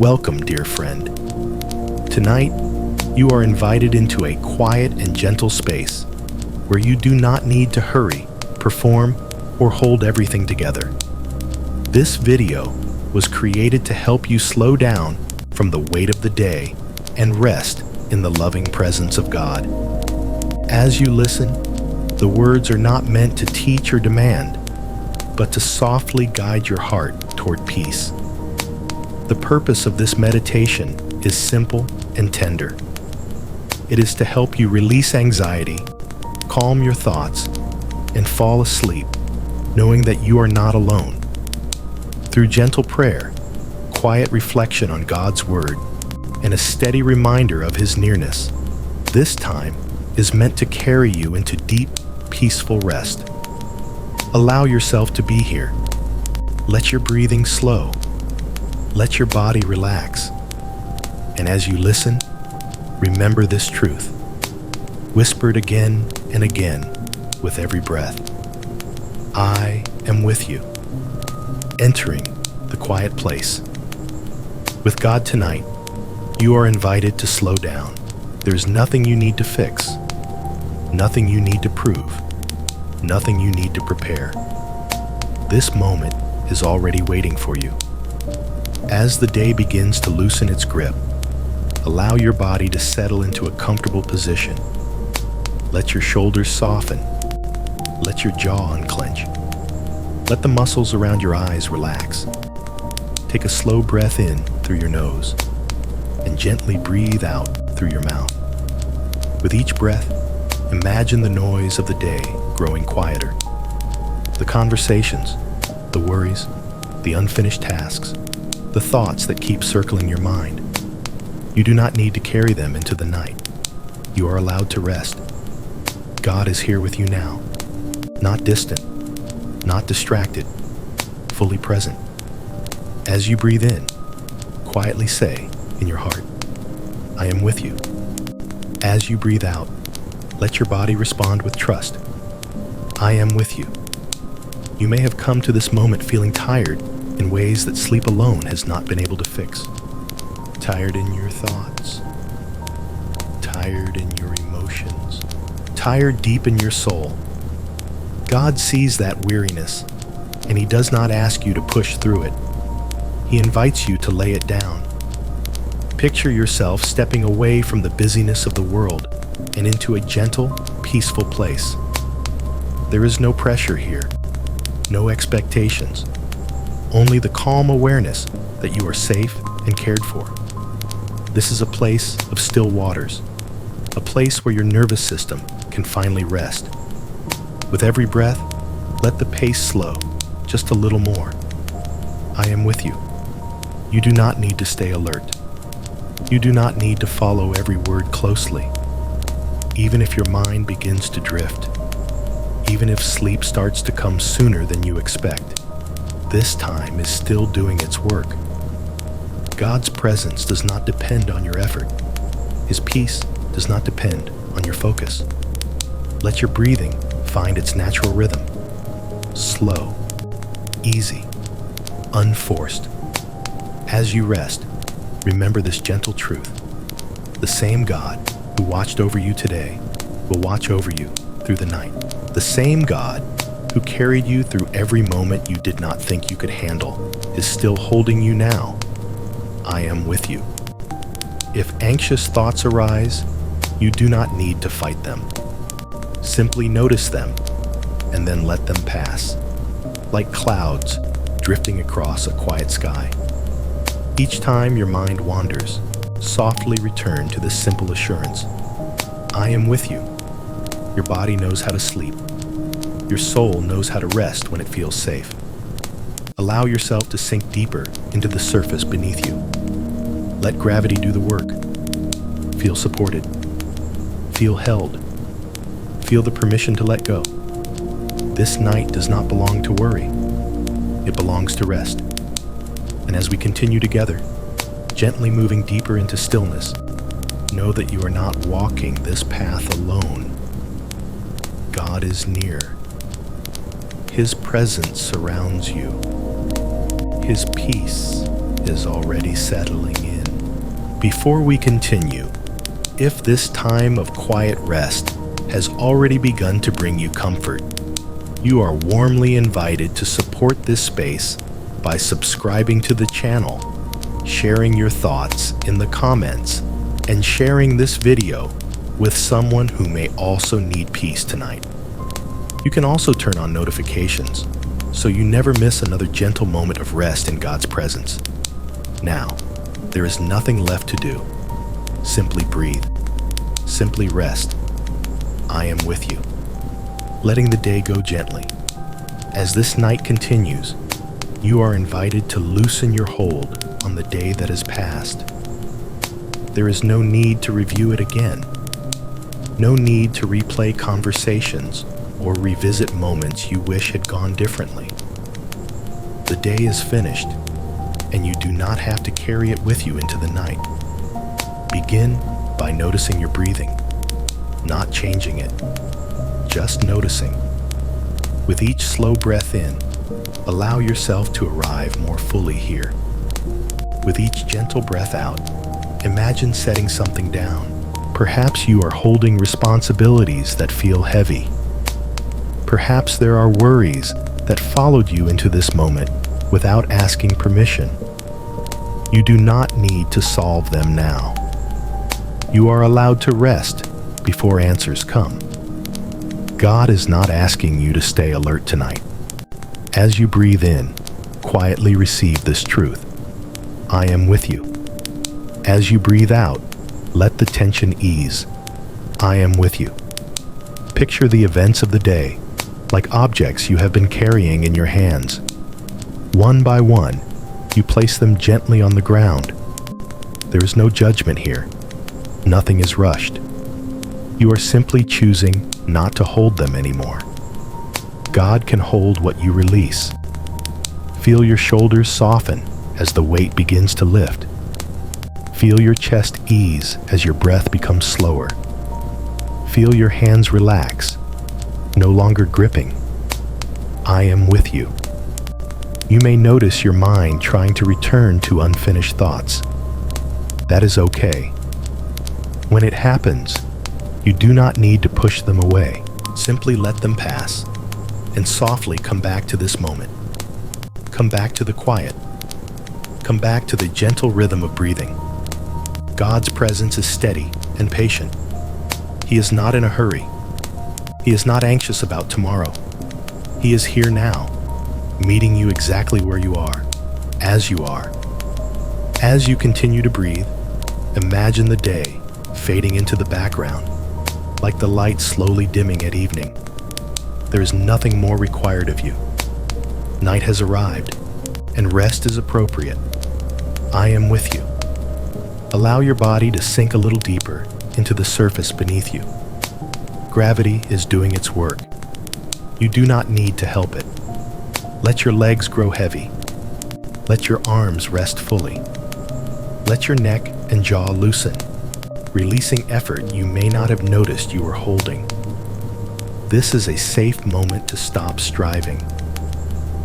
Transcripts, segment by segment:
Welcome, dear friend. Tonight, you are invited into a quiet and gentle space where you do not need to hurry, perform, or hold everything together. This video was created to help you slow down from the weight of the day and rest in the loving presence of God. As you listen, the words are not meant to teach or demand, but to softly guide your heart toward peace. The purpose of this meditation is simple and tender. It is to help you release anxiety, calm your thoughts, and fall asleep, knowing that you are not alone. Through gentle prayer, quiet reflection on God's Word, and a steady reminder of His nearness, this time is meant to carry you into deep, peaceful rest. Allow yourself to be here. Let your breathing slow. Let your body relax. And as you listen, remember this truth, whispered again and again with every breath. I am with you, entering the quiet place. With God tonight, you are invited to slow down. There's nothing you need to fix, nothing you need to prove, nothing you need to prepare. This moment is already waiting for you. As the day begins to loosen its grip, allow your body to settle into a comfortable position. Let your shoulders soften. Let your jaw unclench. Let the muscles around your eyes relax. Take a slow breath in through your nose and gently breathe out through your mouth. With each breath, imagine the noise of the day growing quieter. The conversations, the worries, the unfinished tasks, the thoughts that keep circling your mind. You do not need to carry them into the night. You are allowed to rest. God is here with you now, not distant, not distracted, fully present. As you breathe in, quietly say in your heart, I am with you. As you breathe out, let your body respond with trust. I am with you. You may have come to this moment feeling tired in ways that sleep alone has not been able to fix. Tired in your thoughts, tired in your emotions, tired deep in your soul. God sees that weariness, and He does not ask you to push through it. He invites you to lay it down. Picture yourself stepping away from the busyness of the world and into a gentle, peaceful place. There is no pressure here, no expectations, only the calm awareness that you are safe and cared for. This is a place of still waters, a place where your nervous system can finally rest. With every breath, let the pace slow, just a little more. I am with you. You do not need to stay alert. You do not need to follow every word closely. Even if your mind begins to drift, even if sleep starts to come sooner than you expect, this time is still doing its work. God's presence does not depend on your effort. His peace does not depend on your focus. Let your breathing find its natural rhythm. Slow, easy, unforced. As you rest, remember this gentle truth. The same God who watched over you today will watch over you through the night. The same God who carried you through every moment you did not think you could handle is still holding you now. I am with you. If anxious thoughts arise, you do not need to fight them. Simply notice them and then let them pass, like clouds drifting across a quiet sky. Each time your mind wanders, softly return to this simple assurance. I am with you. Your body knows how to sleep. Your soul knows how to rest when it feels safe. Allow yourself to sink deeper into the surface beneath you. Let gravity do the work. Feel supported. Feel held. Feel the permission to let go. This night does not belong to worry. It belongs to rest. And as we continue together, gently moving deeper into stillness, know that you are not walking this path alone. God is near. His presence surrounds you. His peace is already settling in. Before we continue, if this time of quiet rest has already begun to bring you comfort, you are warmly invited to support this space by subscribing to the channel, sharing your thoughts in the comments, and sharing this video with someone who may also need peace tonight. You can also turn on notifications so you never miss another gentle moment of rest in God's presence. Now, there is nothing left to do. Simply breathe. Simply rest. I am with you. Letting the day go gently. As this night continues, you are invited to loosen your hold on the day that has passed. There is no need to review it again. No need to replay conversations or revisit moments you wish had gone differently. The day is finished, and you do not have to carry it with you into the night. Begin by noticing your breathing, not changing it, just noticing. With each slow breath in, allow yourself to arrive more fully here. With each gentle breath out, imagine setting something down. Perhaps you are holding responsibilities that feel heavy. Perhaps there are worries that followed you into this moment without asking permission. You do not need to solve them now. You are allowed to rest before answers come. God is not asking you to stay alert tonight. As you breathe in, quietly receive this truth. I am with you. As you breathe out, let the tension ease. I am with you. Picture the events of the day like objects you have been carrying in your hands. One by one, you place them gently on the ground. There is no judgment here. Nothing is rushed. You are simply choosing not to hold them anymore. God can hold what you release. Feel your shoulders soften as the weight begins to lift. Feel your chest ease as your breath becomes slower. Feel your hands relax, no longer gripping. I am with you. You may notice your mind trying to return to unfinished thoughts. That is okay. When it happens, you do not need to push them away. Simply let them pass and softly come back to this moment. Come back to the quiet. Come back to the gentle rhythm of breathing. God's presence is steady and patient. He is not in a hurry. He is not anxious about tomorrow. He is here now, meeting you exactly where you are, as you are. As you continue to breathe, imagine the day fading into the background, like the light slowly dimming at evening. There is nothing more required of you. Night has arrived, and rest is appropriate. I am with you. Allow your body to sink a little deeper into the surface beneath you. Gravity is doing its work. You do not need to help it. Let your legs grow heavy. Let your arms rest fully. Let your neck and jaw loosen, releasing effort you may not have noticed you were holding. This is a safe moment to stop striving.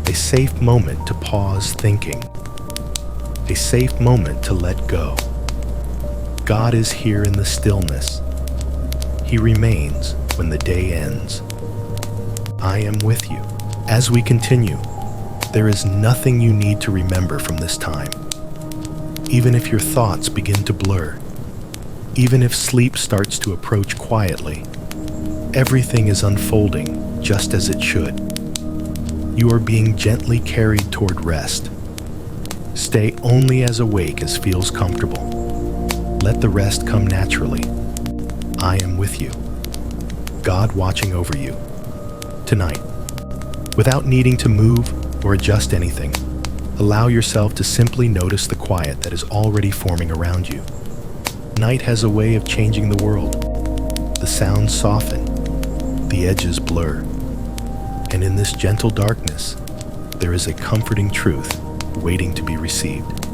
A safe moment to pause thinking. A safe moment to let go. God is here in the stillness. He remains when the day ends. I am with you. As we continue, there is nothing you need to remember from this time. Even if your thoughts begin to blur, even if sleep starts to approach quietly, everything is unfolding just as it should. You are being gently carried toward rest. Stay only as awake as feels comfortable. Let the rest come naturally. I am with you. God watching over you. Tonight, without needing to move or adjust anything, allow yourself to simply notice the quiet that is already forming around you. Night has a way of changing the world. The sounds soften, the edges blur, and in this gentle darkness, there is a comforting truth waiting to be received.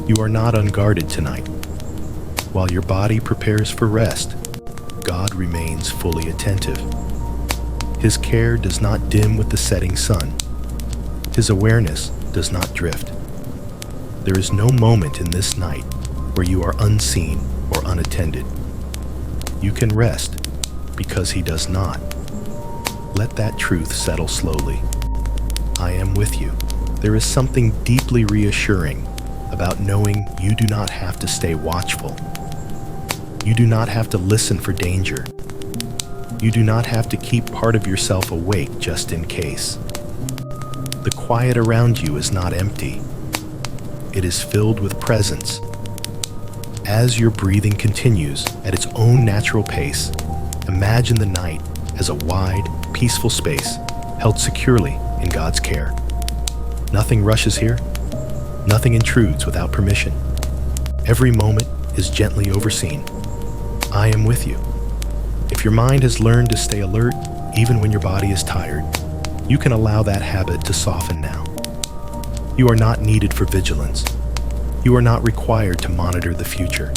You are not unguarded tonight. While your body prepares for rest, God remains fully attentive. His care does not dim with the setting sun. His awareness does not drift. There is no moment in this night where you are unseen or unattended. You can rest because He does not. Let that truth settle slowly. I am with you. There is something deeply reassuring about knowing you do not have to stay watchful. You do not have to listen for danger. You do not have to keep part of yourself awake just in case. The quiet around you is not empty. It is filled with presence. As your breathing continues at its own natural pace, imagine the night as a wide, peaceful space held securely in God's care. Nothing rushes here. Nothing intrudes without permission. Every moment is gently overseen. I am with you. If your mind has learned to stay alert even when your body is tired, you can allow that habit to soften now. You are not needed for vigilance. You are not required to monitor the future.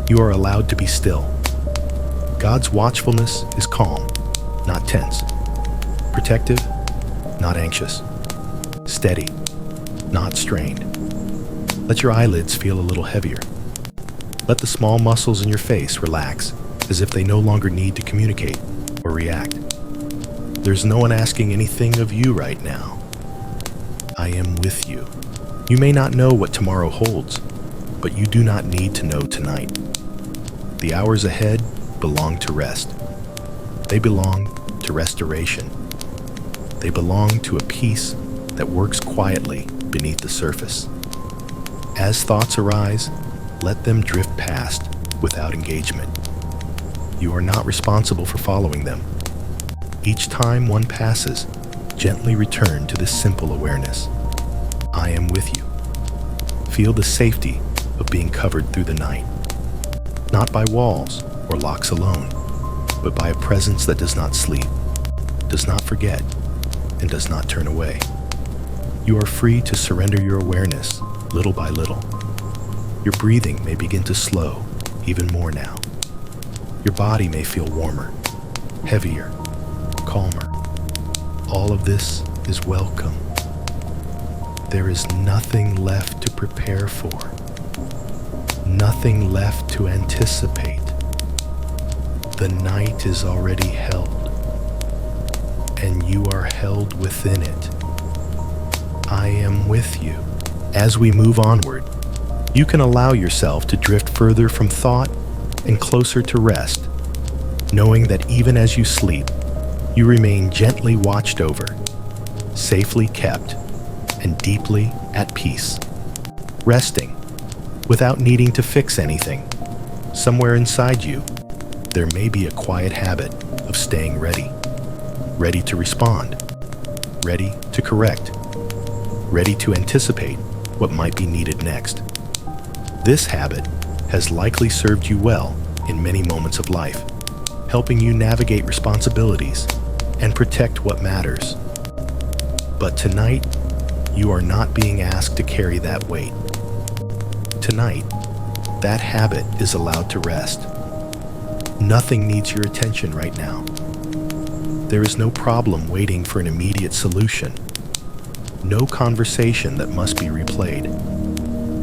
You are allowed to be still. God's watchfulness is calm, not tense. Protective, not anxious. Steady, not strained. Let your eyelids feel a little heavier. Let the small muscles in your face relax, as if they no longer need to communicate or react. There's no one asking anything of you right now. I am with you. You may not know what tomorrow holds, but you do not need to know tonight. The hours ahead belong to rest. They belong to restoration. They belong to a peace that works quietly beneath the surface. As thoughts arise, let them drift past without engagement. You are not responsible for following them. Each time one passes, gently return to this simple awareness. I am with you. Feel the safety of being covered through the night. Not by walls or locks alone, but by a presence that does not sleep, does not forget, and does not turn away. You are free to surrender your awareness little by little. Your breathing may begin to slow even more now. Your body may feel warmer, heavier, calmer. All of this is welcome. There is nothing left to prepare for, nothing left to anticipate. The night is already held, and you are held within it. I am with you. As we move onward, you can allow yourself to drift further from thought and closer to rest, knowing that even as you sleep, you remain gently watched over, safely kept, and deeply at peace. Resting, without needing to fix anything. Somewhere inside you, there may be a quiet habit of staying ready. Ready to respond. Ready to correct. Ready to anticipate what might be needed next. This habit has likely served you well in many moments of life, helping you navigate responsibilities and protect what matters. But tonight, you are not being asked to carry that weight. Tonight, that habit is allowed to rest. Nothing needs your attention right now. There is no problem waiting for an immediate solution. No conversation that must be replayed.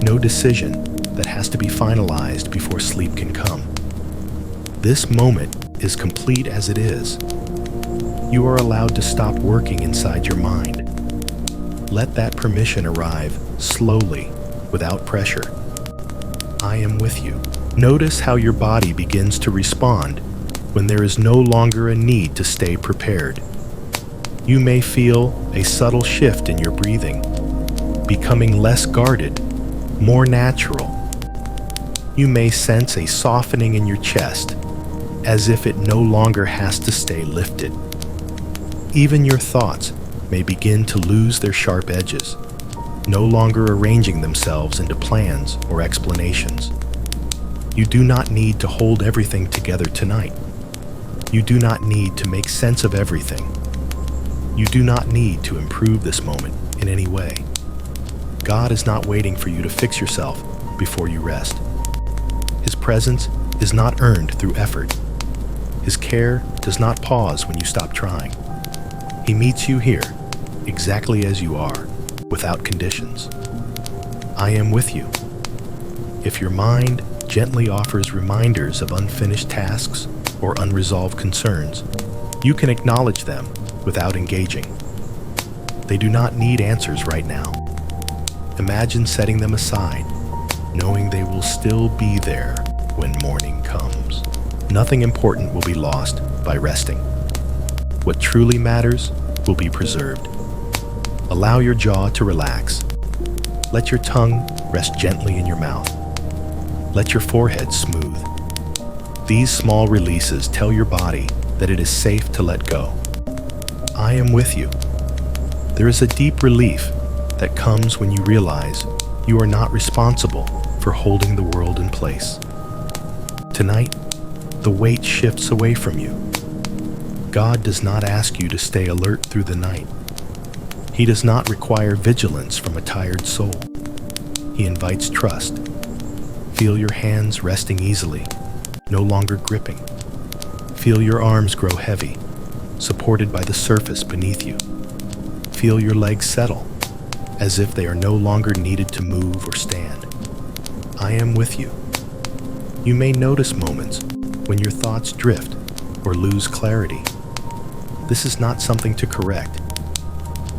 No decision that has to be finalized before sleep can come. This moment is complete as it is. You are allowed to stop working inside your mind. Let that permission arrive slowly, without pressure. I am with you. Notice how your body begins to respond when there is no longer a need to stay prepared. You may feel a subtle shift in your breathing, becoming less guarded, more natural. You may sense a softening in your chest, as if it no longer has to stay lifted. Even your thoughts may begin to lose their sharp edges, no longer arranging themselves into plans or explanations. You do not need to hold everything together tonight. You do not need to make sense of everything. You do not need to improve this moment in any way. God is not waiting for you to fix yourself before you rest. His presence is not earned through effort. His care does not pause when you stop trying. He meets you here, exactly as you are, without conditions. I am with you. If your mind gently offers reminders of unfinished tasks or unresolved concerns, you can acknowledge them without engaging. They do not need answers right now. Imagine setting them aside, knowing they will still be there when morning comes. Nothing important will be lost by resting. What truly matters will be preserved. Allow your jaw to relax. Let your tongue rest gently in your mouth. Let your forehead smooth. These small releases tell your body that it is safe to let go. I am with you. There is a deep relief that comes when you realize you are not responsible for holding the world in place. Tonight, the weight shifts away from you. God does not ask you to stay alert through the night. He does not require vigilance from a tired soul. He invites trust. Feel your hands resting easily, no longer gripping. Feel your arms grow heavy, supported by the surface beneath you. Feel your legs settle, as if they are no longer needed to move or stand. I am with you. You may notice moments when your thoughts drift or lose clarity. This is not something to correct.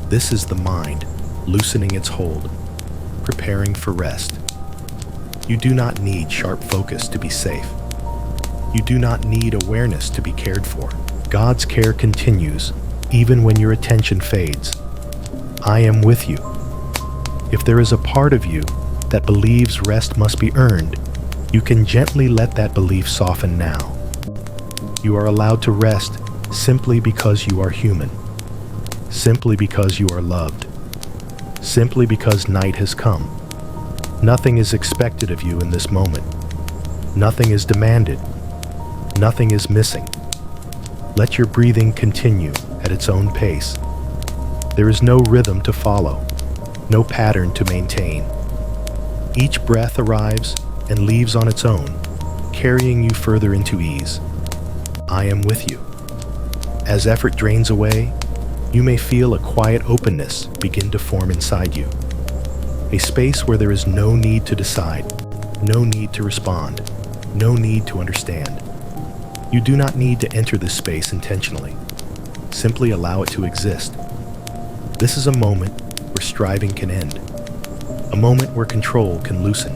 This is the mind loosening its hold, preparing for rest. You do not need sharp focus to be safe. You do not need awareness to be cared for. God's care continues even when your attention fades. I am with you. If there is a part of you that believes rest must be earned, you can gently let that belief soften now. You are allowed to rest simply because you are human, simply because you are loved, simply because night has come. Nothing is expected of you in this moment. Nothing is demanded. Nothing is missing. Let your breathing continue at its own pace. There is no rhythm to follow, no pattern to maintain. Each breath arrives and leaves on its own, carrying you further into ease. I am with you. As effort drains away, you may feel a quiet openness begin to form inside you. A space where there is no need to decide, no need to respond, no need to understand. You do not need to enter this space intentionally. Simply allow it to exist. This is a moment where striving can end, a moment where control can loosen,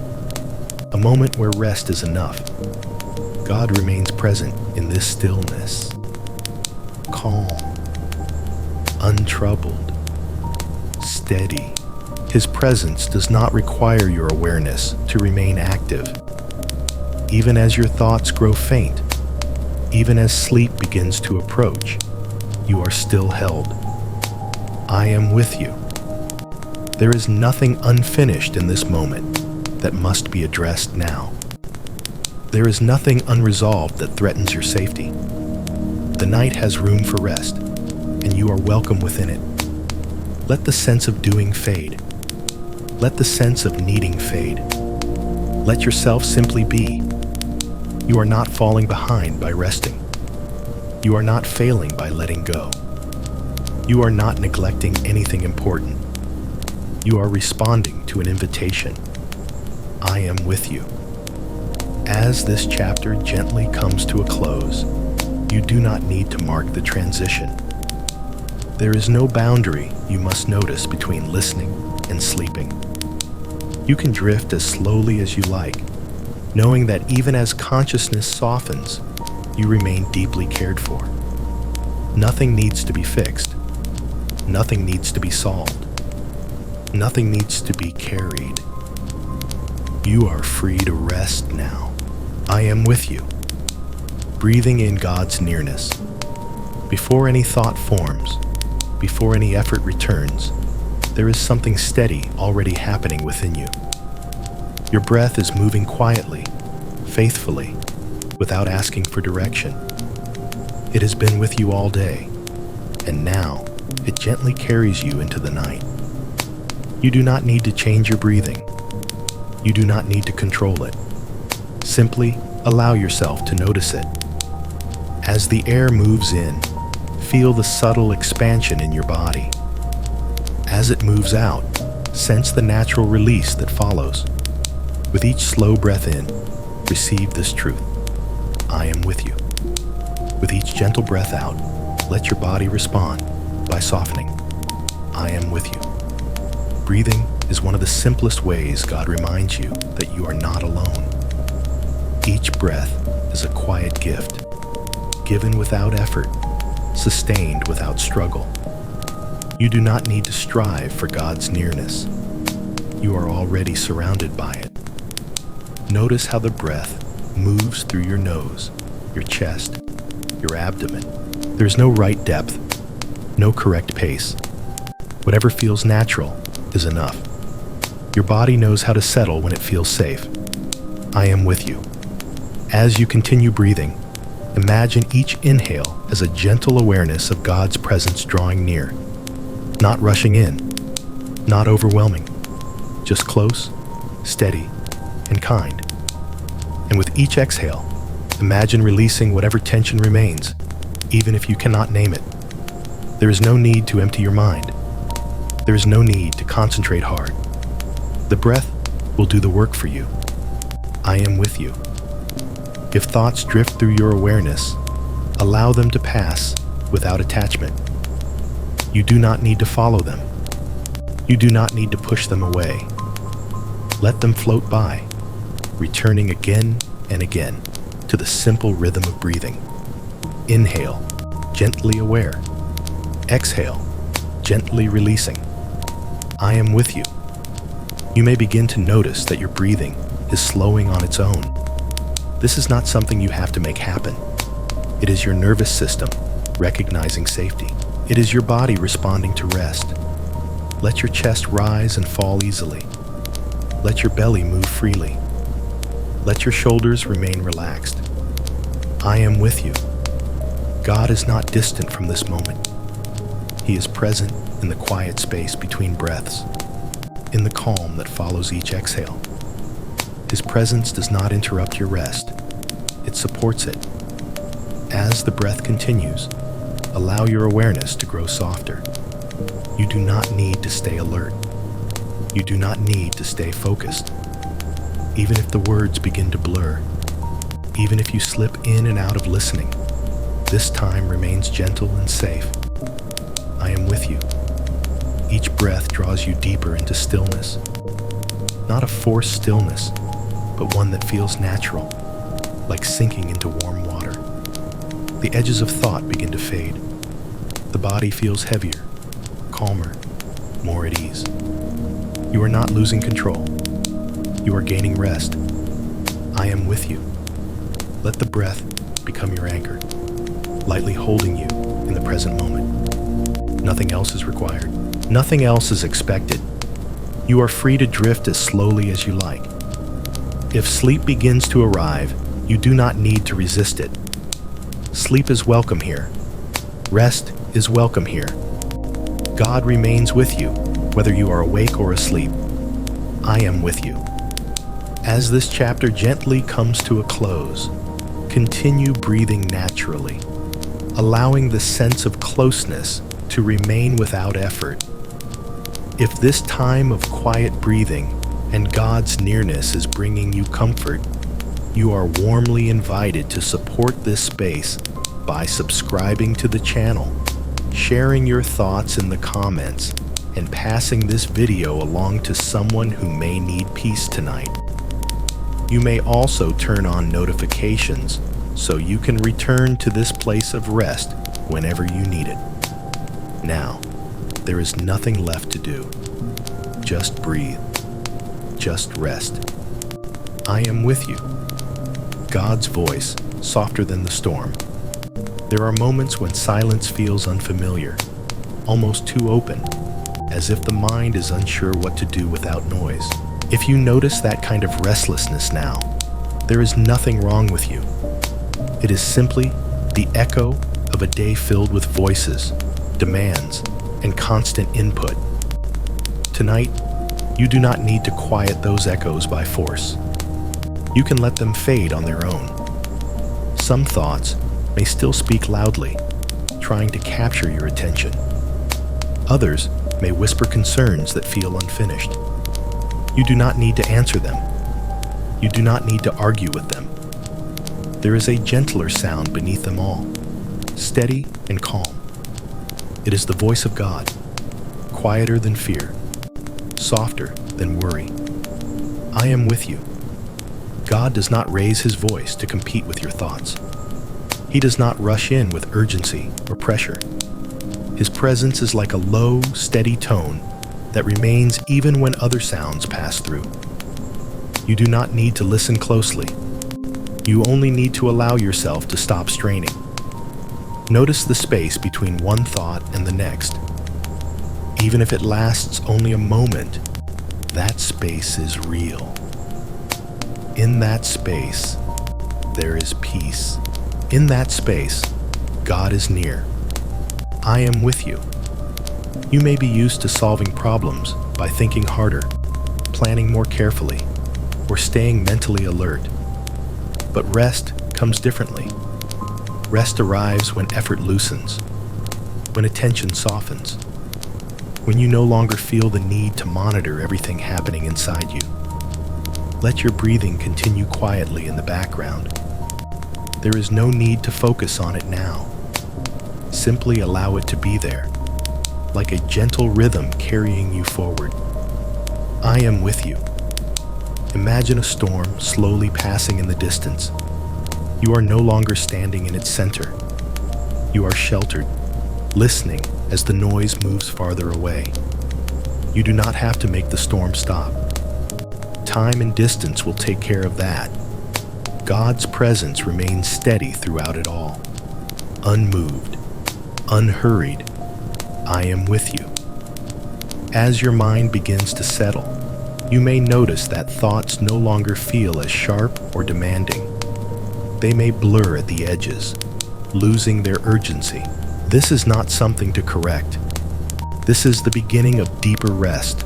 a moment where rest is enough. God remains present in this stillness, calm, untroubled, steady. His presence does not require your awareness to remain active. Even as your thoughts grow faint, even as sleep begins to approach, you are still held. I am with you. There is nothing unfinished in this moment that must be addressed now. There is nothing unresolved that threatens your safety. The night has room for rest, and you are welcome within it. Let the sense of doing fade. Let the sense of needing fade. Let yourself simply be. You are not falling behind by resting. You are not failing by letting go. You are not neglecting anything important. You are responding to an invitation. I am with you. As this chapter gently comes to a close, you do not need to mark the transition. There is no boundary you must notice between listening and sleeping. You can drift as slowly as you like, knowing that even as consciousness softens, you remain deeply cared for. Nothing needs to be fixed. Nothing needs to be solved. Nothing needs to be carried. You are free to rest now. I am with you, breathing in God's nearness. Before any thought forms, before any effort returns, there is something steady already happening within you. Your breath is moving quietly, faithfully, without asking for direction. It has been with you all day, and now it gently carries you into the night. You do not need to change your breathing. You do not need to control it. Simply allow yourself to notice it. As the air moves in, feel the subtle expansion in your body. As it moves out, Sense the natural release that follows. With each slow breath in, receive this truth. I am with you. With each gentle breath out, let your body respond by softening. I am with you. Breathing is one of the simplest ways God reminds you that you are not alone. Each breath is a quiet gift, given without effort, sustained without struggle. You do not need to strive for God's nearness. You are already surrounded by it. Notice how the breath moves through your nose, your chest, your abdomen. There's no right depth, no correct pace. Whatever feels natural is enough. Your body knows how to settle when it feels safe. I am with you. As you continue breathing, imagine each inhale as a gentle awareness of God's presence drawing near. Not rushing in, not overwhelming, just close, steady, and kind. And with each exhale, imagine releasing whatever tension remains, even if you cannot name it. There is no need to empty your mind. There is no need to concentrate hard. The breath will do the work for you. I am with you. If thoughts drift through your awareness, allow them to pass without attachment. You do not need to follow them. You do not need to push them away. Let them float by, returning again and again to the simple rhythm of breathing. Inhale, gently aware. Exhale, gently releasing. I am with you. You may begin to notice that your breathing is slowing on its own. This is not something you have to make happen. It is your nervous system recognizing safety. It is your body responding to rest. Let your chest rise and fall easily. Let your belly move freely. Let your shoulders remain relaxed. I am with you. God is not distant from this moment. He is present in the quiet space between breaths, in the calm that follows each exhale. His presence does not interrupt your rest. It supports it. As the breath continues, allow your awareness to grow softer. You do not need to stay alert. You do not need to stay focused. Even if the words begin to blur, even if you slip in and out of listening, this time remains gentle and safe. I am with you. Each breath draws you deeper into stillness. Not a forced stillness, but one that feels natural, like sinking into warm water. The edges of thought begin to fade. The body feels heavier, calmer, more at ease. You are not losing control. You are gaining rest. I am with you. Let the breath become your anchor, lightly holding you in the present moment. Nothing else is required. Nothing else is expected. You are free to drift as slowly as you like. If sleep begins to arrive, you do not need to resist it. Sleep is welcome here. Rest is welcome here. God remains with you, whether you are awake or asleep. I am with you. As this chapter gently comes to a close, continue breathing naturally, allowing the sense of closeness to remain without effort. If this time of quiet breathing and God's nearness is bringing you comfort, you are warmly invited to support this space by subscribing to the channel, sharing your thoughts in the comments, and passing this video along to someone who may need peace tonight. You may also turn on notifications so you can return to this place of rest whenever you need it. Now, there is nothing left to do. Just breathe. Just rest. I am with you. God's voice, softer than the storm. There are moments when silence feels unfamiliar, almost too open, as if the mind is unsure what to do without noise. If you notice that kind of restlessness now, there is nothing wrong with you. It is simply the echo of a day filled with voices, demands, and constant input. Tonight, you do not need to quiet those echoes by force. You can let them fade on their own. Some thoughts may still speak loudly, trying to capture your attention. Others may whisper concerns that feel unfinished. You do not need to answer them. You do not need to argue with them. There is a gentler sound beneath them all, steady and calm. It is the voice of God, quieter than fear, softer than worry. I am with you. God does not raise his voice to compete with your thoughts. He does not rush in with urgency or pressure. His presence is like a low, steady tone that remains even when other sounds pass through. You do not need to listen closely. You only need to allow yourself to stop straining. Notice the space between one thought and the next. Even if it lasts only a moment, that space is real. In that space, there is peace. In that space, God is near. I am with you. You may be used to solving problems by thinking harder, planning more carefully, or staying mentally alert. But rest comes differently. Rest arrives when effort loosens, when attention softens, when you no longer feel the need to monitor everything happening inside you. Let your breathing continue quietly in the background. There is no need to focus on it now. Simply allow it to be there, like a gentle rhythm carrying you forward. I am with you. Imagine a storm slowly passing in the distance. You are no longer standing in its center. You are sheltered, listening as the noise moves farther away. You do not have to make the storm stop. Time and distance will take care of that. God's presence remains steady throughout it all, unmoved, unhurried. I am with you. As your mind begins to settle, you may notice that thoughts no longer feel as sharp or demanding. They may blur at the edges, losing their urgency. This is not something to correct. This is the beginning of deeper rest.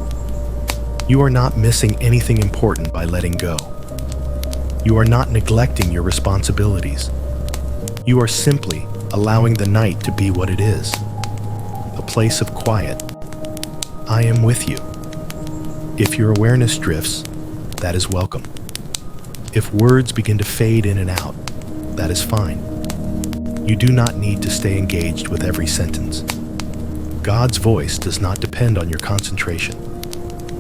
You are not missing anything important by letting go. You are not neglecting your responsibilities. You are simply allowing the night to be what it is, a place of quiet. I am with you. If your awareness drifts, that is welcome. If words begin to fade in and out, that is fine. You do not need to stay engaged with every sentence. God's voice does not depend on your concentration.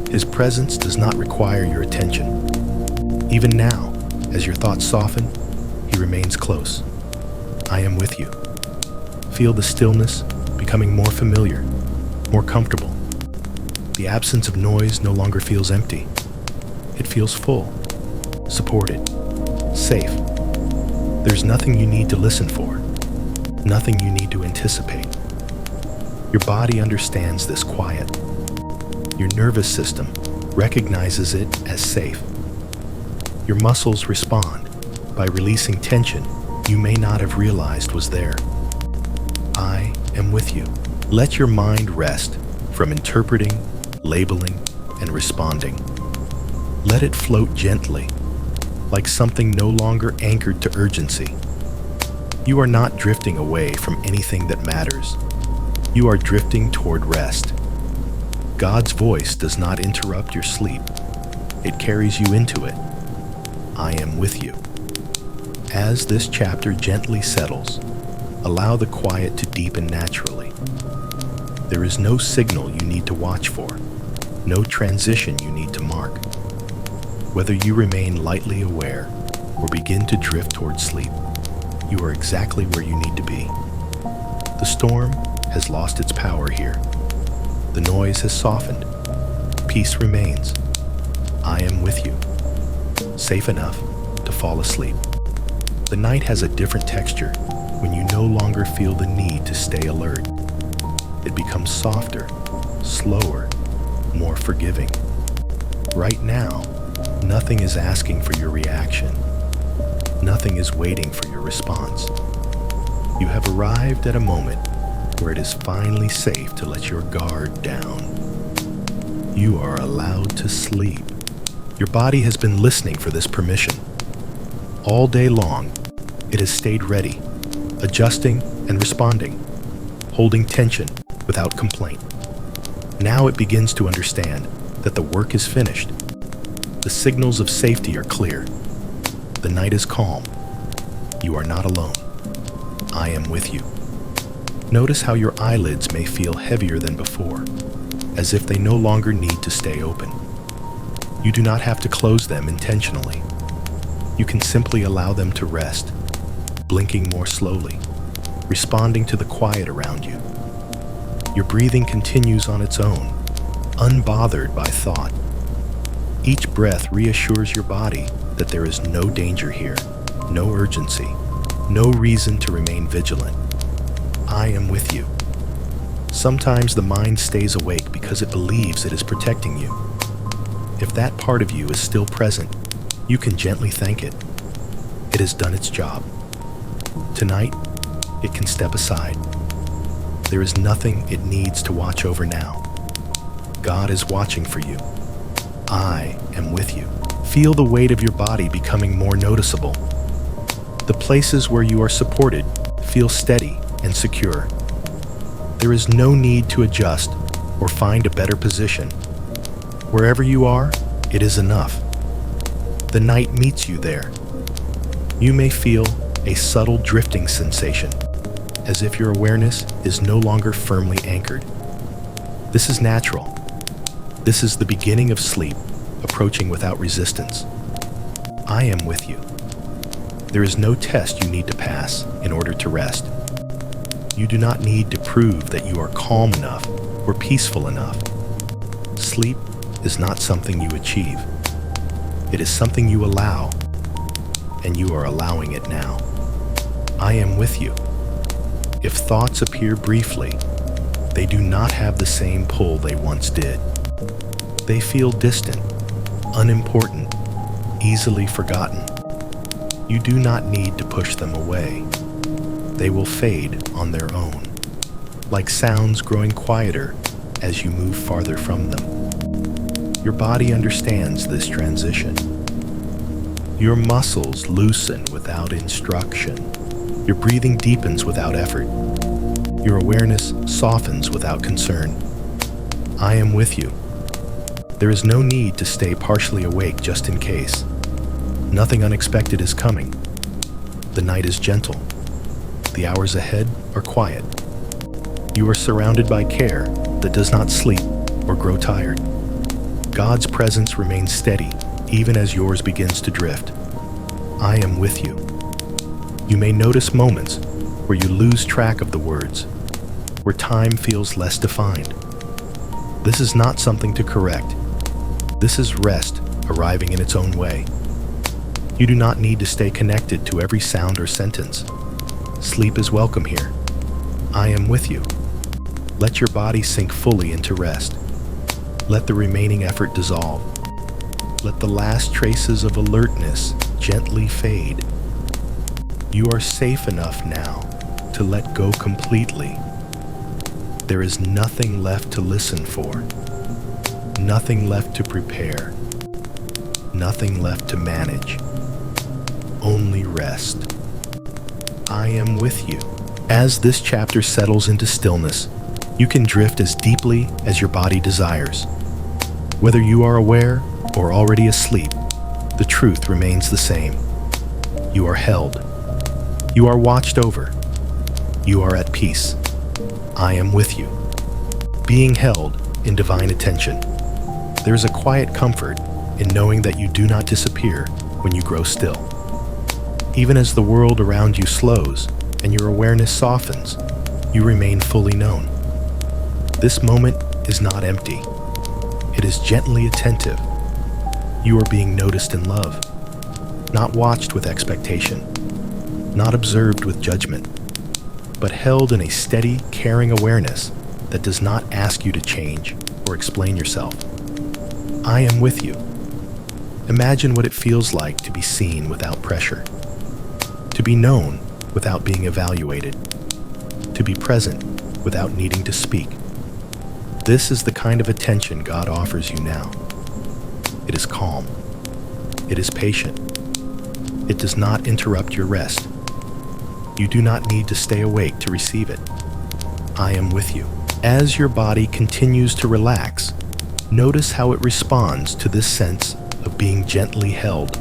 His presence does not require your attention. Even now, as your thoughts soften, he remains close. I am with you. Feel the stillness becoming more familiar, more comfortable. The absence of noise no longer feels empty. It feels full, supported, safe. There's nothing you need to listen for, nothing you need to anticipate. Your body understands this quiet. Your nervous system recognizes it as safe. Your muscles respond by releasing tension you may not have realized was there. I am with you. Let your mind rest from interpreting, labeling, and responding. Let it float gently, like something no longer anchored to urgency. You are not drifting away from anything that matters. You are drifting toward rest. God's voice does not interrupt your sleep. It carries you into it. I am with you. As this chapter gently settles, allow the quiet to deepen naturally. There is no signal you need to watch for, no transition you need to mark. Whether you remain lightly aware or begin to drift toward sleep, you are exactly where you need to be. The storm has lost its power here. The noise has softened. Peace remains. I am with you, safe enough to fall asleep. The night has a different texture when you no longer feel the need to stay alert. It becomes softer, slower, more forgiving. Right now, nothing is asking for your reaction. Nothing is waiting for your response. You have arrived at a moment where it is finally safe to let your guard down. You are allowed to sleep. Your body has been listening for this permission. All day long, it has stayed ready, adjusting and responding, holding tension without complaint. Now it begins to understand that the work is finished. The signals of safety are clear. The night is calm. You are not alone. I am with you. Notice how your eyelids may feel heavier than before, as if they no longer need to stay open. You do not have to close them intentionally. You can simply allow them to rest, blinking more slowly, responding to the quiet around you. Your breathing continues on its own, unbothered by thought. Each breath reassures your body that there is no danger here, no urgency, no reason to remain vigilant. I am with you. Sometimes the mind stays awake because it believes it is protecting you. If that part of you is still present, you can gently thank it. It has done its job. Tonight, it can step aside. There is nothing it needs to watch over now. God is watching for you. I am with you. Feel the weight of your body becoming more noticeable. The places where you are supported feel steady and secure. There is no need to adjust or find a better position. Wherever you are, it is enough. The night meets you there. You may feel a subtle drifting sensation, as if your awareness is no longer firmly anchored. This is natural. This is the beginning of sleep, approaching without resistance. I am with you. There is no test you need to pass in order to rest. You do not need to prove that you are calm enough or peaceful enough. Sleep is not something you achieve. It is something you allow, and you are allowing it now. I am with you. If thoughts appear briefly, they do not have the same pull they once did. They feel distant, unimportant, easily forgotten. You do not need to push them away. They will fade on their own, like sounds growing quieter as you move farther from them. Your body understands this transition. Your muscles loosen without instruction. Your breathing deepens without effort. Your awareness softens without concern. I am with you. There is no need to stay partially awake just in case. Nothing unexpected is coming. The night is gentle. The hours ahead are quiet. You are surrounded by care that does not sleep or grow tired. God's presence remains steady even as yours begins to drift. I am with you. You may notice moments where you lose track of the words, where time feels less defined. This is not something to correct. This is rest arriving in its own way. You do not need to stay connected to every sound or sentence. Sleep is welcome here. I am with you. Let your body sink fully into rest. Let the remaining effort dissolve. Let the last traces of alertness gently fade. You are safe enough now to let go completely. There is nothing left to listen for, nothing left to prepare, nothing left to manage. Only rest. I am with you. As this chapter settles into stillness, you can drift as deeply as your body desires. Whether you are aware or already asleep, the truth remains the same. You are held. You are watched over. You are at peace. I am with you. Being held in divine attention. There is a quiet comfort in knowing that you do not disappear when you grow still. Even as the world around you slows and your awareness softens, you remain fully known. This moment is not empty. It is gently attentive. You are being noticed in love, not watched with expectation, not observed with judgment, but held in a steady, caring awareness that does not ask you to change or explain yourself. I am with you. Imagine what it feels like to be seen without pressure, to be known without being evaluated, to be present without needing to speak. This is the kind of attention God offers you now. It is calm. It is patient. It does not interrupt your rest. You do not need to stay awake to receive it. I am with you. As your body continues to relax, notice how it responds to this sense of being gently held.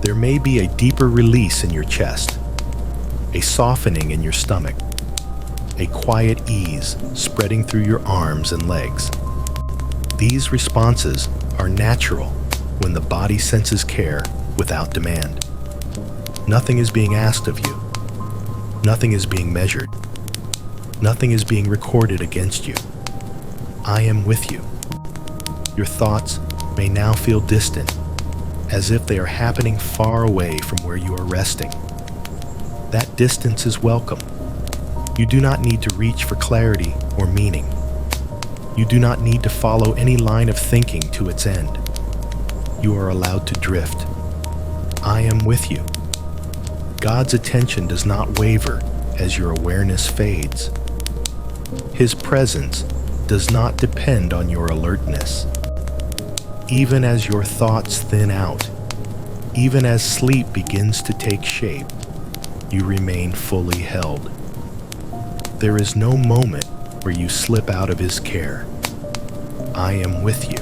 There may be a deeper release in your chest, a softening in your stomach, a quiet ease spreading through your arms and legs. These responses are natural when the body senses care without demand. Nothing is being asked of you. Nothing is being measured. Nothing is being recorded against you. I am with you. Your thoughts may now feel distant, as if they are happening far away from where you are resting. That distance is welcome. You do not need to reach for clarity or meaning. You do not need to follow any line of thinking to its end. You are allowed to drift. I am with you. God's attention does not waver as your awareness fades. His presence does not depend on your alertness. Even as your thoughts thin out, even as sleep begins to take shape, you remain fully held. There is no moment where you slip out of His care. I am with you.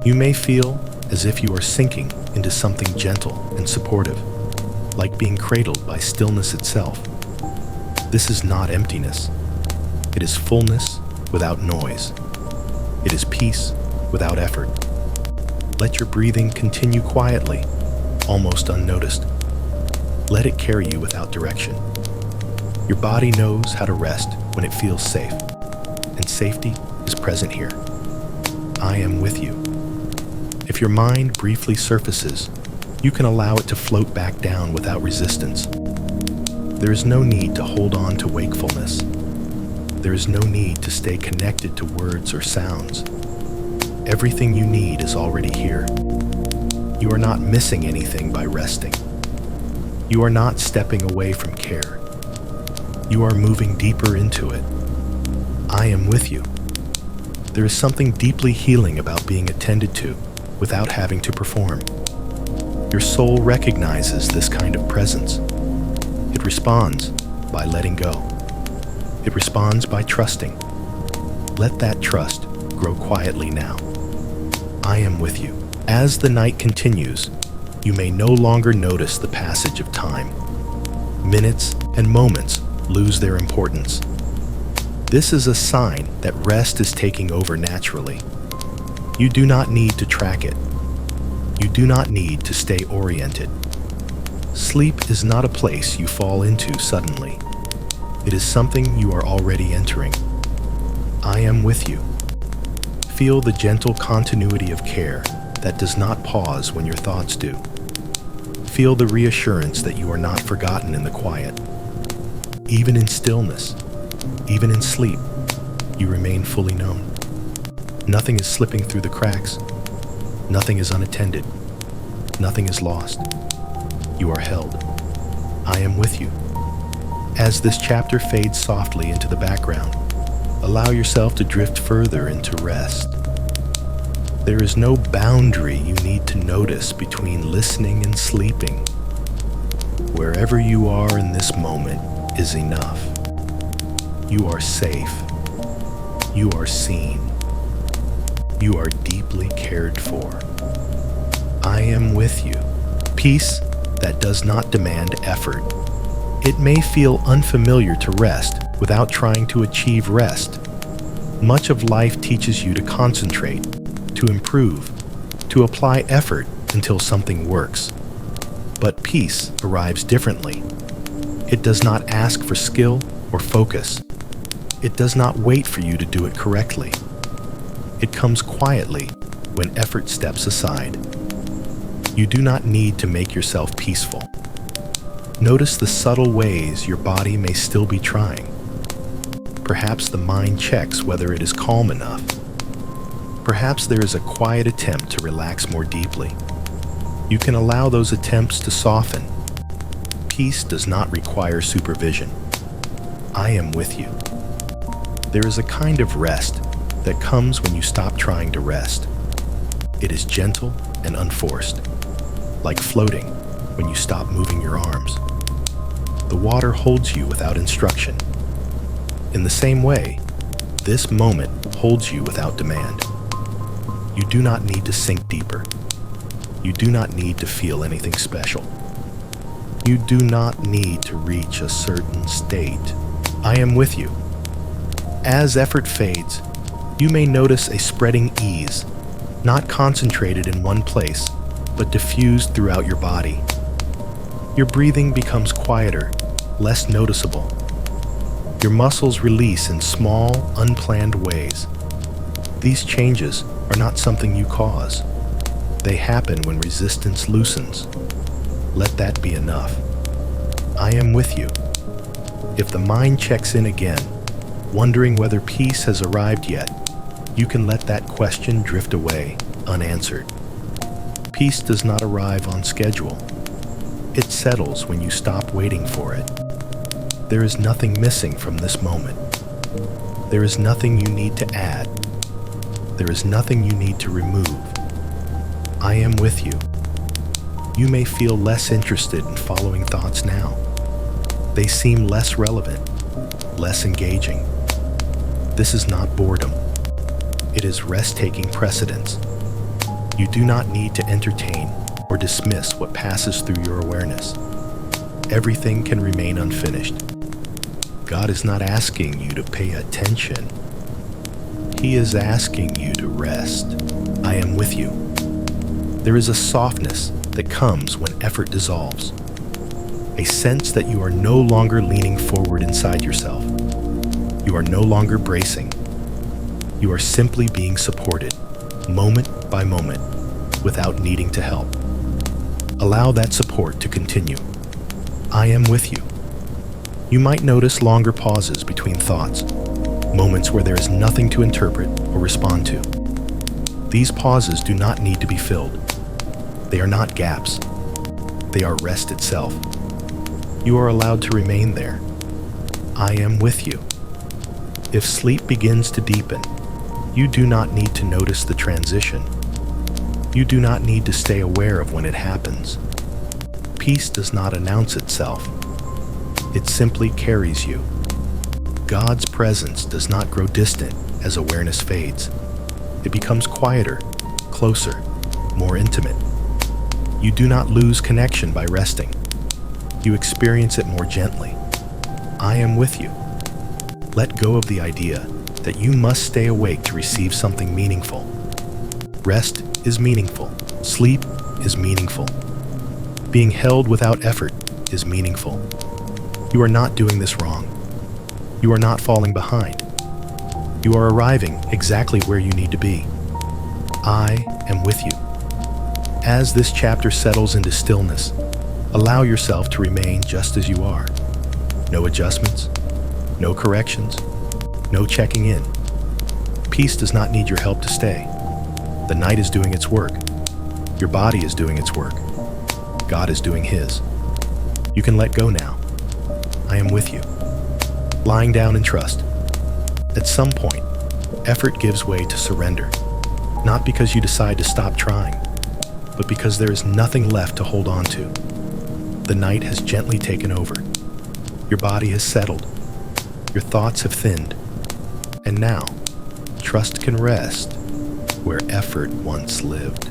You may feel as if you are sinking into something gentle and supportive, like being cradled by stillness itself. This is not emptiness. It is fullness without noise. It is peace without effort. Let your breathing continue quietly, almost unnoticed. Let it carry you without direction. Your body knows how to rest when it feels safe, and safety is present here. I am with you. If your mind briefly surfaces, you can allow it to float back down without resistance. There is no need to hold on to wakefulness. There is no need to stay connected to words or sounds. Everything you need is already here. You are not missing anything by resting. You are not stepping away from care. You are moving deeper into it. I am with you. There is something deeply healing about being attended to without having to perform. Your soul recognizes this kind of presence. It responds by letting go. It responds by trusting. Let that trust grow quietly now. I am with you. As the night continues, you may no longer notice the passage of time. Minutes and moments lose their importance. This is a sign that rest is taking over naturally. You do not need to track it. You do not need to stay oriented. Sleep is not a place you fall into suddenly. It is something you are already entering. I am with you. Feel the gentle continuity of care that does not pause when your thoughts do. Feel the reassurance that you are not forgotten in the quiet. Even in stillness, even in sleep, you remain fully known. Nothing is slipping through the cracks. Nothing is unattended. Nothing is lost. You are held. I am with you. As this chapter fades softly into the background, allow yourself to drift further into rest. There is no boundary you need to notice between listening and sleeping. Wherever you are in this moment is enough. You are safe. You are seen. You are deeply cared for. I am with you. Peace that does not demand effort. It may feel unfamiliar to rest without trying to achieve rest. Much of life teaches you to concentrate, to improve, to apply effort until something works. But peace arrives differently. It does not ask for skill or focus. It does not wait for you to do it correctly. It comes quietly when effort steps aside. You do not need to make yourself peaceful. Notice the subtle ways your body may still be trying. Perhaps the mind checks whether it is calm enough. Perhaps there is a quiet attempt to relax more deeply. You can allow those attempts to soften. Peace does not require supervision. I am with you. There is a kind of rest that comes when you stop trying to rest. It is gentle and unforced, like floating when you stop moving your arms. The water holds you without instruction. In the same way, This moment holds you without demand. You do not need to sink deeper. You do not need to feel anything special. You do not need to reach a certain state. I am with you. As effort fades, you may notice a spreading ease, not concentrated in one place, but diffused throughout your body. Your breathing becomes quieter, less noticeable. Your muscles release in small, unplanned ways. These changes are not something you cause. They happen when resistance loosens. Let that be enough. I am with you. If the mind checks in again, wondering whether peace has arrived yet, you can let that question drift away, unanswered. Peace does not arrive on schedule. It settles when you stop waiting for it. There is nothing missing from this moment. There is nothing you need to add. There is nothing you need to remove. I am with you. You may feel less interested in following thoughts now. They seem less relevant, less engaging. This is not boredom. It is rest taking precedence. You do not need to entertain or dismiss what passes through your awareness. Everything can remain unfinished. God is not asking you to pay attention. He is asking you to rest. I am with you. There is a softness that comes when effort dissolves. A sense that you are no longer leaning forward inside yourself. You are no longer bracing. You are simply being supported, moment by moment, without needing to help. Allow that support to continue. I am with you. You might notice longer pauses between thoughts, moments where there is nothing to interpret or respond to. These pauses do not need to be filled. They are not gaps. They are rest itself. You are allowed to remain there. I am with you. If sleep begins to deepen, you do not need to notice the transition. You do not need to stay aware of when it happens. Peace does not announce itself. It simply carries you. God's presence does not grow distant as awareness fades. It becomes quieter, closer, more intimate. You do not lose connection by resting. You experience it more gently. I am with you. Let go of the idea that you must stay awake to receive something meaningful. Rest is meaningful. Sleep is meaningful. Being held without effort is meaningful. You are not doing this wrong. You are not falling behind. You are arriving exactly where you need to be. I am with you. As this chapter settles into stillness, allow yourself to remain just as you are. No adjustments, no corrections, no checking in. Peace does not need your help to stay. The night is doing its work. Your body is doing its work. God is doing His. You can let go now. I am with you. Lying down in trust. At some point, effort gives way to surrender. Not because you decide to stop trying, but because there is nothing left to hold on to. The night has gently taken over. Your body has settled. Your thoughts have thinned. And now, trust can rest where effort once lived.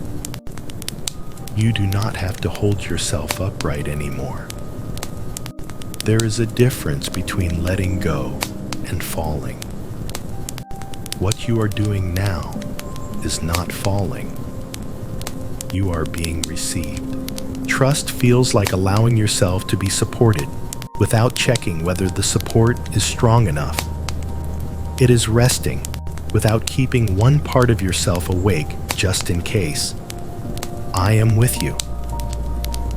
You do not have to hold yourself upright anymore. There is a difference between letting go and falling. What you are doing now is not falling. You are being received. Trust feels like allowing yourself to be supported without checking whether the support is strong enough. It is resting without keeping one part of yourself awake just in case. I am with you.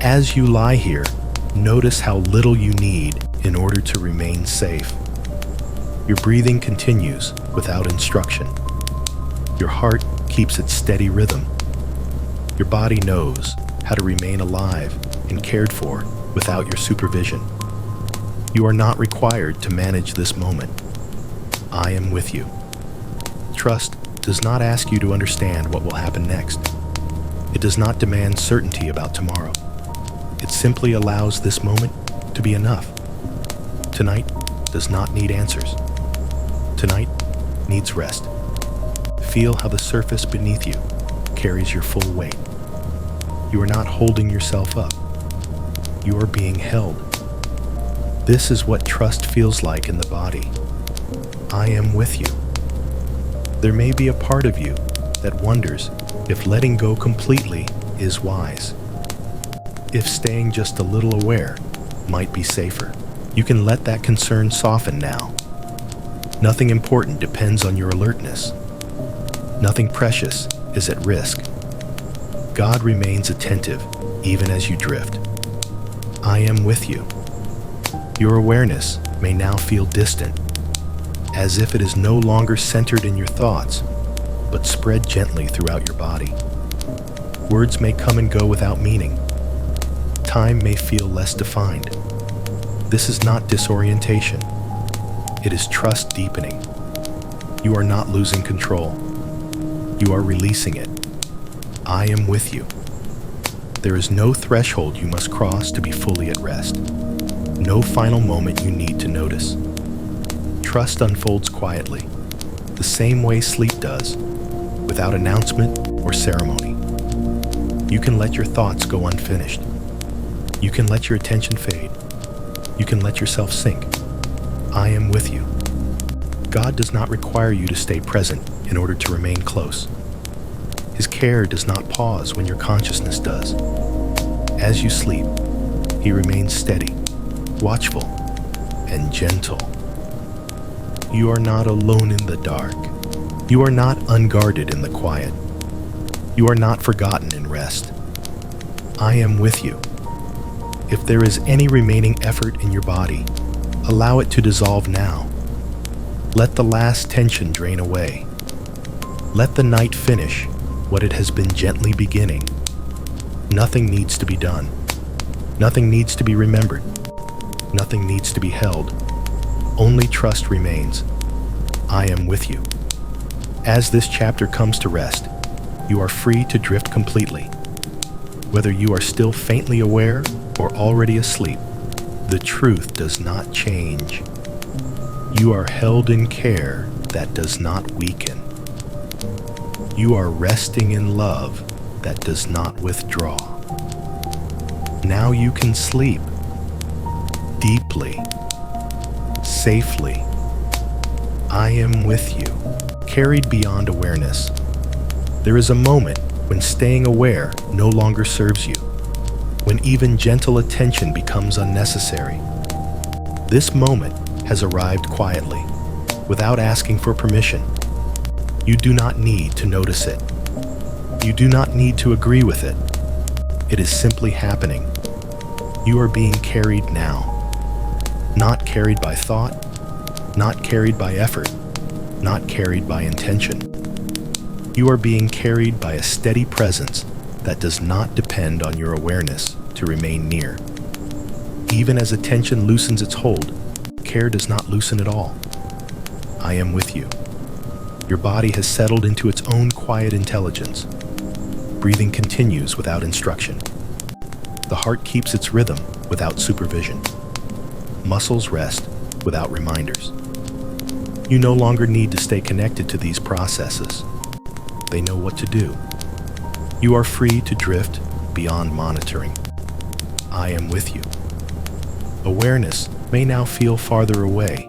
As you lie here, notice how little you need in order to remain safe. Your breathing continues without instruction. Your heart keeps its steady rhythm. Your body knows how to remain alive and cared for without your supervision. You are not required to manage this moment. I am with you. Trust does not ask you to understand what will happen next. It does not demand certainty about tomorrow. It simply allows this moment to be enough. Tonight does not need answers. Tonight needs rest. Feel how the surface beneath you carries your full weight. You are not holding yourself up. You are being held. This is what trust feels like in the body. I am with you. There may be a part of you that wonders if letting go completely is wise. If staying just a little aware might be safer. You can let that concern soften now. Nothing important depends on your alertness. Nothing precious is at risk. God remains attentive even as you drift. I am with you. Your awareness may now feel distant, as if it is no longer centered in your thoughts, but spread gently throughout your body. Words may come and go without meaning. Time may feel less defined. This is not disorientation. It is trust deepening. You are not losing control. You are releasing it. I am with you. There is no threshold you must cross to be fully at rest. No final moment you need to notice. Trust unfolds quietly, the same way sleep does, without announcement or ceremony. You can let your thoughts go unfinished. You can let your attention fade. You can let yourself sink. I am with you. God does not require you to stay present in order to remain close. His care does not pause when your consciousness does. As you sleep, He remains steady, watchful, and gentle. You are not alone in the dark. You are not unguarded in the quiet. You are not forgotten in rest. I am with you. If there is any remaining effort in your body, allow it to dissolve now. Let the last tension drain away. Let the night finish what it has been gently beginning. Nothing needs to be done. Nothing needs to be remembered. Nothing needs to be held. Only trust remains. I am with you. As this chapter comes to rest, you are free to drift completely. Whether you are still faintly aware or already asleep, the truth does not change. You are held in care that does not weaken. You are resting in love that does not withdraw. Now you can sleep deeply, safely. I am with you, carried beyond awareness. There is a moment when staying aware no longer serves you, when even gentle attention becomes unnecessary. This moment has arrived quietly, without asking for permission. You do not need to notice it. You do not need to agree with it. It is simply happening. You are being carried now. Not carried by thought, not carried by effort, not carried by intention. You are being carried by a steady presence that does not depend on your awareness to remain near. Even as attention loosens its hold, care does not loosen at all. I am with you. Your body has settled into its own quiet intelligence. Breathing continues without instruction. The heart keeps its rhythm without supervision. Muscles rest without reminders. You no longer need to stay connected to these processes. They know what to do. You are free to drift beyond monitoring. I am with you. Awareness may now feel farther away,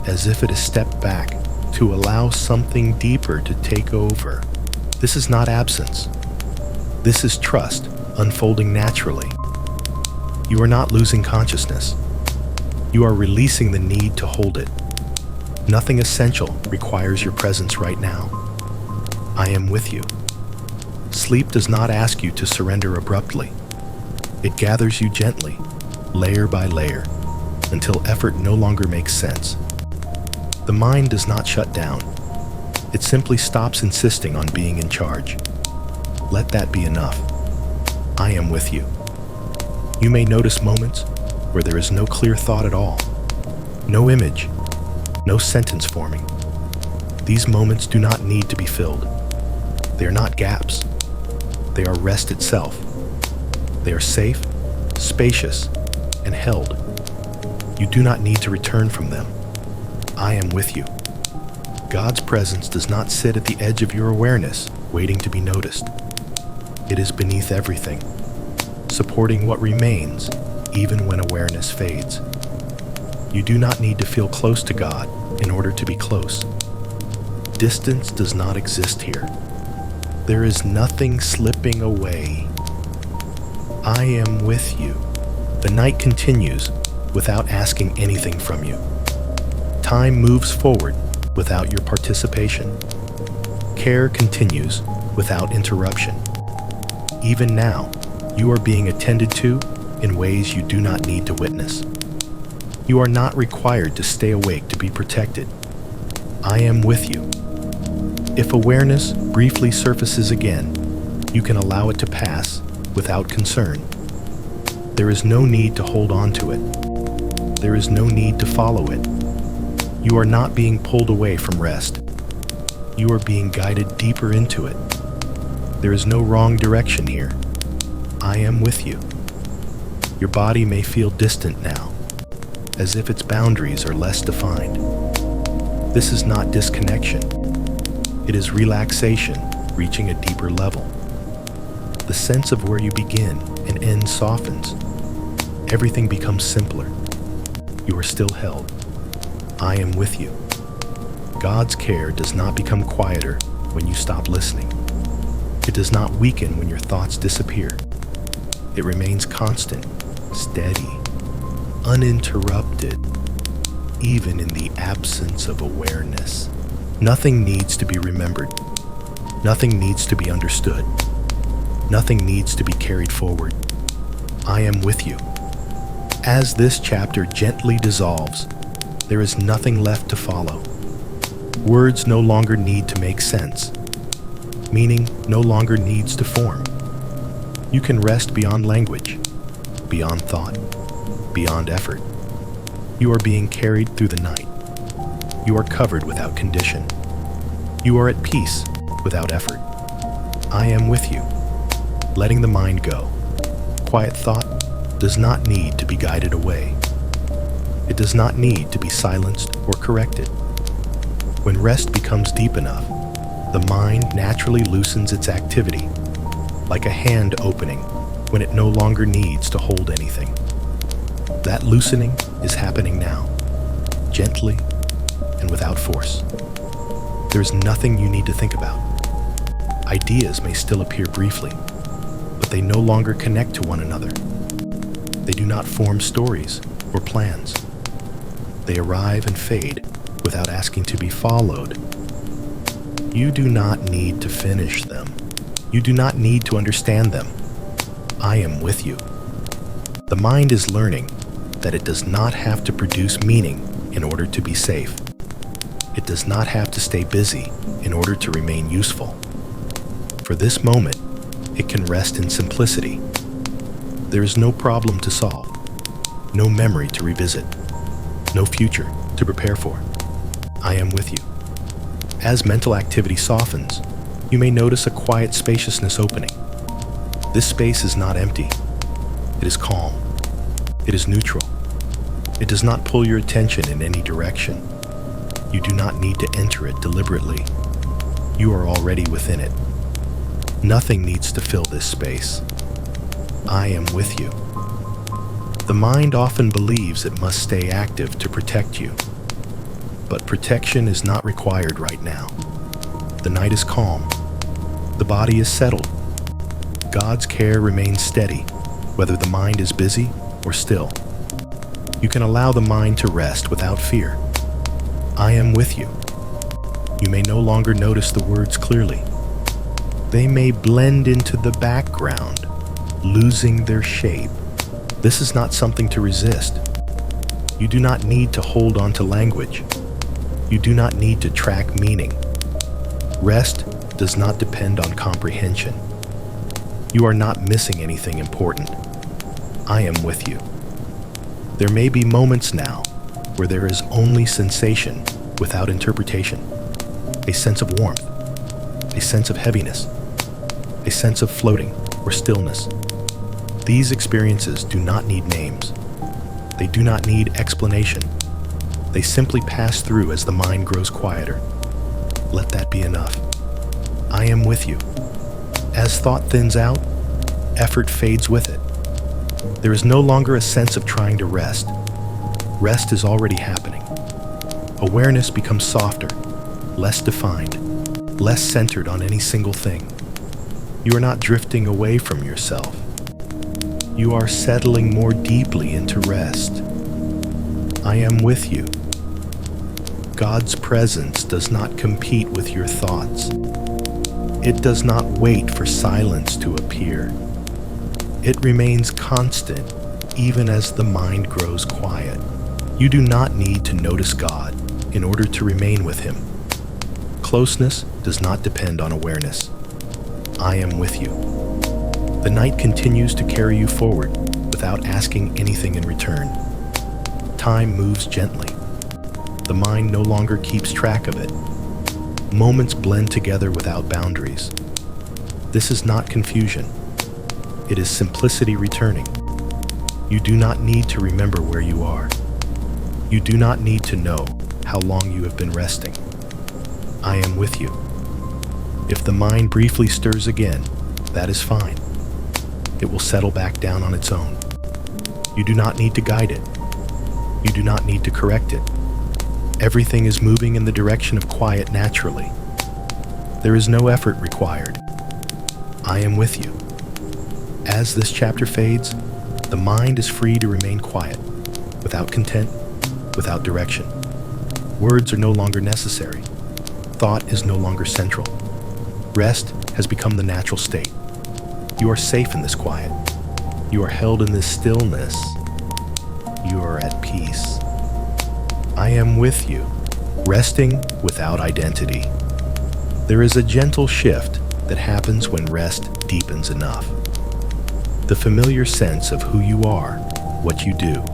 as if it has stepped back to allow something deeper to take over. This is not absence. This is trust unfolding naturally. You are not losing consciousness. You are releasing the need to hold it. Nothing essential requires your presence right now. I am with you. Sleep does not ask you to surrender abruptly. It gathers you gently, layer by layer, until effort no longer makes sense. The mind does not shut down. It simply stops insisting on being in charge. Let that be enough. I am with you. You may notice moments where there is no clear thought at all, no image, no sentence forming. These moments do not need to be filled. They are not gaps. They are rest itself. They are safe, spacious, and held. You do not need to return from them. I am with you. God's presence does not sit at the edge of your awareness, waiting to be noticed. It is beneath everything, supporting what remains even when awareness fades. You do not need to feel close to God in order to be close. Distance does not exist here. There is nothing slipping away. I am with you. The night continues without asking anything from you. Time moves forward without your participation. Care continues without interruption. Even now, you are being attended to in ways you do not need to witness. You are not required to stay awake to be protected. I am with you. If awareness briefly surfaces again, you can allow it to pass without concern. There is no need to hold on to it. There is no need to follow it. You are not being pulled away from rest. You are being guided deeper into it. There is no wrong direction here. I am with you. Your body may feel distant now, as if its boundaries are less defined. This is not disconnection. It is relaxation reaching a deeper level. The sense of where you begin and end softens. Everything becomes simpler. You are still held. I am with you. God's care does not become quieter when you stop listening. It does not weaken when your thoughts disappear. It remains constant, steady, uninterrupted, even in the absence of awareness. Nothing needs to be remembered. Nothing needs to be understood. Nothing needs to be carried forward. I am with you. As this chapter gently dissolves, there is nothing left to follow. Words no longer need to make sense. Meaning no longer needs to form. You can rest beyond language, beyond thought, beyond effort. You are being carried through the night. You are covered without condition. You are at peace without effort. I am with you, letting the mind go. Quiet thought does not need to be guided away. It does not need to be silenced or corrected. When rest becomes deep enough, the mind naturally loosens its activity, like a hand opening when it no longer needs to hold anything. That loosening is happening now, gently and without force. There is nothing you need to think about. Ideas may still appear briefly, but they no longer connect to one another. They do not form stories or plans. They arrive and fade without asking to be followed. You do not need to finish them. You do not need to understand them. I am with you. The mind is learning that it does not have to produce meaning in order to be safe. It does not have to stay busy in order to remain useful. For this moment, it can rest in simplicity. There is no problem to solve, no memory to revisit, no future to prepare for. I am with you. As mental activity softens, you may notice a quiet spaciousness opening. This space is not empty. It is calm. It is neutral. It does not pull your attention in any direction. You do not need to enter it deliberately. You are already within it. Nothing needs to fill this space. I am with you. The mind often believes it must stay active to protect you. But protection is not required right now. The night is calm. The body is settled. God's care remains steady, whether the mind is busy or still. You can allow the mind to rest without fear. I am with you. You may no longer notice the words clearly. They may blend into the background, losing their shape. This is not something to resist. You do not need to hold on to language. You do not need to track meaning. Rest does not depend on comprehension. You are not missing anything important. I am with you. There may be moments now where there is only sensation without interpretation, a sense of warmth, a sense of heaviness, a sense of floating or stillness. These experiences do not need names. They do not need explanation. They simply pass through as the mind grows quieter. let that be enough. I am with you. As thought thins out, effort fades with it. There is no longer a sense of trying to rest. Rest is already happening. Awareness becomes softer, less defined, less centered on any single thing. You are not drifting away from yourself. You are settling more deeply into rest. I am with you. God's presence does not compete with your thoughts. It does not wait for silence to appear. It remains constant even as the mind grows quiet. You do not need to notice God in order to remain with Him. Closeness does not depend on awareness. I am with you. The night continues to carry you forward without asking anything in return. Time moves gently. The mind no longer keeps track of it. Moments blend together without boundaries. This is not confusion. It is simplicity returning. You do not need to remember where you are. You do not need to know how long you have been resting. I am with you. If the mind briefly stirs again, that is fine. It will settle back down on its own. You do not need to guide it. You do not need to correct it. Everything is moving in the direction of quiet naturally. There is no effort required. I am with you. As this chapter fades, the mind is free to remain quiet, without content, without direction. Words are no longer necessary. Thought is no longer central. Rest has become the natural state. You are safe in this quiet. You are held in this stillness. You are at peace. I am with you, resting without identity. There is a gentle shift that happens when rest deepens enough. The familiar sense of who you are, what you do,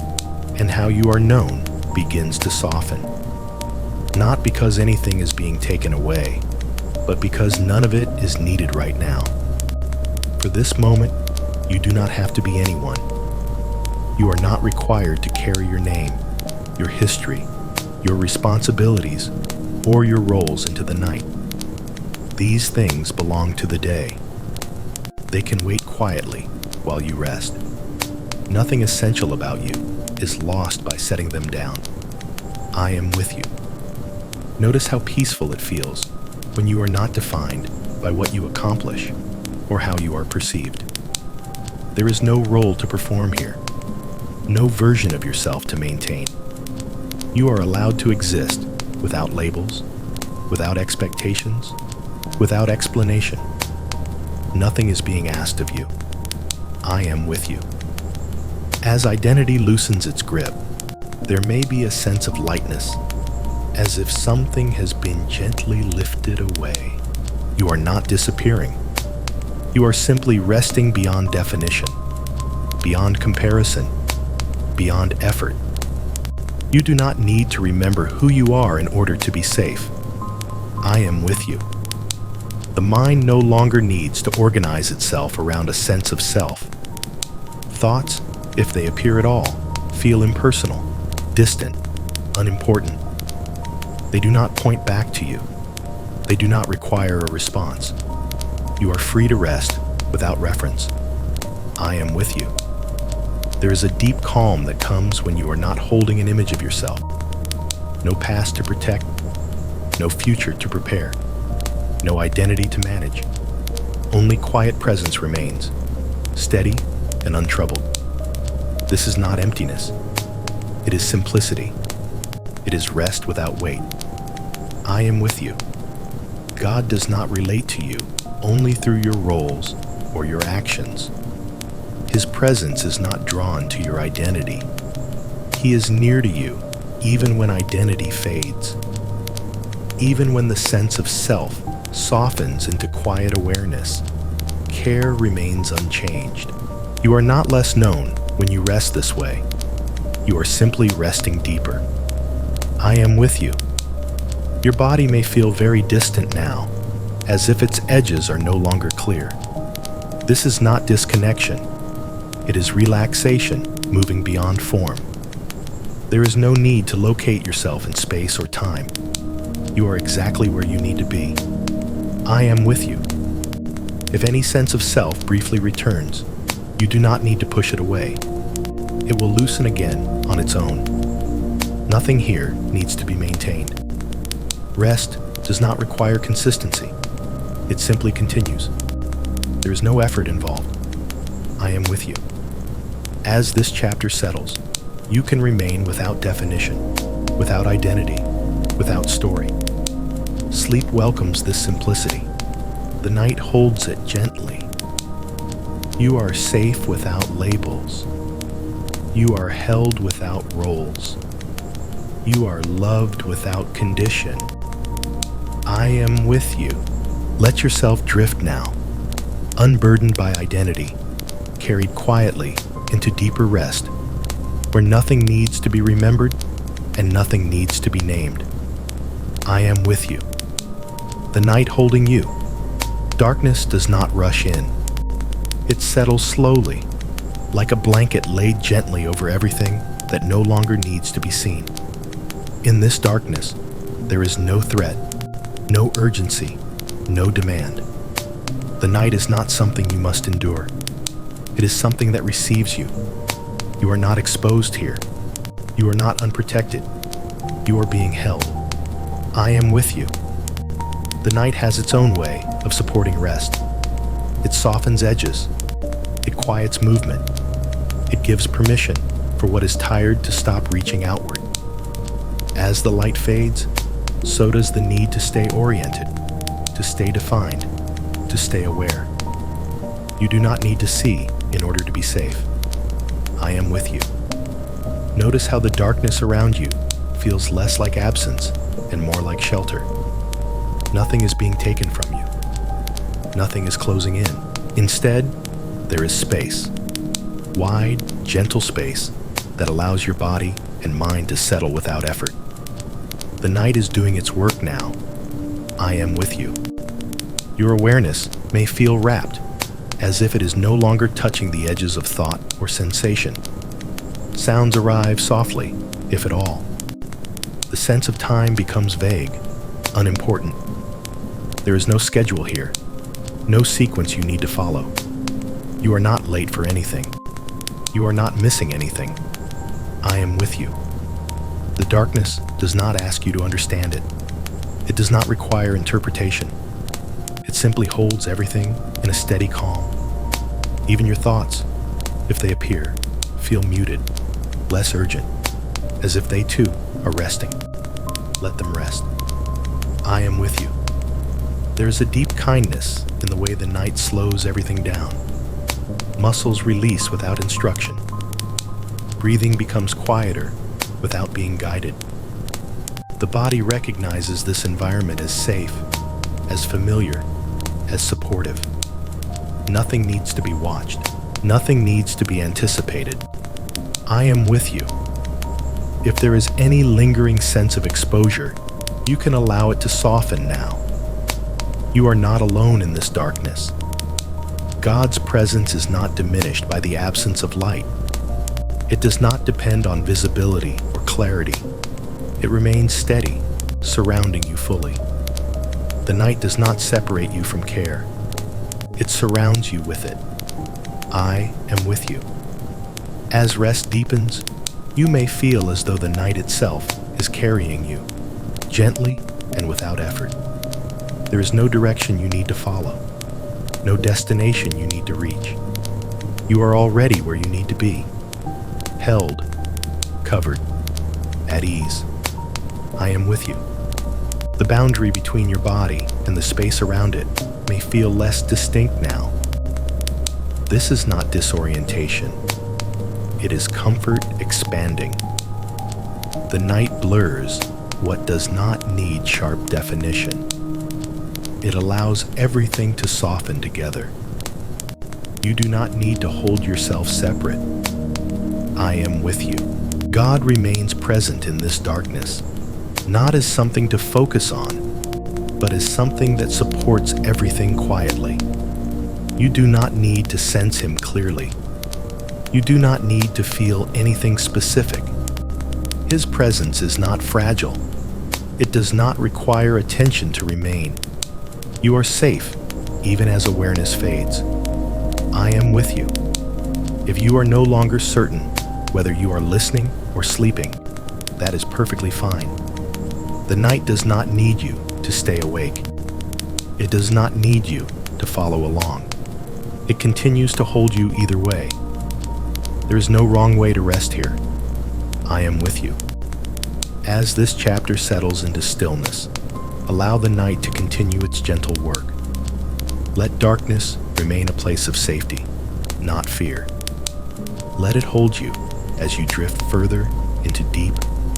and how you are known begins to soften. Not because anything is being taken away, but because none of it is needed right now. For this moment, you do not have to be anyone. You are not required to carry your name, your history, your responsibilities, or your roles into the night. These things belong to the day. They can wait quietly while you rest. Nothing essential about you is lost by setting them down. I am with you. Notice how peaceful it feels when you are not defined by what you accomplish or how you are perceived. There is no role to perform here, no version of yourself to maintain. You are allowed to exist without labels, without expectations, without explanation. Nothing is being asked of you. I am with you. As identity loosens its grip, there may be a sense of lightness, as if something has been gently lifted away. You are not disappearing. You are simply resting beyond definition, beyond comparison, beyond effort. You do not need to remember who you are in order to be safe. I am with you. The mind no longer needs to organize itself around a sense of self. Thoughts, if they appear at all, feel impersonal, distant, unimportant. They do not point back to you. They do not require a response. You are free to rest without reference. I am with you. There is a deep calm that comes when you are not holding an image of yourself. No past to protect, no future to prepare, no identity to manage. Only quiet presence remains, steady and untroubled. This is not emptiness. It is simplicity. It is rest without weight. I am with you. God does not relate to you only through your roles or your actions. His presence is not drawn to your identity. He is near to you even when identity fades. Even when the sense of self softens into quiet awareness, care remains unchanged. You are not less known when you rest this way. You are simply resting deeper. I am with you. Your body may feel very distant now, as if its edges are no longer clear. This is not disconnection. It is relaxation moving beyond form. There is no need to locate yourself in space or time. You are exactly where you need to be. I am with you. If any sense of self briefly returns, you do not need to push it away. It will loosen again on its own. Nothing here needs to be maintained. Rest does not require consistency. It simply continues. There is no effort involved. I am with you. As this chapter settles, you can remain without definition, without identity, without story. Sleep welcomes this simplicity. The night holds it gently. You are safe without labels. You are held without roles. You are loved without condition. I am with you. Let yourself drift now, unburdened by identity, carried quietly into deeper rest, where nothing needs to be remembered and nothing needs to be named. I am with you. The night holding you. Darkness does not rush in. It settles slowly, like a blanket laid gently over everything that no longer needs to be seen. In this darkness, there is no threat, no urgency, no demand. The night is not something you must endure. It is something that receives you. You are not exposed here. You are not unprotected. You are being held. I am with you. The night has its own way of supporting rest. It softens edges. It quiets movement. It gives permission for what is tired to stop reaching outward. As the light fades, so does the need to stay oriented, to stay defined, to stay aware. You do not need to see in order to be safe. I am with you. Notice how the darkness around you feels less like absence and more like shelter. Nothing is being taken from you. Nothing is closing in. Instead, there is space. Wide, gentle space that allows your body and mind to settle without effort. The night is doing its work now. I am with you. Your awareness may feel wrapped, as if it is no longer touching the edges of thought or sensation. Sounds arrive softly, if at all. The sense of time becomes vague, unimportant. There is no schedule here, no sequence you need to follow. You are not late for anything. You are not missing anything. I am with you. The darkness does not ask you to understand it. It does not require interpretation. It simply holds everything in a steady calm. Even your thoughts, if they appear, feel muted, less urgent, as if they too are resting. Let them rest. I am with you. There is a deep kindness in the way the night slows everything down. Muscles release without instruction. Breathing becomes quieter without being guided. The body recognizes this environment as safe, as familiar, as supportive. Nothing needs to be watched. Nothing needs to be anticipated. I am with you. If there is any lingering sense of exposure, you can allow it to soften now. You are not alone in this darkness. God's presence is not diminished by the absence of light. It does not depend on visibility or clarity. It remains steady, surrounding you fully. The night does not separate you from care. It surrounds you with it. I am with you. As rest deepens, you may feel as though the night itself is carrying you, gently and without effort. There is no direction you need to follow, no destination you need to reach. You are already where you need to be, held, covered, at ease. I am with you. The boundary between your body and the space around it may feel less distinct now. This is not disorientation. It is comfort expanding. The night blurs what does not need sharp definition. It allows everything to soften together. You do not need to hold yourself separate. I am with you. God remains present in this darkness, not as something to focus on, but as something that supports everything quietly. You do not need to sense Him clearly. You do not need to feel anything specific. His presence is not fragile. It does not require attention to remain. You are safe, even as awareness fades. I am with you. If you are no longer certain whether you are listening or sleeping, that is perfectly fine. The night does not need you to stay awake. It does not need you to follow along. It continues to hold you either way. There is no wrong way to rest here. I am with you. As this chapter settles into stillness, allow the night to continue its gentle work. Let darkness remain a place of safety, not fear. Let it hold you as you drift further into deep,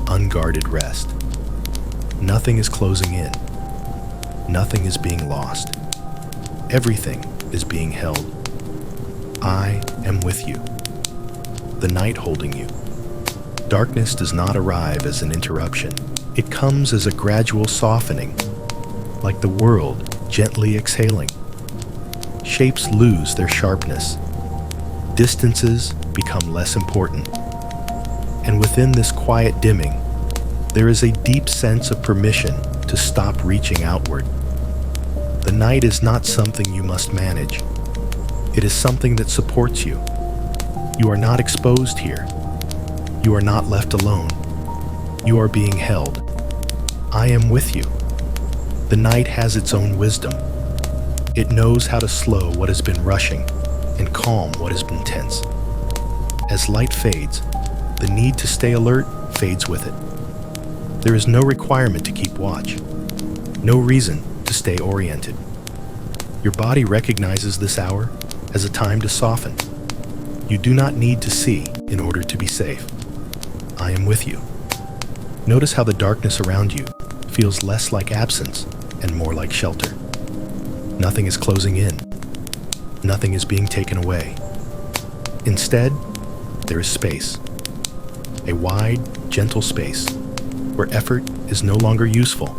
unguarded rest. Nothing is closing in. Nothing is being lost. Everything is being held. I am with you. The night holding you. Darkness does not arrive as an interruption. It comes as a gradual softening, like the world gently exhaling. Shapes lose their sharpness. Distances become less important. And within this quiet dimming, there is a deep sense of permission to stop reaching outward. The night is not something you must manage. It is something that supports you. You are not exposed here. You are not left alone. You are being held. I am with you. The night has its own wisdom. It knows how to slow what has been rushing and calm what has been tense. As light fades, the need to stay alert fades with it. There is no requirement to keep watch, no reason to stay oriented. Your body recognizes this hour as a time to soften. You do not need to see in order to be safe. I am with you. Notice how the darkness around you feels less like absence and more like shelter. Nothing is closing in. Nothing is being taken away. Instead, there is space. A wide, gentle space where effort is no longer useful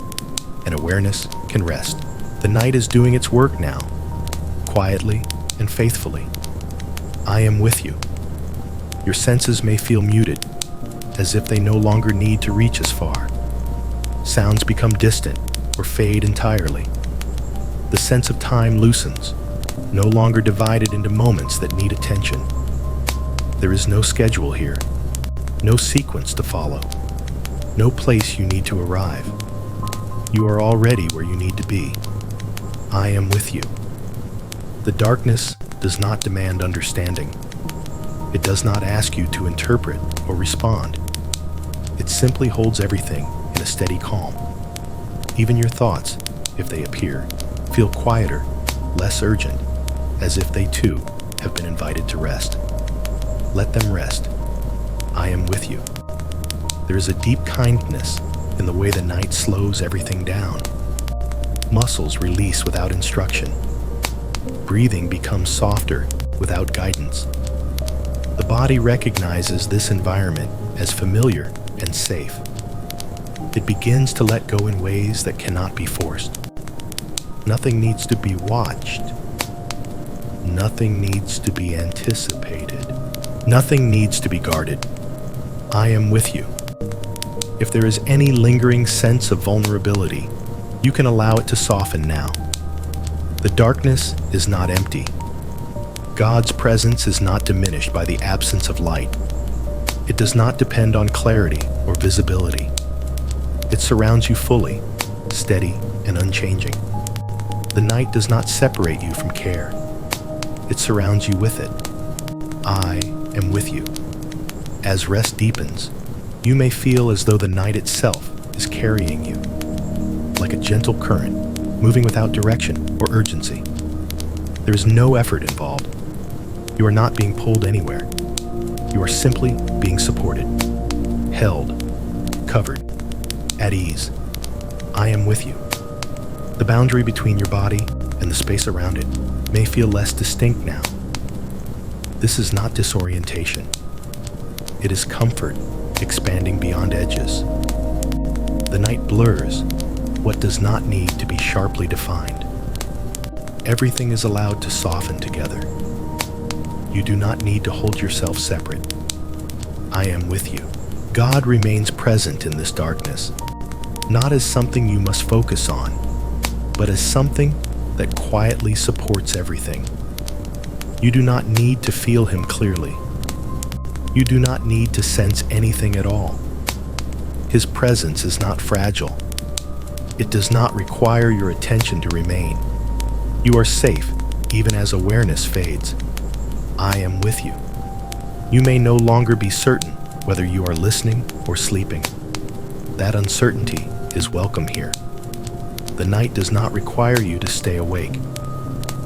and awareness can rest. The night is doing its work now, quietly and faithfully. I am with you. Your senses may feel muted, as if they no longer need to reach as far. Sounds become distant or fade entirely. The sense of time loosens, no longer divided into moments that need attention. There is no schedule here, no sequence to follow, no place you need to arrive. You are already where you need to be. I am with you. The darkness does not demand understanding. It does not ask you to interpret or respond. It simply holds everything in a steady calm. Even your thoughts, if they appear, feel quieter, less urgent, as if they too have been invited to rest. Let them rest. I am with you. There is a deep kindness in the way the night slows everything down. Muscles release without instruction. Breathing becomes softer without guidance. The body recognizes this environment as familiar and safe. It begins to let go in ways that cannot be forced. Nothing needs to be watched. Nothing needs to be anticipated. Nothing needs to be guarded. I am with you. If there is any lingering sense of vulnerability, you can allow it to soften now. The darkness is not empty. God's presence is not diminished by the absence of light. It does not depend on clarity or visibility. It surrounds you fully, steady and unchanging. The night does not separate you from care. It surrounds you with it. I am with you. As rest deepens, you may feel as though the night itself is carrying you, like a gentle current, moving without direction or urgency. There is no effort involved. You are not being pulled anywhere. You are simply being supported, held, covered, at ease. I am with you. The boundary between your body and the space around it may feel less distinct now. This is not disorientation. It is comfort expanding beyond edges. The night blurs what does not need to be sharply defined. Everything is allowed to soften together. You do not need to hold yourself separate. I am with you. God remains present in this darkness, not as something you must focus on, but as something that quietly supports everything. You do not need to feel him clearly. You do not need to sense anything at all. His presence is not fragile. It does not require your attention to remain. You are safe, even as awareness fades. I am with you. You may no longer be certain whether you are listening or sleeping. That uncertainty is welcome here. The night does not require you to stay awake.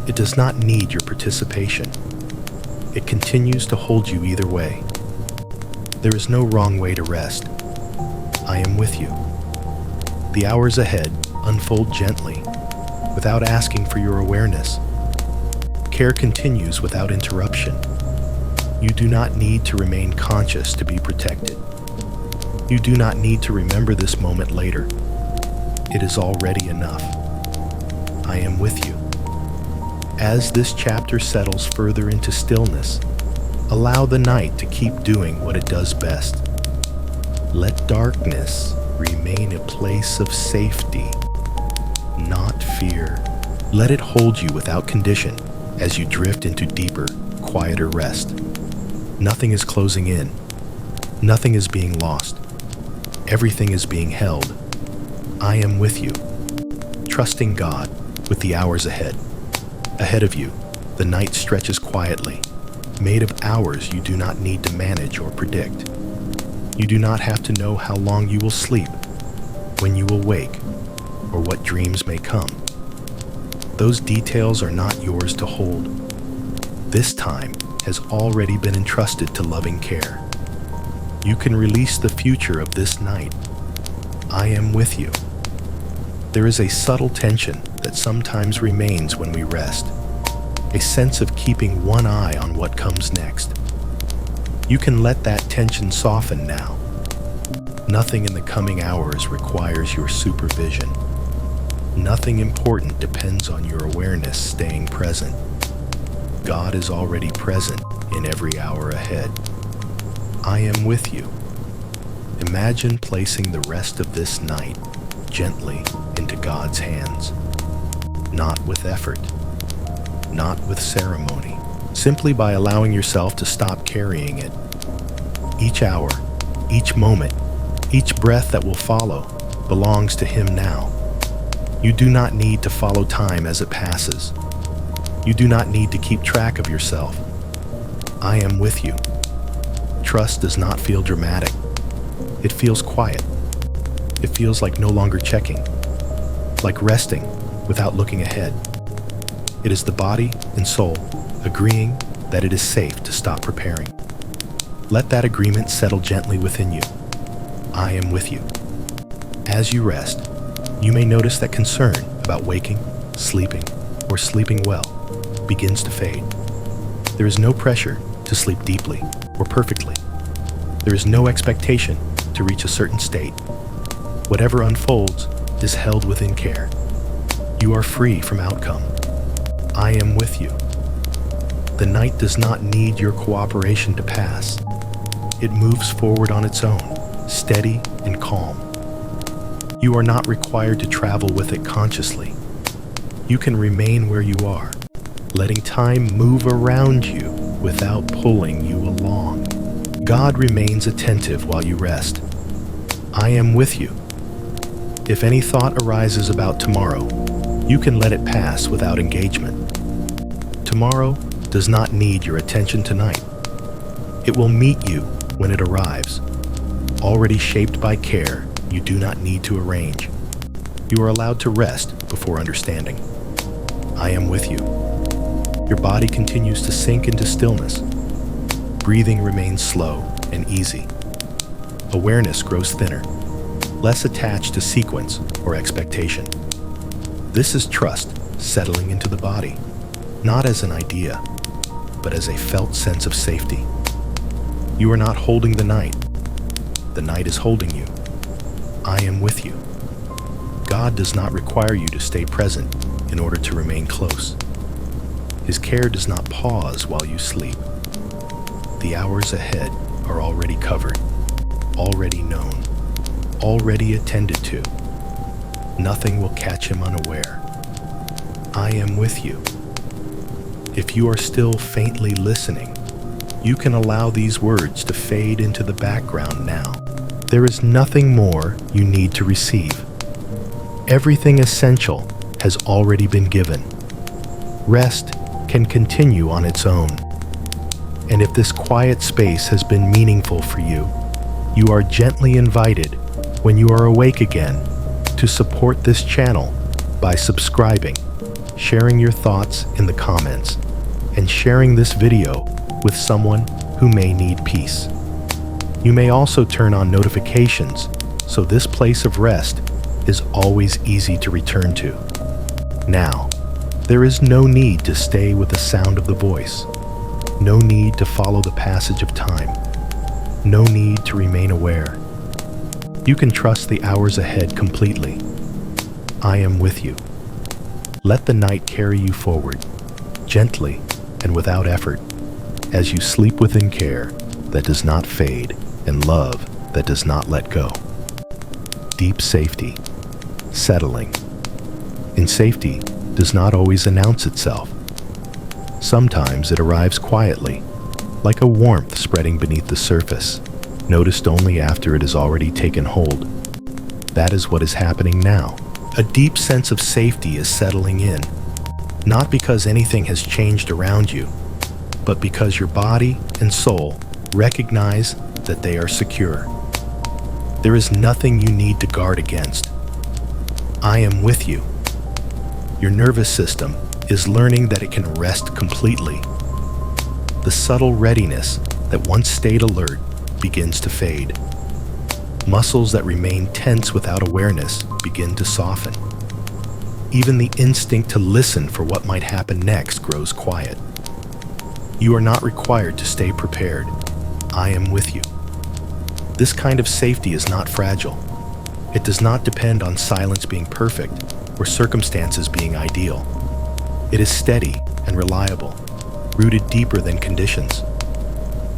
It does not need your participation. It continues to hold you either way. There is no wrong way to rest. I am with you. The hours ahead unfold gently, without asking for your awareness. Care continues without interruption. You do not need to remain conscious to be protected. You do not need to remember this moment later. It is already enough. I am with you. As this chapter settles further into stillness, allow the night to keep doing what it does best. Let darkness remain a place of safety, not fear. Let it hold you without condition as you drift into deeper, quieter rest. Nothing is closing in. Nothing is being lost. Everything is being held. I am with you, trusting God with the hours ahead. Ahead of you, the night stretches quietly, made of hours you do not need to manage or predict. You do not have to know how long you will sleep, when you will wake, or what dreams may come. Those details are not yours to hold. This time has already been entrusted to loving care. You can release the future of this night. I am with you. There is a subtle tension that sometimes remains when we rest, a sense of keeping one eye on what comes next. You can let that tension soften now. Nothing in the coming hours requires your supervision. Nothing important depends on your awareness staying present. God is already present in every hour ahead. I am with you. Imagine placing the rest of this night gently into God's hands. Not with effort, not with ceremony, simply by allowing yourself to stop carrying it. Each hour, each moment, each breath that will follow belongs to Him now. You do not need to follow time as it passes. You do not need to keep track of yourself. I am with you. Trust does not feel dramatic. It feels quiet. It feels like no longer checking, like resting without looking ahead. It is the body and soul agreeing that it is safe to stop preparing. Let that agreement settle gently within you. I am with you. As you rest, you may notice that concern about waking, sleeping, or sleeping well begins to fade. There is no pressure to sleep deeply or perfectly. There is no expectation to reach a certain state. Whatever unfolds is held within care. You are free from outcome. I am with you. The night does not need your cooperation to pass. It moves forward on its own, steady and calm. You are not required to travel with it consciously. You can remain where you are, letting time move around you without pulling you along. God remains attentive while you rest. I am with you. If any thought arises about tomorrow, you can let it pass without engagement. Tomorrow does not need your attention tonight. It will meet you when it arrives. Already shaped by care, you do not need to arrange. You are allowed to rest before understanding. I am with you. Your body continues to sink into stillness. Breathing remains slow and easy. Awareness grows thinner, less attached to sequence or expectation. This is trust settling into the body, not as an idea, but as a felt sense of safety. You are not holding the night. The night is holding you. I am with you. God does not require you to stay present in order to remain close. His care does not pause while you sleep. The hours ahead are already covered, already known, already attended to. Nothing will catch him unaware. I am with you. If you are still faintly listening, you can allow these words to fade into the background now. There is nothing more you need to receive. Everything essential has already been given. Rest can continue on its own. And if this quiet space has been meaningful for you, you are gently invited, when you are awake again, to support this channel by subscribing, sharing your thoughts in the comments, and sharing this video with someone who may need peace. You may also turn on notifications so this place of rest is always easy to return to. Now, there is no need to stay with the sound of the voice, no need to follow the passage of time, no need to remain aware. You can trust the hours ahead completely. I am with you. Let the night carry you forward, gently and without effort, as you sleep within care that does not fade and love that does not let go. Deep safety, settling. In safety does not always announce itself. Sometimes it arrives quietly, like a warmth spreading beneath the surface, noticed only after it has already taken hold. That is what is happening now. A deep sense of safety is settling in, not because anything has changed around you, but because your body and soul recognize that they are secure. There is nothing you need to guard against. I am with you. Your nervous system is learning that it can rest completely. The subtle readiness that once stayed alert begins to fade. Muscles that remain tense without awareness begin to soften. Even the instinct to listen for what might happen next grows quiet. You are not required to stay prepared. I am with you. This kind of safety is not fragile. It does not depend on silence being perfect or circumstances being ideal. It is steady and reliable, rooted deeper than conditions.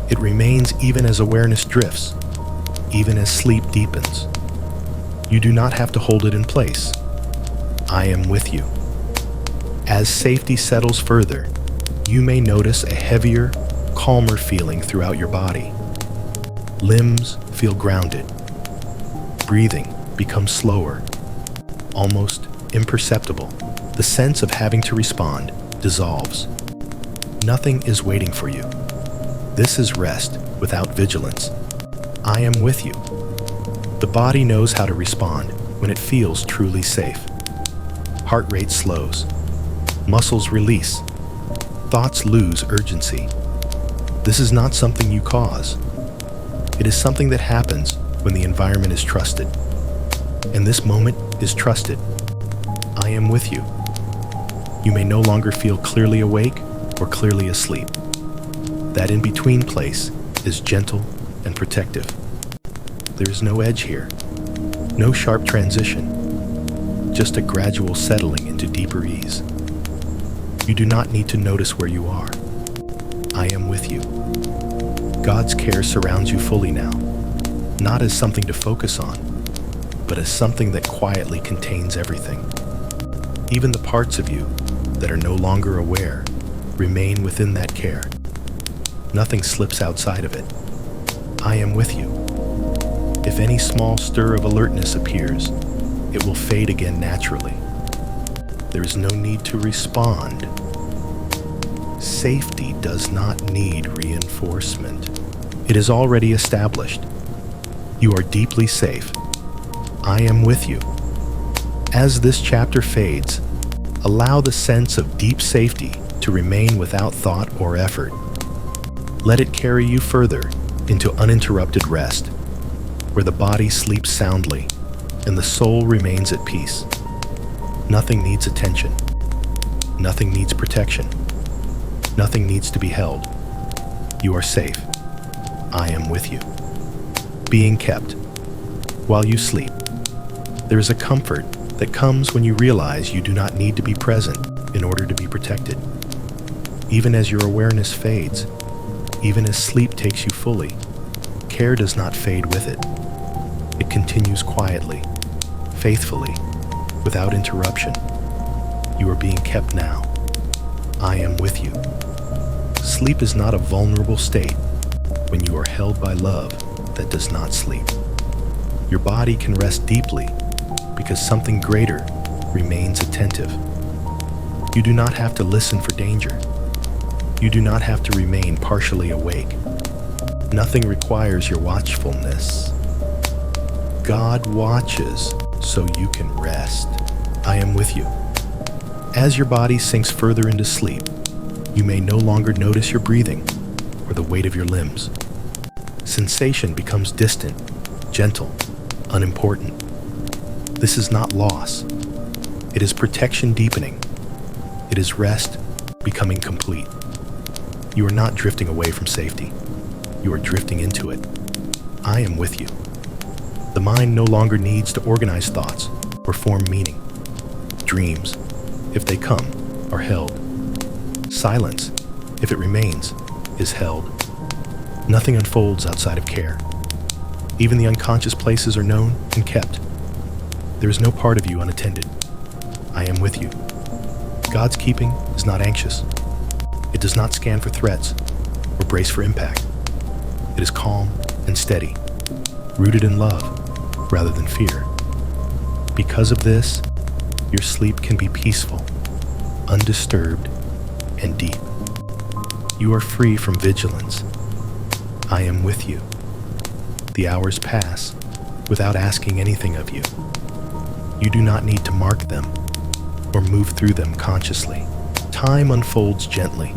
It remains even as awareness drifts, even as sleep deepens. You do not have to hold it in place. I am with you. As safety settles further, you may notice a heavier, calmer feeling throughout your body. Limbs feel grounded. Breathing becomes slower, almost imperceptible. The sense of having to respond dissolves. Nothing is waiting for you. This is rest without vigilance. I am with you. The body knows how to respond when it feels truly safe. Heart rate slows. Muscles release. Thoughts lose urgency. This is not something you cause. It is something that happens when the environment is trusted. And this moment is trusted. I am with you. You may no longer feel clearly awake or clearly asleep. That in-between place is gentle and protective. There is no edge here, no sharp transition, just a gradual settling into deeper ease. You do not need to notice where you are. I am with you. God's care surrounds you fully now, not as something to focus on, but as something that quietly contains everything. Even the parts of you that are no longer aware remain within that care. Nothing slips outside of it. I am with you. If any small stir of alertness appears, it will fade again naturally. There is no need to respond. Safety does not need reinforcement. It is already established. You are deeply safe. I am with you. As this chapter fades, allow the sense of deep safety to remain without thought or effort. Let it carry you further into uninterrupted rest, where the body sleeps soundly and the soul remains at peace. Nothing needs attention. Nothing needs protection. Nothing needs to be held. You are safe. I am with you. Being kept. While you sleep, there is a comfort that comes when you realize you do not need to be present in order to be protected. Even as your awareness fades, even as sleep takes you fully, care does not fade with it. It continues quietly, faithfully, without interruption. You are being kept now. I am with you. Sleep is not a vulnerable state when you are held by love that does not sleep. Your body can rest deeply because something greater remains attentive. You do not have to listen for danger. You do not have to remain partially awake. Nothing requires your watchfulness. God watches so you can rest. I am with you. As your body sinks further into sleep, you may no longer notice your breathing or the weight of your limbs. Sensation becomes distant, gentle, unimportant. This is not loss. It is protection deepening. It is rest becoming complete. You are not drifting away from safety. You are drifting into it. I am with you. The mind no longer needs to organize thoughts or form meaning. Dreams, if they come, are held. Silence, if it remains, is held. Nothing unfolds outside of care. Even the unconscious places are known and kept. There is no part of you unattended. I am with you. God's keeping is not anxious. It does not scan for threats or brace for impact. It is calm and steady, rooted in love rather than fear. Because of this, your sleep can be peaceful, undisturbed, and deep. You are free from vigilance. I am with you. The hours pass without asking anything of you. You do not need to mark them or move through them consciously. Time unfolds gently,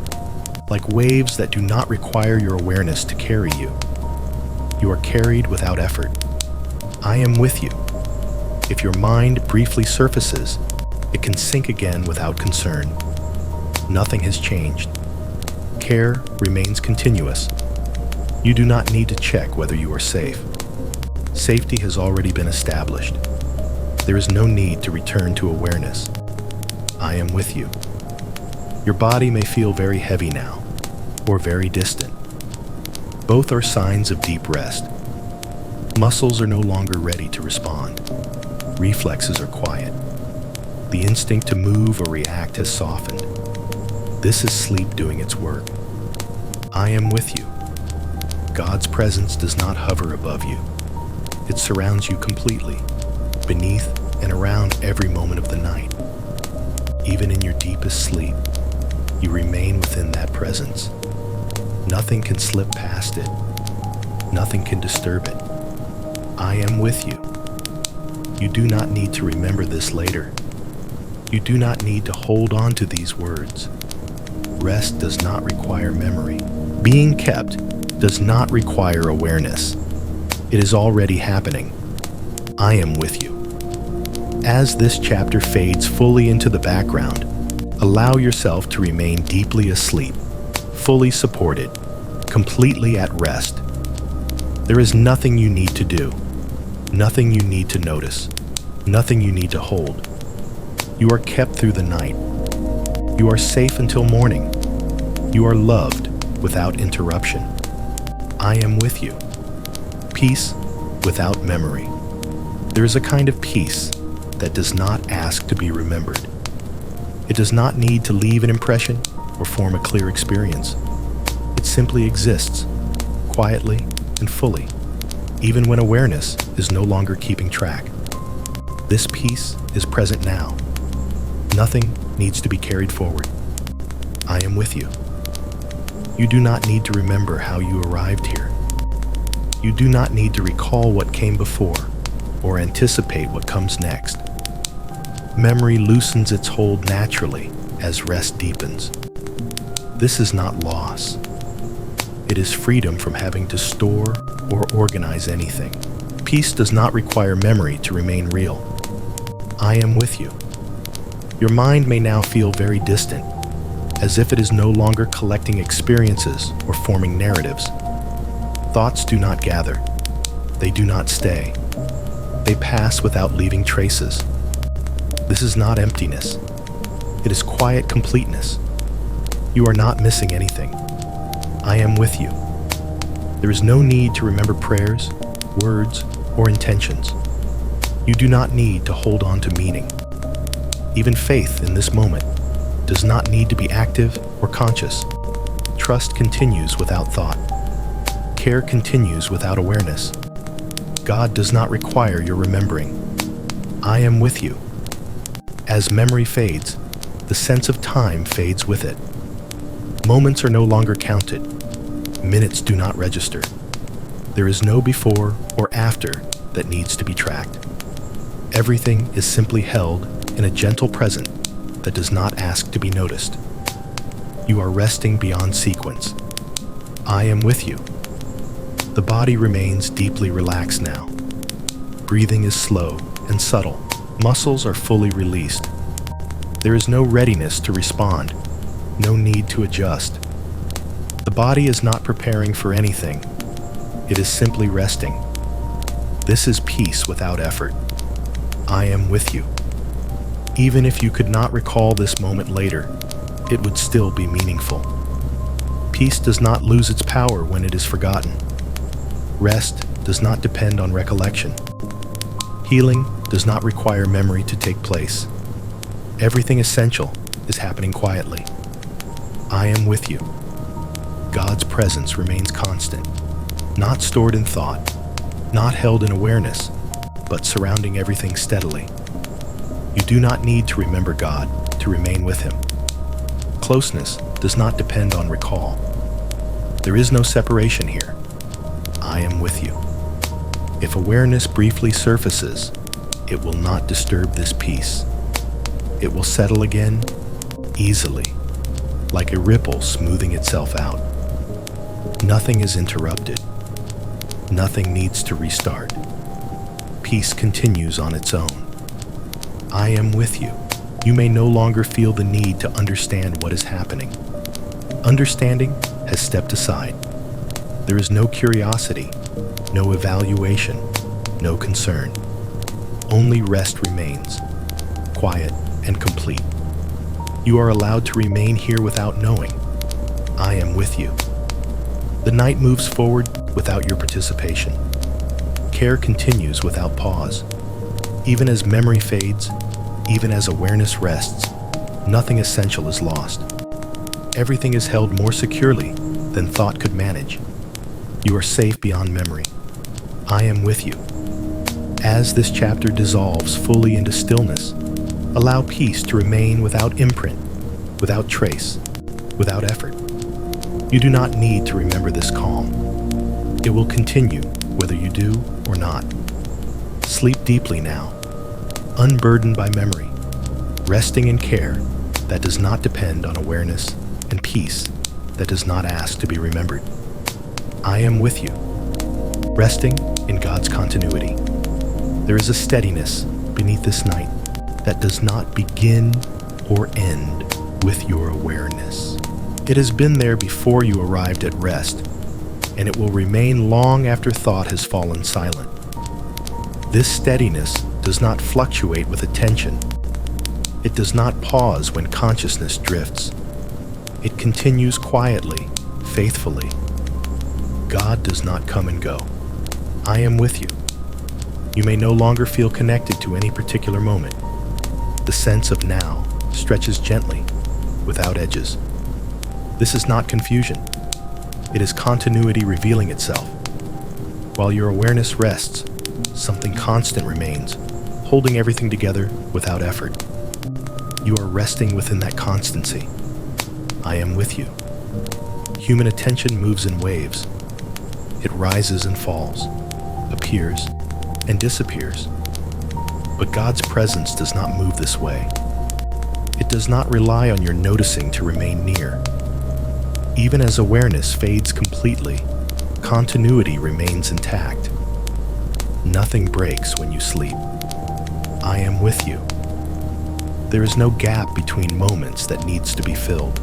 like waves that do not require your awareness to carry you. You are carried without effort. I am with you. If your mind briefly surfaces, it can sink again without concern. Nothing has changed. Care remains continuous. You do not need to check whether you are safe. Safety has already been established. There is no need to return to awareness. I am with you. Your body may feel very heavy now, or very distant. Both are signs of deep rest. Muscles are no longer ready to respond. Reflexes are quiet. The instinct to move or react has softened. This is sleep doing its work. I am with you. God's presence does not hover above you. It surrounds you completely, beneath and around every moment of the night. Even in your deepest sleep, you remain within that presence. Nothing can slip past it. Nothing can disturb it. I am with you. You do not need to remember this later. You do not need to hold on to these words. Rest does not require memory. Being kept does not require awareness. It is already happening. I am with you. As this chapter fades fully into the background, allow yourself to remain deeply asleep, fully supported, completely at rest. There is nothing you need to do, nothing you need to notice, nothing you need to hold. You are kept through the night. You are safe until morning. You are loved without interruption. I am with you. Peace without memory. There is a kind of peace that does not ask to be remembered. It does not need to leave an impression or form a clear experience. It simply exists, quietly and fully, even when awareness is no longer keeping track. This peace is present now. Nothing needs to be carried forward. I am with you. You do not need to remember how you arrived here. You do not need to recall what came before or anticipate what comes next. Memory loosens its hold naturally as rest deepens. This is not loss. It is freedom from having to store or organize anything. Peace does not require memory to remain real. I am with you. Your mind may now feel very distant, as if it is no longer collecting experiences or forming narratives. Thoughts do not gather. They do not stay. They pass without leaving traces. This is not emptiness. It is quiet completeness. You are not missing anything. I am with you. There is no need to remember prayers, words, or intentions. You do not need to hold on to meaning. Even faith in this moment does not need to be active or conscious. Trust continues without thought. Care continues without awareness. God does not require your remembering. I am with you. As memory fades, the sense of time fades with it. Moments are no longer counted. Minutes do not register. There is no before or after that needs to be tracked. Everything is simply held in a gentle present that does not ask to be noticed. You are resting beyond sequence. I am with you. The body remains deeply relaxed now. Breathing is slow and subtle. Muscles are fully released. There is no readiness to respond, no need to adjust. The body is not preparing for anything. It is simply resting. This is peace without effort. I am with you. Even if you could not recall this moment later, it would still be meaningful. Peace does not lose its power when it is forgotten. Rest does not depend on recollection. Healing does not require memory to take place. Everything essential is happening quietly. I am with you. God's presence remains constant, not stored in thought, not held in awareness, but surrounding everything steadily. You do not need to remember God to remain with Him. Closeness does not depend on recall. There is no separation here. I am with you. If awareness briefly surfaces, it will not disturb this peace. It will settle again, easily, like a ripple smoothing itself out. Nothing is interrupted. Nothing needs to restart. Peace continues on its own. I am with you. You may no longer feel the need to understand what is happening. Understanding has stepped aside. There is no curiosity, no evaluation, no concern. Only rest remains, quiet and complete. You are allowed to remain here without knowing. I am with you. The night moves forward without your participation. Care continues without pause. Even as memory fades, even as awareness rests, nothing essential is lost. Everything is held more securely than thought could manage. You are safe beyond memory. I am with you. As this chapter dissolves fully into stillness, allow peace to remain without imprint, without trace, without effort. You do not need to remember this calm. It will continue whether you do or not. Sleep deeply now, unburdened by memory, resting in care that does not depend on awareness, and peace that does not ask to be remembered. I am with you, resting in God's continuity. There is a steadiness beneath this night that does not begin or end with your awareness. It has been there before you arrived at rest, and it will remain long after thought has fallen silent. This steadiness does not fluctuate with attention. It does not pause when consciousness drifts. It continues quietly, faithfully. God does not come and go. I am with you. You may no longer feel connected to any particular moment. The sense of now stretches gently, without edges. This is not confusion. It is continuity revealing itself. While your awareness rests, something constant remains, holding everything together without effort. You are resting within that constancy. I am with you. Human attention moves in waves. It rises and falls, appears and disappears. But God's presence does not move this way. It does not rely on your noticing to remain near. Even as awareness fades completely, continuity remains intact. Nothing breaks when you sleep. I am with you. There is no gap between moments that needs to be filled.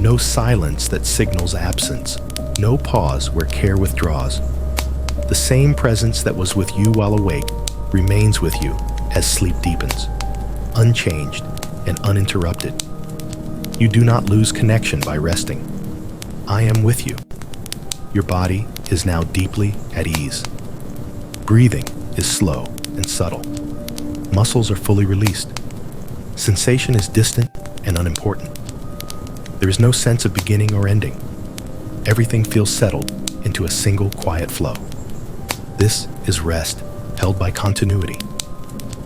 No silence that signals absence. No pause where care withdraws. The same presence that was with you while awake remains with you as sleep deepens, unchanged and uninterrupted. You do not lose connection by resting. I am with you. Your body is now deeply at ease. Breathing is slow and subtle. Muscles are fully released. Sensation is distant and unimportant. There is no sense of beginning or ending. Everything feels settled into a single quiet flow. This is rest, held by continuity.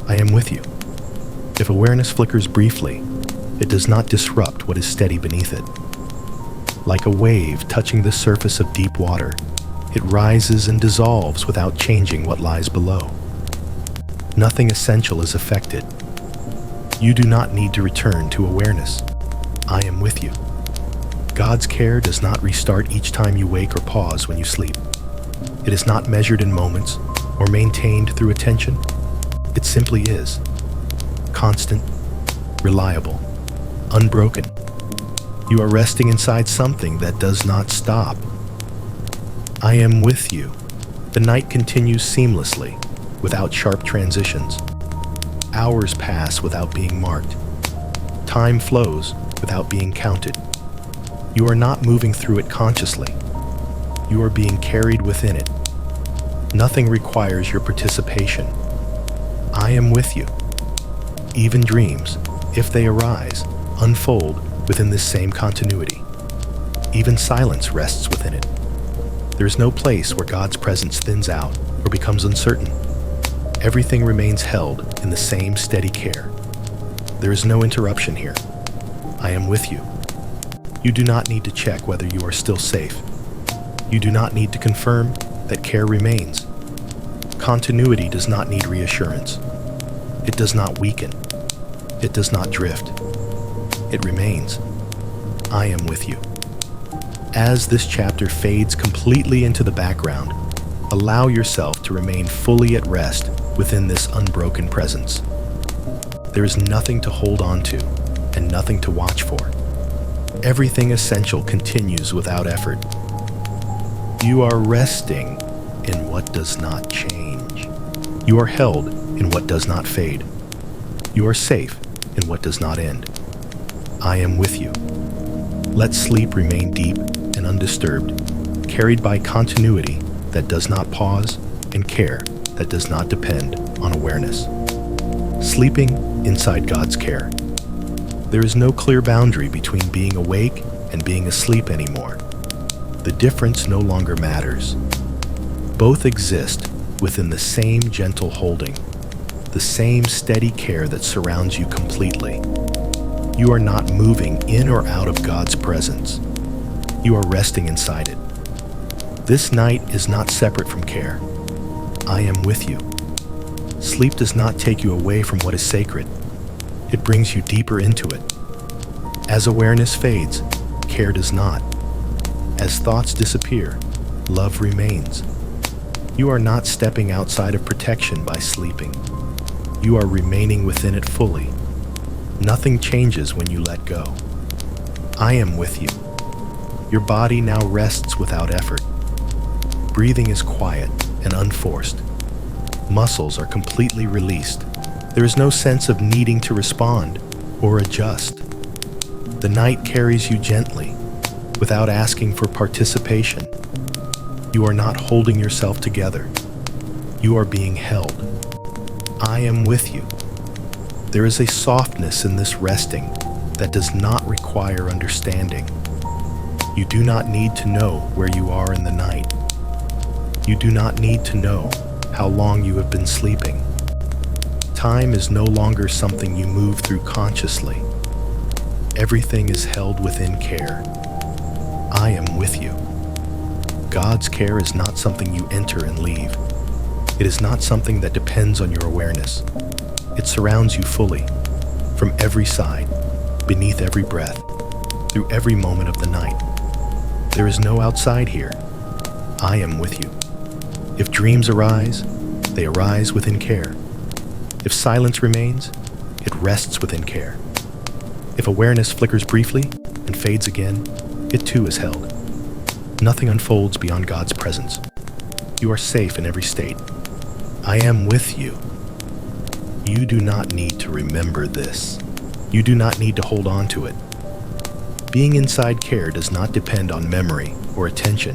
I am with you. If awareness flickers briefly, it does not disrupt what is steady beneath it. Like a wave touching the surface of deep water, it rises and dissolves without changing what lies below. Nothing essential is affected. You do not need to return to awareness. I am with you. God's care does not restart each time you wake or pause when you sleep. It is not measured in moments or maintained through attention. It simply is. Constant, reliable, unbroken. You are resting inside something that does not stop. I am with you. The night continues seamlessly, without sharp transitions. Hours pass without being marked. Time flows without being counted. You are not moving through it consciously. You are being carried within it. Nothing requires your participation. I am with you. Even dreams, if they arise, unfold within this same continuity. Even silence rests within it. There is no place where God's presence thins out or becomes uncertain. Everything remains held in the same steady care. There is no interruption here. I am with you. You do not need to check whether you are still safe. You do not need to confirm that care remains. Continuity does not need reassurance. It does not weaken. It does not drift. It remains. I am with you. As this chapter fades completely into the background, allow yourself to remain fully at rest within this unbroken presence. There is nothing to hold on to and nothing to watch for. Everything essential continues without effort. You are resting in what does not change. You are held in what does not fade. You are safe in what does not end. I am with you. Let sleep remain deep and undisturbed, carried by continuity that does not pause and care that does not depend on awareness. Sleeping inside God's care. There is no clear boundary between being awake and being asleep anymore. The difference no longer matters. Both exist within the same gentle holding, the same steady care that surrounds you completely. You are not moving in or out of God's presence. You are resting inside it. This night is not separate from care. I am with you. Sleep does not take you away from what is sacred. It brings you deeper into it. As awareness fades, care does not. As thoughts disappear, love remains. You are not stepping outside of protection by sleeping. You are remaining within it fully. Nothing changes when you let go. I am with you. Your body now rests without effort. Breathing is quiet and unforced. Muscles are completely released. There is no sense of needing to respond or adjust. The night carries you gently, without asking for participation. You are not holding yourself together. You are being held. I am with you. There is a softness in this resting that does not require understanding. You do not need to know where you are in the night. You do not need to know how long you have been sleeping. Time is no longer something you move through consciously. Everything is held within care. I am with you. God's care is not something you enter and leave. It is not something that depends on your awareness. It surrounds you fully, from every side, beneath every breath, through every moment of the night. There is no outside here. I am with you. If dreams arise, they arise within care. If silence remains, it rests within care. If awareness flickers briefly and fades again, it too is held. Nothing unfolds beyond God's presence. You are safe in every state. I am with you. You do not need to remember this. You do not need to hold on to it. Being inside care does not depend on memory or attention.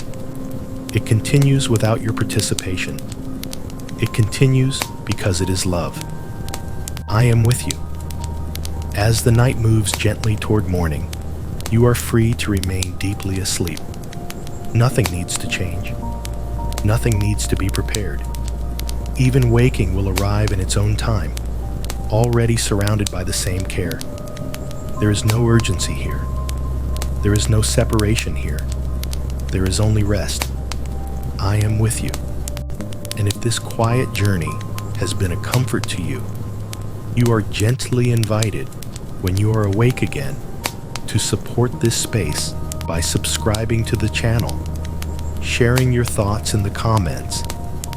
It continues without your participation. It continues because it is love. I am with you. As the night moves gently toward morning, you are free to remain deeply asleep. Nothing needs to change. Nothing needs to be prepared. Even waking will arrive in its own time, already surrounded by the same care. There is no urgency here. There is no separation here. There is only rest. I am with you. And if this quiet journey has been a comfort to you, you are gently invited, when you are awake again, to support this space by subscribing to the channel, sharing your thoughts in the comments,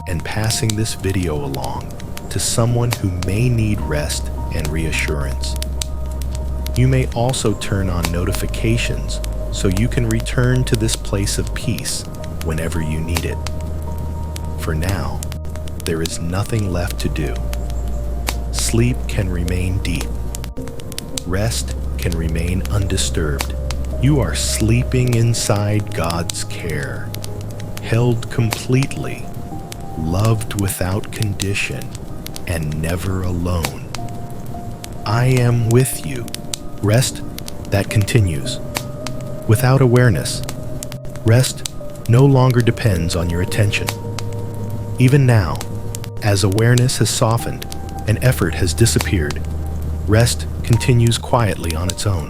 and passing this video along to someone who may need rest and reassurance. You may also turn on notifications so you can return to this place of peace whenever you need it. For now, there is nothing left to do. Sleep can remain deep. Rest can remain undisturbed. You are sleeping inside God's care, held completely, loved without condition, and never alone. I am with you. Rest that continues. Without awareness, rest no longer depends on your attention. Even now, as awareness has softened and effort has disappeared, rest continues quietly on its own.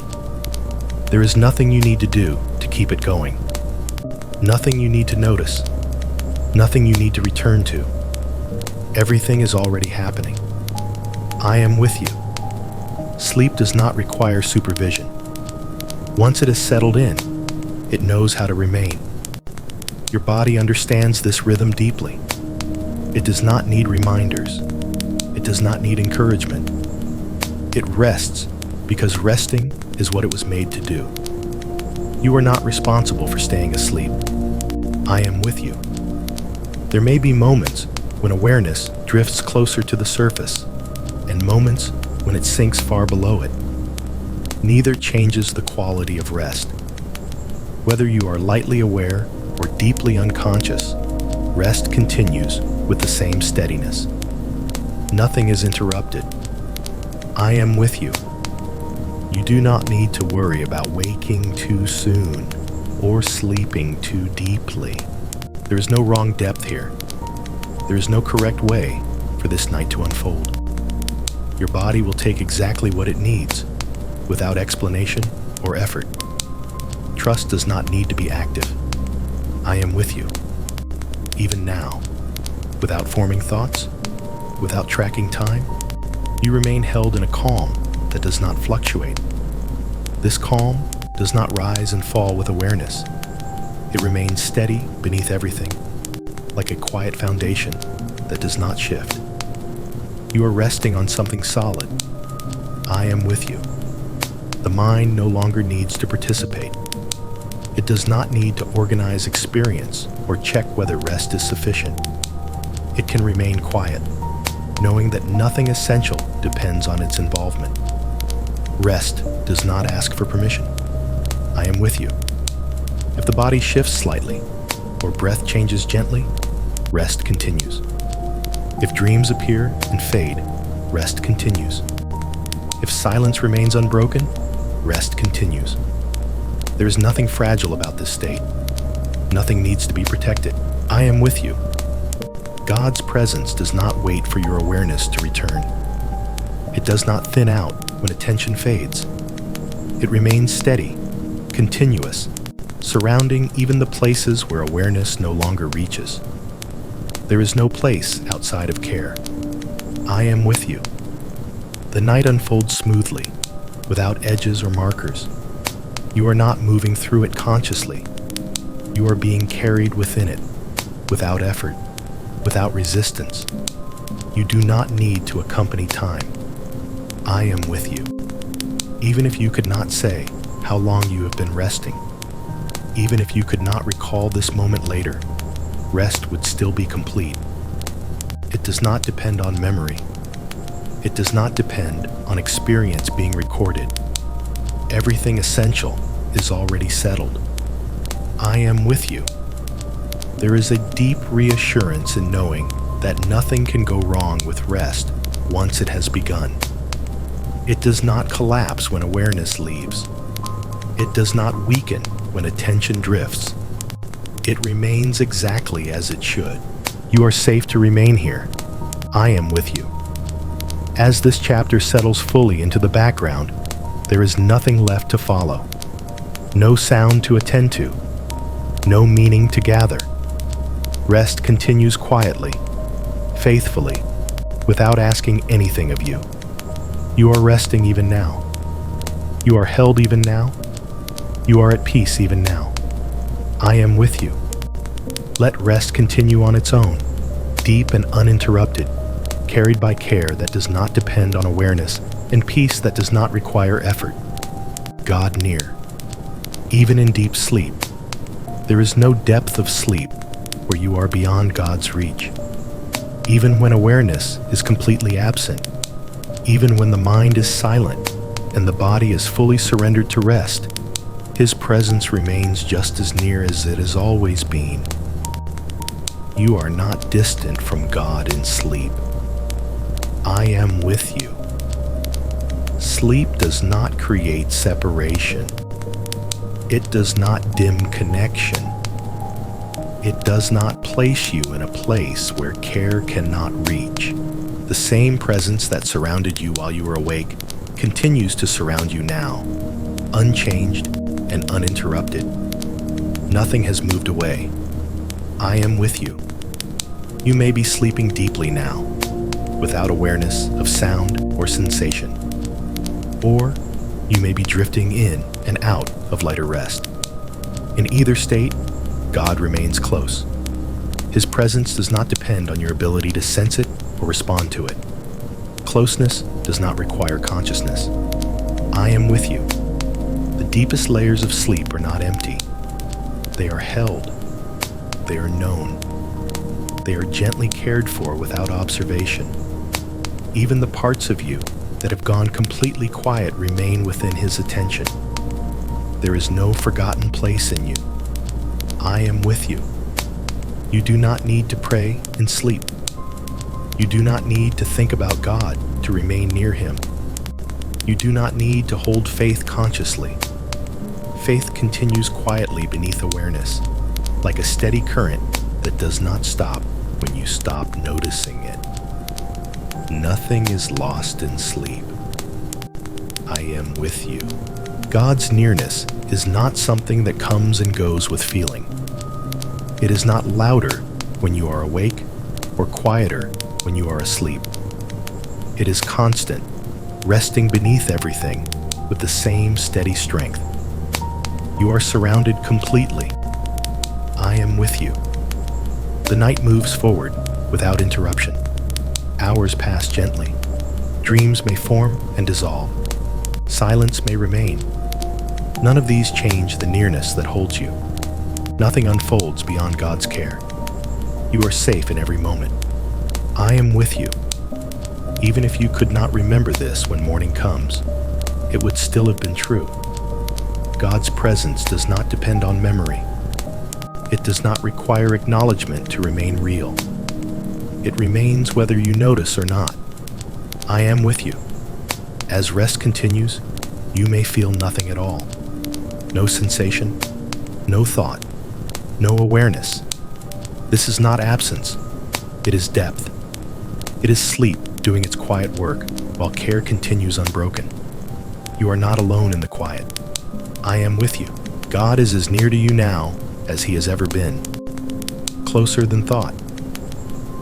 There is nothing you need to do to keep it going. Nothing you need to notice. Nothing you need to return to. Everything is already happening. I am with you. Sleep does not require supervision. Once it has settled in, it knows how to remain. Your body understands this rhythm deeply. It does not need reminders. It does not need encouragement. It rests because resting is what it was made to do. You are not responsible for staying asleep. I am with you. There may be moments when awareness drifts closer to the surface, and moments when it sinks far below it. Neither changes the quality of rest. Whether you are lightly aware or deeply unconscious, rest continues with the same steadiness. Nothing is interrupted. I am with you. You do not need to worry about waking too soon or sleeping too deeply. There is no wrong depth here. There is no correct way for this night to unfold. Your body will take exactly what it needs, without explanation or effort. Trust does not need to be active. I am with you, even now. Without forming thoughts, without tracking time, you remain held in a calm that does not fluctuate. This calm does not rise and fall with awareness. It remains steady beneath everything, like a quiet foundation that does not shift. You are resting on something solid. I am with you. The mind no longer needs to participate. It does not need to organize experience or check whether rest is sufficient. It can remain quiet, knowing that nothing essential depends on its involvement. Rest does not ask for permission. I am with you. If the body shifts slightly or breath changes gently, rest continues. If dreams appear and fade, rest continues. If silence remains unbroken, rest continues. There is nothing fragile about this state. Nothing needs to be protected. I am with you. God's presence does not wait for your awareness to return. It does not thin out when attention fades. It remains steady, continuous, surrounding even the places where awareness no longer reaches. There is no place outside of care. I am with you. The night unfolds smoothly, without edges or markers. You are not moving through it consciously. You are being carried within it, without effort, without resistance. You do not need to accompany time. I am with you. Even if you could not say how long you have been resting, even if you could not recall this moment later, rest would still be complete. It does not depend on memory. It does not depend on experience being recorded. Everything essential is already settled. I am with you. There is a deep reassurance in knowing that nothing can go wrong with rest once it has begun. It does not collapse when awareness leaves. It does not weaken when attention drifts. It remains exactly as it should. You are safe to remain here. I am with you. As this chapter settles fully into the background, there is nothing left to follow. No sound to attend to. No meaning to gather. Rest continues quietly, faithfully, without asking anything of you. You are resting even now. You are held even now. You are at peace even now. I am with you. Let rest continue on its own, deep and uninterrupted, carried by care that does not depend on awareness and peace that does not require effort. God near. Even in deep sleep, there is no depth of sleep where you are beyond God's reach. Even when awareness is completely absent, even when the mind is silent and the body is fully surrendered to rest, His presence remains just as near as it has always been. You are not distant from God in sleep. I am with you. Sleep does not create separation. It does not dim connection. It does not place you in a place where care cannot reach. The same presence that surrounded you while you were awake continues to surround you now, unchanged and uninterrupted. Nothing has moved away. I am with you. You may be sleeping deeply now, without awareness of sound or sensation. Or you may be drifting in and out of lighter rest. In either state, God remains close. His presence does not depend on your ability to sense it or respond to it. Closeness does not require consciousness. I am with you. The deepest layers of sleep are not empty. They are held. They are known. They are gently cared for without observation. Even the parts of you that have gone completely quiet remain within His attention. There is no forgotten place in you. I am with you. You do not need to pray and sleep. You do not need to think about God to remain near Him. You do not need to hold faith consciously. Faith continues quietly beneath awareness, like a steady current that does not stop when you stop noticing it. Nothing is lost in sleep. I am with you. God's nearness is not something that comes and goes with feeling. It is not louder when you are awake or quieter when you are asleep. It is constant, resting beneath everything with the same steady strength. You are surrounded completely. I am with you. The night moves forward without interruption. Hours pass gently. Dreams may form and dissolve. Silence may remain. None of these change the nearness that holds you. Nothing unfolds beyond God's care. You are safe in every moment. I am with you. Even if you could not remember this when morning comes, it would still have been true. God's presence does not depend on memory. It does not require acknowledgement to remain real. It remains whether you notice or not. I am with you. As rest continues, you may feel nothing at all. No sensation, no thought, no awareness. This is not absence. It is depth. It is sleep doing its quiet work while care continues unbroken. You are not alone in the quiet. I am with you. God is as near to you now as He has ever been. Closer than thought.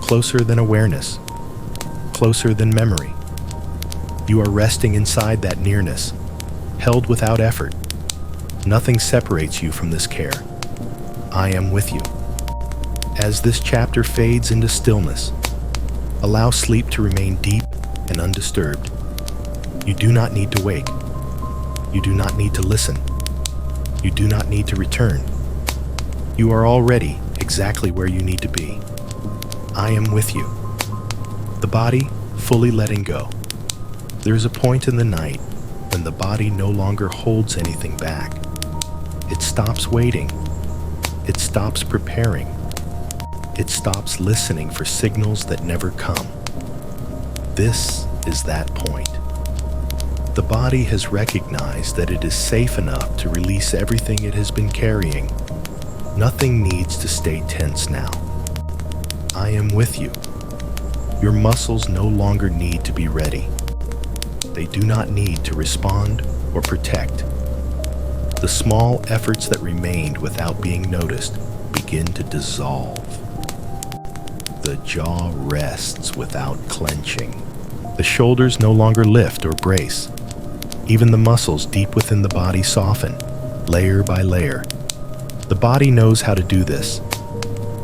Closer than awareness. Closer than memory. You are resting inside that nearness, held without effort. Nothing separates you from this care. I am with you. As this chapter fades into stillness, allow sleep to remain deep and undisturbed. You do not need to wake. You do not need to listen. You do not need to return. You are already exactly where you need to be. I am with you. The body fully letting go. There is a point in the night when the body no longer holds anything back. It stops waiting. It stops preparing. It stops listening for signals that never come. This is that point. The body has recognized that it is safe enough to release everything it has been carrying. Nothing needs to stay tense now. I am with you. Your muscles no longer need to be ready. They do not need to respond or protect. The small efforts that remained without being noticed begin to dissolve. The jaw rests without clenching. The shoulders no longer lift or brace. Even the muscles deep within the body soften, layer by layer. The body knows how to do this.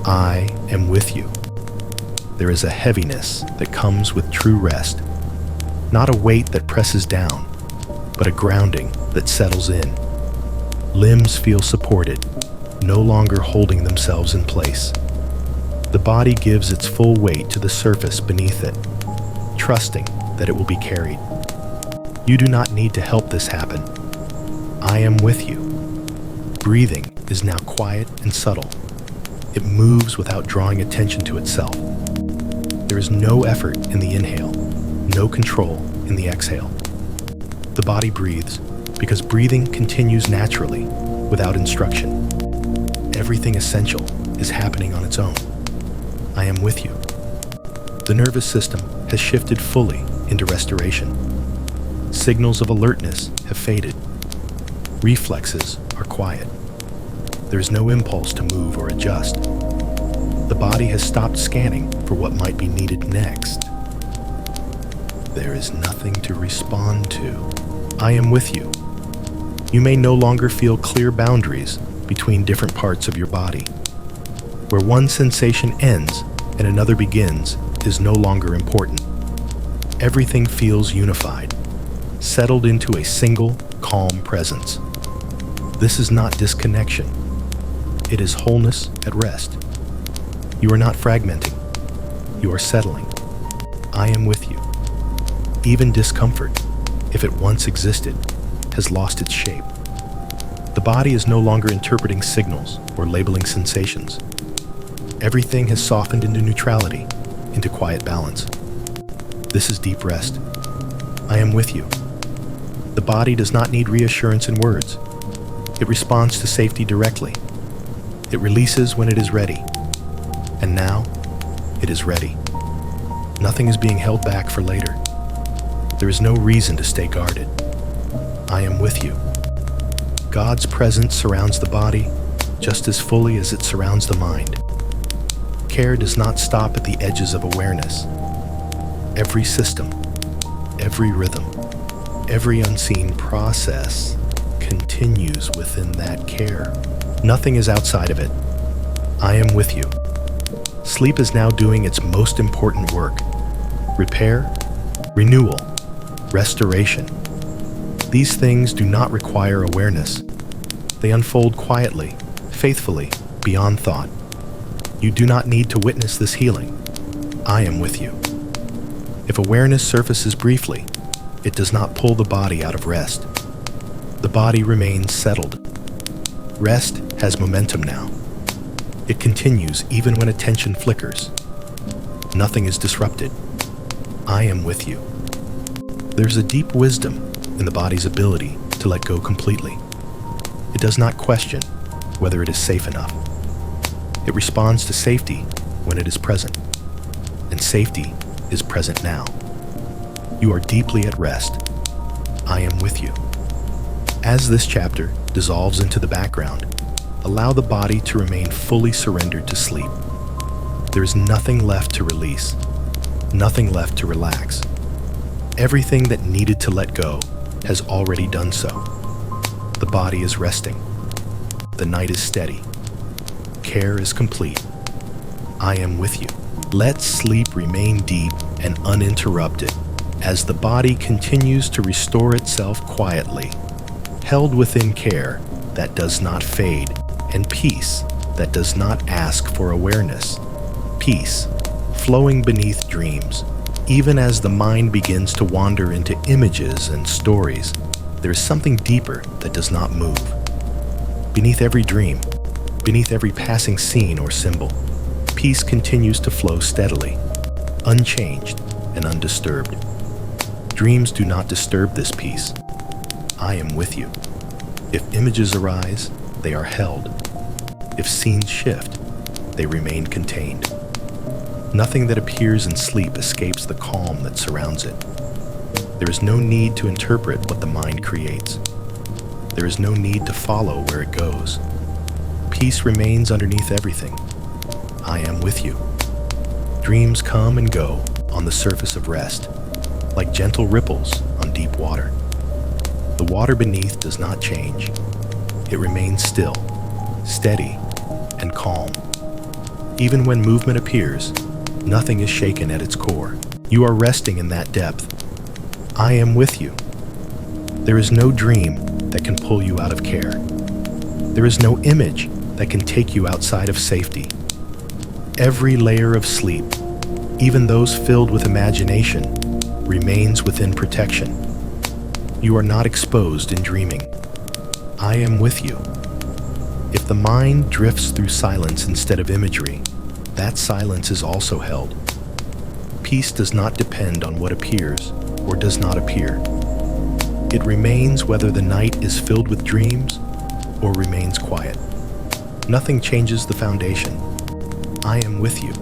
I am with you. There is a heaviness that comes with true rest, not a weight that presses down, but a grounding that settles in. Limbs feel supported, no longer holding themselves in place. The body gives its full weight to the surface beneath it, trusting that it will be carried. You do not need to help this happen. I am with you. Breathing is now quiet and subtle. It moves without drawing attention to itself. There is no effort in the inhale, no control in the exhale. The body breathes because breathing continues naturally, without instruction. Everything essential is happening on its own. I am with you. The nervous system has shifted fully into restoration. Signals of alertness have faded. Reflexes are quiet. There is no impulse to move or adjust. The body has stopped scanning for what might be needed next. There is nothing to respond to. I am with you. You may no longer feel clear boundaries between different parts of your body. Where one sensation ends and another begins is no longer important. Everything feels unified, settled into a single, calm presence. This is not disconnection. It is wholeness at rest. You are not fragmenting. You are settling. I am with you. Even discomfort, if it once existed, has lost its shape. The body is no longer interpreting signals or labeling sensations. Everything has softened into neutrality, into quiet balance. This is deep rest. I am with you. The body does not need reassurance in words. It responds to safety directly. It releases when it is ready. And now, it is ready. Nothing is being held back for later. There is no reason to stay guarded. I am with you. God's presence surrounds the body just as fully as it surrounds the mind. Care does not stop at the edges of awareness. Every system, every rhythm, every unseen process continues within that care. Nothing is outside of it. I am with you. Sleep is now doing its most important work. Repair, renewal, restoration. These things do not require awareness. They unfold quietly, faithfully, beyond thought. You do not need to witness this healing. I am with you. If awareness surfaces briefly, it does not pull the body out of rest. The body remains settled. Rest has momentum now. It continues even when attention flickers. Nothing is disrupted. I am with you. There's a deep wisdom in the body's ability to let go completely. It does not question whether it is safe enough. It responds to safety when it is present, and safety is present now. You are deeply at rest. I am with you. As this chapter dissolves into the background, allow the body to remain fully surrendered to sleep. There is nothing left to release, nothing left to relax. Everything that needed to let go has already done so. The body is resting. The night is steady. Care is complete. I am with you. Let sleep remain deep and uninterrupted as the body continues to restore itself quietly, held within care that does not fade, and peace that does not ask for awareness. Peace, flowing beneath dreams. Even as the mind begins to wander into images and stories, there is something deeper that does not move. Beneath every dream, beneath every passing scene or symbol, peace continues to flow steadily, unchanged and undisturbed. Dreams do not disturb this peace. I am with you. If images arise, they are held. If scenes shift, they remain contained. Nothing that appears in sleep escapes the calm that surrounds it. There is no need to interpret what the mind creates. There is no need to follow where it goes. Peace remains underneath everything. I am with you. Dreams come and go on the surface of rest, like gentle ripples on deep water. The water beneath does not change. It remains still, steady, and calm. Even when movement appears, nothing is shaken at its core. You are resting in that depth. I am with you. There is no dream that can pull you out of care. There is no image that can take you outside of safety. Every layer of sleep, even those filled with imagination, remains within protection. You are not exposed in dreaming. I am with you. If the mind drifts through silence instead of imagery, that silence is also held. Peace does not depend on what appears or does not appear. It remains whether the night is filled with dreams or remains quiet. Nothing changes the foundation. I am with you.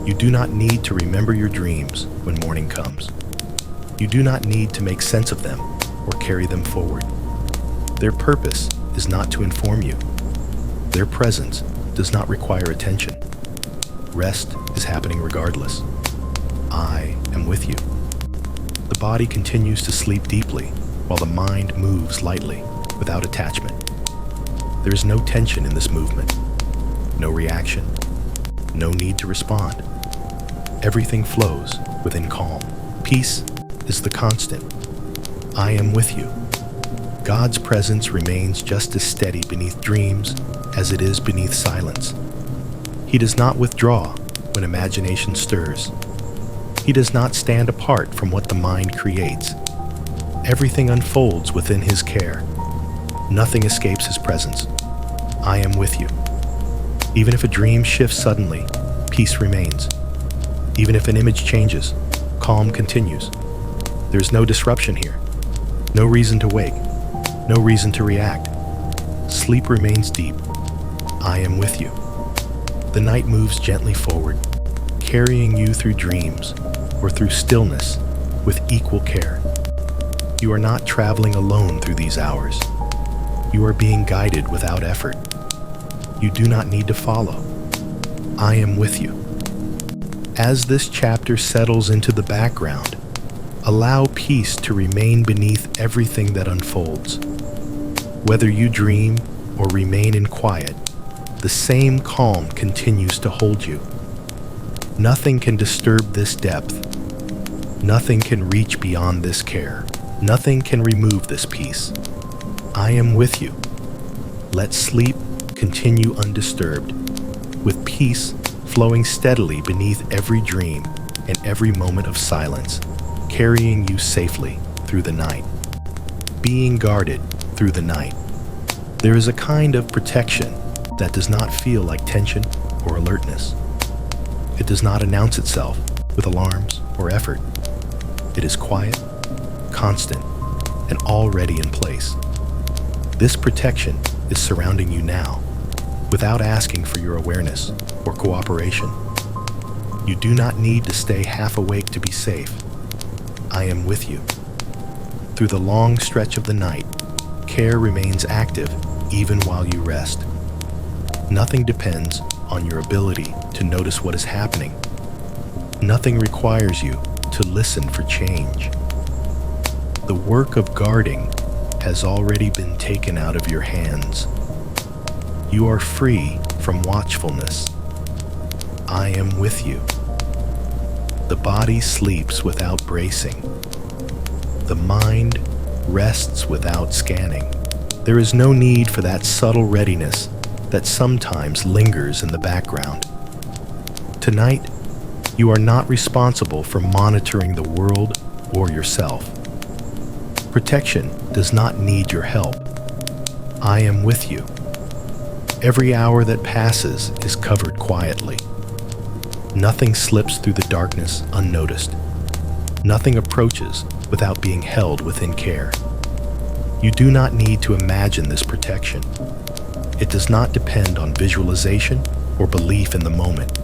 You do not need to remember your dreams when morning comes. You do not need to make sense of them or carry them forward. Their purpose is not to inform you. Their presence does not require attention. Rest is happening regardless. I am with you. The body continues to sleep deeply while the mind moves lightly without attachment. There is no tension in this movement, no reaction, no need to respond. Everything flows within calm. Peace is the constant. I am with you. God's presence remains just as steady beneath dreams as it is beneath silence. He does not withdraw when imagination stirs. He does not stand apart from what the mind creates. Everything unfolds within his care. Nothing escapes his presence. I am with you. Even if a dream shifts suddenly, peace remains. Even if an image changes, calm continues. There's no disruption here. No reason to wake. No reason to react. Sleep remains deep. I am with you. The night moves gently forward, carrying you through dreams or through stillness with equal care. You are not traveling alone through these hours. You are being guided without effort. You do not need to follow. I am with you. As this chapter settles into the background, allow peace to remain beneath everything that unfolds. Whether you dream or remain in quiet, the same calm continues to hold you. Nothing can disturb this depth. Nothing can reach beyond this care. Nothing can remove this peace. I am with you. Let sleep continue undisturbed, with peace flowing steadily beneath every dream and every moment of silence, carrying you safely through the night, being guarded through the night. There is a kind of protection that does not feel like tension or alertness. It does not announce itself with alarms or effort. It is quiet, constant, and already in place. This protection is surrounding you now, without asking for your awareness or cooperation. You do not need to stay half awake to be safe. I am with you. Through the long stretch of the night, care remains active even while you rest. Nothing depends on your ability to notice what is happening. Nothing requires you to listen for change. The work of guarding has already been taken out of your hands. You are free from watchfulness. I am with you. The body sleeps without bracing. The mind rests without scanning. There is no need for that subtle readiness that sometimes lingers in the background. Tonight, you are not responsible for monitoring the world or yourself. Protection does not need your help. I am with you. Every hour that passes is covered quietly. Nothing slips through the darkness unnoticed. Nothing approaches without being held within care. You do not need to imagine this protection. It does not depend on visualization or belief in the moment.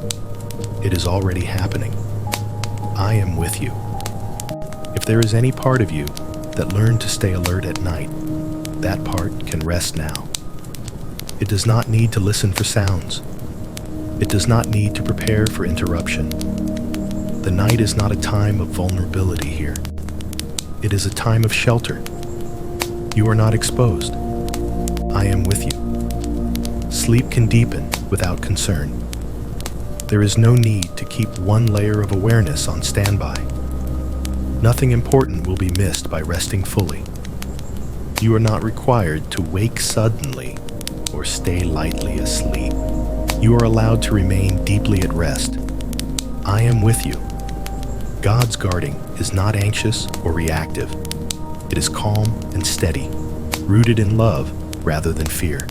It is already happening. I am with you. If there is any part of you that learned to stay alert at night, that part can rest now. It does not need to listen for sounds. It does not need to prepare for interruption. The night is not a time of vulnerability here. It is a time of shelter. You are not exposed. I am with you. Sleep can deepen without concern. There is no need to keep one layer of awareness on standby. Nothing important will be missed by resting fully. You are not required to wake suddenly or stay lightly asleep. You are allowed to remain deeply at rest. I am with you. God's guarding is not anxious or reactive. It is calm and steady, rooted in love rather than fear.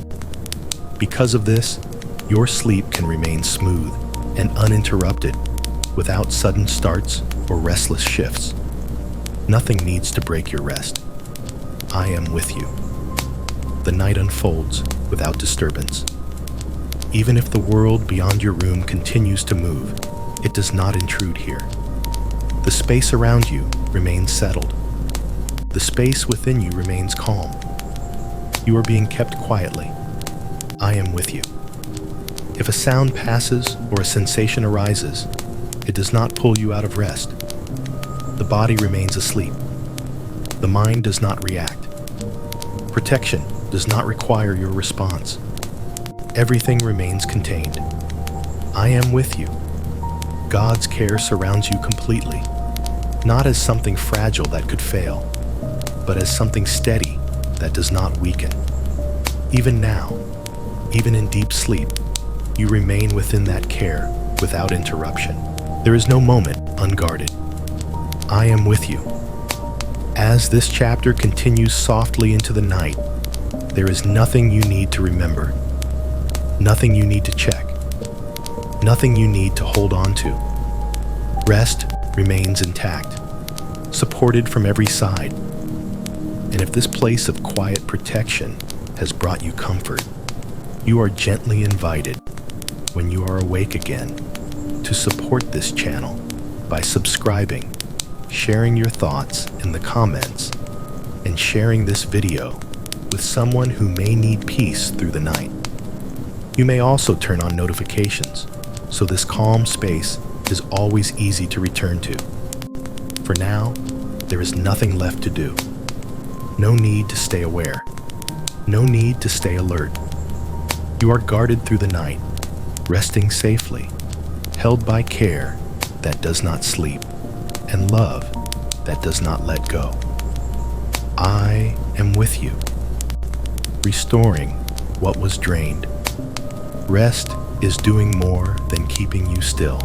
Because of this, your sleep can remain smooth and uninterrupted, without sudden starts or restless shifts. Nothing needs to break your rest. I am with you. The night unfolds without disturbance. Even if the world beyond your room continues to move, it does not intrude here. The space around you remains settled. The space within you remains calm. You are being kept quietly. I am with you. If a sound passes or a sensation arises, it does not pull you out of rest. The body remains asleep. The mind does not react. Protection does not require your response. Everything remains contained. I am with you. God's care surrounds you completely, not as something fragile that could fail, but as something steady that does not weaken. Even now, even in deep sleep, you remain within that care without interruption. There is no moment unguarded. I am with you. As this chapter continues softly into the night, there is nothing you need to remember, nothing you need to check, nothing you need to hold on to. Rest remains intact, supported from every side. And if this place of quiet protection has brought you comfort, you are gently invited, when you are awake again, to support this channel by subscribing, sharing your thoughts in the comments, and sharing this video with someone who may need peace through the night. You may also turn on notifications, so this calm space is always easy to return to. For now, there is nothing left to do. No need to stay aware. No need to stay alert. You are guarded through the night, resting safely, held by care that does not sleep, and love that does not let go. I am with you, restoring what was drained. Rest is doing more than keeping you still.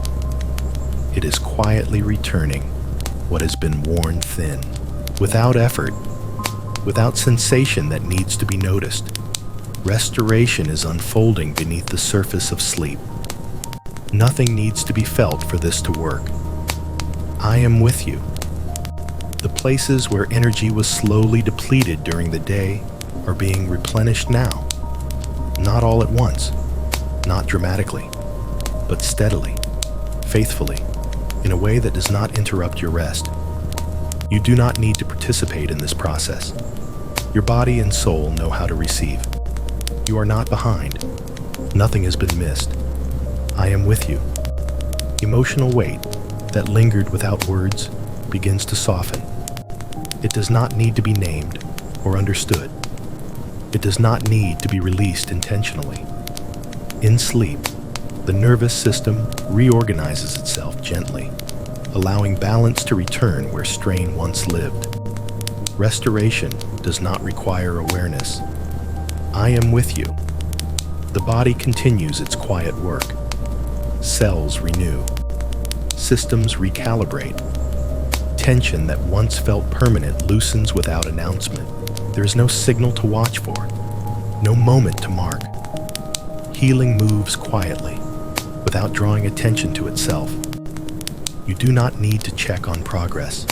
It is quietly returning what has been worn thin, without effort, without sensation that needs to be noticed. Restoration is unfolding beneath the surface of sleep. Nothing needs to be felt for this to work. I am with you. The places where energy was slowly depleted during the day are being replenished now. Not all at once, not dramatically, but steadily, faithfully, in a way that does not interrupt your rest. You do not need to participate in this process. Your body and soul know how to receive. You are not behind. Nothing has been missed. I am with you. Emotional weight that lingered without words begins to soften. It does not need to be named or understood. It does not need to be released intentionally. In sleep, the nervous system reorganizes itself gently, allowing balance to return where strain once lived. Restoration does not require awareness. I am with you. The body continues its quiet work. Cells renew. Systems recalibrate. Tension that once felt permanent loosens without announcement. There is no signal to watch for, no moment to mark. Healing moves quietly, without drawing attention to itself. You do not need to check on progress.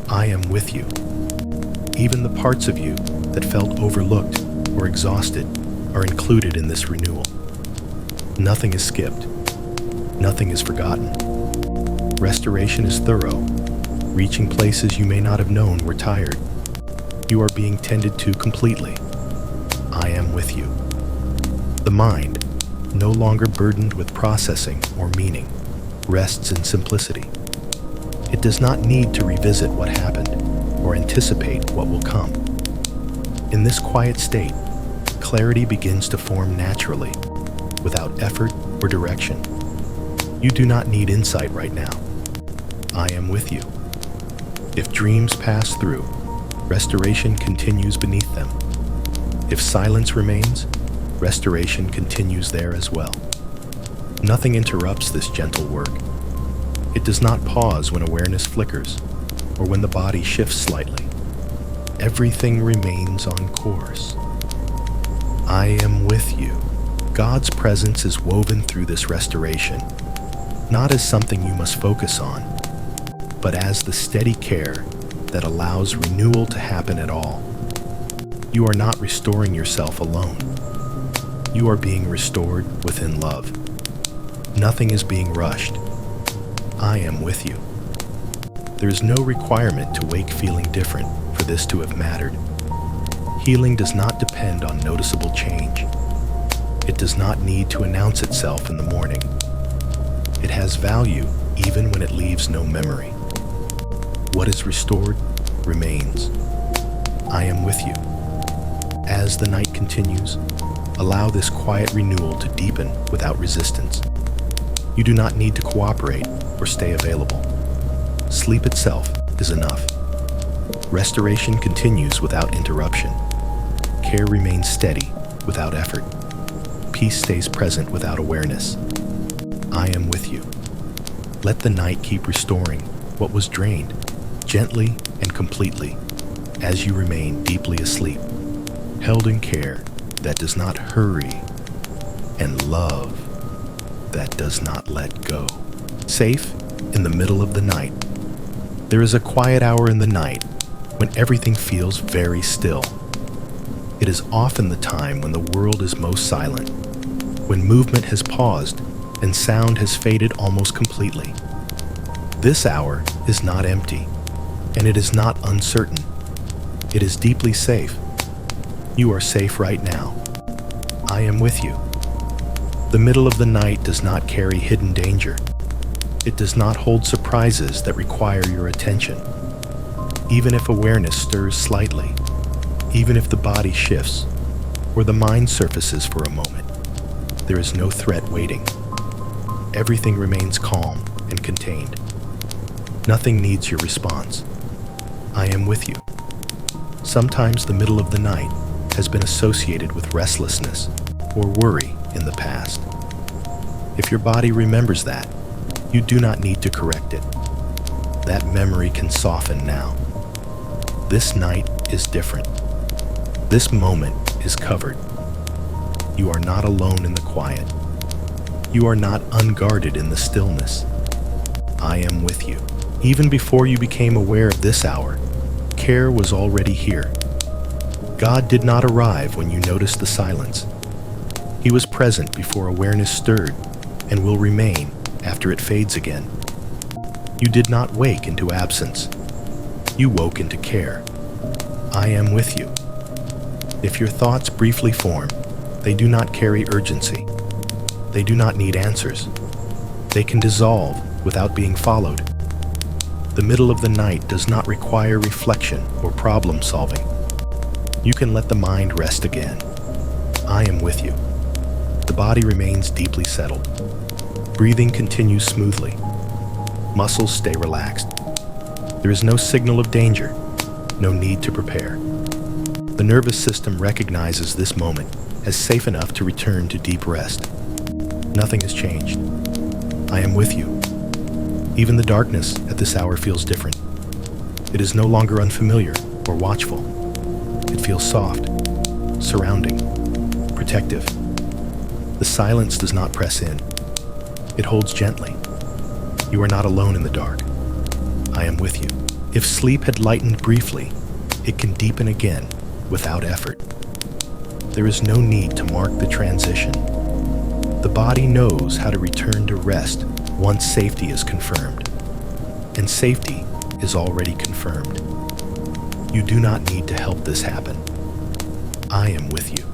I am with you. Even the parts of you that felt overlooked or exhausted are included in this renewal. Nothing is skipped. Nothing is forgotten. Restoration is thorough, reaching places you may not have known were tired. You are being tended to completely. I am with you. The mind, no longer burdened with processing or meaning, rests in simplicity. It does not need to revisit what happened or anticipate what will come. In this quiet state, clarity begins to form naturally, without effort or direction. You do not need insight right now. I am with you. If dreams pass through, restoration continues beneath them. If silence remains, restoration continues there as well. Nothing interrupts this gentle work. It does not pause when awareness flickers or when the body shifts slightly. Everything remains on course. I am with you. God's presence is woven through this restoration, not as something you must focus on, but as the steady care that allows renewal to happen at all. You are not restoring yourself alone. You are being restored within love. Nothing is being rushed. I am with you. There is no requirement to wake feeling different for this to have mattered. Healing does not depend on noticeable change. It does not need to announce itself in the morning. It has value even when it leaves no memory. What is restored remains. I am with you. As the night continues, allow this quiet renewal to deepen without resistance. You do not need to cooperate or stay available. Sleep itself is enough. Restoration continues without interruption. Care remains steady without effort. Peace stays present without awareness. I am with you. Let the night keep restoring what was drained, gently and completely, as you remain deeply asleep, held in care that does not hurry, and love that does not let go. Safe in the middle of the night. There is a quiet hour in the night when everything feels very still. It is often the time when the world is most silent, when movement has paused and sound has faded almost completely. This hour is not empty, and it is not uncertain. It is deeply safe. You are safe right now. I am with you. The middle of the night does not carry hidden danger. It does not hold surprises that require your attention. Even if awareness stirs slightly, even if the body shifts, or the mind surfaces for a moment, there is no threat waiting. Everything remains calm and contained. Nothing needs your response. I am with you. Sometimes the middle of the night has been associated with restlessness or worry in the past. If your body remembers that, you do not need to correct it. That memory can soften now. This night is different. This moment is covered. You are not alone in the quiet. You are not unguarded in the stillness. I am with you. Even before you became aware of this hour, care was already here. God did not arrive when you noticed the silence. He was present before awareness stirred and will remain after it fades again. You did not wake into absence. You woke into care. I am with you. If your thoughts briefly form, they do not carry urgency. They do not need answers. They can dissolve without being followed. The middle of the night does not require reflection or problem solving. You can let the mind rest again. I am with you. The body remains deeply settled. Breathing continues smoothly. Muscles stay relaxed. There is no signal of danger, no need to prepare. The nervous system recognizes this moment as safe enough to return to deep rest. Nothing has changed. I am with you. Even the darkness at this hour feels different. It is no longer unfamiliar or watchful. It feels soft, surrounding, protective. The silence does not press in. It holds gently. You are not alone in the dark. I am with you. If sleep had lightened briefly, it can deepen again without effort. There is no need to mark the transition. The body knows how to return to rest once safety is confirmed. And safety is already confirmed. You do not need to help this happen. I am with you.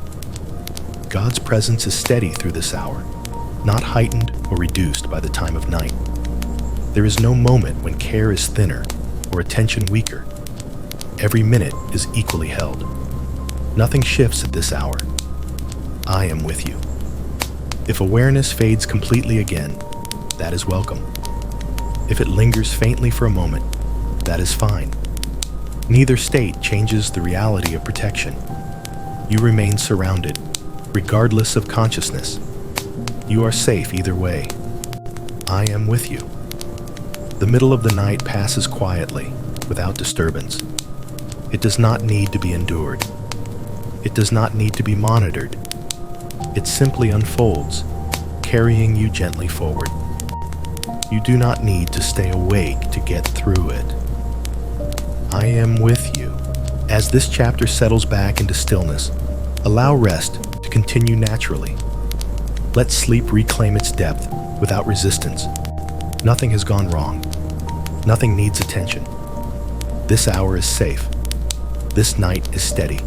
God's presence is steady through this hour, not heightened or reduced by the time of night. There is no moment when care is thinner or attention weaker. Every minute is equally held. Nothing shifts at this hour. I am with you. If awareness fades completely again, that is welcome. If it lingers faintly for a moment, that is fine. Neither state changes the reality of protection. You remain surrounded, regardless of consciousness. You are safe either way. I am with you. The middle of the night passes quietly, without disturbance. It does not need to be endured. It does not need to be monitored. It simply unfolds, carrying you gently forward. You do not need to stay awake to get through it. I am with you. As this chapter settles back into stillness, allow rest to continue naturally. Let sleep reclaim its depth without resistance. Nothing has gone wrong. Nothing needs attention. This hour is safe. This night is steady.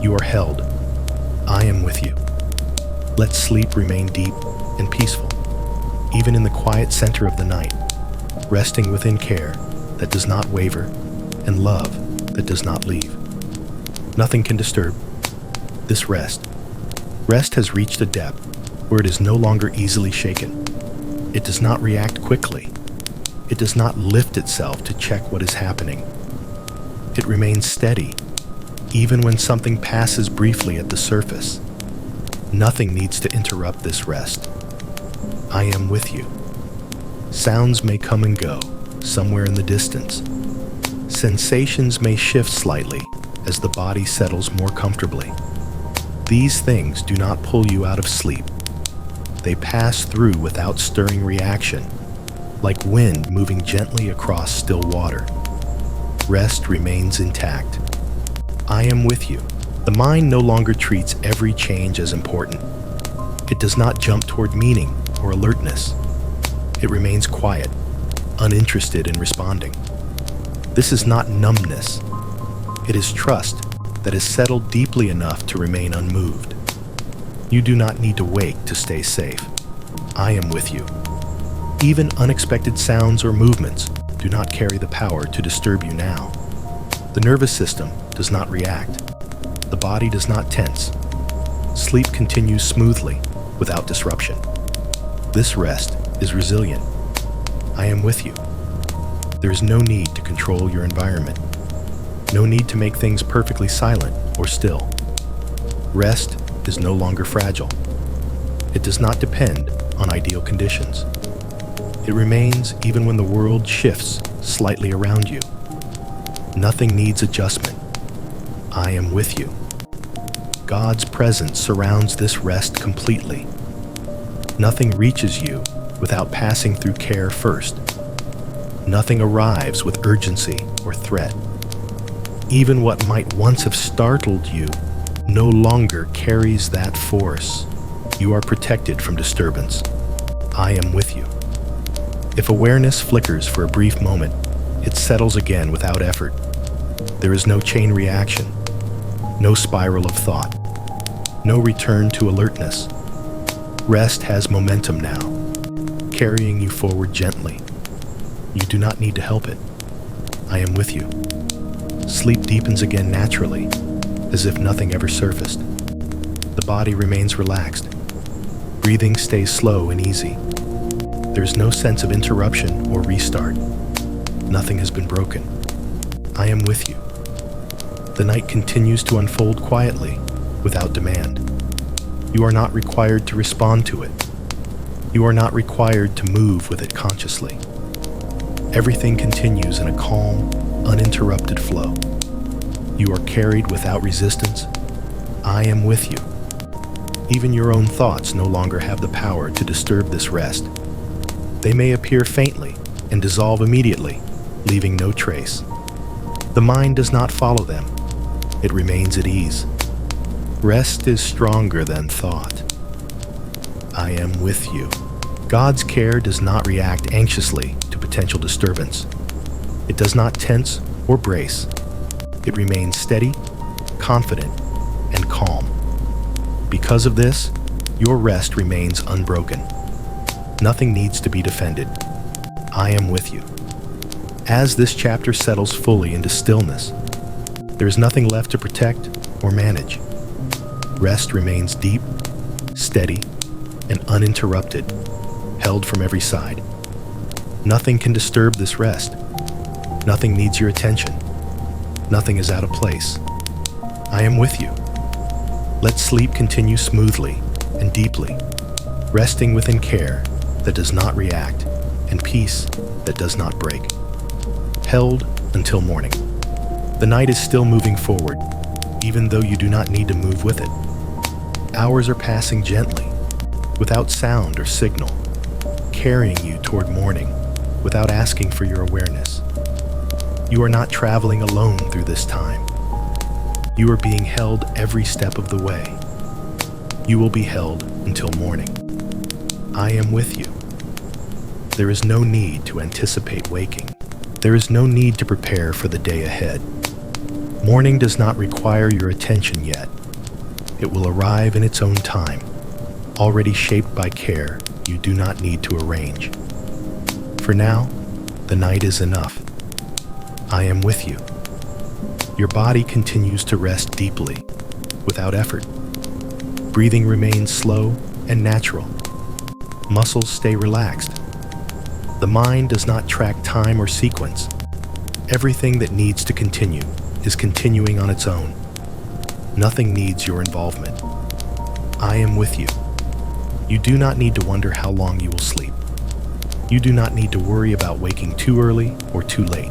You are held. I am with you. Let sleep remain deep and peaceful, even in the quiet center of the night, resting within care that does not waver and love that does not leave. Nothing can disturb this rest. Rest has reached a depth where it is no longer easily shaken. It does not react quickly. It does not lift itself to check what is happening. It remains steady, even when something passes briefly at the surface. Nothing needs to interrupt this rest. I am with you. Sounds may come and go, somewhere in the distance. Sensations may shift slightly as the body settles more comfortably. These things do not pull you out of sleep. They pass through without stirring reaction, like wind moving gently across still water. Rest remains intact. I am with you. The mind no longer treats every change as important. It does not jump toward meaning or alertness. It remains quiet, uninterested in responding. This is not numbness. It is trust that is settled deeply enough to remain unmoved. You do not need to wake to stay safe. I am with you. Even unexpected sounds or movements do not carry the power to disturb you now. The nervous system does not react. The body does not tense. Sleep continues smoothly, without disruption. This rest is resilient. I am with you. There is no need to control your environment. No need to make things perfectly silent or still. Rest is no longer fragile. It does not depend on ideal conditions. It remains even when the world shifts slightly around you. Nothing needs adjustment. I am with you. God's presence surrounds this rest completely. Nothing reaches you without passing through care first. Nothing arrives with urgency or threat. Even what might once have startled you no longer carries that force. You are protected from disturbance. I am with you. If awareness flickers for a brief moment, it settles again without effort. There is no chain reaction, no spiral of thought, no return to alertness. Rest has momentum now, carrying you forward gently. You do not need to help it. I am with you. Sleep deepens again naturally, as if nothing ever surfaced. The body remains relaxed. Breathing stays slow and easy. There is no sense of interruption or restart. Nothing has been broken. I am with you. The night continues to unfold quietly, without demand. You are not required to respond to it. You are not required to move with it consciously. Everything continues in a calm, uninterrupted flow. You are carried without resistance. I am with you. Even your own thoughts no longer have the power to disturb this rest. They may appear faintly and dissolve immediately, leaving no trace. The mind does not follow them. It remains at ease. Rest is stronger than thought. I am with you. God's care does not react anxiously to potential disturbance. It does not tense or brace. It remains steady, confident, and calm. Because of this, your rest remains unbroken. Nothing needs to be defended. I am with you. As this chapter settles fully into stillness, there is nothing left to protect or manage. Rest remains deep, steady, and uninterrupted, held from every side. Nothing can disturb this rest. Nothing needs your attention. Nothing is out of place. I am with you. Let sleep continue smoothly and deeply, resting within care that does not react and peace that does not break. Held until morning. The night is still moving forward, even though you do not need to move with it. Hours are passing gently, without sound or signal, carrying you toward morning without asking for your awareness. You are not traveling alone through this time. You are being held every step of the way. You will be held until morning. I am with you. There is no need to anticipate waking. There is no need to prepare for the day ahead. Morning does not require your attention yet. It will arrive in its own time, already shaped by care you do not need to arrange. For now, the night is enough. I am with you. Your body continues to rest deeply, without effort. Breathing remains slow and natural. Muscles stay relaxed. The mind does not track time or sequence. Everything that needs to continue is continuing on its own. Nothing needs your involvement. I am with you. You do not need to wonder how long you will sleep. You do not need to worry about waking too early or too late.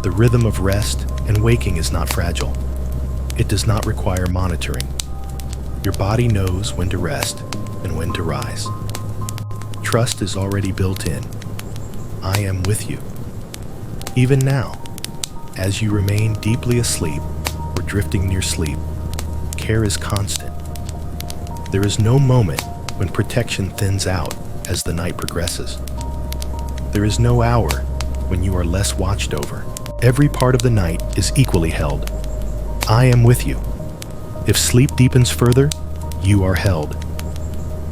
The rhythm of rest and waking is not fragile. It does not require monitoring. Your body knows when to rest and when to rise. Trust is already built in. I am with you. Even now, as you remain deeply asleep or drifting near sleep, care is constant. There is no moment when protection thins out as the night progresses. There is no hour when you are less watched over. Every part of the night is equally held. I am with you. If sleep deepens further, you are held.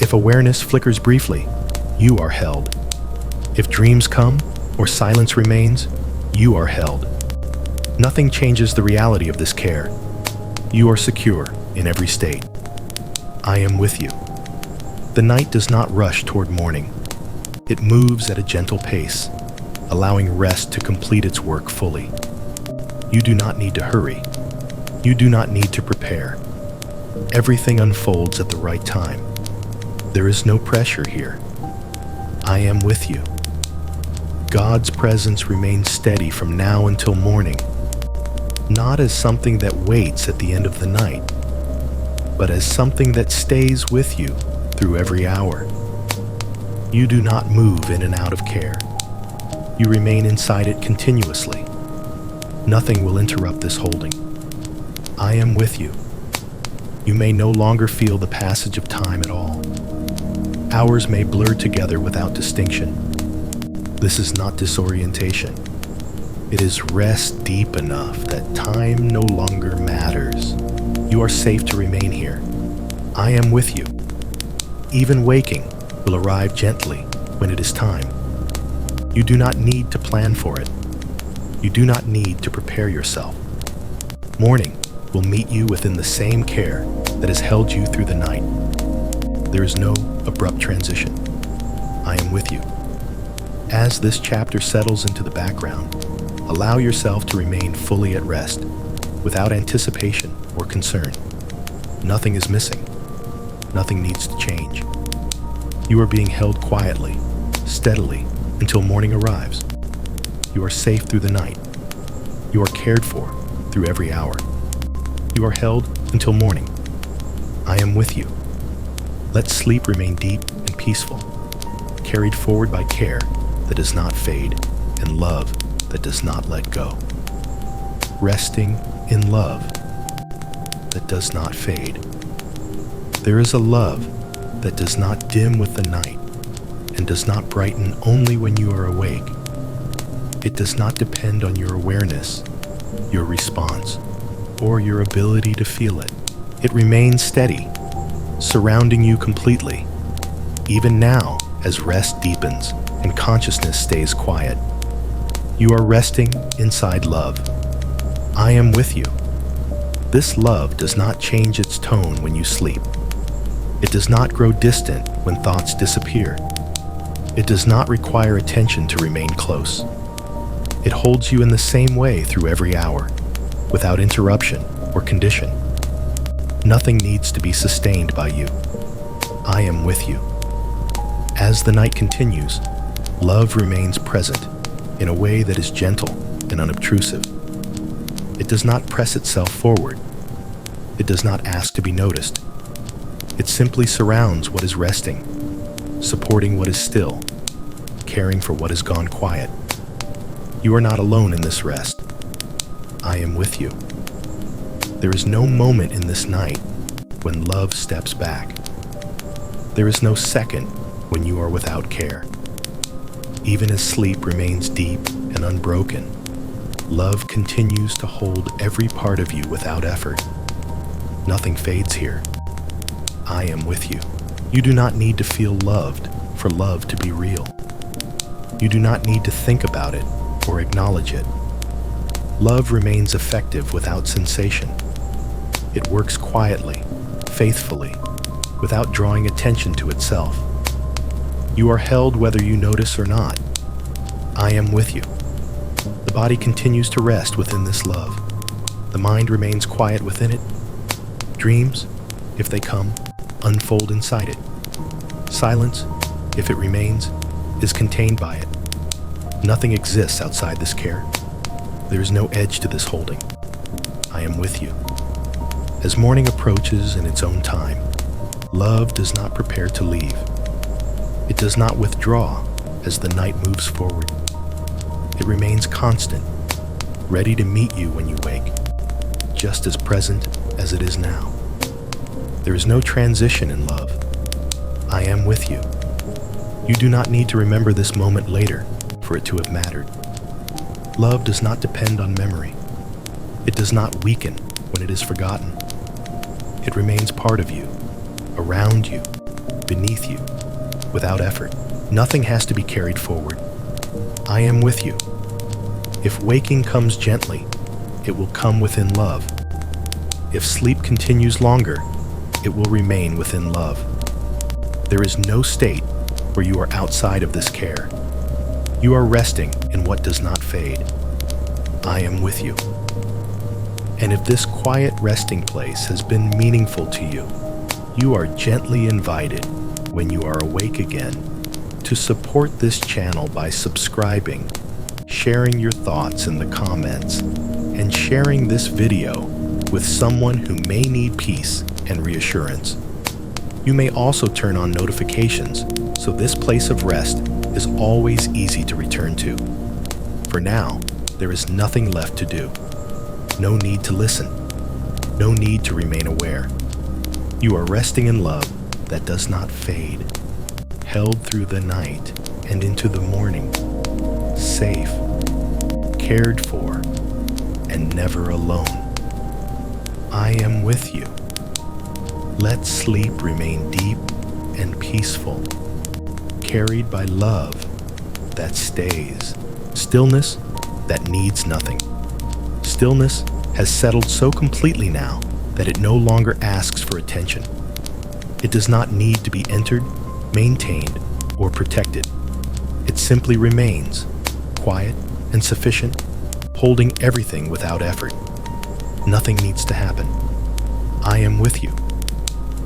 If awareness flickers briefly, you are held. If dreams come or silence remains, you are held. Nothing changes the reality of this care. You are secure in every state. I am with you. The night does not rush toward morning. It moves at a gentle pace, allowing rest to complete its work fully. You do not need to hurry. You do not need to prepare. Everything unfolds at the right time. There is no pressure here. I am with you. God's presence remains steady from now until morning, not as something that waits at the end of the night, but as something that stays with you through every hour. You do not move in and out of care. You remain inside it continuously. Nothing will interrupt this holding. I am with you. You may no longer feel the passage of time at all. Hours may blur together without distinction. This is not disorientation. It is rest deep enough that time no longer matters. You are safe to remain here. I am with you. Even waking will arrive gently when it is time. You do not need to plan for it. You do not need to prepare yourself. Morning will meet you within the same care that has held you through the night. There is no abrupt transition. I am with you. As this chapter settles into the background, allow yourself to remain fully at rest, without anticipation or concern. Nothing is missing. Nothing needs to change. You are being held quietly, steadily, until morning arrives. You are safe through the night. You are cared for through every hour. You are held until morning. I am with you. Let sleep remain deep and peaceful, carried forward by care that does not fade, and love that does not let go. Resting in love that does not fade. There is a love that does not dim with the night and does not brighten only when you are awake. It does not depend on your awareness, your response, or your ability to feel it. It remains steady, surrounding you completely, even now as rest deepens and consciousness stays quiet. You are resting inside love. I am with you. This love does not change its tone when you sleep. It does not grow distant when thoughts disappear. It does not require attention to remain close. It holds you in the same way through every hour, without interruption or condition. Nothing needs to be sustained by you. I am with you. As the night continues, love remains present in a way that is gentle and unobtrusive. It does not press itself forward. It does not ask to be noticed. It simply surrounds what is resting, supporting what is still, caring for what has gone quiet. You are not alone in this rest. I am with you. There is no moment in this night when love steps back. There is no second when you are without care. Even as sleep remains deep and unbroken, love continues to hold every part of you without effort. Nothing fades here. I am with you. You do not need to feel loved for love to be real. You do not need to think about it or acknowledge it. Love remains effective without sensation. It works quietly, faithfully, without drawing attention to itself. You are held whether you notice or not. I am with you. The body continues to rest within this love. The mind remains quiet within it. Dreams, if they come, unfold inside it. Silence, if it remains, is contained by it. Nothing exists outside this care. There is no edge to this holding. I am with you. As morning approaches in its own time, love does not prepare to leave. It does not withdraw as the night moves forward. It remains constant, ready to meet you when you wake, just as present as it is now. There is no transition in love. I am with you. You do not need to remember this moment later for it to have mattered. Love does not depend on memory. It does not weaken when it is forgotten. It remains part of you, around you, beneath you, without effort. Nothing has to be carried forward. I am with you. If waking comes gently, it will come within love. If sleep continues longer, it will remain within love. There is no state where you are outside of this care. You are resting in what does not fade. I am with you. And if this quiet resting place has been meaningful to you, you are gently invited, when you are awake again, to support this channel by subscribing, sharing your thoughts in the comments, and sharing this video with someone who may need peace and reassurance. You may also turn on notifications so this place of rest is always easy to return to. For now, there is nothing left to do. No need to listen. No need to remain aware. You are resting in love that does not fade, held through the night and into the morning, safe, cared for, and never alone. I am with you. Let sleep remain deep and peaceful, carried by love that stays. Stillness that needs nothing. Stillness has settled so completely now that it no longer asks for attention. It does not need to be entered, maintained, or protected. It simply remains, quiet and sufficient, holding everything without effort. Nothing needs to happen. I am with you.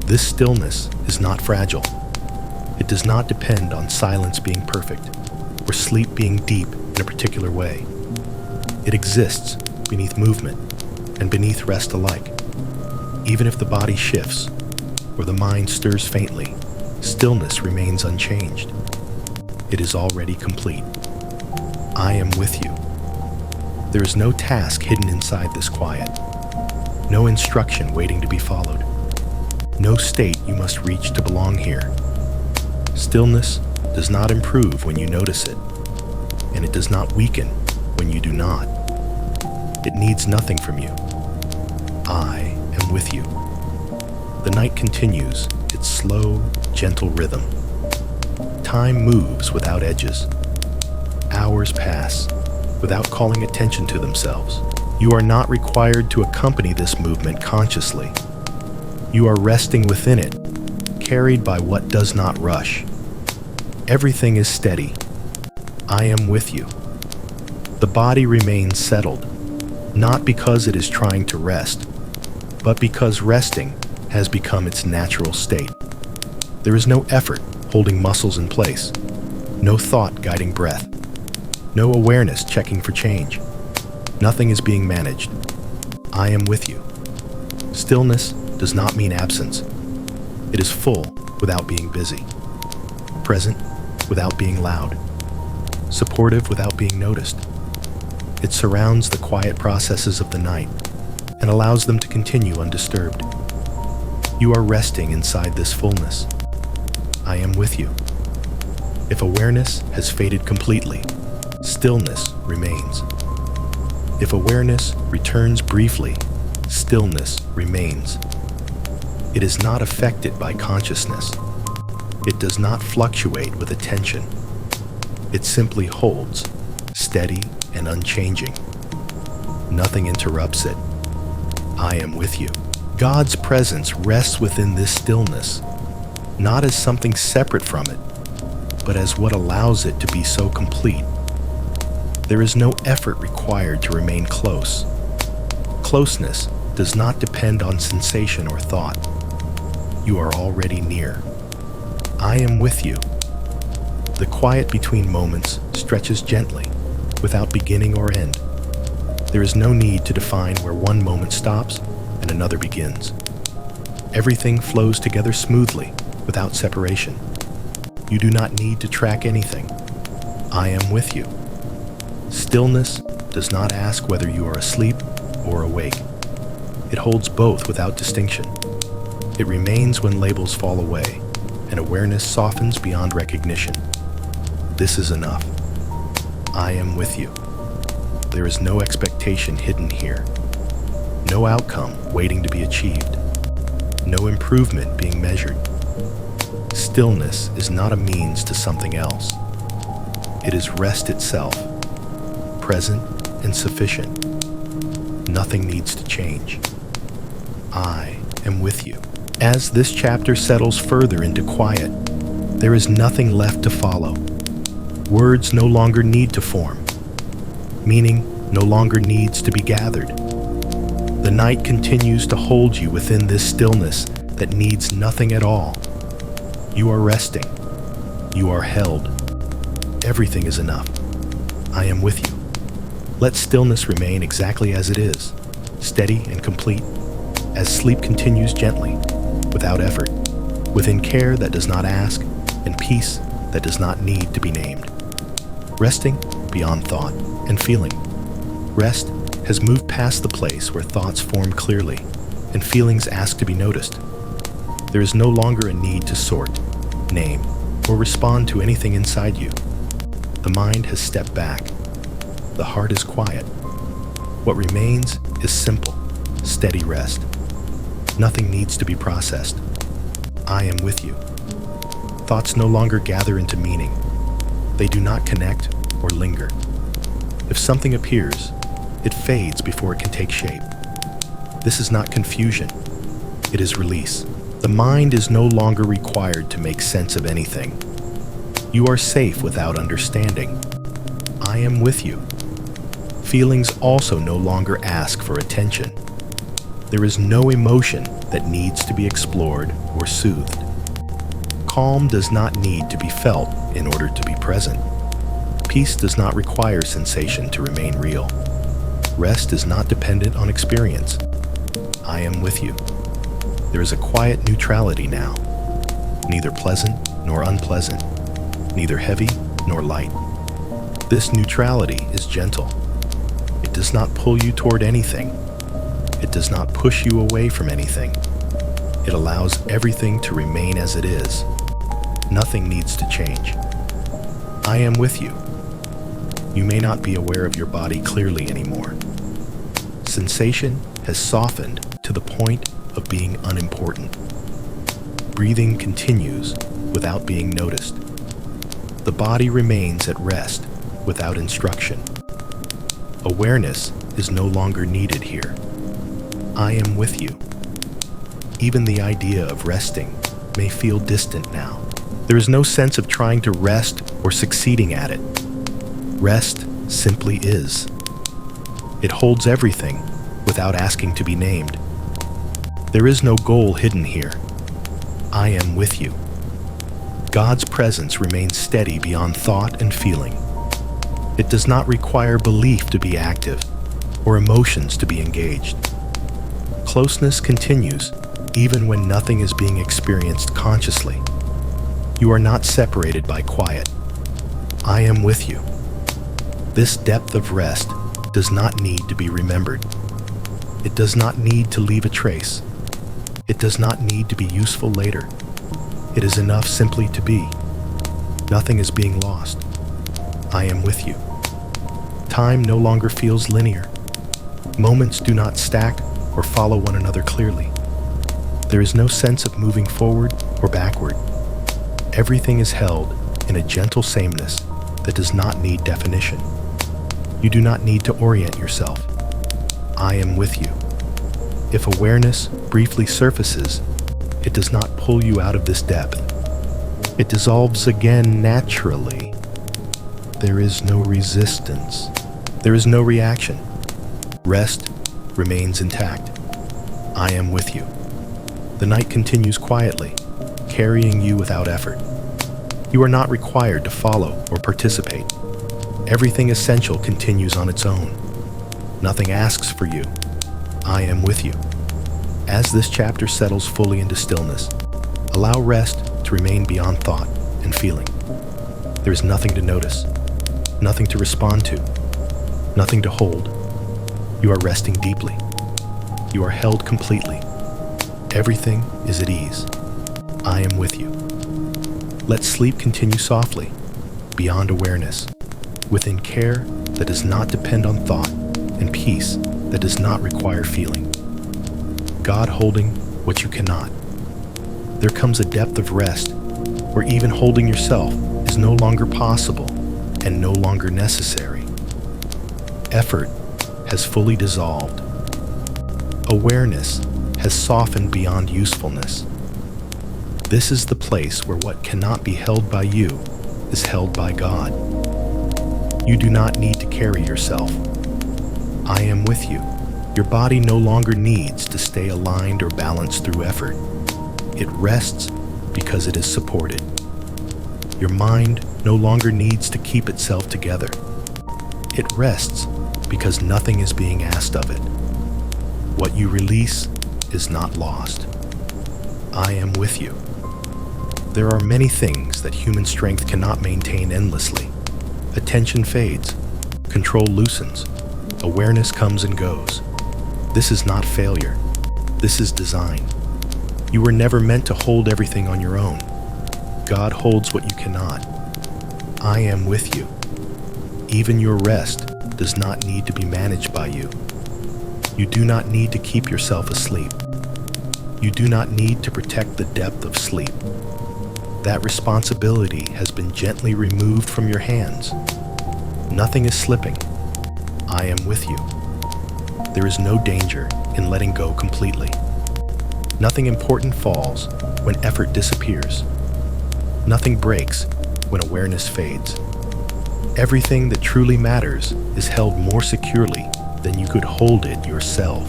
This stillness is not fragile. It does not depend on silence being perfect or sleep being deep in a particular way. It exists beneath movement and beneath rest alike. Even if the body shifts or the mind stirs faintly, stillness remains unchanged. It is already complete. I am with you. There is no task hidden inside this quiet, no instruction waiting to be followed, no state you must reach to belong here. Stillness does not improve when you notice it, and it does not weaken when you do not. It needs nothing from you. I am with you. The night continues its slow, gentle rhythm. Time moves without edges. Hours pass without calling attention to themselves. You are not required to accompany this movement consciously. You are resting within it, carried by what does not rush. Everything is steady. I am with you. The body remains settled, not because it is trying to rest, but because resting has become its natural state. There is no effort holding muscles in place, no thought guiding breath, no awareness checking for change. Nothing is being managed. I am with you. Stillness does not mean absence. It is full without being busy, present without being loud, supportive without being noticed. It surrounds the quiet processes of the night and allows them to continue undisturbed. You are resting inside this fullness. I am with you. If awareness has faded completely, stillness remains. If awareness returns briefly, stillness remains. It is not affected by consciousness. It does not fluctuate with attention. It simply holds, steady and unchanging. Nothing interrupts it. I am with you. God's presence rests within this stillness, not as something separate from it, but as what allows it to be so complete. There is no effort required to remain close. Closeness does not depend on sensation or thought. You are already near. I am with you. The quiet between moments stretches gently, without beginning or end. There is no need to define where one moment stops and another begins. Everything flows together smoothly, without separation. You do not need to track anything. I am with you. Stillness does not ask whether you are asleep or awake. It holds both without distinction. It remains when labels fall away, and awareness softens beyond recognition. This is enough. I am with you. There is no expectation hidden here. No outcome waiting to be achieved. No improvement being measured. Stillness is not a means to something else. It is rest itself, present and sufficient. Nothing needs to change. I am with you. As this chapter settles further into quiet, there is nothing left to follow. Words no longer need to form. Meaning no longer needs to be gathered. The night continues to hold you within this stillness that needs nothing at all. You are resting. You are held. Everything is enough. I am with you. Let stillness remain exactly as it is, steady and complete, as sleep continues gently, without effort, within care that does not ask, and peace that does not need to be named. Resting beyond thought and feeling. Rest has moved past the place where thoughts form clearly and feelings ask to be noticed. There is no longer a need to sort, name, or respond to anything inside you. The mind has stepped back. The heart is quiet. What remains is simple, steady rest. Nothing needs to be processed. I am with you. Thoughts no longer gather into meaning. They do not connect or linger. If something appears, it fades before it can take shape. This is not confusion. It is release. The mind is no longer required to make sense of anything. You are safe without understanding. I am with you. Feelings also no longer ask for attention. There is no emotion that needs to be explored or soothed. Calm does not need to be felt in order to be present. Peace does not require sensation to remain real. Rest is not dependent on experience. I am with you. There is a quiet neutrality now, neither pleasant nor unpleasant, neither heavy nor light. This neutrality is gentle. It does not pull you toward anything. It does not push you away from anything. It allows everything to remain as it is. Nothing needs to change. I am with you. You may not be aware of your body clearly anymore. Sensation has softened to the point of being unimportant. Breathing continues without being noticed. The body remains at rest without instruction. Awareness is no longer needed here. I am with you. Even the idea of resting may feel distant now. There is no sense of trying to rest or succeeding at it. Rest simply is. It holds everything without asking to be named. There is no goal hidden here. I am with you. God's presence remains steady beyond thought and feeling. It does not require belief to be active or emotions to be engaged. Closeness continues even when nothing is being experienced consciously. You are not separated by quiet. I am with you. This depth of rest does not need to be remembered. It does not need to leave a trace. It does not need to be useful later. It is enough simply to be. Nothing is being lost. I am with you. Time no longer feels linear. Moments do not stack or follow one another clearly. There is no sense of moving forward or backward. Everything is held in a gentle sameness that does not need definition. You do not need to orient yourself. I am with you. If awareness briefly surfaces, it does not pull you out of this depth. It dissolves again naturally. There is no resistance. There is no reaction. Rest remains intact. I am with you. The night continues quietly, carrying you without effort. You are not required to follow or participate. Everything essential continues on its own. Nothing asks for you. I am with you. As this chapter settles fully into stillness, allow rest to remain beyond thought and feeling. There is nothing to notice, nothing to respond to, nothing to hold. You are resting deeply. You are held completely. Everything is at ease. I am with you. Let sleep continue softly, beyond awareness, within care that does not depend on thought, and peace that does not require feeling. God holding what you cannot. There comes a depth of rest where even holding yourself is no longer possible and no longer necessary. Effort has fully dissolved. Awareness has softened beyond usefulness. This is the place where what cannot be held by you is held by God. You do not need to carry yourself. I am with you. Your body no longer needs to stay aligned or balanced through effort. It rests because it is supported. Your mind no longer needs to keep itself together. It rests because nothing is being asked of it. What you release is not lost. I am with you. There are many things that human strength cannot maintain endlessly. Attention fades, control loosens, awareness comes and goes. This is not failure. This is design. You were never meant to hold everything on your own. God holds what you cannot. I am with you. Even your rest does not need to be managed by you. You do not need to keep yourself asleep. You do not need to protect the depth of sleep. That responsibility has been gently removed from your hands. Nothing is slipping. I am with you. There is no danger in letting go completely. Nothing important falls when effort disappears. Nothing breaks when awareness fades. Everything that truly matters is held more securely than you could hold it yourself.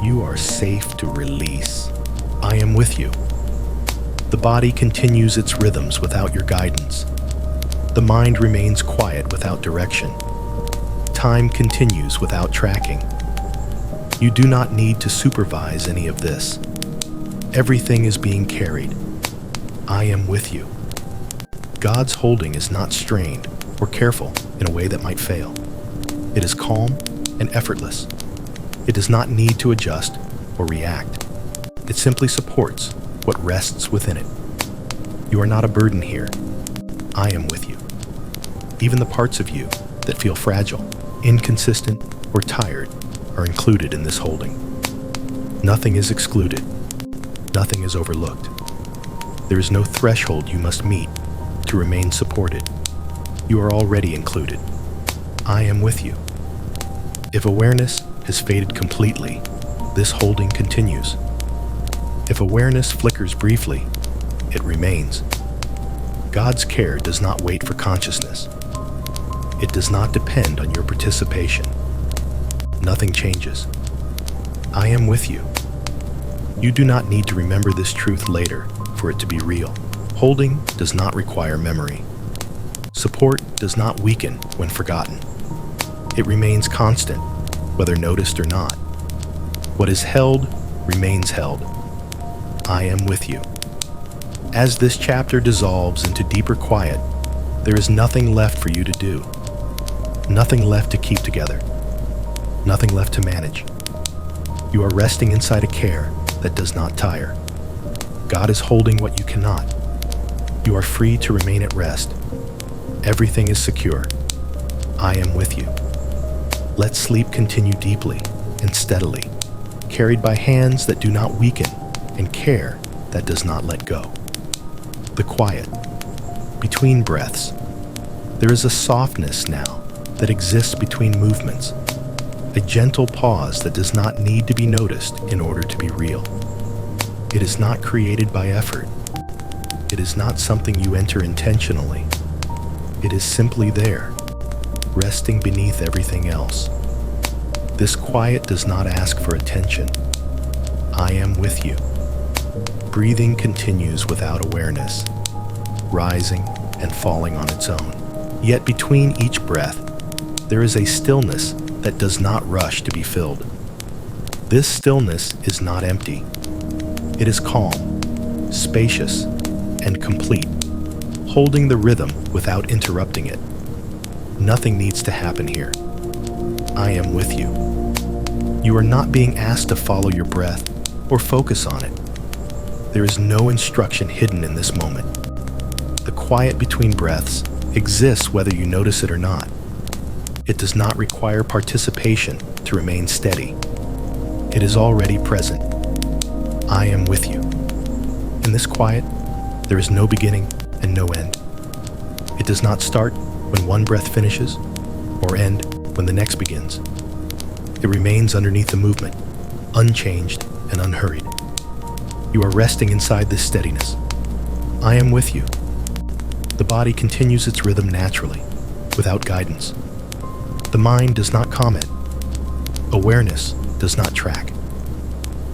You are safe to release. I am with you. The body continues its rhythms without your guidance. The mind remains quiet without direction. Time continues without tracking. You do not need to supervise any of this. Everything is being carried. I am with you. God's holding is not strained or careful in a way that might fail. It is calm and effortless. It does not need to adjust or react. It simply supports what rests within it. You are not a burden here. I am with you. Even the parts of you that feel fragile, inconsistent, or tired are included in this holding. Nothing is excluded. Nothing is overlooked. There is no threshold you must meet to remain supported. You are already included. I am with you. If awareness has faded completely, this holding continues. If awareness flickers briefly, it remains. God's care does not wait for consciousness. It does not depend on your participation. Nothing changes. I am with you. You do not need to remember this truth later for it to be real. Holding does not require memory. Support does not weaken when forgotten. It remains constant, whether noticed or not. What is held remains held. I am with you. As this chapter dissolves into deeper quiet, there is nothing left for you to do. Nothing left to keep together. Nothing left to manage. You are resting inside a care that does not tire. God is holding what you cannot. You are free to remain at rest. Everything is secure. I am with you. Let sleep continue deeply and steadily, carried by hands that do not weaken and care that does not let go. The quiet. Between breaths. There is a softness now that exists between movements, a gentle pause that does not need to be noticed in order to be real. It is not created by effort. It is not something you enter intentionally. It is simply there, resting beneath everything else. This quiet does not ask for attention. I am with you. Breathing continues without awareness, rising and falling on its own. Yet between each breath, there is a stillness that does not rush to be filled. This stillness is not empty. It is calm, spacious, and complete, holding the rhythm without interrupting it. Nothing needs to happen here. I am with you. You are not being asked to follow your breath or focus on it. There is no instruction hidden in this moment. The quiet between breaths exists whether you notice it or not. It does not require participation to remain steady. It is already present. I am with you. In this quiet, there is no beginning and no end. It does not start when one breath finishes or end when the next begins. It remains underneath the movement, unchanged and unhurried. You are resting inside this steadiness. I am with you. The body continues its rhythm naturally, without guidance. The mind does not comment. Awareness does not track.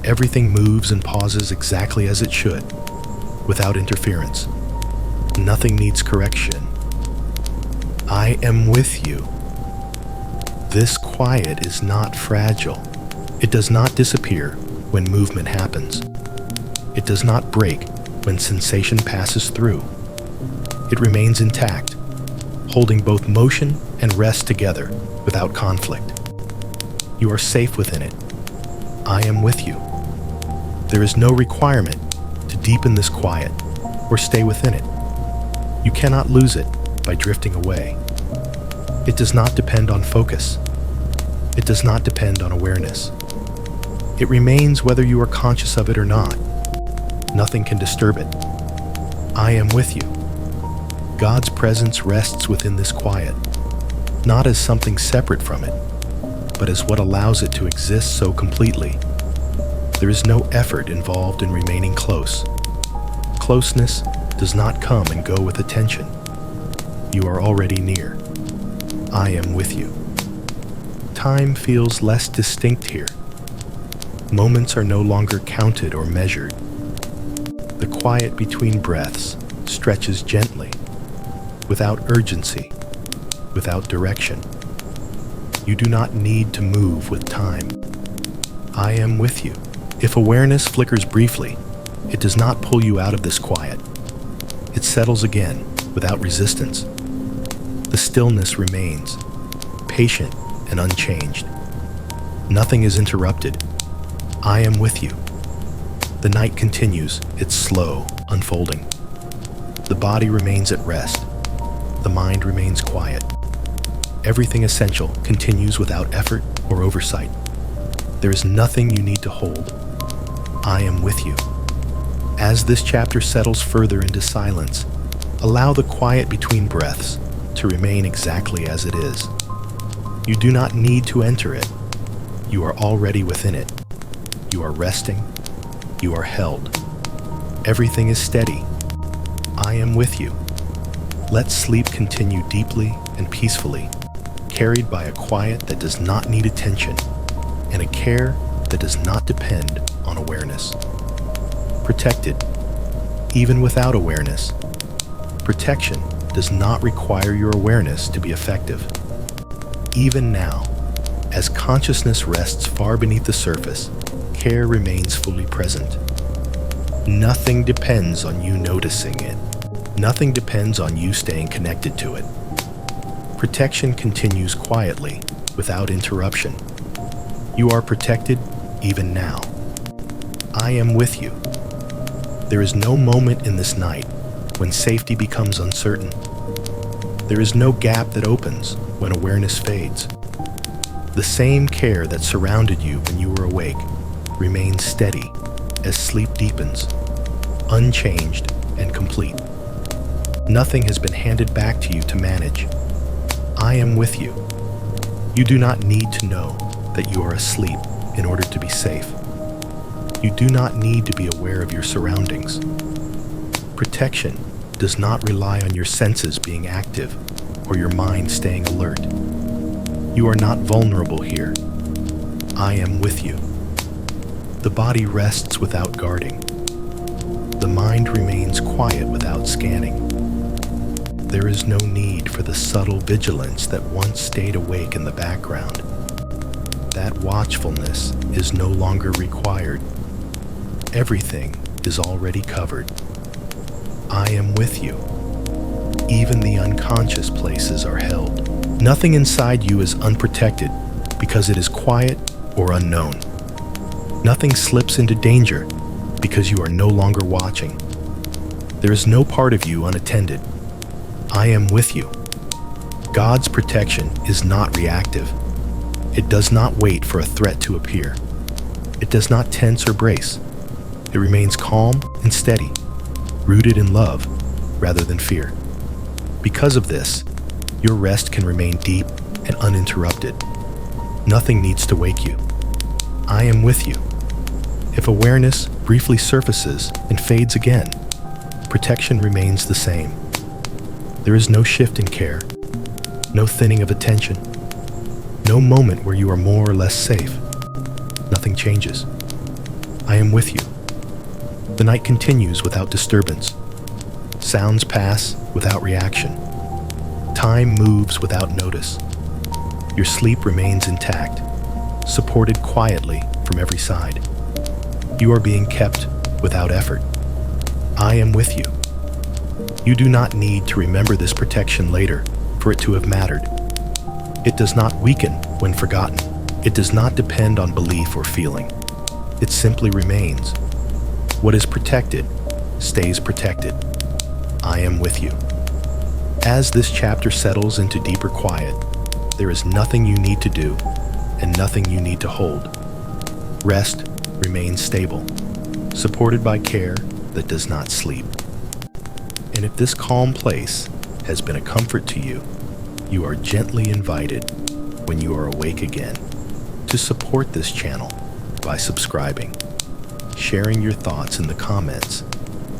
Everything moves and pauses exactly as it should, without interference. Nothing needs correction. I am with you. This quiet is not fragile. It does not disappear when movement happens. It does not break when sensation passes through. It remains intact, holding both motion and rest together without conflict. You are safe within it. I am with you. There is no requirement to deepen this quiet or stay within it. You cannot lose it by drifting away. It does not depend on focus. It does not depend on awareness. It remains whether you are conscious of it or not. Nothing can disturb it. I am with you. God's presence rests within this quiet, not as something separate from it, but as what allows it to exist so completely. There is no effort involved in remaining close. Closeness does not come and go with attention. You are already near. I am with you. Time feels less distinct here. Moments are no longer counted or measured. The quiet between breaths stretches gently, without urgency, without direction. You do not need to move with time. I am with you. If awareness flickers briefly, it does not pull you out of this quiet. It settles again without resistance. The stillness remains, patient and unchanged. Nothing is interrupted. I am with you. The night continues, its slow unfolding. The body remains at rest. The mind remains quiet. Everything essential continues without effort or oversight. There is nothing you need to hold. I am with you. As this chapter settles further into silence, allow the quiet between breaths to remain exactly as it is. You do not need to enter it. You are already within it. You are resting. You are held. Everything is steady. I am with you. Let sleep continue deeply and peacefully, carried by a quiet that does not need attention and a care that does not depend on awareness. Protected, even without awareness. Protection does not require your awareness to be effective. Even now, as consciousness rests far beneath the surface, care remains fully present. Nothing depends on you noticing it. Nothing depends on you staying connected to it. Protection continues quietly, without interruption. You are protected even now. I am with you. There is no moment in this night when safety becomes uncertain. There is no gap that opens when awareness fades. The same care that surrounded you when you were awake remains steady as sleep deepens, unchanged and complete. Nothing has been handed back to you to manage. I am with you. You do not need to know that you are asleep in order to be safe. You do not need to be aware of your surroundings. Protection does not rely on your senses being active or your mind staying alert. You are not vulnerable here. I am with you. The body rests without guarding. The mind remains quiet without scanning. There is no need for the subtle vigilance that once stayed awake in the background. That watchfulness is no longer required. Everything is already covered. I am with you. Even the unconscious places are held. Nothing inside you is unprotected because it is quiet or unknown. Nothing slips into danger because you are no longer watching. There is no part of you unattended. I am with you. God's protection is not reactive. It does not wait for a threat to appear. It does not tense or brace. It remains calm and steady, rooted in love rather than fear. Because of this, your rest can remain deep and uninterrupted. Nothing needs to wake you. I am with you. If awareness briefly surfaces and fades again, protection remains the same. There is no shift in care, no thinning of attention, no moment where you are more or less safe. Nothing changes. I am with you. The night continues without disturbance. Sounds pass without reaction. Time moves without notice. Your sleep remains intact, supported quietly from every side. You are being kept without effort. I am with you. You do not need to remember this protection later for it to have mattered. It does not weaken when forgotten. It does not depend on belief or feeling. It simply remains. What is protected stays protected. I am with you. As this chapter settles into deeper quiet, there is nothing you need to do and nothing you need to hold. Rest remains stable, supported by care that does not sleep. And if this calm place has been a comfort to you, you are gently invited, when you are awake again, to support this channel by subscribing, sharing your thoughts in the comments,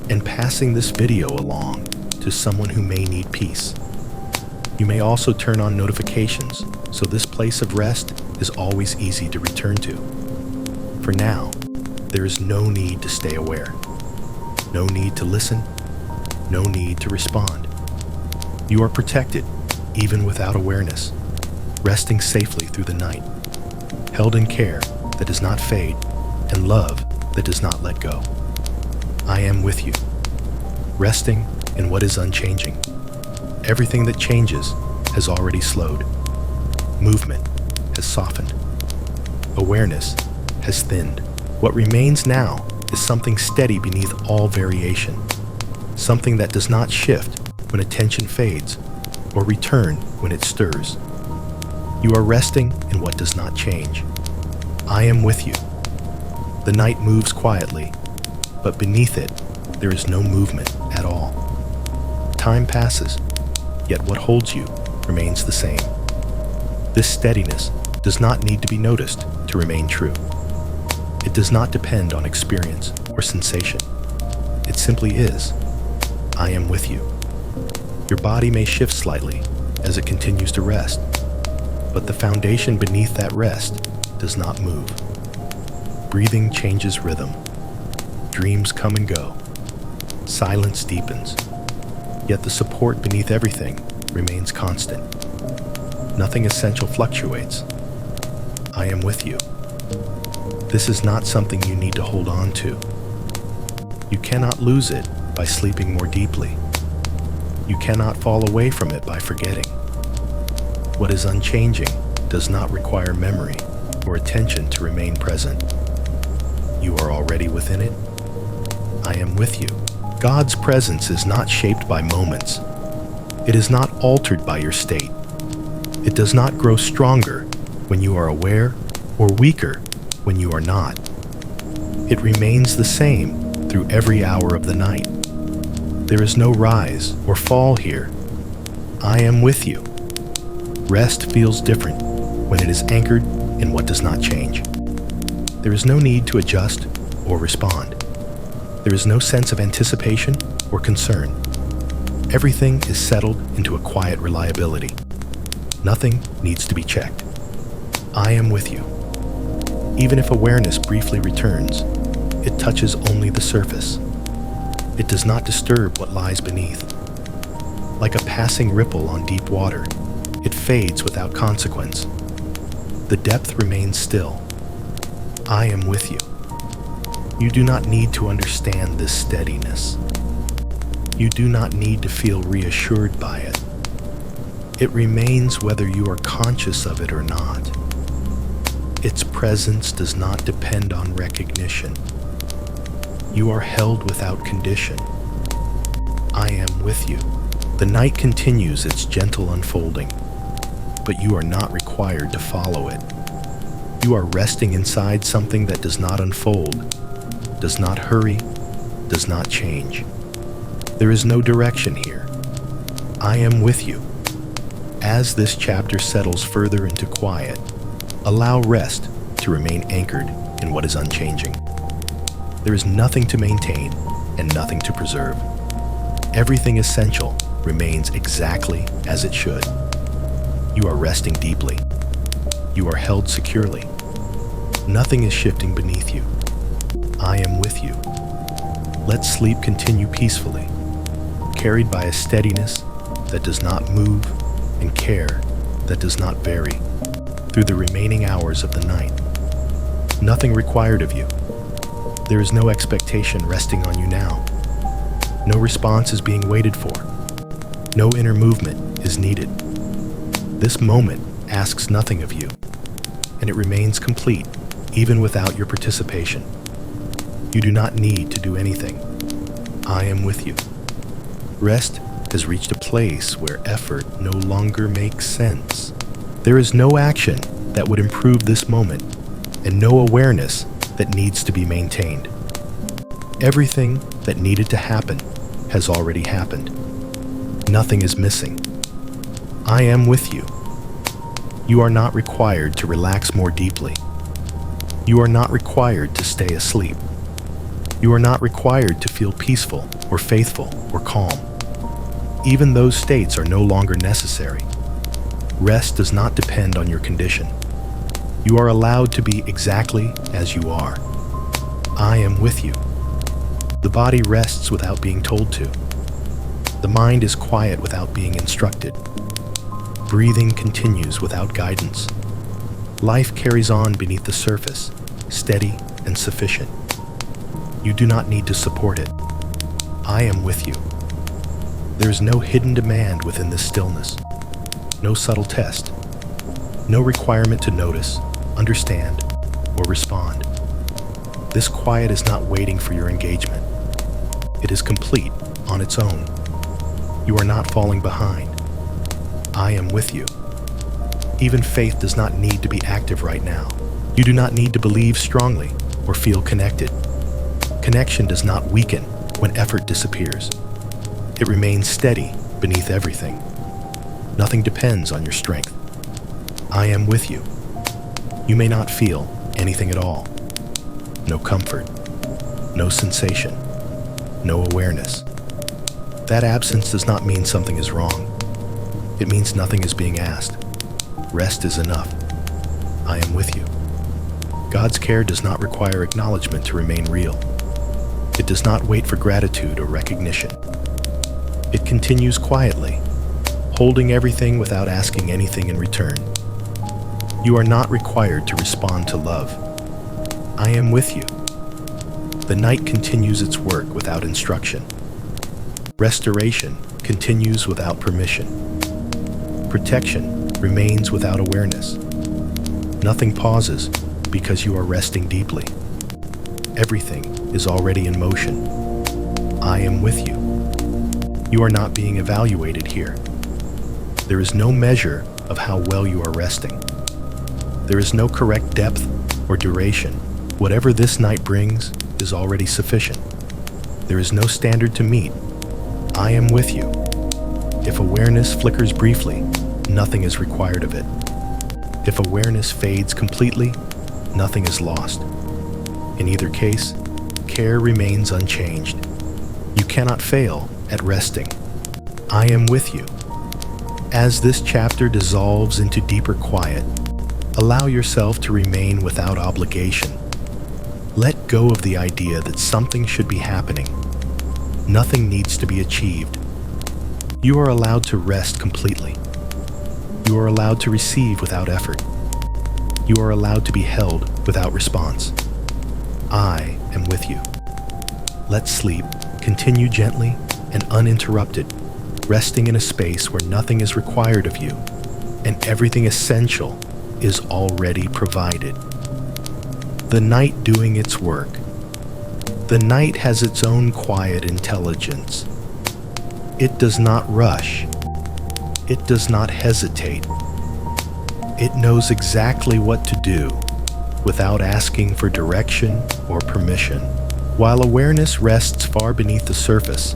and passing this video along to someone who may need peace. You may also turn on notifications so this place of rest is always easy to return to. For now, there is no need to stay aware, no need to listen, no need to respond. You are protected even without awareness, resting safely through the night, held in care that does not fade and love that does not let go. I am with you, resting in what is unchanging. Everything that changes has already slowed. Movement, has softened. Awareness has thinned. What remains now is something steady beneath all variation, something that does not shift when attention fades or return when it stirs. You are resting in what does not change. I am with you. The night moves quietly, but beneath it, there is no movement at all. Time passes, yet what holds you remains the same. This steadiness does not need to be noticed to remain true. It does not depend on experience or sensation. It simply is. I am with you. Your body may shift slightly as it continues to rest, but the foundation beneath that rest does not move. Breathing changes rhythm. Dreams come and go. Silence deepens. Yet the support beneath everything remains constant. Nothing essential fluctuates. I am with you. This is not something you need to hold on to. You cannot lose it by sleeping more deeply. You cannot fall away from it by forgetting. What is unchanging does not require memory or attention to remain present. You are already within it. I am with you. God's presence is not shaped by moments. It is not altered by your state. It does not grow stronger when you are aware or weaker when you are not. It remains the same through every hour of the night. There is no rise or fall here. I am with you. Rest feels different when it is anchored in what does not change. There is no need to adjust or respond. There is no sense of anticipation or concern. Everything is settled into a quiet reliability. Nothing needs to be checked. I am with you. Even if awareness briefly returns, it touches only the surface. It does not disturb what lies beneath. Like a passing ripple on deep water, it fades without consequence. The depth remains still. I am with you. You do not need to understand this steadiness. You do not need to feel reassured by it. It remains whether you are conscious of it or not. Its presence does not depend on recognition. You are held without condition. I am with you. The night continues its gentle unfolding, but you are not required to follow it. You are resting inside something that does not unfold, does not hurry, does not change. There is no direction here. I am with you. As this chapter settles further into quiet, allow rest to remain anchored in what is unchanging. There is nothing to maintain and nothing to preserve. Everything essential remains exactly as it should. You are resting deeply. You are held securely. Nothing is shifting beneath you. I am with you. Let sleep continue peacefully, carried by a steadiness that does not move and care that does not vary through the remaining hours of the night. Nothing required of you. There is no expectation resting on you now. No response is being waited for. No inner movement is needed. This moment asks nothing of you, and it remains complete even without your participation. You do not need to do anything. I am with you. Rest has reached a place where effort no longer makes sense. There is no action that would improve this moment, and no awareness that needs to be maintained. Everything that needed to happen has already happened. Nothing is missing. I am with you. You are not required to relax more deeply. You are not required to stay asleep. You are not required to feel peaceful or faithful or calm. Even those states are no longer necessary. Rest does not depend on your condition. You are allowed to be exactly as you are. I am with you. The body rests without being told to. The mind is quiet without being instructed. Breathing continues without guidance. Life carries on beneath the surface, steady and sufficient. You do not need to support it. I am with you. There is no hidden demand within this stillness, no subtle test. No requirement to notice, understand, or respond. This quiet is not waiting for your engagement. It is complete on its own. You are not falling behind. I am with you. Even faith does not need to be active right now. You do not need to believe strongly or feel connected. Connection does not weaken when effort disappears. It remains steady beneath everything. Nothing depends on your strength. I am with you. You may not feel anything at all. No comfort, no sensation, no awareness. That absence does not mean something is wrong. It means nothing is being asked. Rest is enough. I am with you. God's care does not require acknowledgement to remain real. It does not wait for gratitude or recognition. It continues quietly, holding everything without asking anything in return. You are not required to respond to love. I am with you. The night continues its work without instruction. Restoration continues without permission. Protection remains without awareness. Nothing pauses because you are resting deeply. Everything is already in motion. I am with you. You are not being evaluated here. There is no measure of how well you are resting. There is no correct depth or duration. Whatever this night brings is already sufficient. There is no standard to meet. I am with you. If awareness flickers briefly, nothing is required of it. If awareness fades completely, nothing is lost. In either case, care remains unchanged. You cannot fail at resting. I am with you. As this chapter dissolves into deeper quiet, allow yourself to remain without obligation. Let go of the idea that something should be happening. Nothing needs to be achieved. You are allowed to rest completely. You are allowed to receive without effort. You are allowed to be held without response. I am with you. Let sleep continue gently and uninterrupted, resting in a space where nothing is required of you and everything essential is already provided. The night doing its work. The night has its own quiet intelligence. It does not rush. It does not hesitate. It knows exactly what to do without asking for direction or permission. While awareness rests far beneath the surface,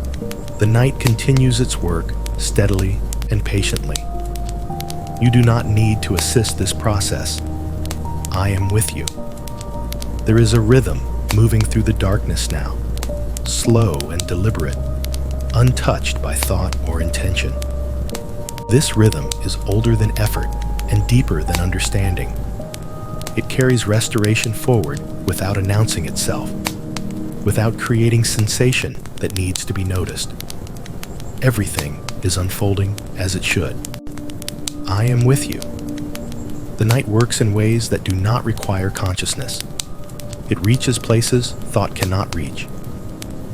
the night continues its work steadily and patiently. You do not need to assist this process. I am with you. There is a rhythm moving through the darkness now, slow and deliberate, untouched by thought or intention. This rhythm is older than effort and deeper than understanding. It carries restoration forward without announcing itself, without creating sensation that needs to be noticed. Everything is unfolding as it should. I am with you. The night works in ways that do not require consciousness. It reaches places thought cannot reach.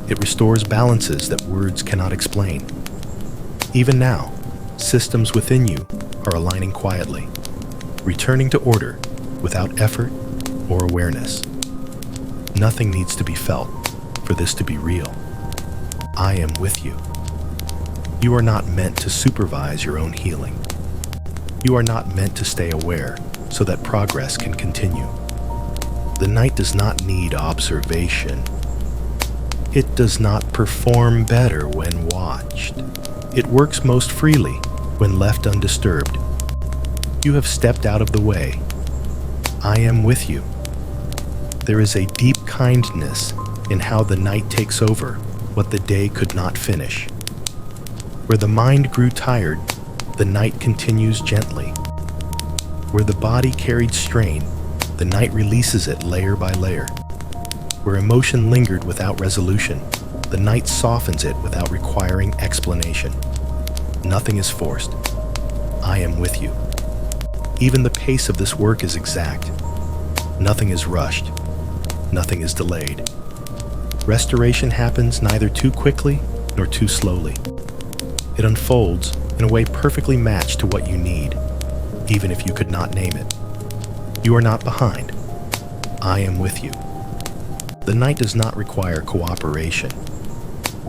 It restores balances that words cannot explain. Even now, systems within you are aligning quietly, returning to order without effort or awareness. Nothing needs to be felt for this to be real. I am with you. You are not meant to supervise your own healing. You are not meant to stay aware so that progress can continue. The night does not need observation. It does not perform better when watched. It works most freely when left undisturbed. You have stepped out of the way. I am with you. There is a deep kindness in how the night takes over what the day could not finish. Where the mind grew tired, the night continues gently. Where the body carried strain, the night releases it layer by layer. Where emotion lingered without resolution, the night softens it without requiring explanation. Nothing is forced. I am with you. Even the pace of this work is exact. Nothing is rushed. Nothing is delayed. Restoration happens neither too quickly nor too slowly. It unfolds in a way perfectly matched to what you need. even if you could not name it. You are not behind. I am with you. The night does not require cooperation.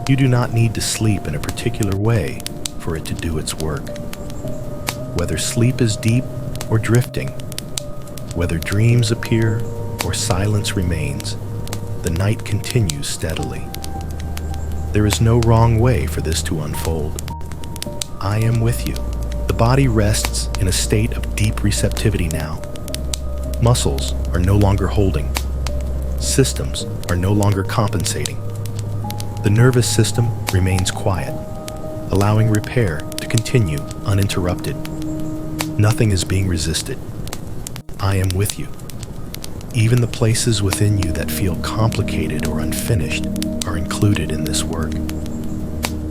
You do not need to sleep in a particular way for it to do its work. Whether sleep is deep or drifting, whether dreams appear or silence remains, the night continues steadily. There is no wrong way for this to unfold. I am with you. The body rests in a state of deep receptivity now. Muscles are no longer holding. Systems are no longer compensating. The nervous system remains quiet, allowing repair to continue uninterrupted. Nothing is being resisted. I am with you. Even the places within you that feel complicated or unfinished are included in this work.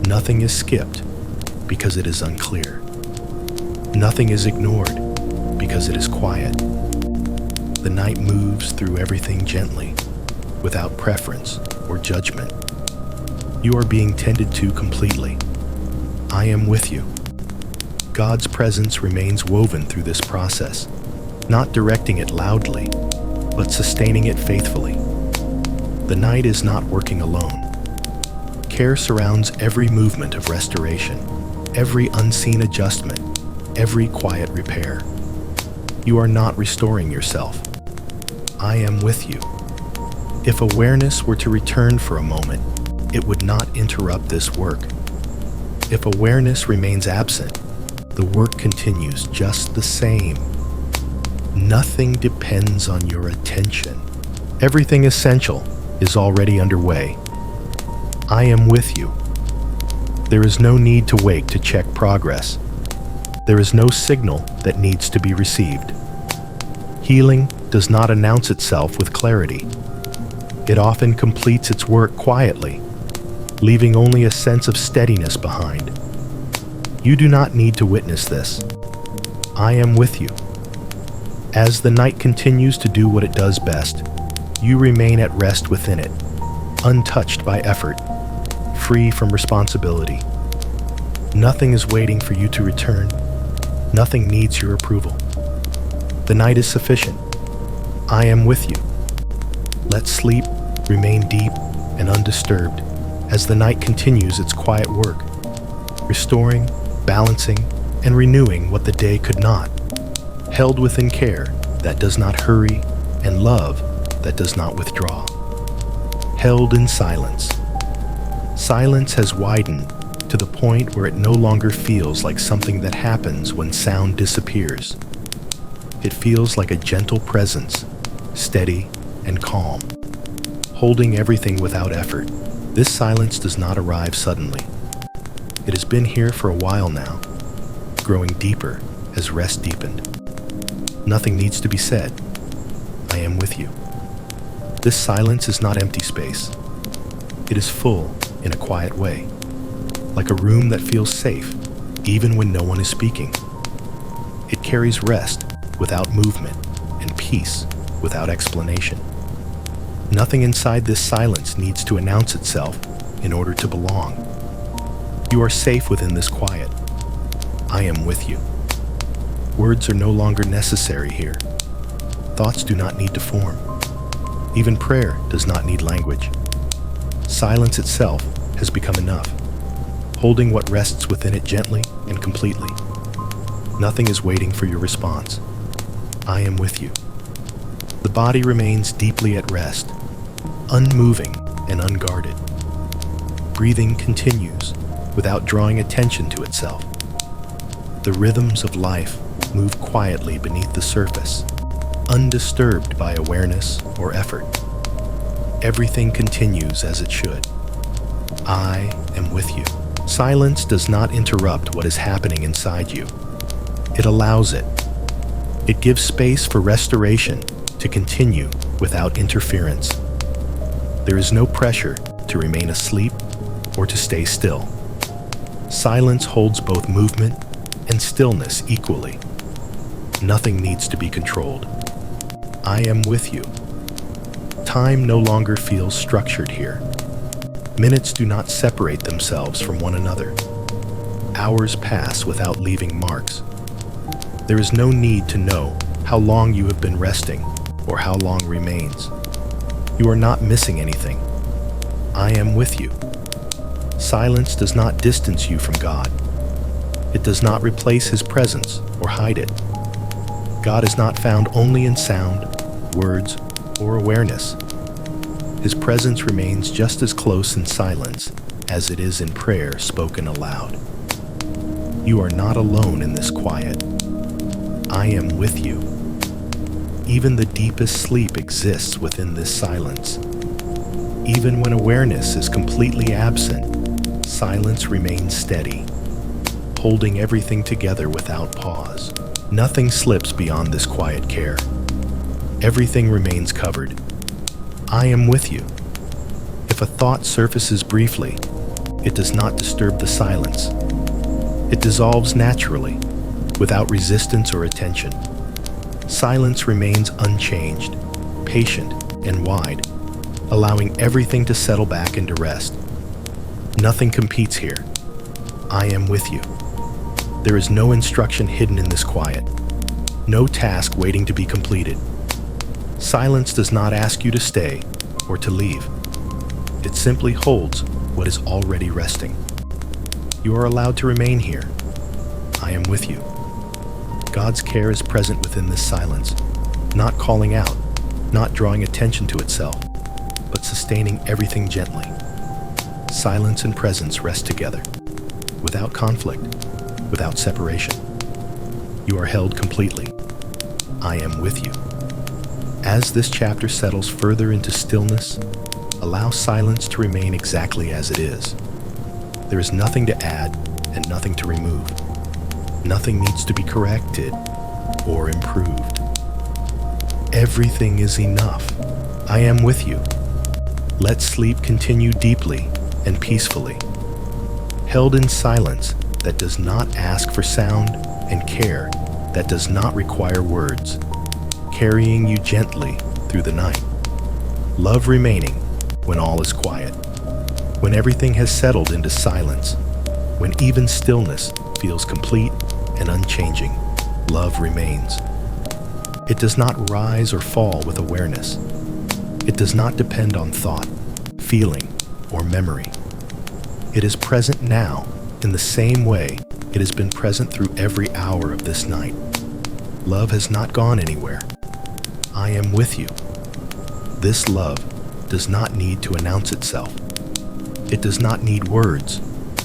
Nothing is skipped because it is unclear. Nothing is ignored because it is quiet. The night moves through everything gently, without preference or judgment. You are being tended to completely. I am with you. God's presence remains woven through this process, not directing it loudly, but sustaining it faithfully. The night is not working alone. Care surrounds every movement of restoration, every unseen adjustment, every quiet repair. You are not restoring yourself. I am with you. If awareness were to return for a moment, it would not interrupt this work. If awareness remains absent, the work continues just the same. Nothing depends on your attention. Everything essential is already underway. I am with you. There is no need to wait to check progress. There is no signal that needs to be received. Healing does not announce itself with clarity. It often completes its work quietly, leaving only a sense of steadiness behind. You do not need to witness this. I am with you. As the night continues to do what it does best, you remain at rest within it, untouched by effort, free from responsibility. Nothing is waiting for you to return. Nothing needs your approval. The night is sufficient. I am with you. Let sleep remain deep and undisturbed as the night continues its quiet work, restoring, balancing, and renewing what the day could not. Held within care that does not hurry and love that does not withdraw. Held in silence. Silence has widened to the point where it no longer feels like something that happens when sound disappears. It feels like a gentle presence, steady and calm, holding everything without effort. This silence does not arrive suddenly. It has been here for a while now, growing deeper as rest deepened. Nothing needs to be said. I am with you. This silence is not empty space. It is full in a quiet way, like a room that feels safe even when no one is speaking. It carries rest without movement and peace without explanation. Nothing inside this silence needs to announce itself in order to belong. You are safe within this quiet. I am with you. Words are no longer necessary here. Thoughts do not need to form. Even prayer does not need language. Silence itself has become enough, holding what rests within it gently and completely. Nothing is waiting for your response. I am with you. The body remains deeply at rest, unmoving and unguarded. Breathing continues without drawing attention to itself. The rhythms of life move quietly beneath the surface, undisturbed by awareness or effort. Everything continues as it should. I am with you. Silence does not interrupt what is happening inside you. It allows it. It gives space for restoration to continue without interference. There is no pressure to remain asleep or to stay still. Silence holds both movement and stillness equally. Nothing needs to be controlled. I am with you. Time no longer feels structured here. Minutes do not separate themselves from one another. Hours pass without leaving marks. There is no need to know how long you have been resting or how long remains. You are not missing anything. I am with you. Silence does not distance you from God. It does not replace His presence or hide it. God is not found only in sound, words, or awareness. His presence remains just as close in silence as it is in prayer spoken aloud. You are not alone in this quiet. I am with you. Even the deepest sleep exists within this silence. Even when awareness is completely absent, silence remains steady, holding everything together without pause. Nothing slips beyond this quiet care. Everything remains covered. I am with you. If a thought surfaces briefly, it does not disturb the silence. It dissolves naturally, without resistance or attention. Silence remains unchanged, patient, and wide, allowing everything to settle back into rest. Nothing competes here. I am with you. There is no instruction hidden in this quiet, no task waiting to be completed. Silence does not ask you to stay or to leave. It simply holds what is already resting. You are allowed to remain here. I am with you. God's care is present within this silence, not calling out, not drawing attention to itself, but sustaining everything gently. Silence and presence rest together, without conflict, without separation. You are held completely. I am with you. As this chapter settles further into stillness, allow silence to remain exactly as it is. There is nothing to add and nothing to remove. Nothing needs to be corrected or improved. Everything is enough. I am with you. Let sleep continue deeply and peacefully, held in silence that does not ask for sound and care that does not require words, carrying you gently through the night. Love remaining when all is quiet, when everything has settled into silence, when even stillness feels complete and unchanging. Love remains. It does not rise or fall with awareness. It does not depend on thought, feeling, or memory. It is present now in the same way it has been present through every hour of this night. Love has not gone anywhere. I am with you. This love does not need to announce itself. It does not need words,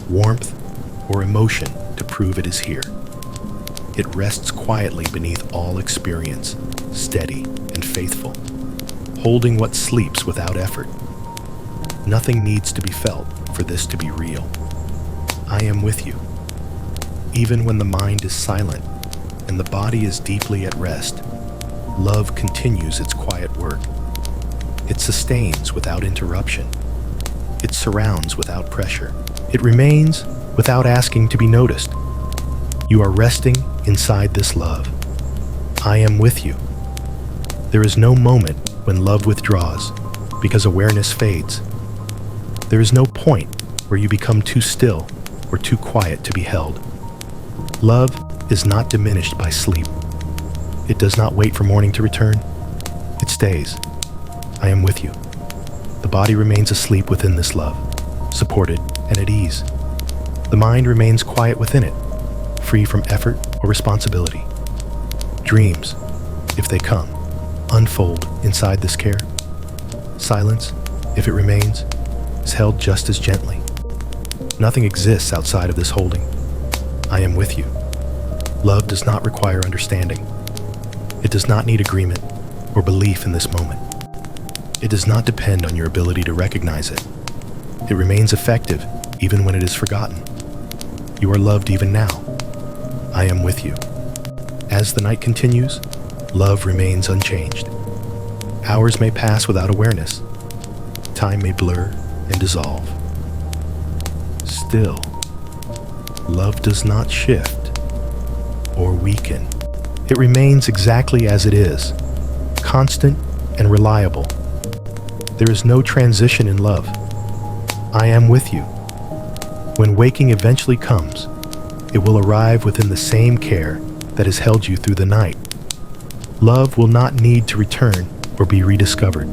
warmth, or emotion to prove it is here. It rests quietly beneath all experience, steady and faithful, holding what sleeps without effort. Nothing needs to be felt for this to be real. I am with you. Even when the mind is silent and the body is deeply at rest, love continues its quiet work. It sustains without interruption. It surrounds without pressure. It remains without asking to be noticed. You are resting inside this love. I am with you. There is no moment when love withdraws because awareness fades. There is no point where you become too still or too quiet to be held. Love is not diminished by sleep. It does not wait for morning to return. It stays. I am with you. The body remains asleep within this love, supported and at ease. The mind remains quiet within it, free from effort or responsibility. Dreams, if they come, unfold inside this care. Silence, if it remains, is held just as gently. Nothing exists outside of this holding. I am with you. Love does not require understanding. It does not need agreement or belief in this moment. It does not depend on your ability to recognize it. It remains effective even when it is forgotten. You are loved even now. I am with you. As the night continues, love remains unchanged. Hours may pass without awareness. Time may blur and dissolve. Still, love does not shift or weaken. It remains exactly as it is, constant and reliable. There is no transition in love. I am with you. When waking eventually comes, it will arrive within the same care that has held you through the night. Love will not need to return or be rediscovered.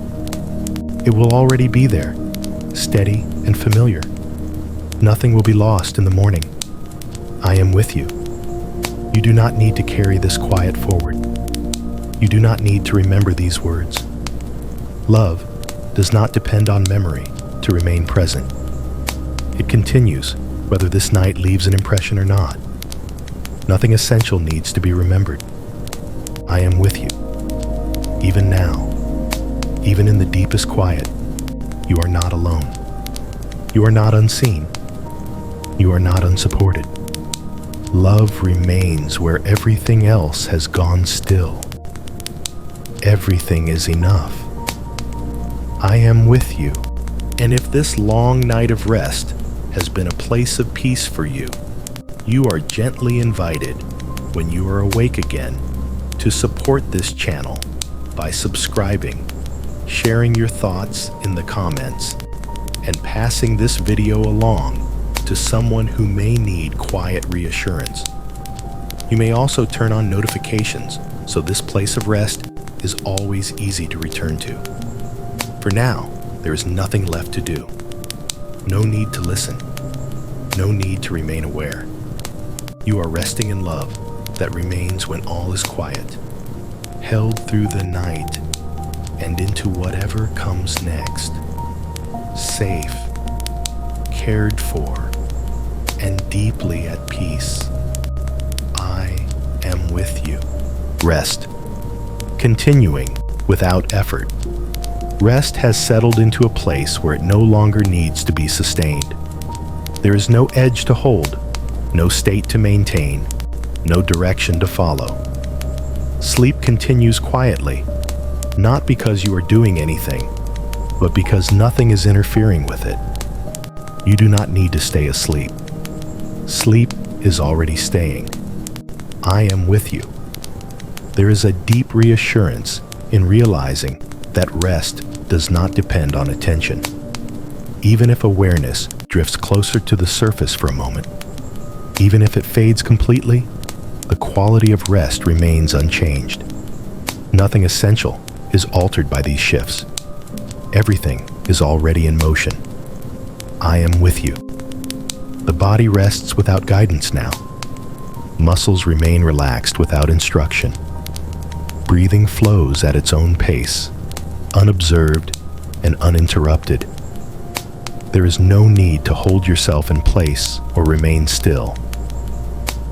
It will already be there, steady and familiar. Nothing will be lost in the morning. I am with you. You do not need to carry this quiet forward. You do not need to remember these words. Love does not depend on memory to remain present. It continues whether this night leaves an impression or not. Nothing essential needs to be remembered. I am with you. Even now, even in the deepest quiet, you are not alone. You are not unseen. You are not unsupported. Love remains where everything else has gone still. Everything is enough. I am with you. And if this long night of rest has been a place of peace for you, you are gently invited, when you are awake again, to support this channel by subscribing, sharing your thoughts in the comments, and passing this video along to someone who may need quiet reassurance. You may also turn on notifications so this place of rest is always easy to return to. For now, there is nothing left to do. No need to listen. No need to remain aware. You are resting in love that remains when all is quiet, held through the night and into whatever comes next. Safe, cared for, and deeply at peace. I am with you. Rest. Continuing without effort. Rest has settled into a place where it no longer needs to be sustained. There is no edge to hold, no state to maintain, no direction to follow. Sleep continues quietly, not because you are doing anything, but because nothing is interfering with it. You do not need to stay asleep. Sleep is already staying. I am with you. There is a deep reassurance in realizing that rest does not depend on attention. Even if awareness drifts closer to the surface for a moment, even if it fades completely, the quality of rest remains unchanged. Nothing essential is altered by these shifts. Everything is already in motion. I am with you. The body rests without guidance now. Muscles remain relaxed without instruction. Breathing flows at its own pace, unobserved and uninterrupted. There is no need to hold yourself in place or remain still.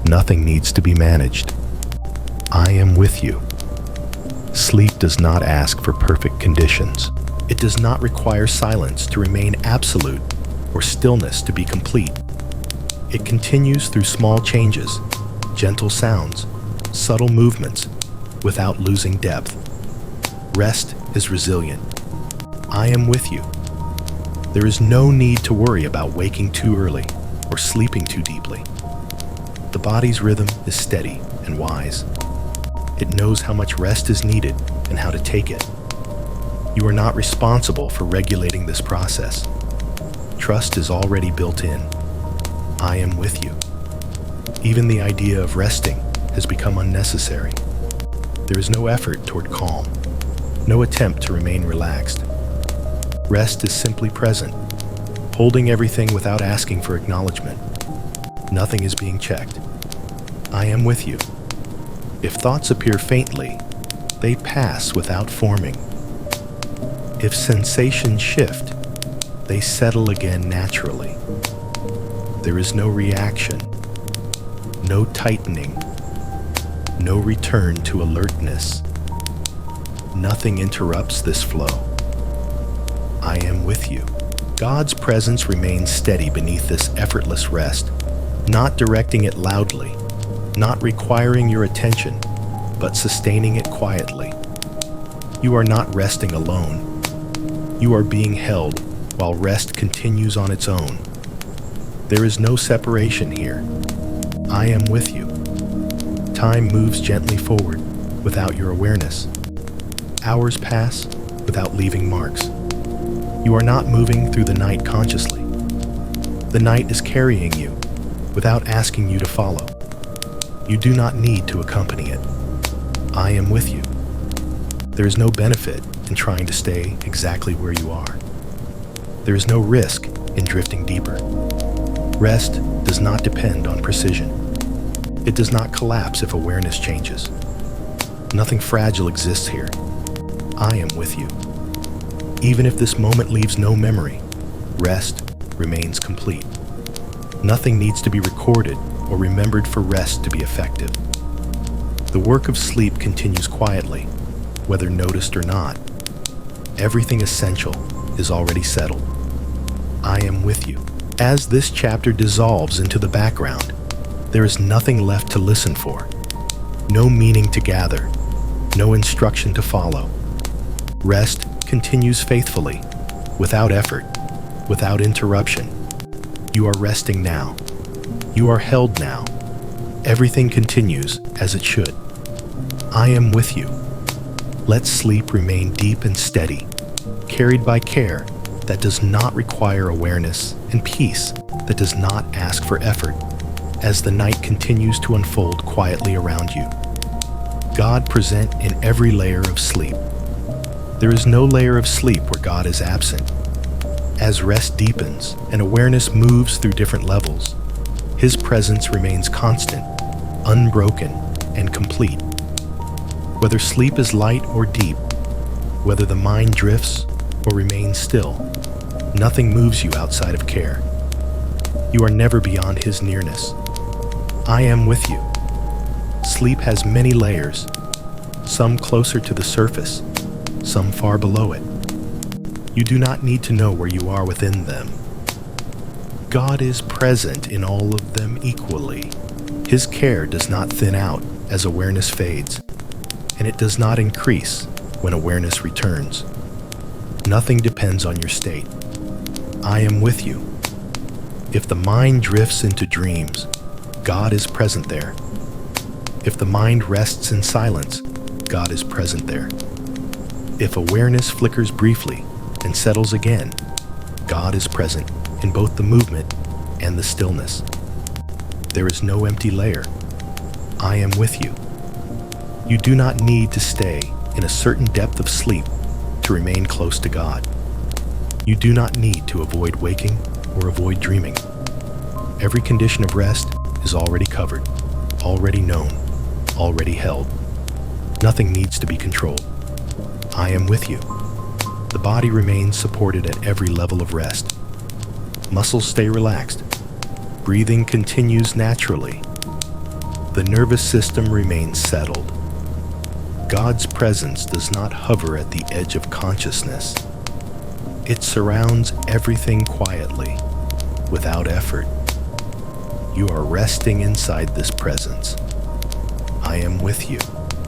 Nothing needs to be managed. I am with you. Sleep does not ask for perfect conditions. It does not require silence to remain absolute or stillness to be complete. It continues through small changes, gentle sounds, subtle movements, without losing depth. Rest is resilient. I am with you. There is no need to worry about waking too early or sleeping too deeply. The body's rhythm is steady and wise. It knows how much rest is needed and how to take it. You are not responsible for regulating this process. Trust is already built in. I am with you. Even the idea of resting has become unnecessary. There is no effort toward calm, no attempt to remain relaxed. Rest is simply present, holding everything without asking for acknowledgement. Nothing is being checked. I am with you. If thoughts appear faintly, they pass without forming. If sensations shift, they settle again naturally. There is no reaction, no tightening, no return to alertness. Nothing interrupts this flow. I am with you. God's presence remains steady beneath this effortless rest, not directing it loudly, not requiring your attention, but sustaining it quietly. You are not resting alone. You are being held while rest continues on its own. There is no separation here. I am with you. Time moves gently forward without your awareness. Hours pass without leaving marks. You are not moving through the night consciously. The night is carrying you without asking you to follow. You do not need to accompany it. I am with you. There is no benefit in trying to stay exactly where you are. There is no risk in drifting deeper. Rest does not depend on precision. It does not collapse if awareness changes. Nothing fragile exists here. I am with you. Even if this moment leaves no memory, rest remains complete. Nothing needs to be recorded or remembered for rest to be effective. The work of sleep continues quietly, whether noticed or not. Everything essential is already settled. I am with you. As this chapter dissolves into the background, there is nothing left to listen for, no meaning to gather, no instruction to follow. Rest continues faithfully, without effort, without interruption. You are resting now. You are held now. Everything continues as it should. I am with you. Let sleep remain deep and steady, carried by care that does not require awareness, and peace that does not ask for effort, as the night continues to unfold quietly around you. God present in every layer of sleep. There is no layer of sleep where God is absent. As rest deepens and awareness moves through different levels, His presence remains constant, unbroken, and complete. Whether sleep is light or deep, whether the mind drifts or remains still, nothing moves you outside of care. You are never beyond His nearness. I am with you. Sleep has many layers, some closer to the surface, some far below it. You do not need to know where you are within them. God is present in all of them equally. His care does not thin out as awareness fades, and it does not increase when awareness returns. Nothing depends on your state. I am with you. If the mind drifts into dreams, God is present there. If the mind rests in silence, God is present there. If awareness flickers briefly and settles again, God is present in both the movement and the stillness. There is no empty layer. I am with you. You do not need to stay in a certain depth of sleep to remain close to God. You do not need to avoid waking or avoid dreaming. Every condition of rest is already covered, already known, already held. Nothing needs to be controlled. I am with you. The body remains supported at every level of rest. Muscles stay relaxed. Breathing continues naturally. The nervous system remains settled. God's presence does not hover at the edge of consciousness. It surrounds everything quietly, without effort. You are resting inside this presence. I am with you.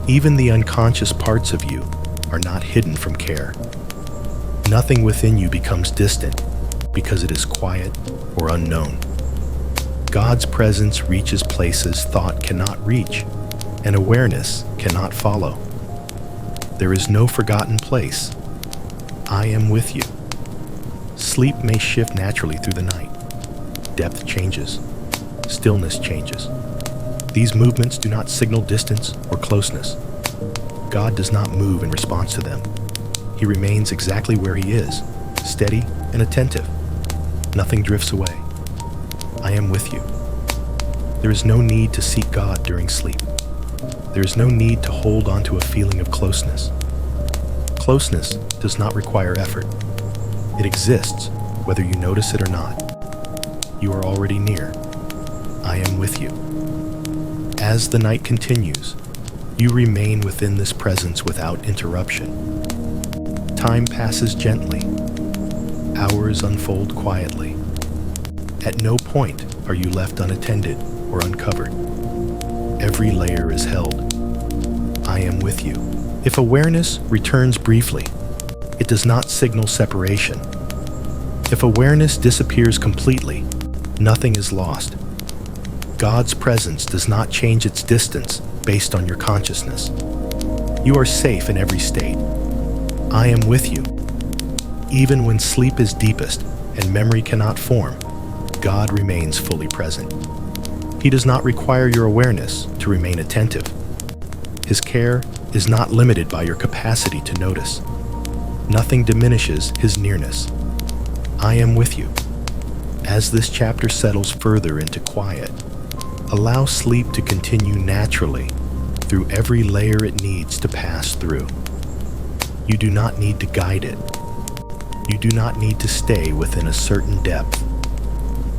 Even the unconscious parts of you are not hidden from care. Nothing within you becomes distant because it is quiet or unknown. God's presence reaches places thought cannot reach, and awareness cannot follow. There is no forgotten place. I am with you. Sleep may shift naturally through the night. Depth changes. Stillness changes. These movements do not signal distance or closeness. God does not move in response to them. He remains exactly where He is, steady and attentive. Nothing drifts away. I am with you. There is no need to seek God during sleep. There is no need to hold on to a feeling of closeness. Closeness does not require effort. It exists whether you notice it or not. You are already near. I am with you. As the night continues, you remain within this presence without interruption. Time passes gently. Hours unfold quietly. At no point are you left unattended or uncovered. Every layer is held. I am with you. If awareness returns briefly, it does not signal separation. If awareness disappears completely, nothing is lost. God's presence does not change its distance based on your consciousness. You are safe in every state. I am with you. Even when sleep is deepest and memory cannot form, God remains fully present. He does not require your awareness to remain attentive. His care is not limited by your capacity to notice. Nothing diminishes his nearness. I am with you. As this chapter settles further into quiet, allow sleep to continue naturally through every layer it needs to pass through. You do not need to guide it. You do not need to stay within a certain depth.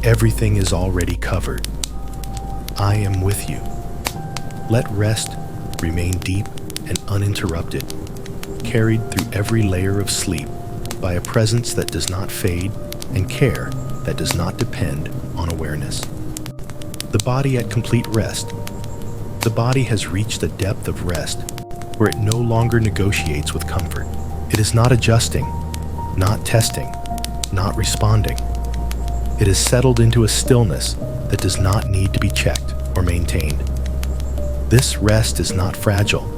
Everything is already covered. I am with you. Let rest remain deep and uninterrupted, carried through every layer of sleep by a presence that does not fade and care that does not depend on awareness. The body at complete rest. The body has reached a depth of rest where it no longer negotiates with comfort. It is not adjusting, not testing, not responding. It is settled into a stillness that does not need to be checked or maintained. This rest is not fragile.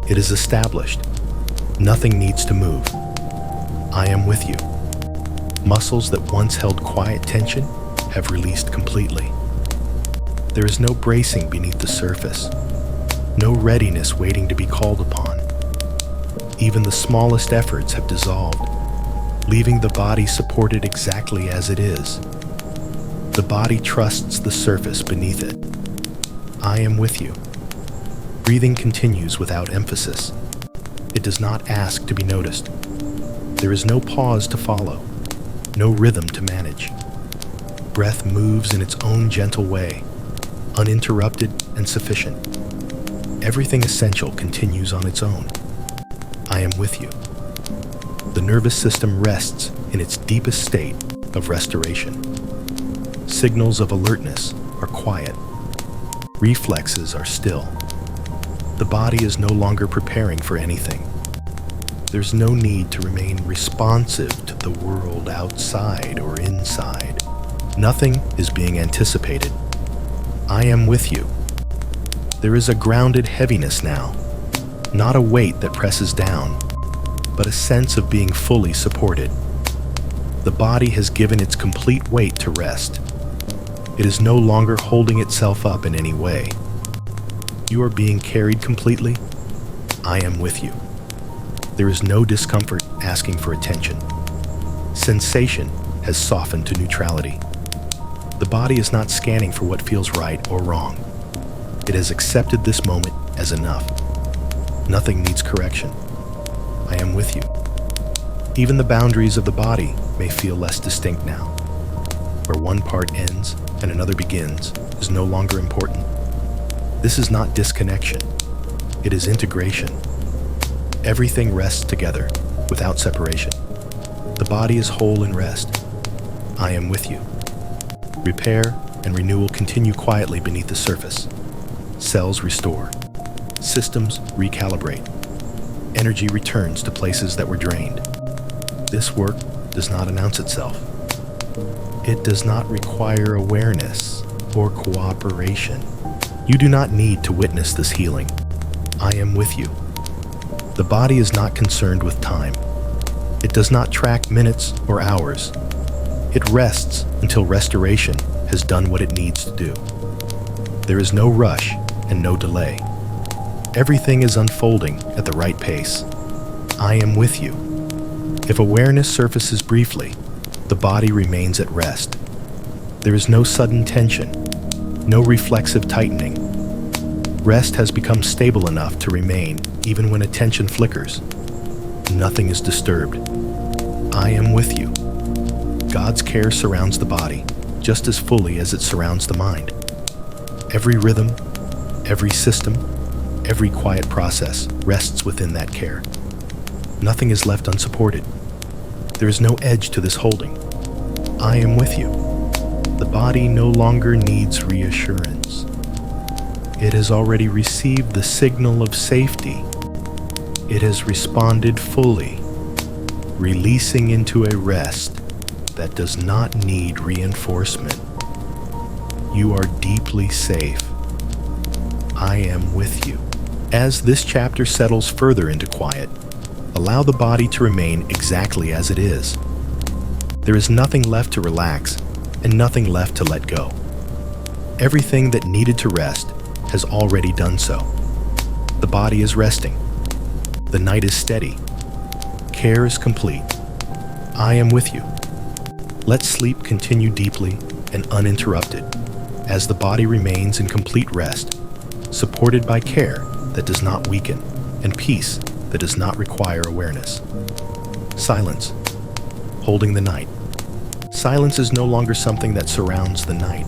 It is established. Nothing needs to move. I am with you. Muscles that once held quiet tension have released completely. There is no bracing beneath the surface, no readiness waiting to be called upon. Even the smallest efforts have dissolved, leaving the body supported exactly as it is. The body trusts the surface beneath it. I am with you. Breathing continues without emphasis. It does not ask to be noticed. There is no pause to follow, no rhythm to manage. Breath moves in its own gentle way, uninterrupted and sufficient. Everything essential continues on its own. I am with you. The nervous system rests in its deepest state of restoration. Signals of alertness are quiet. Reflexes are still. The body is no longer preparing for anything. There's no need to remain responsive to the world outside or inside. Nothing is being anticipated. I am with you. There is a grounded heaviness now, not a weight that presses down, but a sense of being fully supported. The body has given its complete weight to rest. It is no longer holding itself up in any way. You are being carried completely. I am with you. There is no discomfort asking for attention. Sensation has softened to neutrality. The body is not scanning for what feels right or wrong. It has accepted this moment as enough. Nothing needs correction. I am with you. Even the boundaries of the body may feel less distinct now. Where one part ends and another begins is no longer important. This is not disconnection. It is integration. Everything rests together, without separation. The body is whole in rest. I am with you. Repair and renewal continue quietly beneath the surface. Cells restore. Systems recalibrate. Energy returns to places that were drained. This work does not announce itself. It does not require awareness or cooperation. You do not need to witness this healing. I am with you. The body is not concerned with time. It does not track minutes or hours. It rests until restoration has done what it needs to do. There is no rush and no delay. Everything is unfolding at the right pace. I am with you. If awareness surfaces briefly, the body remains at rest. There is no sudden tension, no reflexive tightening. Rest has become stable enough to remain even when attention flickers. Nothing is disturbed. I am with you. God's care surrounds the body just as fully as it surrounds the mind. Every rhythm, every system, every quiet process rests within that care. Nothing is left unsupported. There is no edge to this holding. I am with you. The body no longer needs reassurance. It has already received the signal of safety. It has responded fully, releasing into a rest that does not need reinforcement. You are deeply safe. I am with you. As this chapter settles further into quiet, allow the body to remain exactly as it is. There is nothing left to relax and nothing left to let go. Everything that needed to rest has already done so. The body is resting. The night is steady. Care is complete. I am with you. Let sleep continue deeply and uninterrupted as the body remains in complete rest, supported by care that does not weaken and peace that does not require awareness. Silence, holding the night. Silence is no longer something that surrounds the night.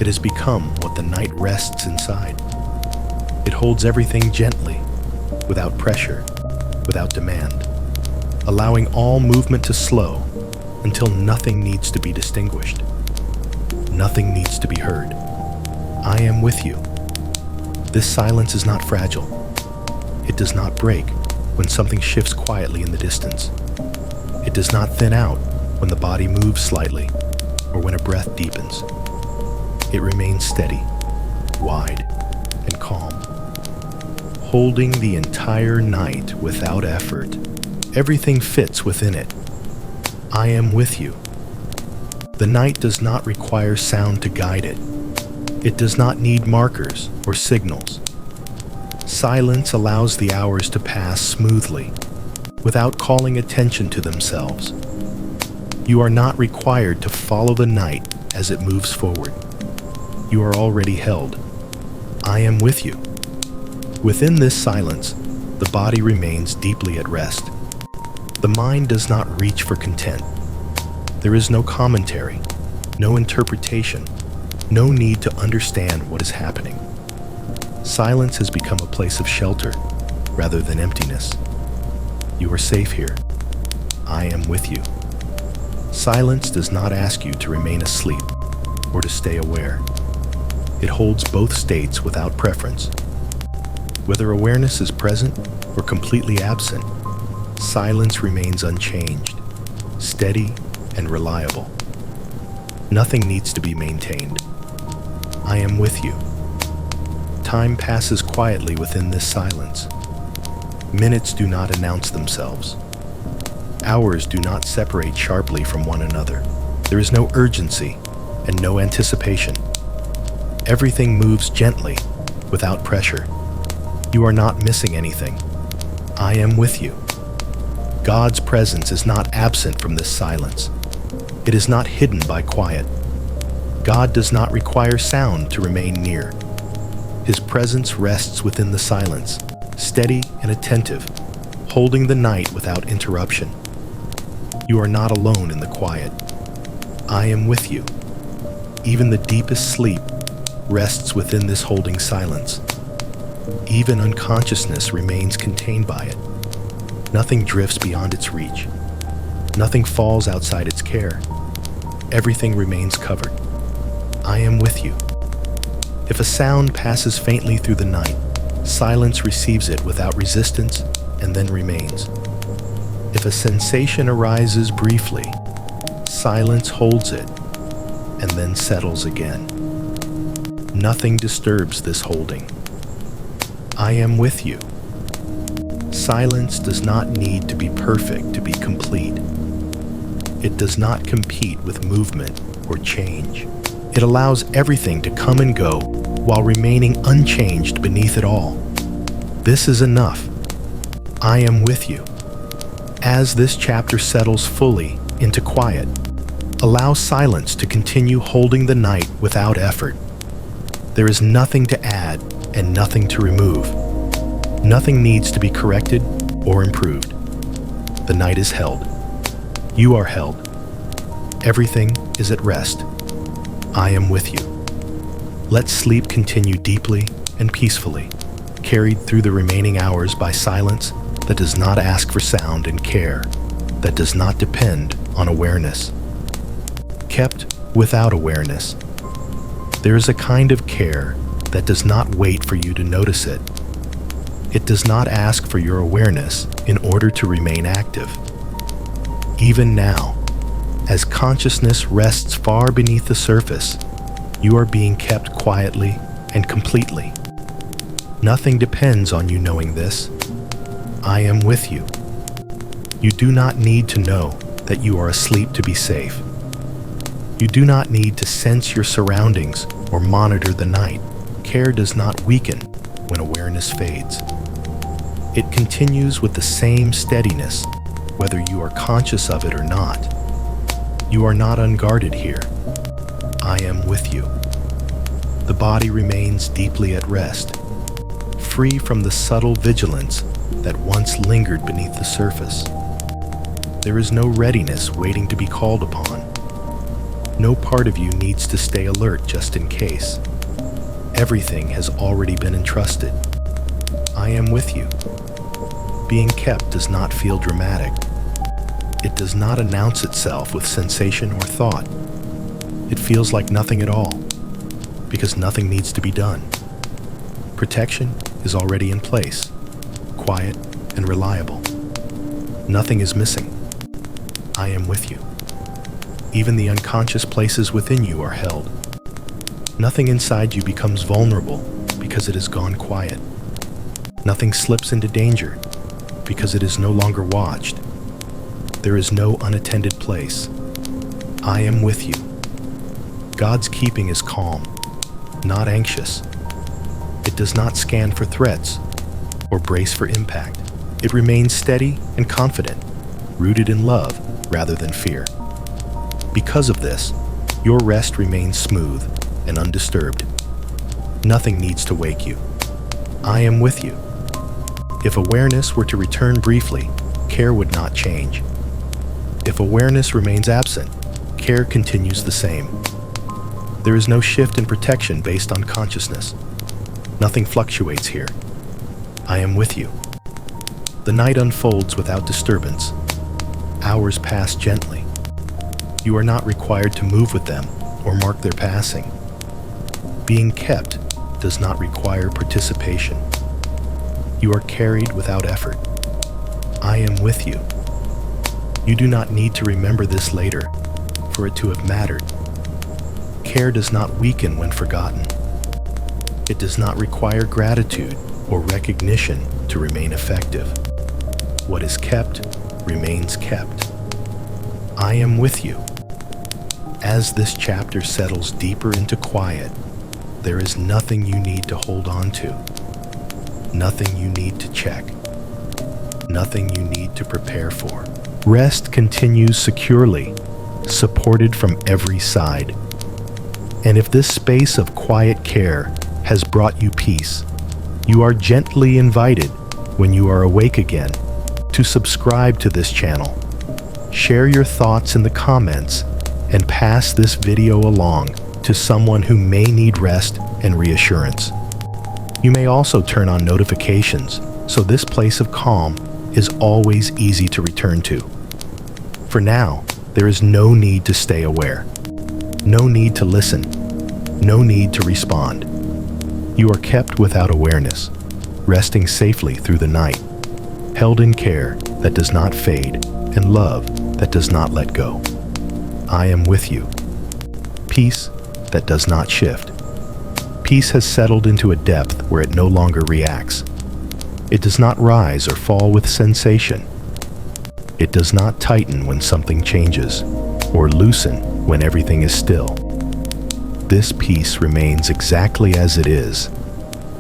It has become what the night rests inside. It holds everything gently, without pressure, without demand, allowing all movement to slow until nothing needs to be distinguished. Nothing needs to be heard. I am with you. This silence is not fragile. It does not break when something shifts quietly in the distance. It does not thin out when the body moves slightly or when a breath deepens. It remains steady, wide, and calm, holding the entire night without effort. Everything fits within it. I am with you. The night does not require sound to guide it. It does not need markers or signals. Silence allows the hours to pass smoothly, without calling attention to themselves. You are not required to follow the night as it moves forward. You are already held. I am with you. Within this silence, the body remains deeply at rest. The mind does not reach for content. There is no commentary, no interpretation, no need to understand what is happening. Silence has become a place of shelter rather than emptiness. You are safe here. I am with you. Silence does not ask you to remain asleep or to stay aware. It holds both states without preference. Whether awareness is present or completely absent, silence remains unchanged, steady, and reliable. Nothing needs to be maintained. I am with you. Time passes quietly within this silence. Minutes do not announce themselves. Hours do not separate sharply from one another. There is no urgency and no anticipation. Everything moves gently, without pressure. You are not missing anything. I am with you. God's presence is not absent from this silence. It is not hidden by quiet. God does not require sound to remain near. His presence rests within the silence, steady and attentive, holding the night without interruption. You are not alone in the quiet. I am with you. Even the deepest sleep rests within this holding silence. Even unconsciousness remains contained by it. Nothing drifts beyond its reach. Nothing falls outside its care. Everything remains covered. I am with you. If a sound passes faintly through the night, silence receives it without resistance and then remains. If a sensation arises briefly, silence holds it and then settles again. Nothing disturbs this holding. I am with you. Silence does not need to be perfect to be complete. It does not compete with movement or change. It allows everything to come and go while remaining unchanged beneath it all. This is enough. I am with you. As this chapter settles fully into quiet, allow silence to continue holding the night without effort. There is nothing to add and nothing to remove. Nothing needs to be corrected or improved. The night is held. You are held. Everything is at rest. I am with you. Let sleep continue deeply and peacefully, carried through the remaining hours by silence that does not ask for sound and care, that does not depend on awareness. Kept without awareness. There is a kind of care that does not wait for you to notice it. It does not ask for your awareness in order to remain active. Even now, as consciousness rests far beneath the surface, you are being kept quietly and completely. Nothing depends on you knowing this. I am with you. You do not need to know that you are asleep to be safe. You do not need to sense your surroundings or monitor the night. Care does not weaken when awareness fades. It continues with the same steadiness, whether you are conscious of it or not. You are not unguarded here. I am with you. The body remains deeply at rest, free from the subtle vigilance that once lingered beneath the surface. There is no readiness waiting to be called upon. No part of you needs to stay alert just in case. Everything has already been entrusted. I am with you. Being kept does not feel dramatic. It does not announce itself with sensation or thought. It feels like nothing at all, because nothing needs to be done. Protection is already in place, quiet and reliable. Nothing is missing. I am with you. Even the unconscious places within you are held. Nothing inside you becomes vulnerable because it has gone quiet. Nothing slips into danger because it is no longer watched. There is no unattended place. I am with you. God's keeping is calm, not anxious. It does not scan for threats or brace for impact. It remains steady and confident, rooted in love rather than fear. Because of this, your rest remains smooth and undisturbed. Nothing needs to wake you. I am with you. If awareness were to return briefly, care would not change. If awareness remains absent, care continues the same. There is no shift in protection based on consciousness. Nothing fluctuates here. I am with you. The night unfolds without disturbance. Hours pass gently. You are not required to move with them or mark their passing. Being kept does not require participation. You are carried without effort. I am with you. You do not need to remember this later for it to have mattered. Care does not weaken when forgotten. It does not require gratitude or recognition to remain effective. What is kept remains kept. I am with you. As this chapter settles deeper into quiet, there is nothing you need to hold on to, nothing you need to check, nothing you need to prepare for. Rest continues securely, supported from every side. And if this space of quiet care has brought you peace, you are gently invited, when you are awake again, to subscribe to this channel. Share your thoughts in the comments and pass this video along to someone who may need rest and reassurance. You may also turn on notifications so this place of calm is always easy to return to. For now, there is no need to stay aware, no need to listen, no need to respond. You are kept without awareness, resting safely through the night, held in care that does not fade and love that does not let go. I am with you. Peace that does not shift. Peace has settled into a depth where it no longer reacts. It does not rise or fall with sensation. It does not tighten when something changes, or loosen when everything is still. This peace remains exactly as it is,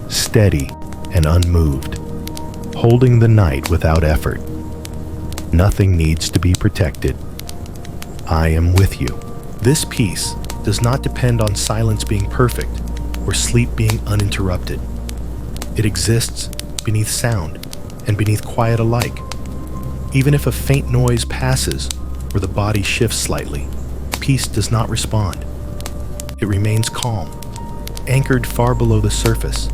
steady and unmoved, holding the night without effort. Nothing needs to be protected. I am with you. This peace does not depend on silence being perfect or sleep being uninterrupted. It exists beneath sound and beneath quiet alike. Even if a faint noise passes or the body shifts slightly, peace does not respond. It remains calm, anchored far below the surface.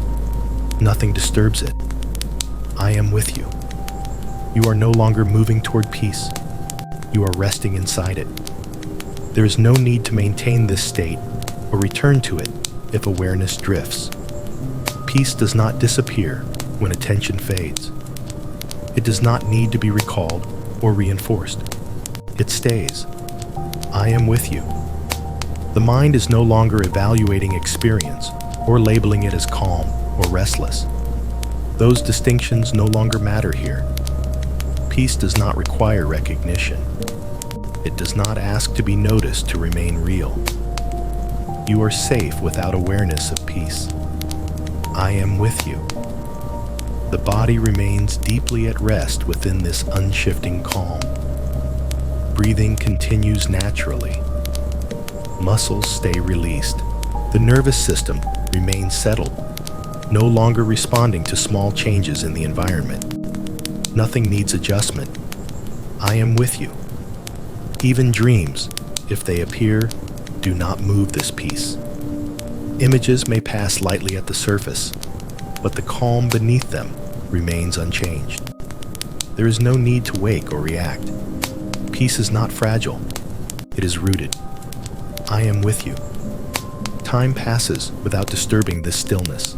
Nothing disturbs it. I am with you. You are no longer moving toward peace. You are resting inside it. There is no need to maintain this state or return to it if awareness drifts. Peace does not disappear when attention fades. It does not need to be recalled or reinforced. It stays. I am with you. The mind is no longer evaluating experience or labeling it as calm or restless. Those distinctions no longer matter here. Peace does not require recognition. It does not ask to be noticed to remain real. You are safe without awareness of peace. I am with you. The body remains deeply at rest within this unshifting calm. Breathing continues naturally. Muscles stay released. The nervous system remains settled, no longer responding to small changes in the environment. Nothing needs adjustment. I am with you. Even dreams, if they appear, do not move this peace. Images may pass lightly at the surface, but the calm beneath them remains unchanged. There is no need to wake or react. Peace is not fragile. It is rooted. I am with you. Time passes without disturbing this stillness.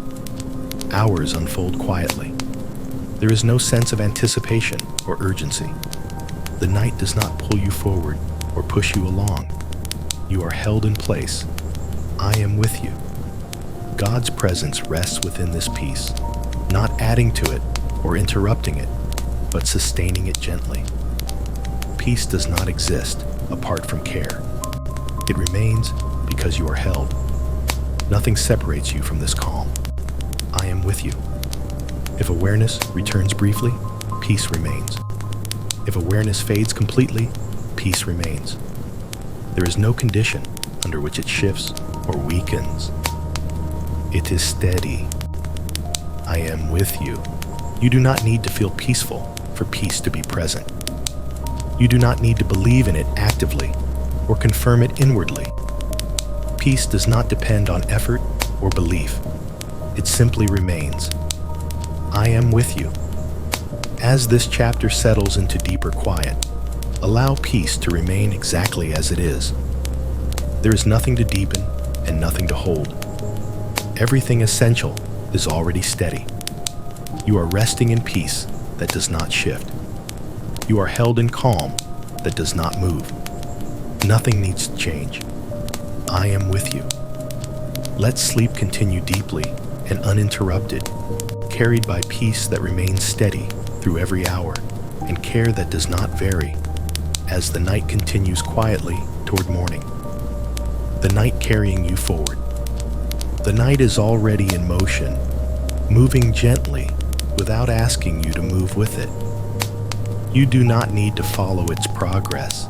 Hours unfold quietly. There is no sense of anticipation or urgency. The night does not pull you forward or push you along. You are held in place. I am with you. God's presence rests within this peace, not adding to it or interrupting it, but sustaining it gently. Peace does not exist apart from care. It remains because you are held. Nothing separates you from this calm. I am with you. If awareness returns briefly, peace remains. If awareness fades completely, peace remains. There is no condition under which it shifts or weakens. It is steady. I am with you. You do not need to feel peaceful for peace to be present. You do not need to believe in it actively or confirm it inwardly. Peace does not depend on effort or belief. It simply remains. I am with you. As this chapter settles into deeper quiet, allow peace to remain exactly as it is. There is nothing to deepen and nothing to hold. Everything essential is already steady. You are resting in peace that does not shift. You are held in calm that does not move. Nothing needs to change. I am with you. Let sleep continue deeply and uninterrupted, carried by peace that remains steady through every hour and care that does not vary as the night continues quietly toward morning. The night carrying you forward. The night is already in motion, moving gently without asking you to move with it. You do not need to follow its progress.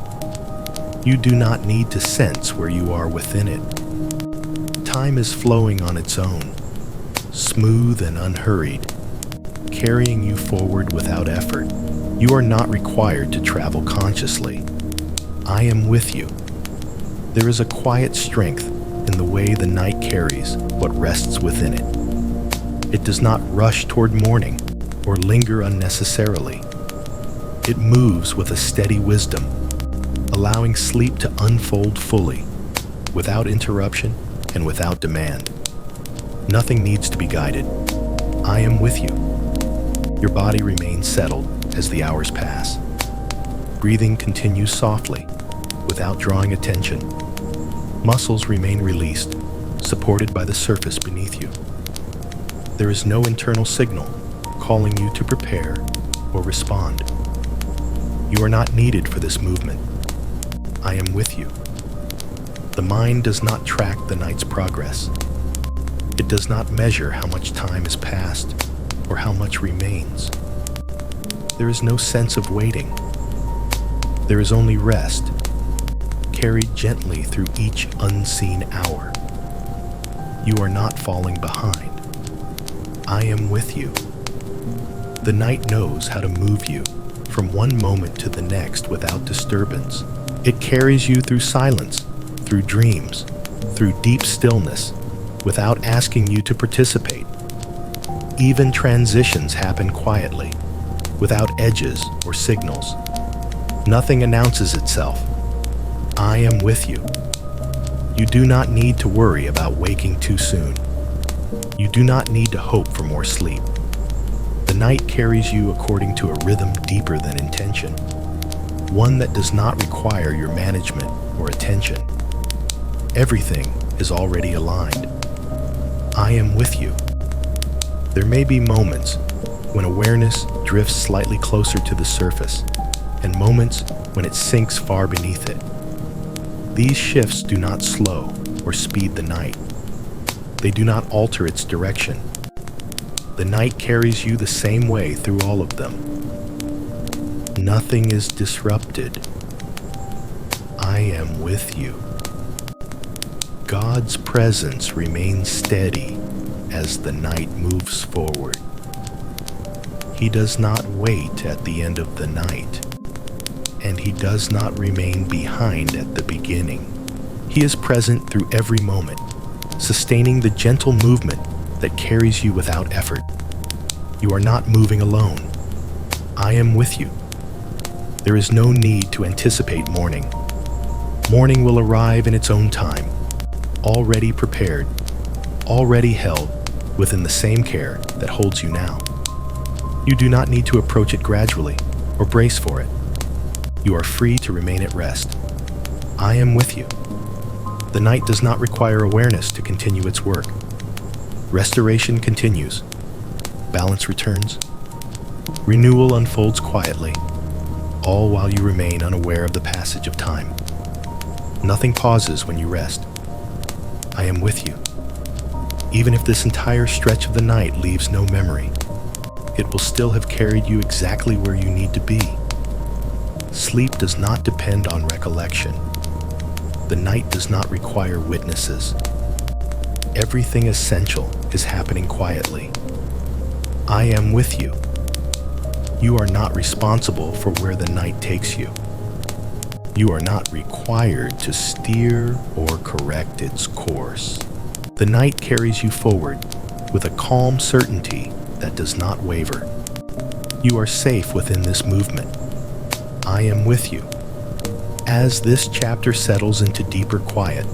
You do not need to sense where you are within it. Time is flowing on its own, smooth and unhurried, carrying you forward without effort. You are not required to travel consciously. I am with you. There is a quiet strength in the way the night carries what rests within it. It does not rush toward morning or linger unnecessarily. It moves with a steady wisdom, allowing sleep to unfold fully, without interruption and without demand. Nothing needs to be guided. I am with you. Your body remains settled as the hours pass. Breathing continues softly, without drawing attention. Muscles remain released, supported by the surface beneath you. There is no internal signal calling you to prepare or respond. You are not needed for this movement. I am with you. The mind does not track the night's progress. It does not measure how much time has passed or how much remains. There is no sense of waiting. There is only rest, carried gently through each unseen hour. You are not falling behind. I am with you. The night knows how to move you from one moment to the next without disturbance. It carries you through silence, through dreams, through deep stillness, without asking you to participate. Even transitions happen quietly, without edges or signals. Nothing announces itself. I am with you. You do not need to worry about waking too soon. You do not need to hope for more sleep. The night carries you according to a rhythm deeper than intention, one that does not require your management or attention. Everything is already aligned. I am with you. There may be moments when awareness drifts slightly closer to the surface, and moments when it sinks far beneath it. These shifts do not slow, or speed the night. They do not alter its direction. The night carries you the same way through all of them. Nothing is disrupted. I am with you. God's presence remains steady as the night moves forward. He does not wait at the end of the night, and he does not remain behind at the beginning. He is present through every moment, sustaining the gentle movement that carries you without effort. You are not moving alone. I am with you. There is no need to anticipate morning. Morning will arrive in its own time, already prepared, already held within the same care that holds you now. You do not need to approach it gradually or brace for it. You are free to remain at rest. I am with you. The night does not require awareness to continue its work. Restoration continues. Balance returns. Renewal unfolds quietly, all while you remain unaware of the passage of time. Nothing pauses when you rest. I am with you. Even if this entire stretch of the night leaves no memory, it will still have carried you exactly where you need to be. Sleep does not depend on recollection. The night does not require witnesses. Everything essential is happening quietly. I am with you. You are not responsible for where the night takes you. You are not required to steer or correct its course. The night carries you forward with a calm certainty that does not waver. You are safe within this movement. I am with you. As this chapter settles into deeper quiet,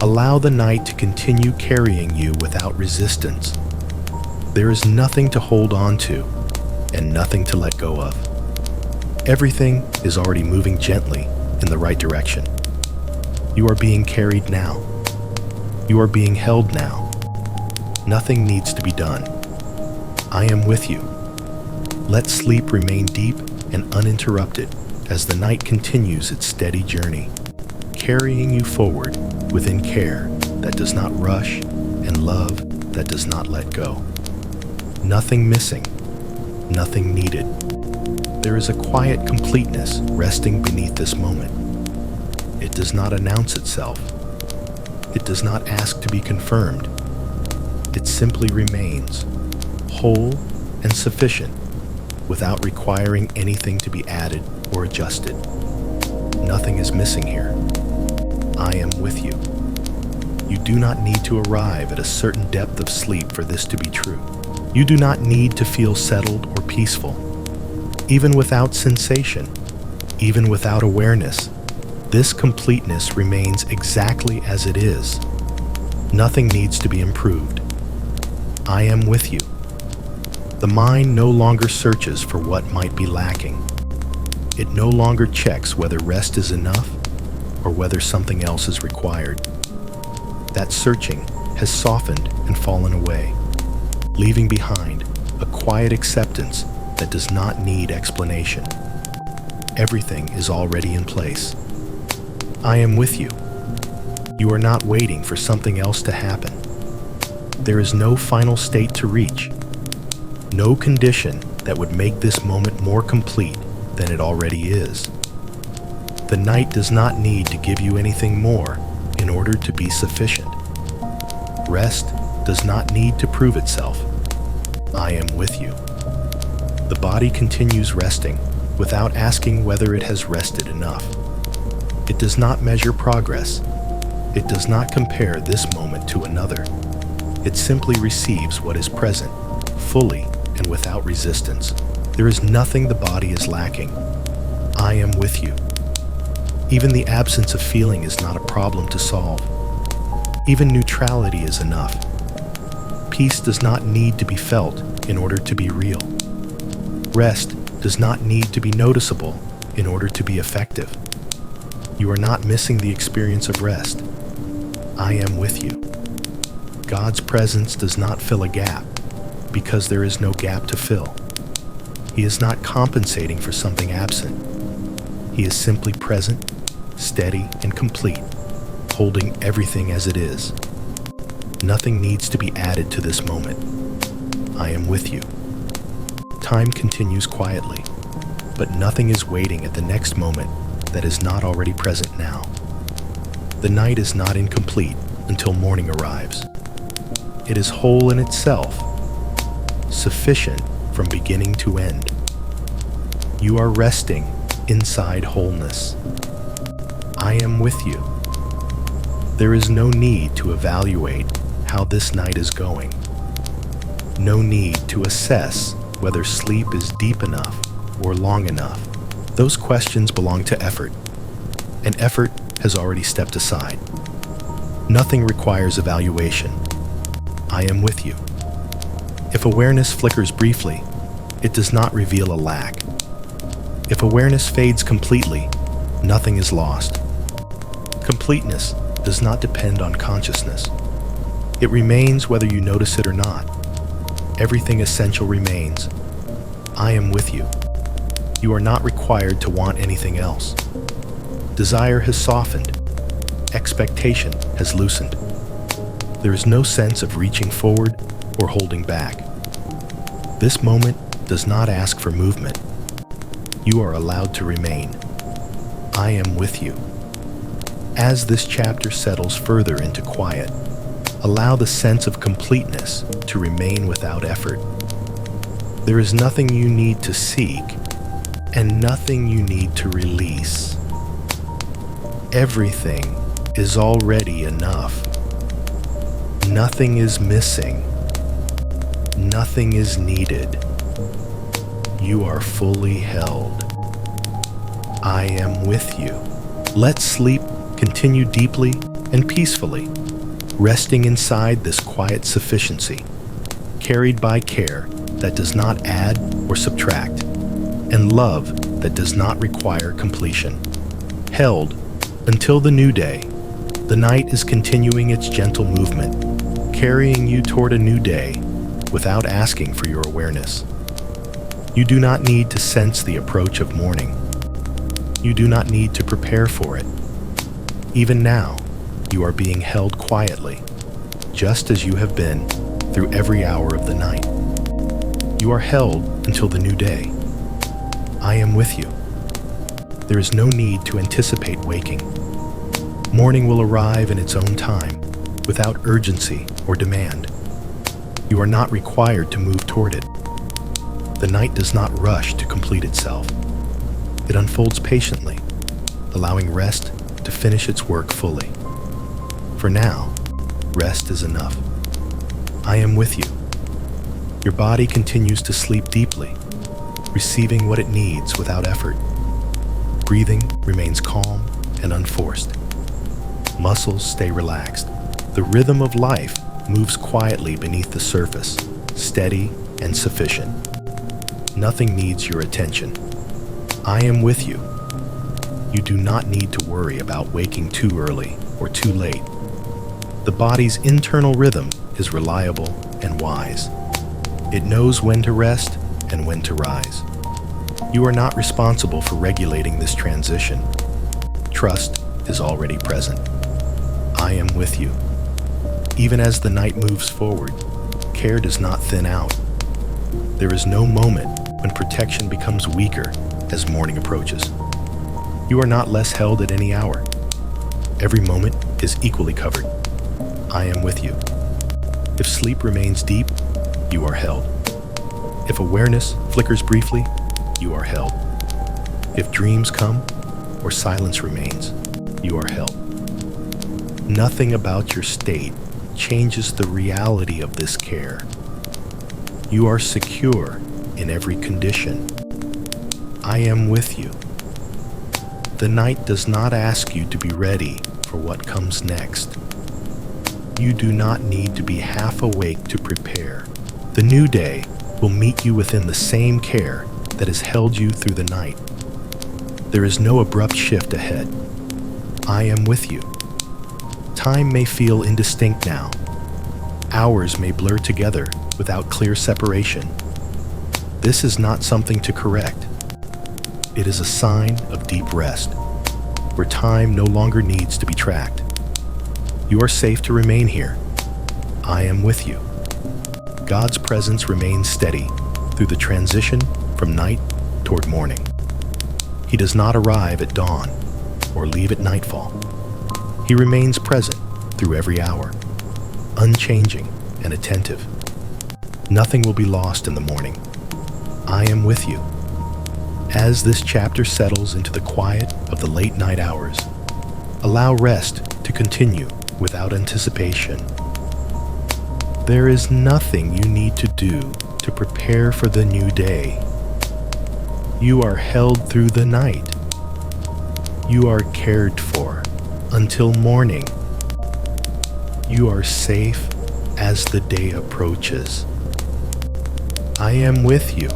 allow the night to continue carrying you without resistance. There is nothing to hold on to and nothing to let go of. Everything is already moving gently in the right direction. You are being carried now. You are being held now. Nothing needs to be done. I am with you. Let sleep remain deep and uninterrupted as the night continues its steady journey, carrying you forward within care that does not rush and love that does not let go. Nothing missing, nothing needed. There is a quiet completeness resting beneath this moment. It does not announce itself. It does not ask to be confirmed. It simply remains, whole and sufficient, without requiring anything to be added or adjusted. Nothing is missing here. I am with you. You do not need to arrive at a certain depth of sleep for this to be true. You do not need to feel settled or peaceful. Even without sensation, even without awareness, this completeness remains exactly as it is. Nothing needs to be improved. I am with you. The mind no longer searches for what might be lacking. It no longer checks whether rest is enough or whether something else is required. That searching has softened and fallen away, leaving behind a quiet acceptance that does not need explanation. Everything is already in place. I am with you. You are not waiting for something else to happen. There is no final state to reach, no condition that would make this moment more complete than it already is. The night does not need to give you anything more in order to be sufficient. Rest does not need to prove itself. I am with you. The body continues resting without asking whether it has rested enough. It does not measure progress. It does not compare this moment to another. It simply receives what is present, fully and without resistance. There is nothing the body is lacking. I am with you. Even the absence of feeling is not a problem to solve. Even neutrality is enough. Peace does not need to be felt in order to be real. Rest does not need to be noticeable in order to be effective. You are not missing the experience of rest. I am with you. God's presence does not fill a gap because there is no gap to fill. He is not compensating for something absent. He is simply present, steady, and complete, holding everything as it is. Nothing needs to be added to this moment. I am with you. Time continues quietly, but nothing is waiting at the next moment that is not already present now. The night is not incomplete until morning arrives. It is whole in itself, sufficient from beginning to end. You are resting inside wholeness. I am with you. There is no need to evaluate how this night is going. No need to assess whether sleep is deep enough or long enough. Those questions belong to effort, and effort has already stepped aside. Nothing requires evaluation. I am with you. If awareness flickers briefly, it does not reveal a lack. If awareness fades completely, nothing is lost. Completeness does not depend on consciousness. It remains whether you notice it or not. Everything essential remains. I am with you. You are not required to want anything else. Desire has softened. Expectation has loosened. There is no sense of reaching forward or holding back. This moment does not ask for movement. You are allowed to remain. I am with you. As this chapter settles further into quiet, allow the sense of completeness to remain without effort. There is nothing you need to seek and nothing you need to release. Everything is already enough. Nothing is missing. Nothing is needed. You are fully held. I am with you. Let sleep continue deeply and peacefully, resting inside this quiet sufficiency, carried by care that does not add or subtract, and love that does not require completion. Held until the new day, the night is continuing its gentle movement, carrying you toward a new day without asking for your awareness. You do not need to sense the approach of morning. You do not need to prepare for it. Even now, you are being held quietly, just as you have been through every hour of the night. You are held until the new day. I am with you. There is no need to anticipate waking. Morning will arrive in its own time, without urgency or demand. You are not required to move toward it. The night does not rush to complete itself. It unfolds patiently, allowing rest to finish its work fully. For now, rest is enough. I am with you. Your body continues to sleep deeply, receiving what it needs without effort. Breathing remains calm and unforced. Muscles stay relaxed. The rhythm of life moves quietly beneath the surface, steady and sufficient. Nothing needs your attention. I am with you. You do not need to worry about waking too early or too late. The body's internal rhythm is reliable and wise. It knows when to rest and when to rise. You are not responsible for regulating this transition. Trust is already present. I am with you. Even as the night moves forward, care does not thin out. There is no moment when protection becomes weaker as morning approaches. You are not less held at any hour. Every moment is equally covered. I am with you. If sleep remains deep, you are held. If awareness flickers briefly, you are held. If dreams come or silence remains, you are held. Nothing about your state changes the reality of this care. You are secure in every condition. I am with you. The night does not ask you to be ready for what comes next. You do not need to be half awake to prepare. The new day will meet you within the same care that has held you through the night. There is no abrupt shift ahead. I am with you. Time may feel indistinct now. Hours may blur together without clear separation. This is not something to correct. It is a sign of deep rest, where time no longer needs to be tracked. You are safe to remain here. I am with you. God's presence remains steady through the transition from night toward morning. He does not arrive at dawn or leave at nightfall. He remains present through every hour, unchanging and attentive. Nothing will be lost in the morning. I am with you. As this chapter settles into the quiet of the late night hours, allow rest to continue without anticipation. There is nothing you need to do to prepare for the new day. You are held through the night. You are cared for until morning. You are safe as the day approaches. I am with you.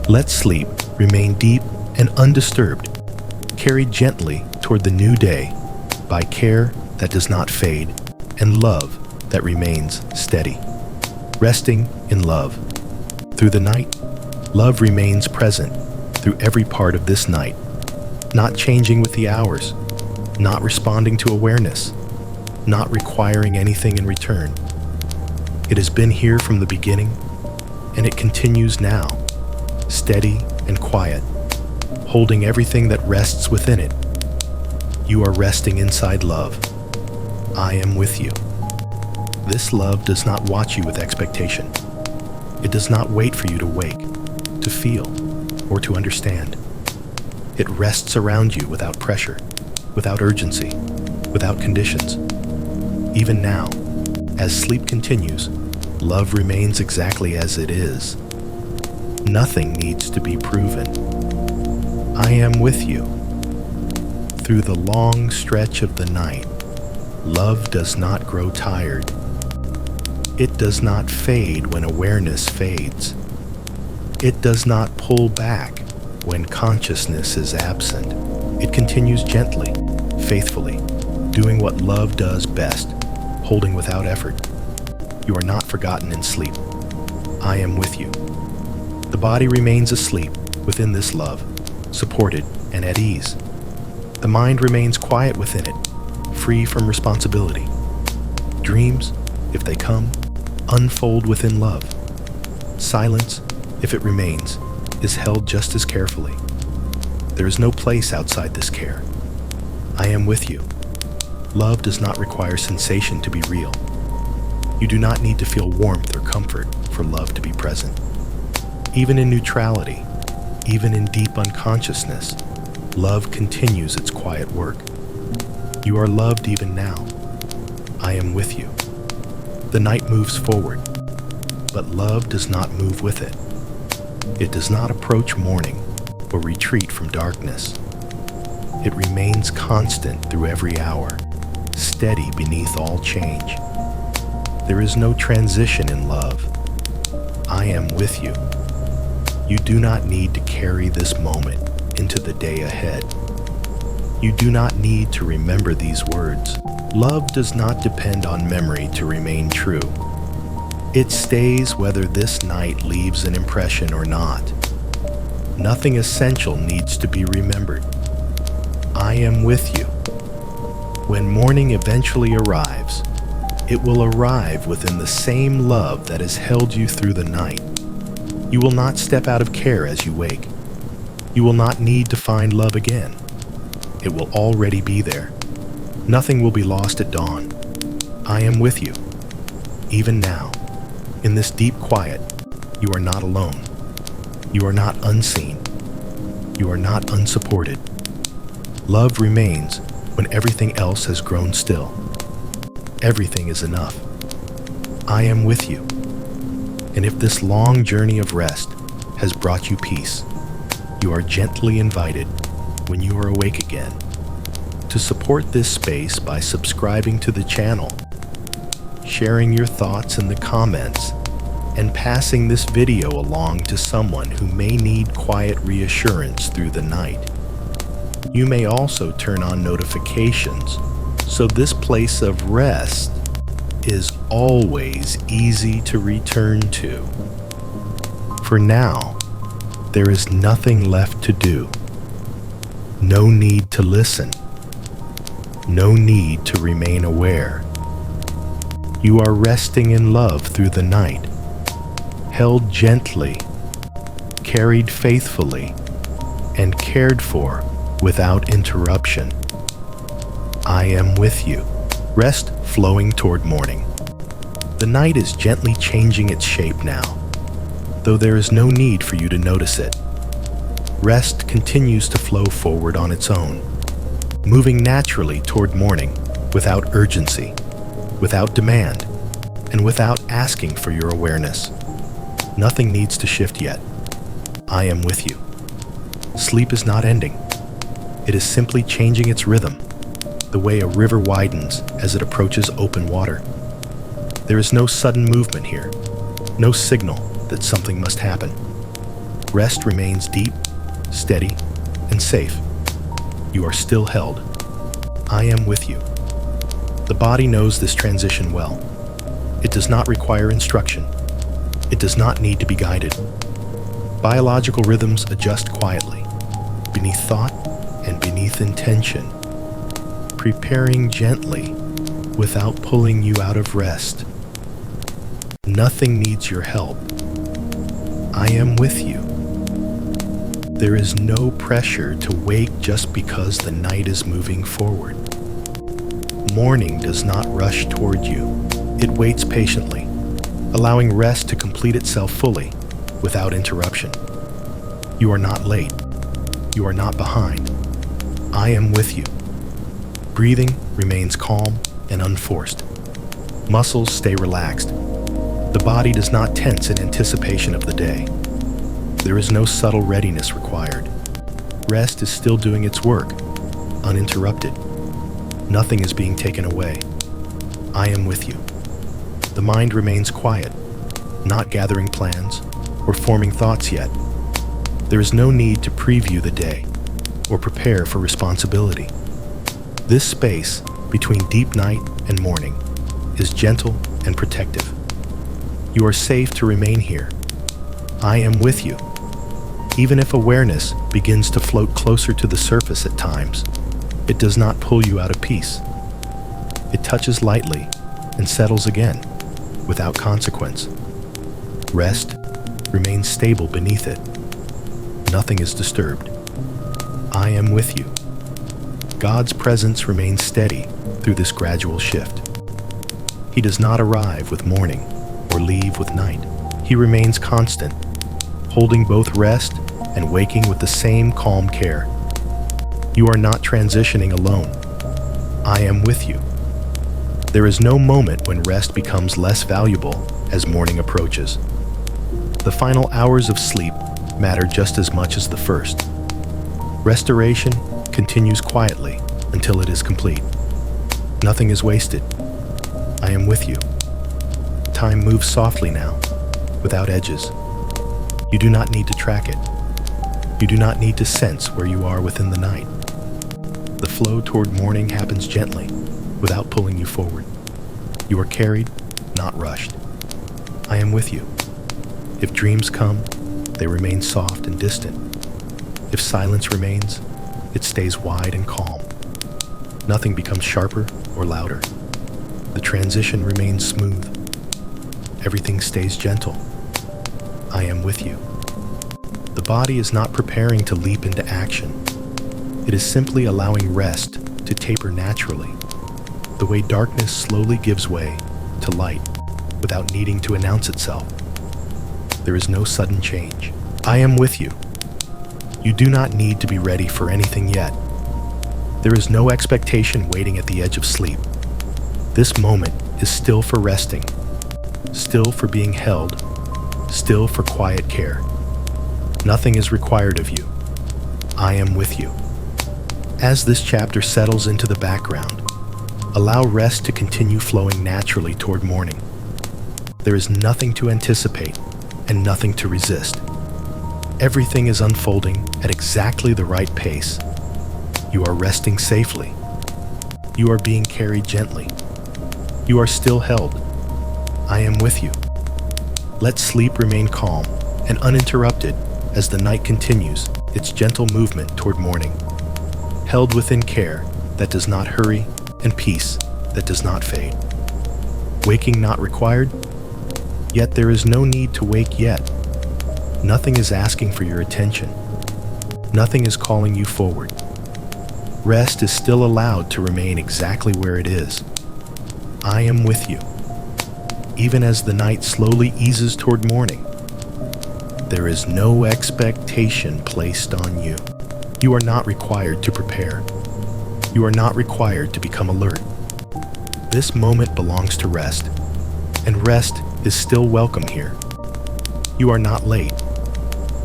Let sleep remain deep and undisturbed, carried gently toward the new day by care that does not fade and love that remains steady. Resting in love. Through the night, love remains present through every part of this night, not changing with the hours, not responding to awareness, not requiring anything in return. It has been here from the beginning, and it continues now, steady and quiet, holding everything that rests within it. You are resting inside love. I am with you. This love does not watch you with expectation. It does not wait for you to wake, to feel, or to understand. It rests around you without pressure, without urgency, without conditions. Even now, as sleep continues, love remains exactly as it is. Nothing needs to be proven. I am with you. Through the long stretch of the night, love does not grow tired. It does not fade when awareness fades. It does not pull back when consciousness is absent. It continues gently, faithfully, doing what love does best, holding without effort. You are not forgotten in sleep. I am with you. The body remains asleep within this love, supported and at ease. The mind remains quiet within it, free from responsibility. Dreams, if they come, unfold within love. Silence, if it remains, is held just as carefully. There is no place outside this care. I am with you. Love does not require sensation to be real. You do not need to feel warmth or comfort for love to be present. Even in neutrality, even in deep unconsciousness, love continues its quiet work. You are loved even now. I am with you. The night moves forward, but love does not move with it. It does not approach morning or retreat from darkness. It remains constant through every hour, steady beneath all change. There is no transition in love. I am with you. You do not need to carry this moment into the day ahead. You do not need to remember these words. Love does not depend on memory to remain true. It stays whether this night leaves an impression or not. Nothing essential needs to be remembered. I am with you. When morning eventually arrives, it will arrive within the same love that has held you through the night. You will not step out of care as you wake. You will not need to find love again. It will already be there. Nothing will be lost at dawn. I am with you. Even now, in this deep quiet, you are not alone. You are not unseen. You are not unsupported. Love remains when everything else has grown still. Everything is enough. I am with you. And if this long journey of rest has brought you peace, you are gently invited, when you are awake again, to support this space by subscribing to the channel, sharing your thoughts in the comments, and passing this video along to someone who may need quiet reassurance through the night. You may also turn on notifications so this place of rest is always easy to return to. For now, there is nothing left to do. No need to listen. No need to remain aware. You are resting in love through the night, held gently, carried faithfully, and cared for without interruption. I am with you. Rest flowing toward morning. The night is gently changing its shape now, though there is no need for you to notice it. Rest continues to flow forward on its own, moving naturally toward morning without urgency, without demand, and without asking for your awareness. Nothing needs to shift yet. I am with you. Sleep is not ending. It is simply changing its rhythm, the way a river widens as it approaches open water. There is no sudden movement here, no signal that something must happen. Rest remains deep, steady, and safe. You are still held. I am with you. The body knows this transition well. It does not require instruction. It does not need to be guided. Biological rhythms adjust quietly, beneath thought and beneath intention, preparing gently without pulling you out of rest. Nothing needs your help. I am with you. There is no pressure to wake just because the night is moving forward. Morning does not rush toward you. It waits patiently, allowing rest to complete itself fully, without interruption. You are not late. You are not behind. I am with you. Breathing remains calm and unforced. Muscles stay relaxed. The body does not tense in anticipation of the day. There is no subtle readiness required. Rest is still doing its work, uninterrupted. Nothing is being taken away. I am with you. The mind remains quiet, not gathering plans or forming thoughts yet. There is no need to preview the day or prepare for responsibility. This space between deep night and morning is gentle and protective. You are safe to remain here. I am with you. Even if awareness begins to float closer to the surface at times, it does not pull you out of peace. It touches lightly and settles again, without consequence. Rest remains stable beneath it. Nothing is disturbed. I am with you. God's presence remains steady through this gradual shift. He does not arrive with morning or leave with night. He remains constant, holding both rest and waking with the same calm care. You are not transitioning alone. I am with you. There is no moment when rest becomes less valuable as morning approaches. The final hours of sleep matter just as much as the first. Restoration continues quietly until it is complete. Nothing is wasted. I am with you. Time moves softly now, without edges. You do not need to track it. You do not need to sense where you are within the night. The flow toward morning happens gently, without pulling you forward. You are carried, not rushed. I am with you. If dreams come, they remain soft and distant. If silence remains, it stays wide and calm. Nothing becomes sharper or louder. The transition remains smooth. Everything stays gentle. I am with you. The body is not preparing to leap into action. It is simply allowing rest to taper naturally, the way darkness slowly gives way to light without needing to announce itself. There is no sudden change. I am with you. You do not need to be ready for anything yet. There is no expectation waiting at the edge of sleep. This moment is still for resting, still for being held, still for quiet care. Nothing is required of you. I am with you. As this chapter settles into the background, allow rest to continue flowing naturally toward morning. There is nothing to anticipate and nothing to resist. Everything is unfolding at exactly the right pace. You are resting safely. You are being carried gently. You are still held. I am with you. Let sleep remain calm and uninterrupted as the night continues its gentle movement toward morning, held within care that does not hurry and peace that does not fade. Waking not required? Yet there is no need to wake yet. Nothing is asking for your attention. Nothing is calling you forward. Rest is still allowed to remain exactly where it is. I am with you. Even as the night slowly eases toward morning, there is no expectation placed on you. You are not required to prepare. You are not required to become alert. This moment belongs to rest, and rest is still welcome here. You are not late.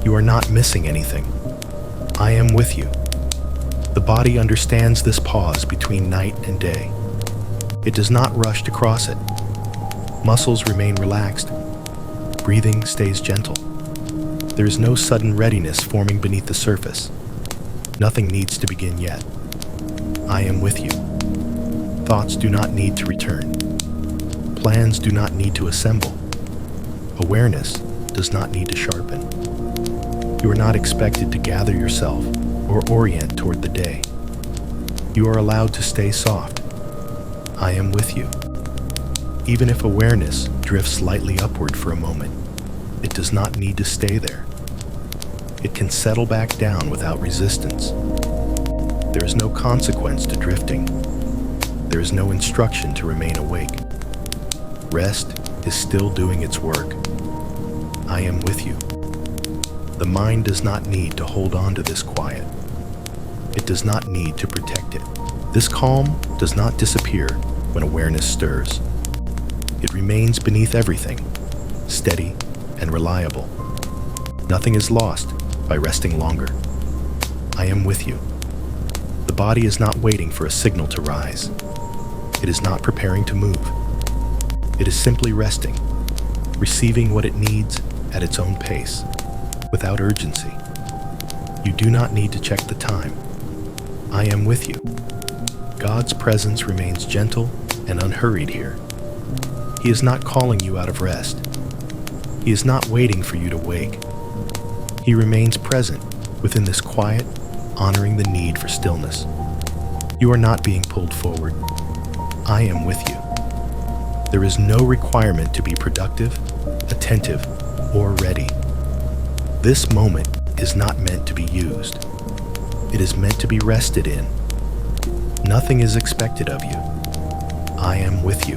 You are not missing anything. I am with you. The body understands this pause between night and day. It does not rush to cross it. Muscles remain relaxed. Breathing stays gentle. There is no sudden readiness forming beneath the surface. Nothing needs to begin yet. I am with you. Thoughts do not need to return. Plans do not need to assemble. Awareness does not need to sharpen. You are not expected to gather yourself or orient toward the day. You are allowed to stay soft. I am with you. Even if awareness drifts slightly upward for a moment, it does not need to stay there. It can settle back down without resistance. There is no consequence to drifting. There is no instruction to remain awake. Rest is still doing its work. I am with you. The mind does not need to hold on to this quiet. It does not need to protect it. This calm does not disappear when awareness stirs. It remains beneath everything, steady and reliable. Nothing is lost by resting longer. I am with you. The body is not waiting for a signal to rise. It is not preparing to move. It is simply resting, receiving what it needs at its own pace, without urgency. You do not need to check the time. I am with you. God's presence remains gentle and unhurried here. He is not calling you out of rest. He is not waiting for you to wake. He remains present within this quiet, honoring the need for stillness. You are not being pulled forward. I am with you. There is no requirement to be productive, attentive, or ready. This moment is not meant to be used. It is meant to be rested in. Nothing is expected of you. I am with you.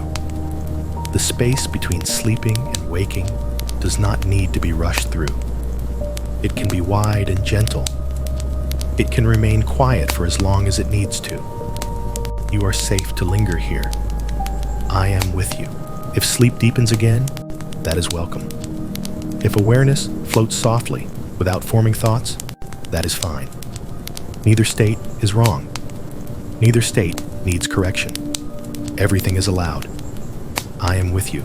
The space between sleeping and waking does not need to be rushed through. It can be wide and gentle. It can remain quiet for as long as it needs to. You are safe to linger here. I am with you. If sleep deepens again, that is welcome. If awareness floats softly without forming thoughts, that is fine. Neither state is wrong. Neither state needs correction. Everything is allowed. I am with you.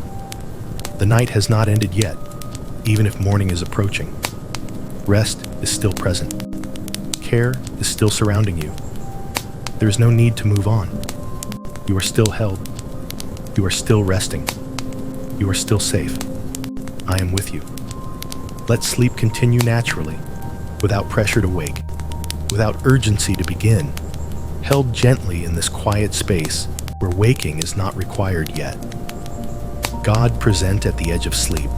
The night has not ended yet, even if morning is approaching. Rest is still present. Care is still surrounding you. There is no need to move on. You are still held. You are still resting. You are still safe. I am with you. Let sleep continue naturally, without pressure to wake, without urgency to begin, held gently in this quiet space where waking is not required yet. God present at the edge of sleep.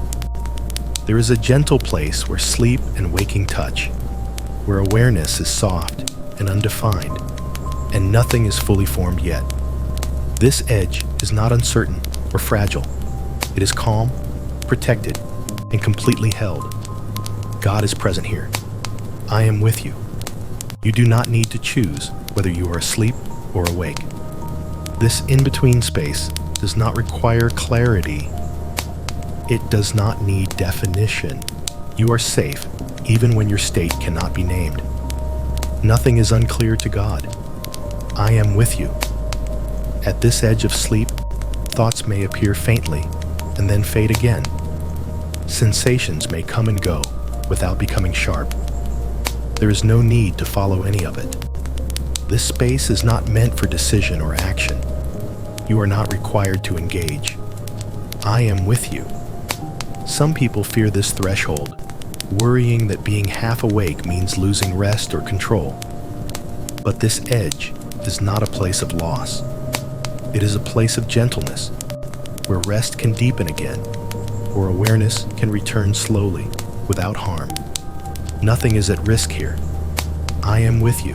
There is a gentle place where sleep and waking touch, where awareness is soft and undefined, and nothing is fully formed yet. This edge is not uncertain or fragile. It is calm, protected, and completely held. God is present here. I am with you. You do not need to choose whether you are asleep or awake. This in-between space does not require clarity. It does not need definition. You are safe even when your state cannot be named. Nothing is unclear to God. I am with you. At this edge of sleep, thoughts may appear faintly and then fade again. Sensations may come and go without becoming sharp. There is no need to follow any of it. This space is not meant for decision or action. You are not required to engage. I am with you. Some people fear this threshold, worrying that being half awake means losing rest or control. But this edge is not a place of loss. It is a place of gentleness. where rest can deepen again, or awareness can return slowly, without harm. Nothing is at risk here. I am with you.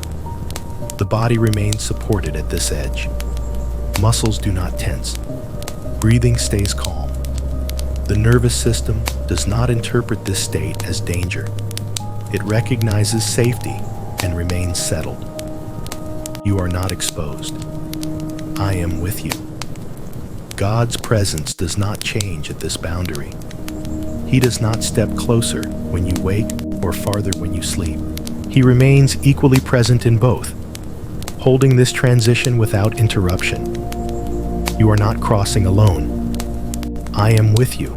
The body remains supported at this edge. Muscles do not tense. Breathing stays calm. The nervous system does not interpret this state as danger. It recognizes safety and remains settled. You are not exposed. I am with you. God's presence does not change at this boundary. He does not step closer when you wake or farther when you sleep. He remains equally present in both, holding this transition without interruption. You are not crossing alone. I am with you.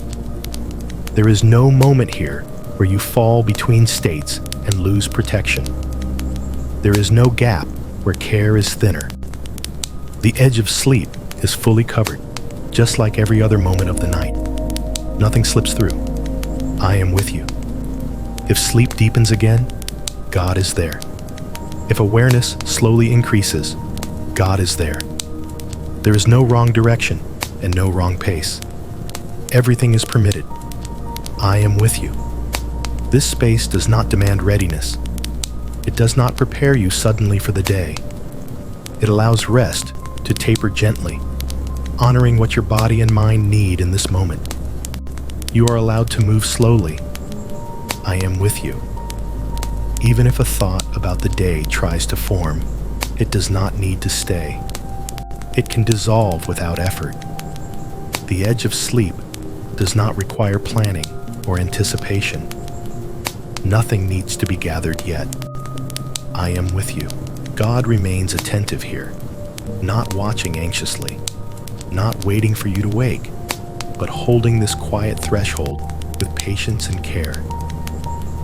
There is no moment here where you fall between states and lose protection. There is no gap where care is thinner. The edge of sleep is fully covered, just like every other moment of the night. Nothing slips through. I am with you. If sleep deepens again, God is there. If awareness slowly increases, God is there. There is no wrong direction and no wrong pace. Everything is permitted. I am with you. This space does not demand readiness. It does not prepare you suddenly for the day. It allows rest to taper gently, honoring what your body and mind need in this moment. You are allowed to move slowly. I am with you. Even if a thought about the day tries to form, it does not need to stay. It can dissolve without effort. The edge of sleep does not require planning or anticipation. Nothing needs to be gathered yet. I am with you. God remains attentive here, not watching anxiously, not waiting for you to wake, but holding this quiet threshold with patience and care.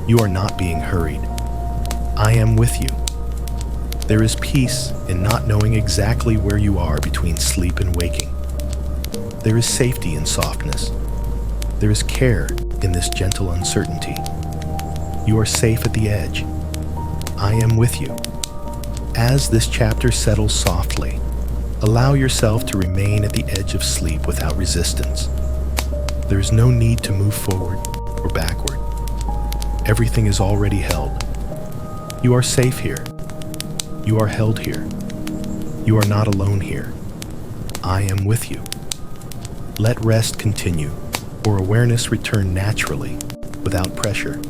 You are not being hurried. I am with you. There is peace in not knowing exactly where you are between sleep and waking. There is safety in softness. There is care in this gentle uncertainty. You are safe at the edge. I am with you. As this chapter settles softly, allow yourself to remain at the edge of sleep without resistance. There is no need to move forward or backward. Everything is already held. You are safe here. You are held here. You are not alone here. I am with you. Let rest continue, or awareness return naturally, without pressure,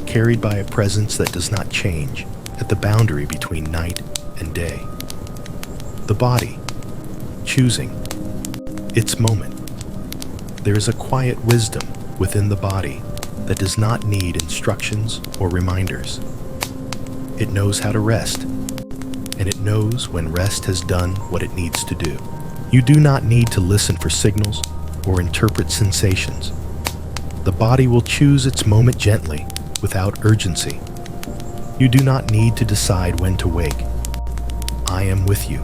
carried by a presence that does not change at the boundary between night and day. The body, choosing its moment. There is a quiet wisdom within the body that does not need instructions or reminders. It knows how to rest, and it knows when rest has done what it needs to do. You do not need to listen for signals or interpret sensations. The body will choose its moment gently, without urgency. You do not need to decide when to wake. I am with you.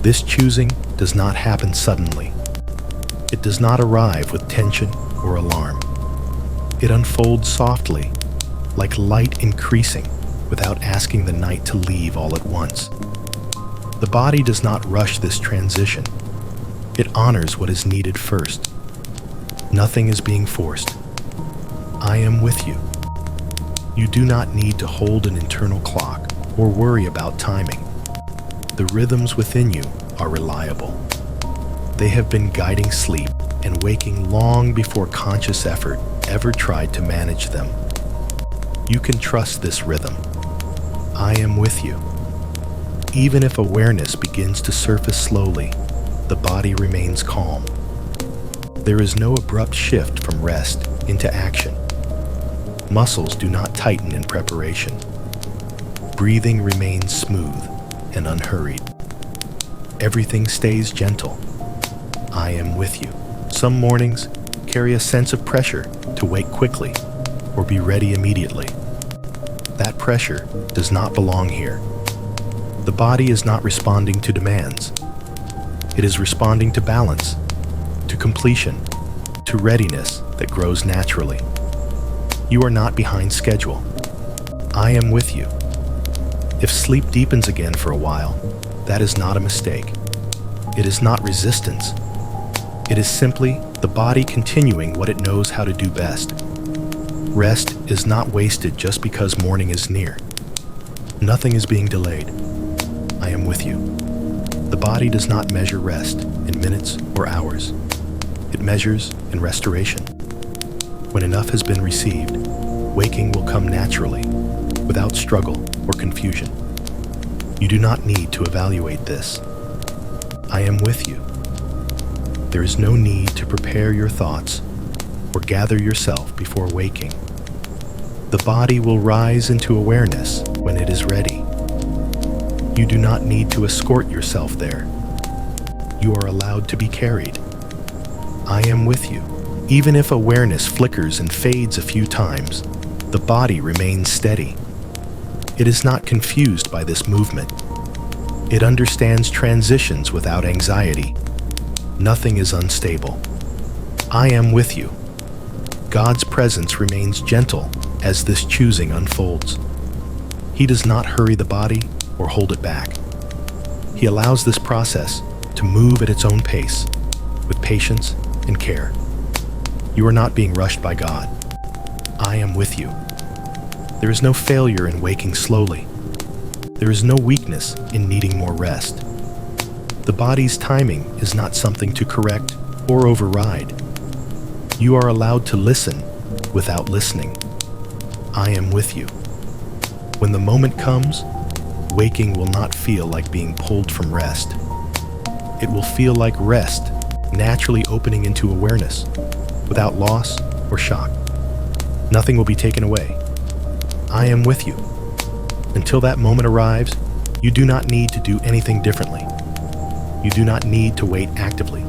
This choosing does not happen suddenly. It does not arrive with tension or alarm. It unfolds softly, like light increasing, without asking the night to leave all at once. The body does not rush this transition. It honors what is needed first. Nothing is being forced. I am with you. You do not need to hold an internal clock or worry about timing. The rhythms within you are reliable. They have been guiding sleep and waking long before conscious effort ever tried to manage them. You can trust this rhythm. I am with you. Even if awareness begins to surface slowly, the body remains calm. There is no abrupt shift from rest into action. Muscles do not tighten in preparation. Breathing remains smooth and unhurried. Everything stays gentle. I am with you. Some mornings carry a sense of pressure to wake quickly or be ready immediately. That pressure does not belong here. The body is not responding to demands. It is responding to balance, to completion, to readiness that grows naturally. You are not behind schedule. I am with you. If sleep deepens again for a while, that is not a mistake. It is not resistance. It is simply the body continuing what it knows how to do best. Rest is not wasted just because morning is near. Nothing is being delayed. I am with you. The body does not measure rest in minutes or hours. It measures in restoration. When enough has been received, waking will come naturally, without struggle or confusion. You do not need to evaluate this. I am with you. There is no need to prepare your thoughts or gather yourself before waking. The body will rise into awareness when it is ready. You do not need to escort yourself there. You are allowed to be carried. I am with you. Even if awareness flickers and fades a few times, the body remains steady. It is not confused by this movement. It understands transitions without anxiety. Nothing is unstable. I am with you. God's presence remains gentle as this choosing unfolds. He does not hurry the body or hold it back. He allows this process to move at its own pace, with patience and care. You are not being rushed by God. I am with you. There is no failure in waking slowly. There is no weakness in needing more rest. The body's timing is not something to correct or override. You are allowed to listen without listening. I am with you. When the moment comes, waking will not feel like being pulled from rest. It will feel like rest naturally opening into awareness, without loss or shock. Nothing will be taken away. I am with you. Until that moment arrives, you do not need to do anything differently. You do not need to wait actively.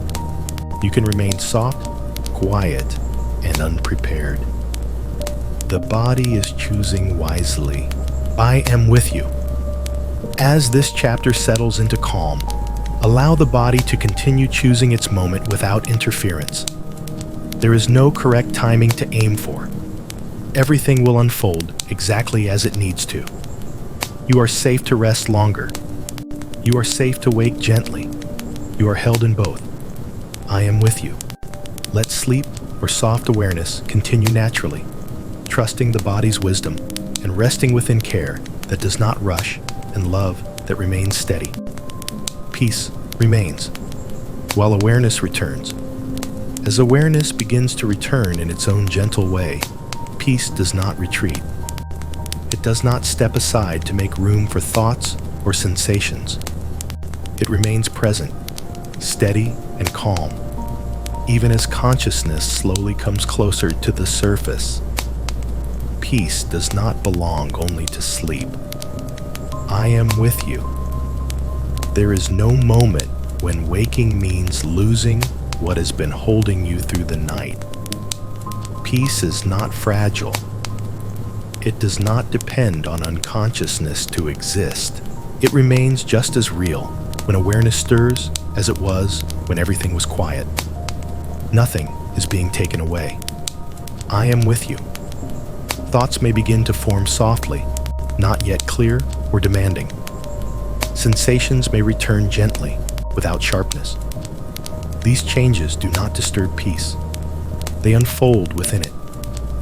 You can remain soft, quiet, and unprepared. The body is choosing wisely. I am with you. As this chapter settles into calm, allow the body to continue choosing its moment without interference. There is no correct timing to aim for. Everything will unfold exactly as it needs to. You are safe to rest longer. You are safe to wake gently. You are held in both. I am with you. Let sleep or soft awareness continue naturally, trusting the body's wisdom and resting within care that does not rush and love that remains steady. Peace remains, while awareness returns. As awareness begins to return in its own gentle way, peace does not retreat. It does not step aside to make room for thoughts or sensations. It remains present, steady and calm, even as consciousness slowly comes closer to the surface. Peace does not belong only to sleep. I am with you. There is no moment when waking means losing what has been holding you through the night. Peace is not fragile. It does not depend on unconsciousness to exist. It remains just as real when awareness stirs as it was when everything was quiet. Nothing is being taken away. I am with you. Thoughts may begin to form softly, not yet clear or demanding. Sensations may return gently, without sharpness. These changes do not disturb peace. They unfold within it,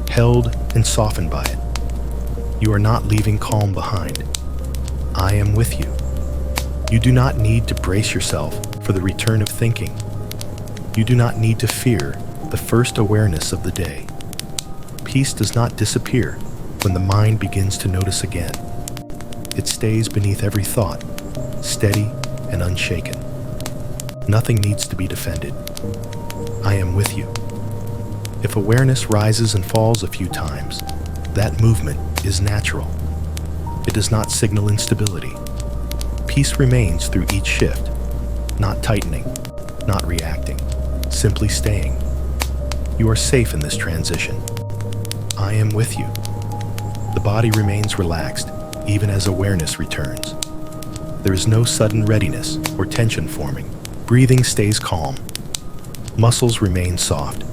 held and softened by it. You are not leaving calm behind. I am with you. You do not need to brace yourself for the return of thinking. You do not need to fear the first awareness of the day. Peace does not disappear when the mind begins to notice again. It stays beneath every thought, steady and unshaken. Nothing needs to be defended. I am with you. If awareness rises and falls a few times, that movement is natural. It does not signal instability. Peace remains through each shift, not tightening, not reacting, simply staying. You are safe in this transition. I am with you. The body remains relaxed, even as awareness returns. There is no sudden readiness or tension forming. Breathing stays calm. Muscles remain soft.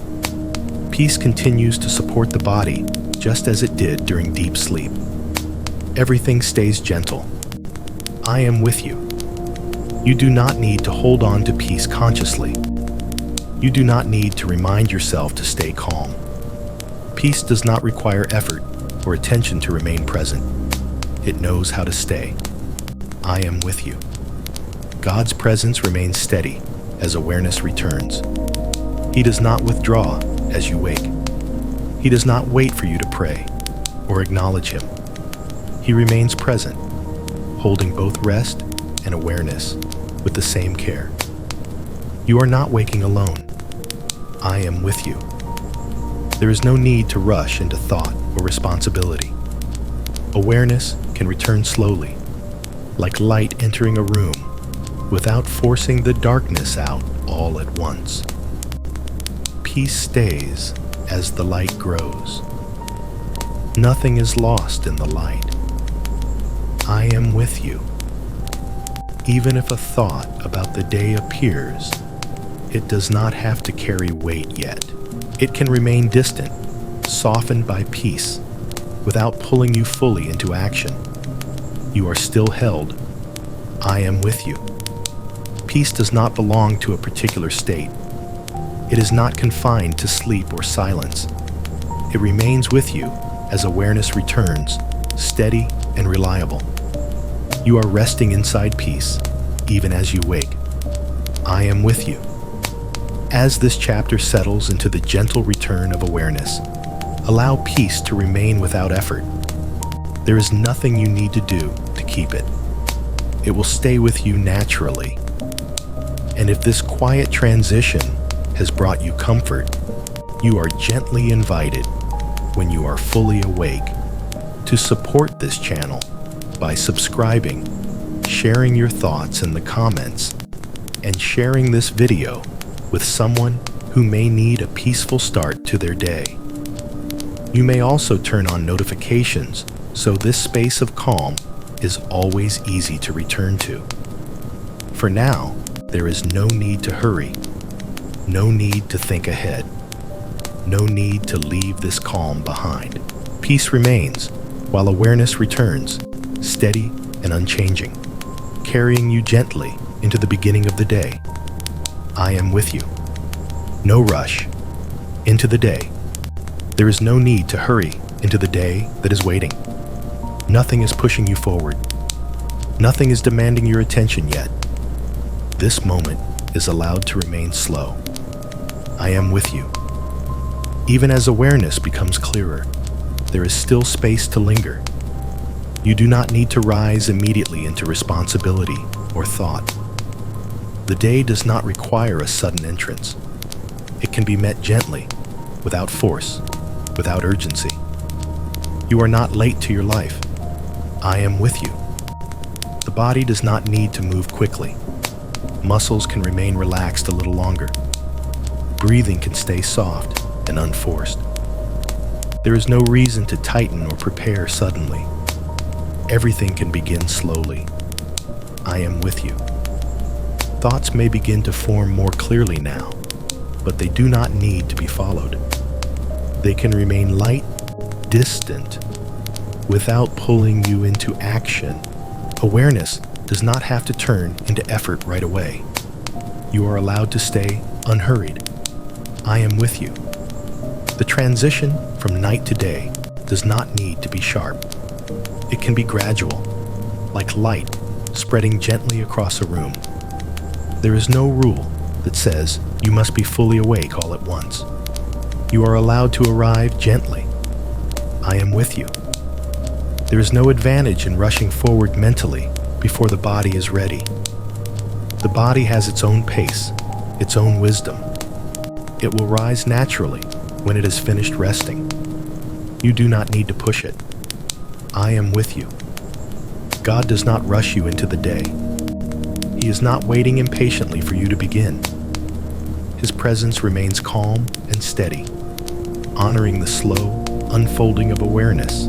Peace continues to support the body, just as it did during deep sleep. Everything stays gentle. I am with you. You do not need to hold on to peace consciously. You do not need to remind yourself to stay calm. Peace does not require effort or attention to remain present. It knows how to stay. I am with you. God's presence remains steady as awareness returns. He does not withdraw as you wake. He does not wait for you to pray or acknowledge Him. He remains present, holding both rest and awareness with the same care. You are not waking alone. I am with you. There is no need to rush into thought or responsibility. Awareness can return slowly, like light entering a room, without forcing the darkness out all at once. Peace stays as the light grows. Nothing is lost in the light. I am with you. Even if a thought about the day appears, it does not have to carry weight yet. It can remain distant, softened by peace, without pulling you fully into action. You are still held. I am with you. Peace does not belong to a particular state. It is not confined to sleep or silence. It remains with you as awareness returns, steady and reliable. You are resting inside peace, even as you wake. I am with you. As this chapter settles into the gentle return of awareness, allow peace to remain without effort. There is nothing you need to do to keep it. It will stay with you naturally. And if this quiet transition has brought you comfort, you are gently invited, when you are fully awake, to support this channel by subscribing, sharing your thoughts in the comments, and sharing this video with someone who may need a peaceful start to their day. You may also turn on notifications so this space of calm is always easy to return to. For now, there is no need to hurry, no need to think ahead, no need to leave this calm behind. Peace remains while awareness returns, steady and unchanging, carrying you gently into the beginning of the day. I am with you. No rush. Into the day. There is no need to hurry into the day that is waiting. Nothing is pushing you forward. Nothing is demanding your attention yet. This moment is allowed to remain slow. I am with you. Even as awareness becomes clearer, there is still space to linger. You do not need to rise immediately into responsibility or thought. The day does not require a sudden entrance. It can be met gently, without force, without urgency. You are not late to your life. I am with you. The body does not need to move quickly. Muscles can remain relaxed a little longer. Breathing can stay soft and unforced. There is no reason to tighten or prepare suddenly. Everything can begin slowly. I am with you. Thoughts may begin to form more clearly now, but they do not need to be followed. They can remain light, distant, without pulling you into action. Awareness does not have to turn into effort right away. You are allowed to stay unhurried. I am with you. The transition from night to day does not need to be sharp. It can be gradual, like light spreading gently across a room. There is no rule that says you must be fully awake all at once. You are allowed to arrive gently. I am with you. There is no advantage in rushing forward mentally before the body is ready. The body has its own pace, its own wisdom. It will rise naturally when it has finished resting. You do not need to push it. I am with you. God does not rush you into the day. He is not waiting impatiently for you to begin. His presence remains calm and steady, honoring the slow unfolding of awareness.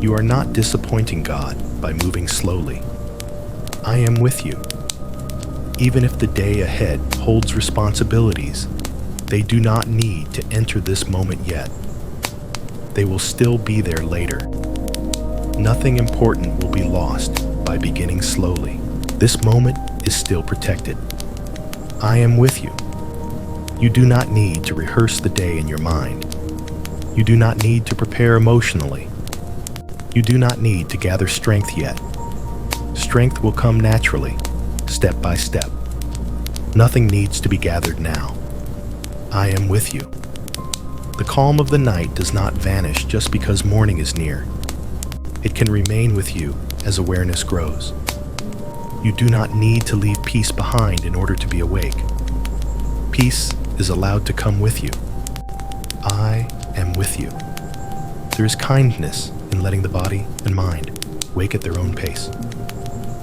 You are not disappointing God by moving slowly. I am with you. Even if the day ahead holds responsibilities, they do not need to enter this moment yet. They will still be there later. Nothing important will be lost by beginning slowly. This moment is still protected. I am with you. You do not need to rehearse the day in your mind. You do not need to prepare emotionally. You do not need to gather strength yet. Strength will come naturally, step by step. Nothing needs to be gathered now. I am with you. The calm of the night does not vanish just because morning is near. It can remain with you as awareness grows. You do not need to leave peace behind in order to be awake. Peace is allowed to come with you. I am with you. There is kindness in letting the body and mind wake at their own pace.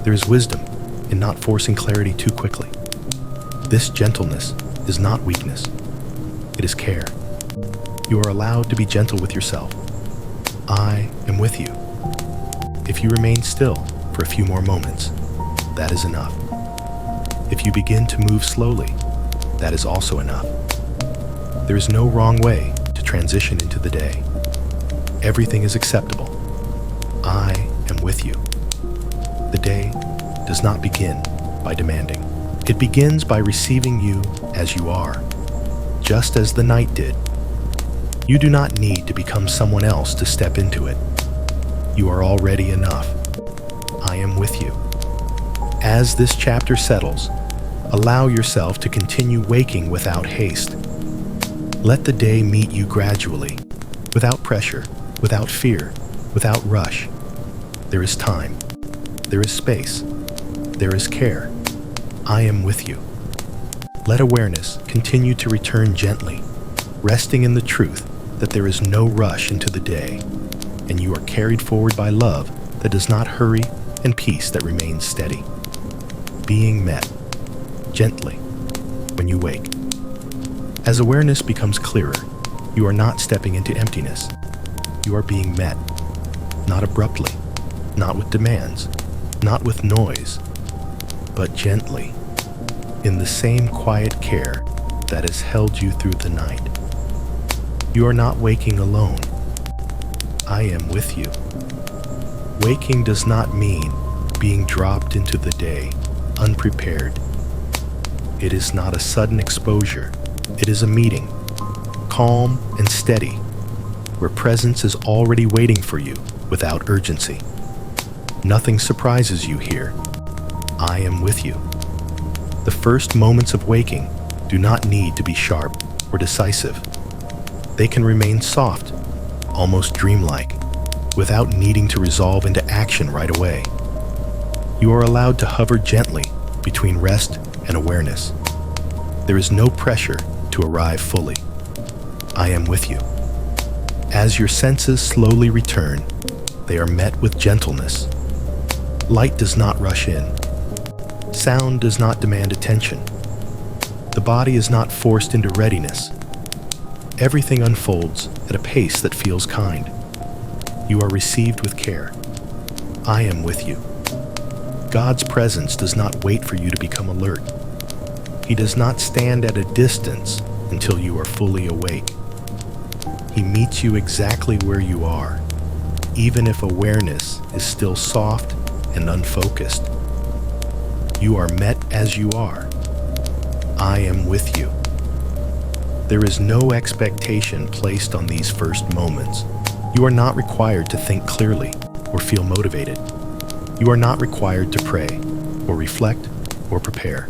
There is wisdom in not forcing clarity too quickly. This gentleness is not weakness. It is care. You are allowed to be gentle with yourself. I am with you. If you remain still for a few more moments, that is enough. If you begin to move slowly, that is also enough. There is no wrong way to transition into the day. Everything is acceptable. I am with you. The day does not begin by demanding. It begins by receiving you as you are, just as the night did. You do not need to become someone else to step into it. You are already enough. I am with you. As this chapter settles, allow yourself to continue waking without haste. Let the day meet you gradually, without pressure, without fear, without rush. There is time. There is space. There is care. I am with you. Let awareness continue to return gently, resting in the truth that there is no rush into the day, and you are carried forward by love that does not hurry and peace that remains steady. Being met, gently, when you wake. As awareness becomes clearer, you are not stepping into emptiness. You are being met, not abruptly, not with demands, not with noise, but gently, in the same quiet care that has held you through the night. You are not waking alone. I am with you. Waking does not mean being dropped into the day, unprepared. It is not a sudden exposure. It is a meeting, calm and steady, where presence is already waiting for you without urgency. Nothing surprises you here. I am with you. The first moments of waking do not need to be sharp or decisive. They can remain soft, almost dreamlike, without needing to resolve into action right away. You are allowed to hover gently between rest and awareness. There is no pressure to arrive fully. I am with you. As your senses slowly return, they are met with gentleness. Light does not rush in. Sound does not demand attention. The body is not forced into readiness. Everything unfolds at a pace that feels kind. You are received with care. I am with you. God's presence does not wait for you to become alert. He does not stand at a distance until you are fully awake. He meets you exactly where you are, even if awareness is still soft and unfocused. You are met as you are. I am with you. There is no expectation placed on these first moments. You are not required to think clearly or feel motivated. You are not required to pray or reflect or prepare.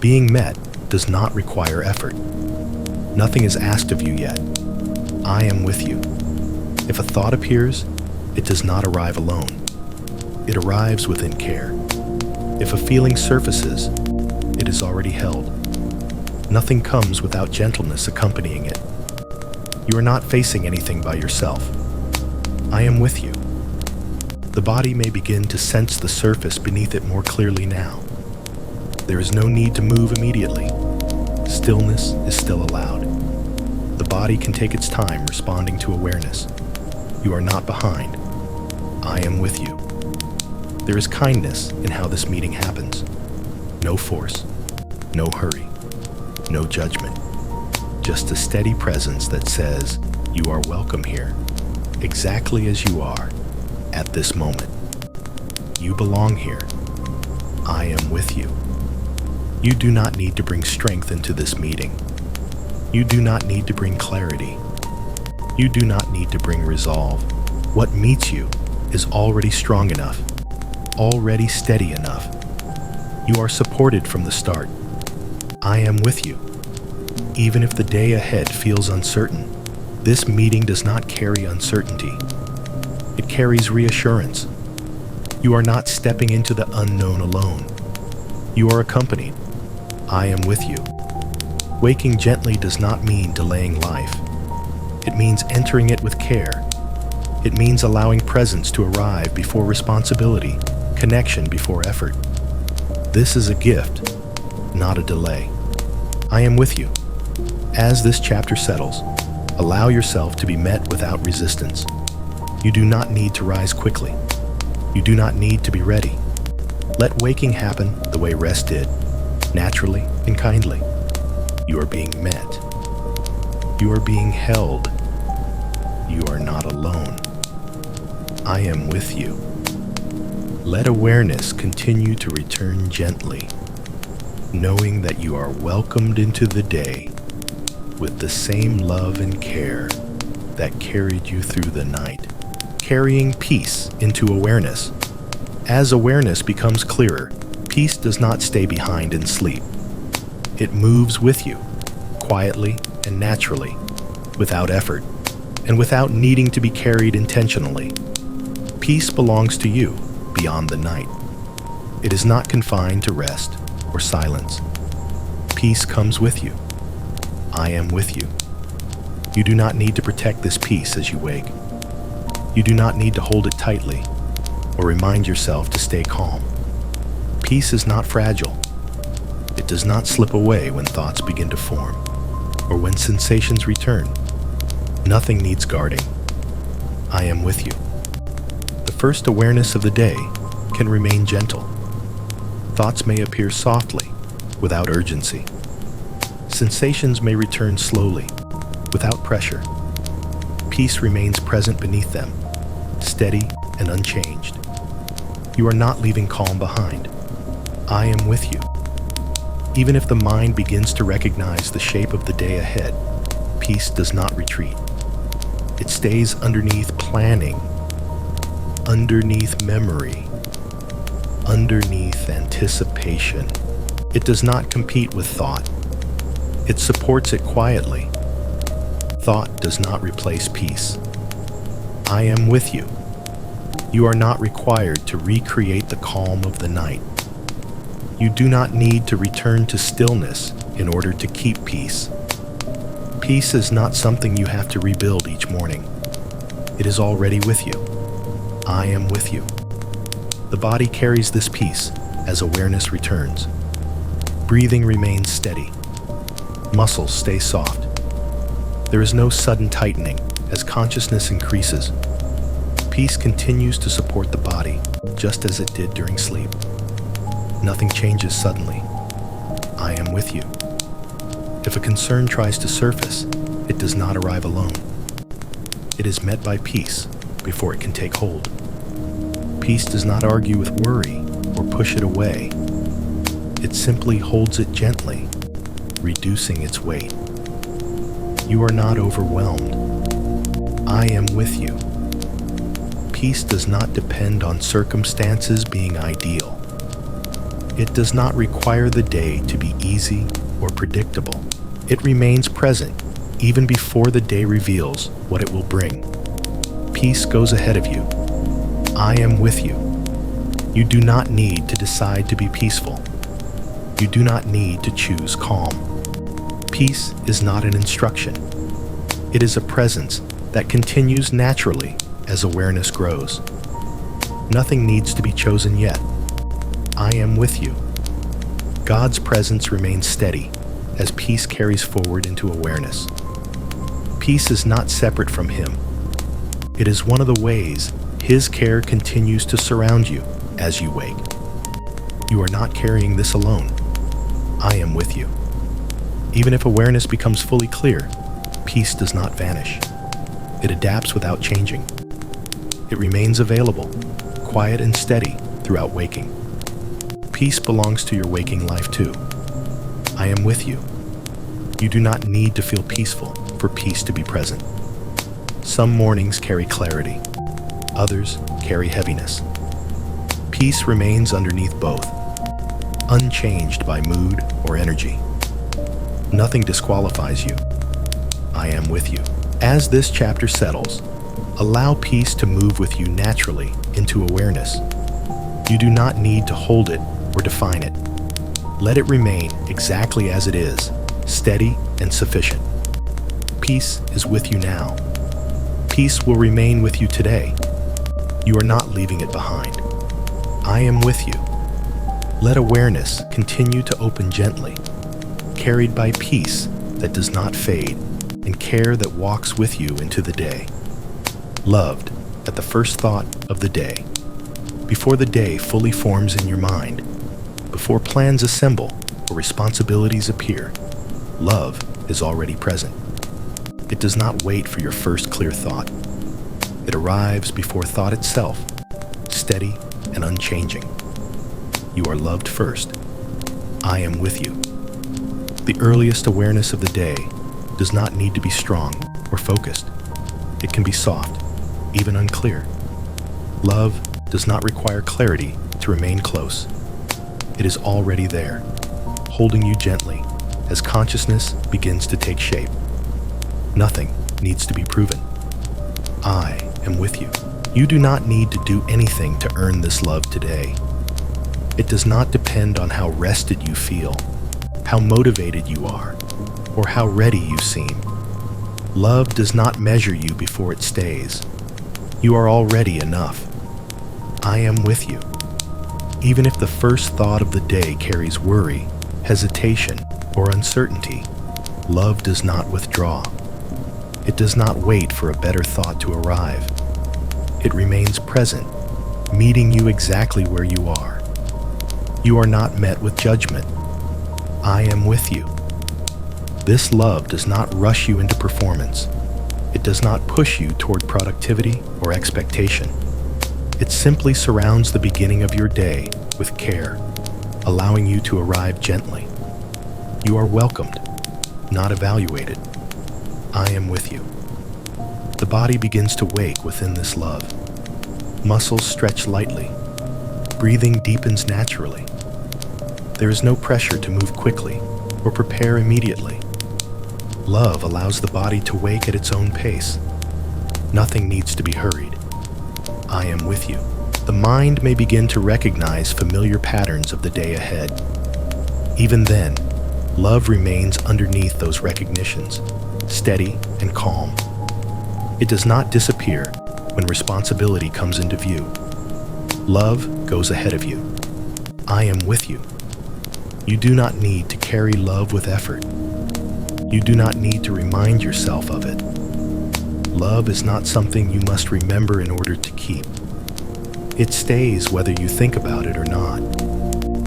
Being met does not require effort. Nothing is asked of you yet. I am with you. If a thought appears, it does not arrive alone. It arrives within care. If a feeling surfaces, it is already held. Nothing comes without gentleness accompanying it. You are not facing anything by yourself. I am with you. The body may begin to sense the surface beneath it more clearly now. There is no need to move immediately. Stillness is still allowed. The body can take its time responding to awareness. You are not behind. I am with you. There is kindness in how this meeting happens. No force, no hurry, no judgment. Just a steady presence that says, you are welcome here, exactly as you are, at this moment. You belong here. I am with you. You do not need to bring strength into this meeting. You do not need to bring clarity. You do not need to bring resolve. What meets you is already strong enough, already steady enough. You are supported from the start. I am with you. Even if the day ahead feels uncertain, this meeting does not carry uncertainty. It carries reassurance. You are not stepping into the unknown alone. You are accompanied. I am with you. Waking gently does not mean delaying life. It means entering it with care. It means allowing presence to arrive before responsibility, connection before effort. This is a gift, not a delay. I am with you. As this chapter settles, allow yourself to be met without resistance. You do not need to rise quickly. You do not need to be ready. Let waking happen the way rest did, naturally and kindly. You are being met. You are being held. You are not alone. I am with you. Let awareness continue to return gently, knowing that you are welcomed into the day with the same love and care that carried you through the night, carrying peace into awareness. As awareness becomes clearer, peace does not stay behind in sleep. It moves with you, quietly and naturally, without effort, and without needing to be carried intentionally. Peace belongs to you beyond the night. It is not confined to rest or silence. Peace comes with you. I am with you. You do not need to protect this peace as you wake. You do not need to hold it tightly or remind yourself to stay calm. Peace is not fragile. It does not slip away when thoughts begin to form or when sensations return. Nothing needs guarding. I am with you. The first awareness of the day can remain gentle. Thoughts may appear softly, without urgency. Sensations may return slowly, without pressure. Peace remains present beneath them, steady and unchanged. You are not leaving calm behind. I am with you. Even if the mind begins to recognize the shape of the day ahead, peace does not retreat. It stays underneath planning, underneath memory, underneath anticipation. It does not compete with thought. It supports it quietly. Thought does not replace peace. I am with you. You are not required to recreate the calm of the night. You do not need to return to stillness in order to keep peace. Peace is not something you have to rebuild each morning. It is already with you. I am with you. The body carries this peace as awareness returns. Breathing remains steady. Muscles stay soft. There is no sudden tightening as consciousness increases. Peace continues to support the body just as it did during sleep. Nothing changes suddenly. I am with you. If a concern tries to surface, it does not arrive alone. It is met by peace before it can take hold. Peace does not argue with worry or push it away. It simply holds it gently, reducing its weight. You are not overwhelmed. I am with you. Peace does not depend on circumstances being ideal. It does not require the day to be easy or predictable. It remains present even before the day reveals what it will bring. Peace goes ahead of you. I am with you. You do not need to decide to be peaceful. You do not need to choose calm. Peace is not an instruction. It is a presence that continues naturally as awareness grows. Nothing needs to be chosen yet. I am with you. God's presence remains steady as peace carries forward into awareness. Peace is not separate from Him. It is one of the ways His care continues to surround you as you wake. You are not carrying this alone. I am with you. Even if awareness becomes fully clear, peace does not vanish. It adapts without changing. It remains available, quiet and steady throughout waking. Peace belongs to your waking life too. I am with you. You do not need to feel peaceful for peace to be present. Some mornings carry clarity, others carry heaviness. Peace remains underneath both, unchanged by mood or energy. Nothing disqualifies you. I am with you. As this chapter settles, allow peace to move with you naturally into awareness. You do not need to hold it or define it. Let it remain exactly as it is, steady and sufficient. Peace is with you now. Peace will remain with you today. You are not leaving it behind. I am with you. Let awareness continue to open gently, carried by peace that does not fade and care that walks with you into the day. Loved at the first thought of the day, before the day fully forms in your mind, before plans assemble or responsibilities appear, love is already present. It does not wait for your first clear thought. It arrives before thought itself, steady and unchanging. You are loved first. I am with you. The earliest awareness of the day does not need to be strong or focused. It can be soft, even unclear. Love does not require clarity to remain close. It is already there, holding you gently as consciousness begins to take shape. Nothing needs to be proven. I am with you. You do not need to do anything to earn this love today. It does not depend on how rested you feel, how motivated you are, or how ready you seem. Love does not measure you before it stays. You are already enough. I am with you. Even if the first thought of the day carries worry, hesitation, or uncertainty, love does not withdraw. It does not wait for a better thought to arrive. It remains present, meeting you exactly where you are. You are not met with judgment. I am with you. This love does not rush you into performance. It does not push you toward productivity or expectation. It simply surrounds the beginning of your day with care, allowing you to arrive gently. You are welcomed, not evaluated. I am with you. The body begins to wake within this love. Muscles stretch lightly. Breathing deepens naturally. There is no pressure to move quickly or prepare immediately. Love allows the body to wake at its own pace. Nothing needs to be hurried. I am with you. The mind may begin to recognize familiar patterns of the day ahead. Even then, love remains underneath those recognitions, steady and calm. It does not disappear when responsibility comes into view. Love goes ahead of you. I am with you. You do not need to carry love with effort. You do not need to remind yourself of it. Love is not something you must remember in order to keep. It stays whether you think about it or not.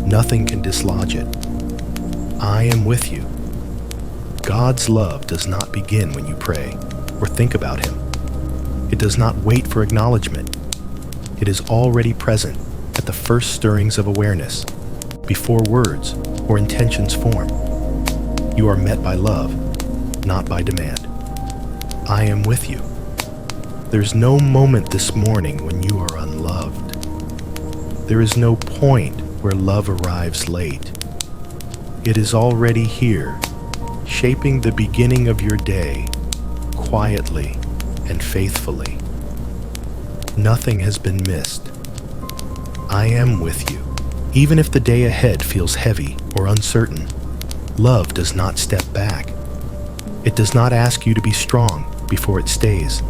Nothing can dislodge it. I am with you. God's love does not begin when you pray or think about Him. It does not wait for acknowledgement. It is already present at the first stirrings of awareness, before words or intentions form. You are met by love, not by demand. I am with you. There's no moment this morning when you are unloved. There is no point where love arrives late. It is already here, shaping the beginning of your day, quietly and faithfully. Nothing has been missed. I am with you. Even if the day ahead feels heavy or uncertain, love does not step back. It does not ask you to be strong before it stays.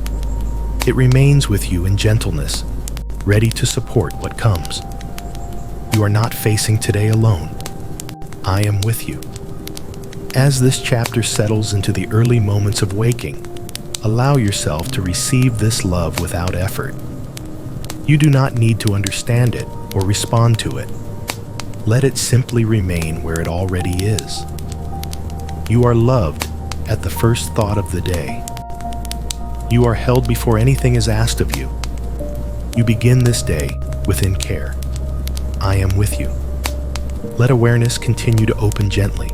It remains with you in gentleness, ready to support what comes. You are not facing today alone. I am with you. As this chapter settles into the early moments of waking, allow yourself to receive this love without effort. You do not need to understand it or respond to it. Let it simply remain where it already is. You are loved at the first thought of the day. You are held before anything is asked of you. You begin this day within care. I am with you. Let awareness continue to open gently,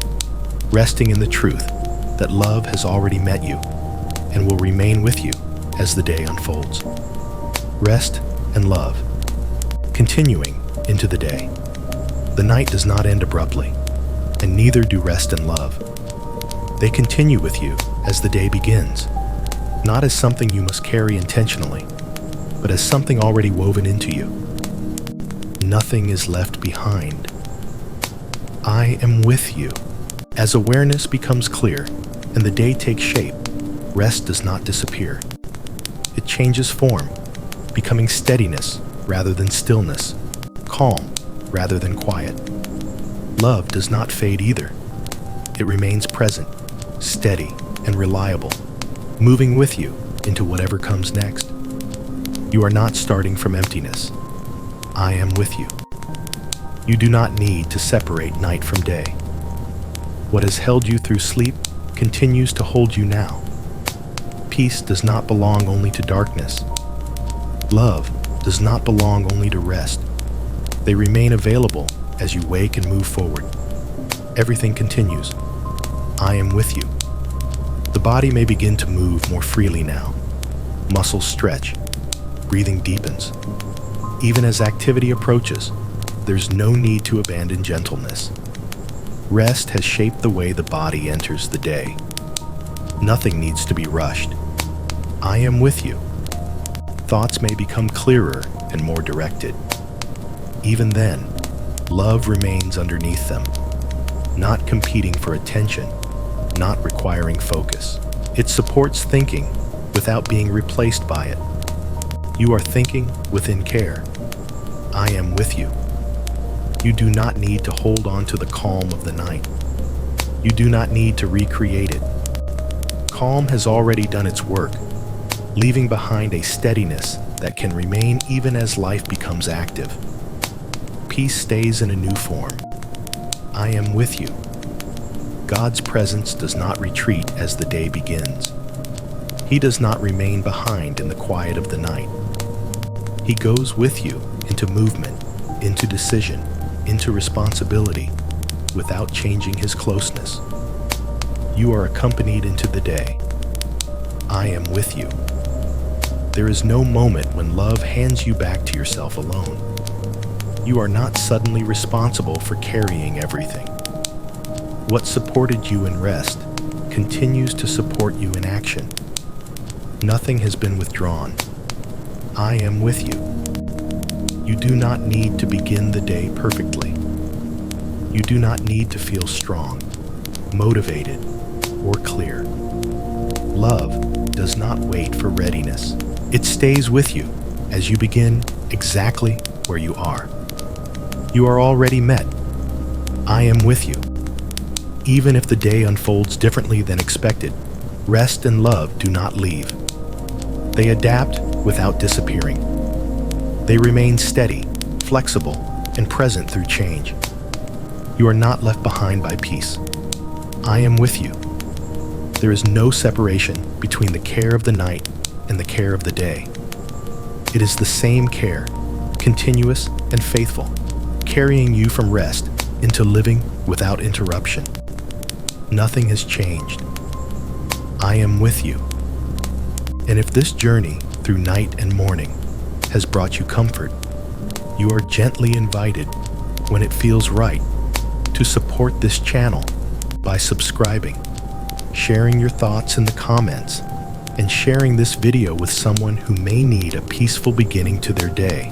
resting in the truth that love has already met you and will remain with you as the day unfolds. Rest and love, continuing into the day. The night does not end abruptly, and neither do rest and love. They continue with you as the day begins, not as something you must carry intentionally, but as something already woven into you. Nothing is left behind. I am with you. As awareness becomes clear and the day takes shape, rest does not disappear. It changes form, becoming steadiness rather than stillness, calm rather than quiet. Love does not fade either. It remains present, steady, and reliable, moving with you into whatever comes next. You are not starting from emptiness. I am with you. You do not need to separate night from day. What has held you through sleep continues to hold you now. Peace does not belong only to darkness. Love does not belong only to rest. They remain available as you wake and move forward. Everything continues. I am with you. The body may begin to move more freely now. Muscles stretch. Breathing deepens. Even as activity approaches, there's no need to abandon gentleness. Rest has shaped the way the body enters the day. Nothing needs to be rushed. I am with you. Thoughts may become clearer and more directed. Even then, love remains underneath them, not competing for attention, not requiring focus. It supports thinking without being replaced by it. You are thinking within care. I am with you. You do not need to hold on to the calm of the night. You do not need to recreate it. Calm has already done its work, leaving behind a steadiness that can remain even as life becomes active. Peace stays in a new form. I am with you. God's presence does not retreat as the day begins. He does not remain behind in the quiet of the night. He goes with you into movement, into decision, into responsibility, without changing his closeness. You are accompanied into the day. I am with you. There is no moment when love hands you back to yourself alone. You are not suddenly responsible for carrying everything. What supported you in rest continues to support you in action. Nothing has been withdrawn. I am with you. You do not need to begin the day perfectly. You do not need to feel strong, motivated, or clear. Love does not wait for readiness. It stays with you as you begin exactly where you are. You are already met. I am with you. Even if the day unfolds differently than expected, rest and love do not leave. They adapt without disappearing. They remain steady, flexible, and present through change. You are not left behind by peace. I am with you. There is no separation between the care of the night and the care of the day. It is the same care, continuous and faithful, carrying you from rest into living without interruption. Nothing has changed. I am with you. And if this journey through night and morning has brought you comfort, you are gently invited, when it feels right, to support this channel by subscribing, sharing your thoughts in the comments, and sharing this video with someone who may need a peaceful beginning to their day.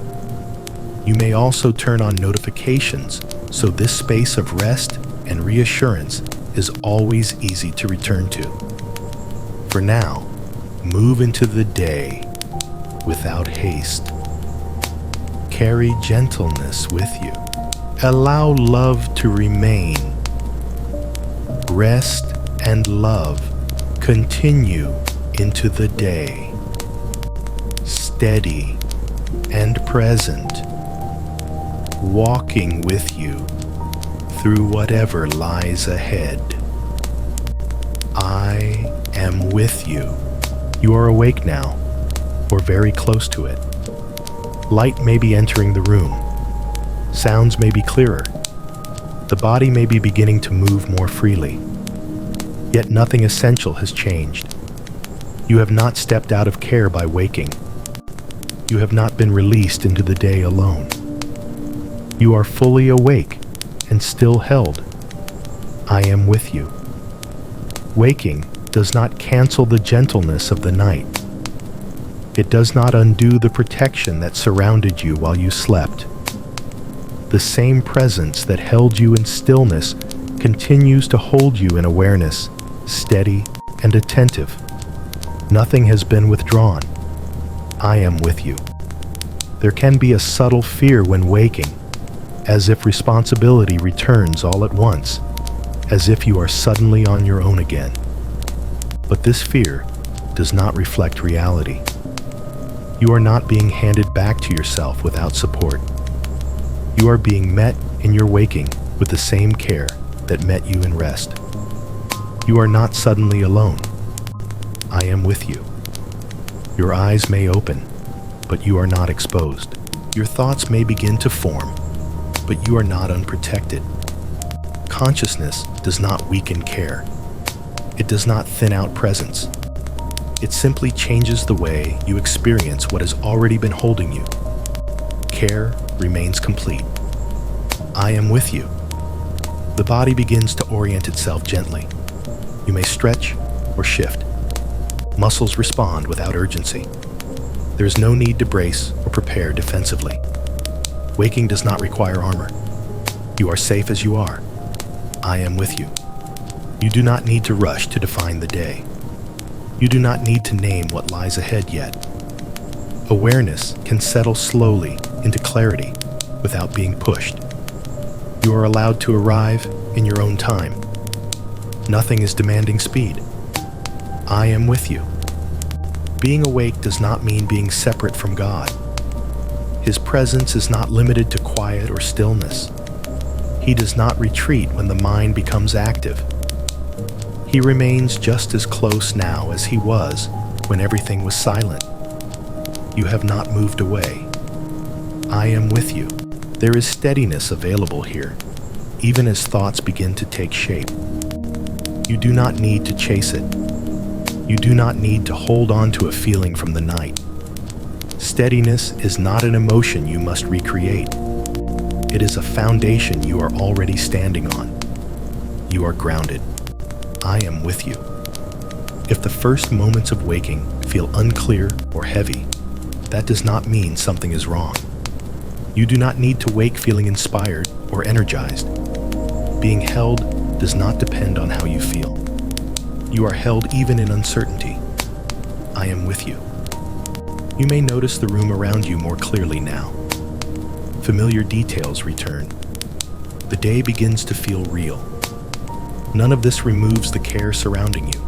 You may also turn on notifications so this space of rest and reassurance is always easy to return to. For now, move into the day without haste. Carry gentleness with you. Allow love to remain. Rest and love continue into the day. Steady and present, walking with you through whatever lies ahead. I am with you. You are awake now, or very close to it. Light may be entering the room. Sounds may be clearer. The body may be beginning to move more freely. Yet nothing essential has changed. You have not stepped out of care by waking. You have not been released into the day alone. You are fully awake and still held. I am with you. Waking does not cancel the gentleness of the night. It does not undo the protection that surrounded you while you slept. The same presence that held you in stillness continues to hold you in awareness, steady and attentive. Nothing has been withdrawn. I am with you. There can be a subtle fear when waking, as if responsibility returns all at once, as if you are suddenly on your own again. But this fear does not reflect reality. You are not being handed back to yourself without support. You are being met in your waking with the same care that met you in rest. You are not suddenly alone. I am with you. Your eyes may open, but you are not exposed. Your thoughts may begin to form, but you are not unprotected. Consciousness does not weaken care. It does not thin out presence. It simply changes the way you experience what has already been holding you. Care remains complete. I am with you. The body begins to orient itself gently. You may stretch or shift. Muscles respond without urgency. There is no need to brace or prepare defensively. Waking does not require armor. You are safe as you are. I am with you. You do not need to rush to define the day. You do not need to name what lies ahead yet. Awareness can settle slowly into clarity without being pushed. You are allowed to arrive in your own time. Nothing is demanding speed. I am with you. Being awake does not mean being separate from God. His presence is not limited to quiet or stillness. He does not retreat when the mind becomes active. He remains just as close now as he was when everything was silent. You have not moved away. I am with you. There is steadiness available here, even as thoughts begin to take shape. You do not need to chase it. You do not need to hold on to a feeling from the night. Steadiness is not an emotion you must recreate. It is a foundation you are already standing on. You are grounded. I am with you. If the first moments of waking feel unclear or heavy, that does not mean something is wrong. You do not need to wake feeling inspired or energized. Being held does not depend on how you feel. You are held even in uncertainty. I am with you. You may notice the room around you more clearly now. Familiar details return. The day begins to feel real. None of this removes the care surrounding you.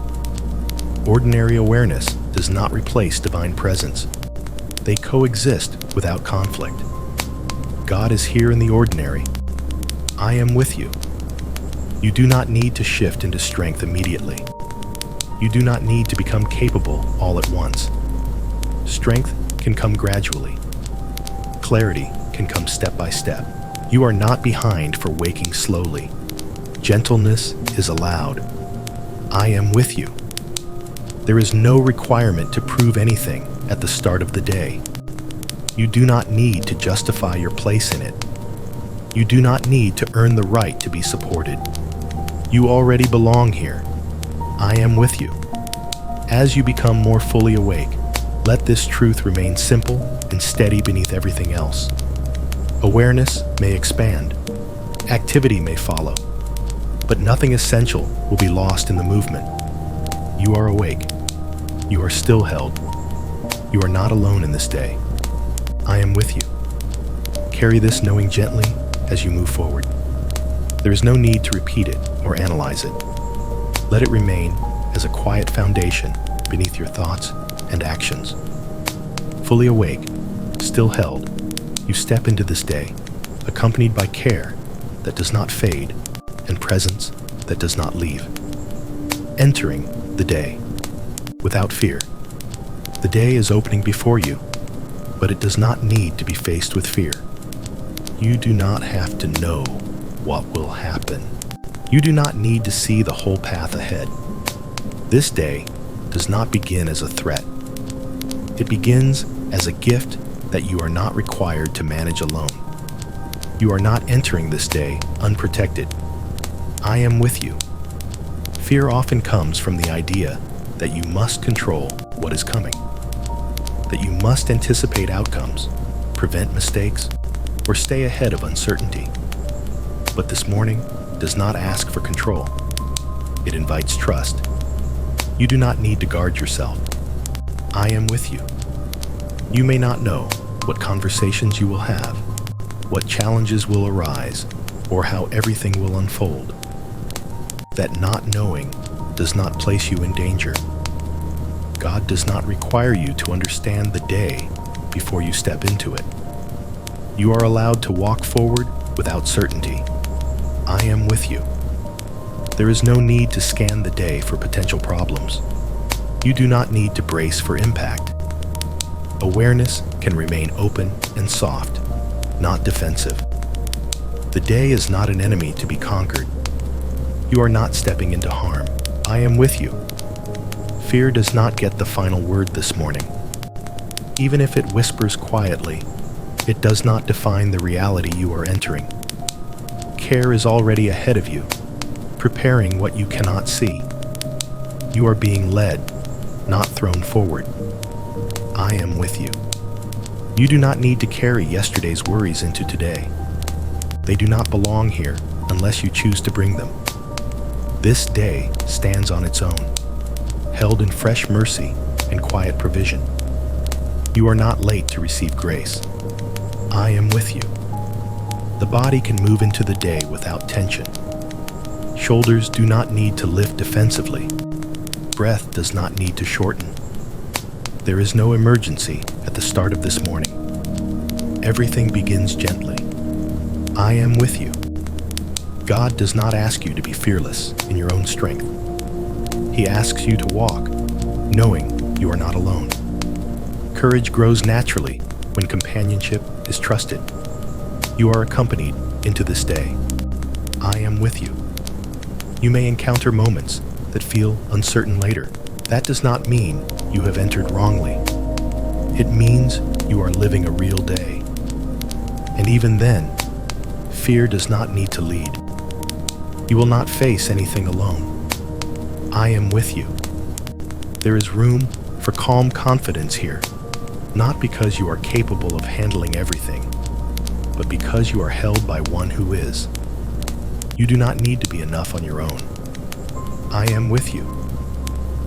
Ordinary awareness does not replace divine presence. They coexist without conflict. God is here in the ordinary. I am with you. You do not need to shift into strength immediately. You do not need to become capable all at once. Strength can come gradually. Clarity can come step by step. You are not behind for waking slowly. Gentleness is allowed. I am with you. There is no requirement to prove anything at the start of the day. You do not need to justify your place in it. You do not need to earn the right to be supported. You already belong here. I am with you. As you become more fully awake, let this truth remain simple and steady beneath everything else. Awareness may expand. Activity may follow. But nothing essential will be lost in the movement. You are awake. You are still held. You are not alone in this day. I am with you. Carry this knowing gently as you move forward. There is no need to repeat it or analyze it. Let it remain as a quiet foundation beneath your thoughts and actions. Fully awake, still held, you step into this day, accompanied by care that does not fade and presence that does not leave. Entering the day without fear. The day is opening before you, but it does not need to be faced with fear. You do not have to know what will happen. You do not need to see the whole path ahead. This day does not begin as a threat. It begins as a gift that you are not required to manage alone. You are not entering this day unprotected. I am with you. Fear often comes from the idea that you must control what is coming, that you must anticipate outcomes, prevent mistakes, or stay ahead of uncertainty. But this morning does not ask for control. It invites trust. You do not need to guard yourself. I am with you. You may not know what conversations you will have, what challenges will arise, or how everything will unfold. That not knowing does not place you in danger. God does not require you to understand the day before you step into it. You are allowed to walk forward without certainty. I am with you. There is no need to scan the day for potential problems. You do not need to brace for impact. Awareness can remain open and soft, not defensive. The day is not an enemy to be conquered. You are not stepping into harm. I am with you. Fear does not get the final word this morning. Even if it whispers quietly, it does not define the reality you are entering. Care is already ahead of you, preparing what you cannot see. You are being led, not thrown forward. I am with you. You do not need to carry yesterday's worries into today. They do not belong here unless you choose to bring them. This day stands on its own, held in fresh mercy and quiet provision. You are not late to receive grace. I am with you. The body can move into the day without tension. Shoulders do not need to lift defensively. Breath does not need to shorten. There is no emergency at the start of this morning. Everything begins gently. I am with you. God does not ask you to be fearless in your own strength. He asks you to walk, knowing you are not alone. Courage grows naturally when companionship is trusted. You are accompanied into this day. I am with you. You may encounter moments that feel uncertain later. That does not mean you have entered wrongly. It means you are living a real day. And even then, fear does not need to lead. You will not face anything alone. I am with you. There is room for calm confidence here, not because you are capable of handling everything, but because you are held by one who is. You do not need to be enough on your own. I am with you.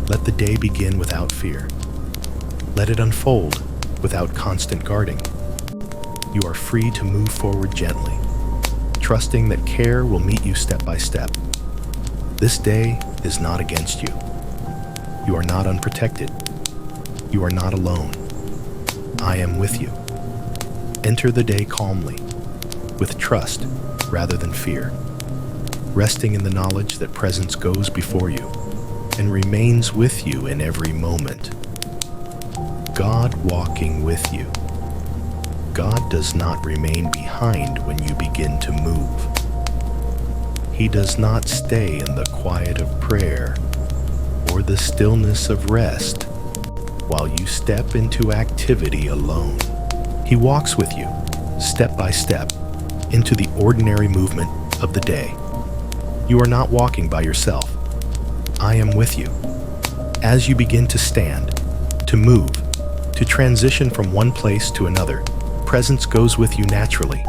Let the day begin without fear. Let it unfold without constant guarding. You are free to move forward gently, trusting that care will meet you step by step. This day is not against you. You are not unprotected. You are not alone. I am with you. Enter the day calmly, with trust rather than fear, resting in the knowledge that presence goes before you and remains with you in every moment. God walking with you. God does not remain behind when you begin to move. He does not stay in the quiet of prayer or the stillness of rest while you step into activity alone. He walks with you, step by step, into the ordinary movement of the day. You are not walking by yourself. I am with you. As you begin to stand, to move, to transition from one place to another, presence goes with you naturally.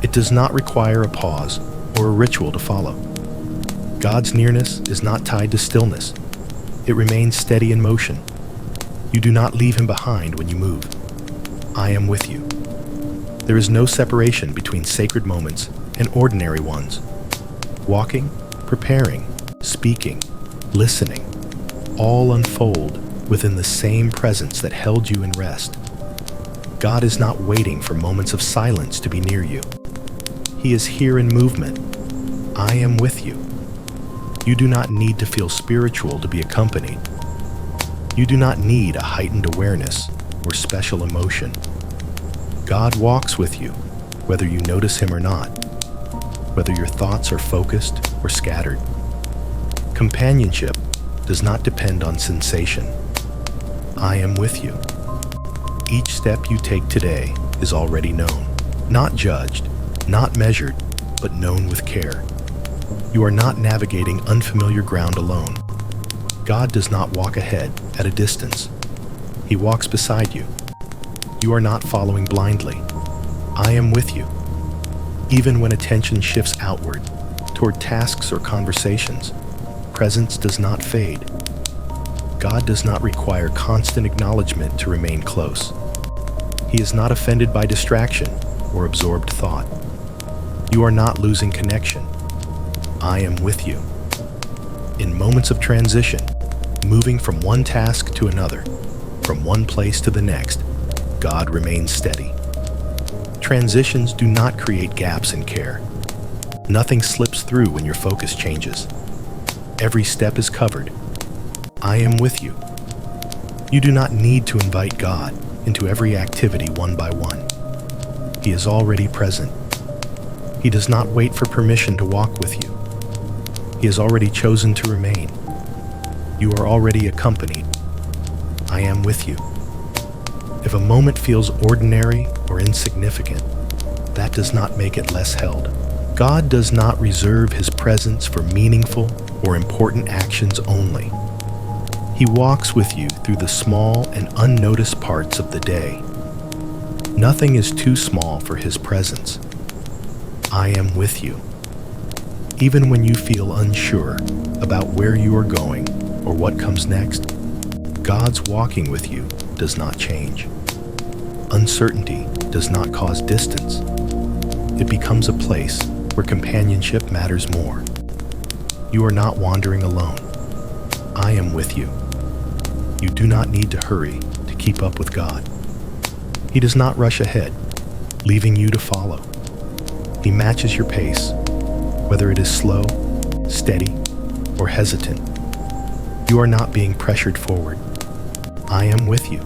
It does not require a pause or a ritual to follow. God's nearness is not tied to stillness. It remains steady in motion. You do not leave him behind when you move. I am with you. There is no separation between sacred moments and ordinary ones. Walking, preparing, speaking, listening, all unfold within the same presence that held you in rest. God is not waiting for moments of silence to be near you. He is here in movement. I am with you. You do not need to feel spiritual to be accompanied. You do not need a heightened awareness or special emotion. God walks with you, whether you notice him or not, whether your thoughts are focused or scattered. Companionship does not depend on sensation. I am with you. Each step you take today is already known, not judged, not measured, but known with care. You are not navigating unfamiliar ground alone. God does not walk ahead at a distance. He walks beside you. You are not following blindly. I am with you. Even when attention shifts outward, toward tasks or conversations, presence does not fade. God does not require constant acknowledgement to remain close. He is not offended by distraction or absorbed thought. You are not losing connection. I am with you. In moments of transition, moving from one task to another, from one place to the next, God remains steady. Transitions do not create gaps in care. Nothing slips through when your focus changes. Every step is covered. I am with you. You do not need to invite God into every activity one by one. He is already present. He does not wait for permission to walk with you. He has already chosen to remain. You are already accompanied. I am with you. If a moment feels ordinary or insignificant, that does not make it less held. God does not reserve his presence for meaningful or important actions only. He walks with you through the small and unnoticed parts of the day. Nothing is too small for his presence. I am with you. Even when you feel unsure about where you are going or what comes next, God's walking with you does not change. Uncertainty does not cause distance. It becomes a place where companionship matters more. You are not wandering alone. I am with you. You do not need to hurry to keep up with God. He does not rush ahead, leaving you to follow. He matches your pace, whether it is slow, steady, or hesitant. You are not being pressured forward. I am with you.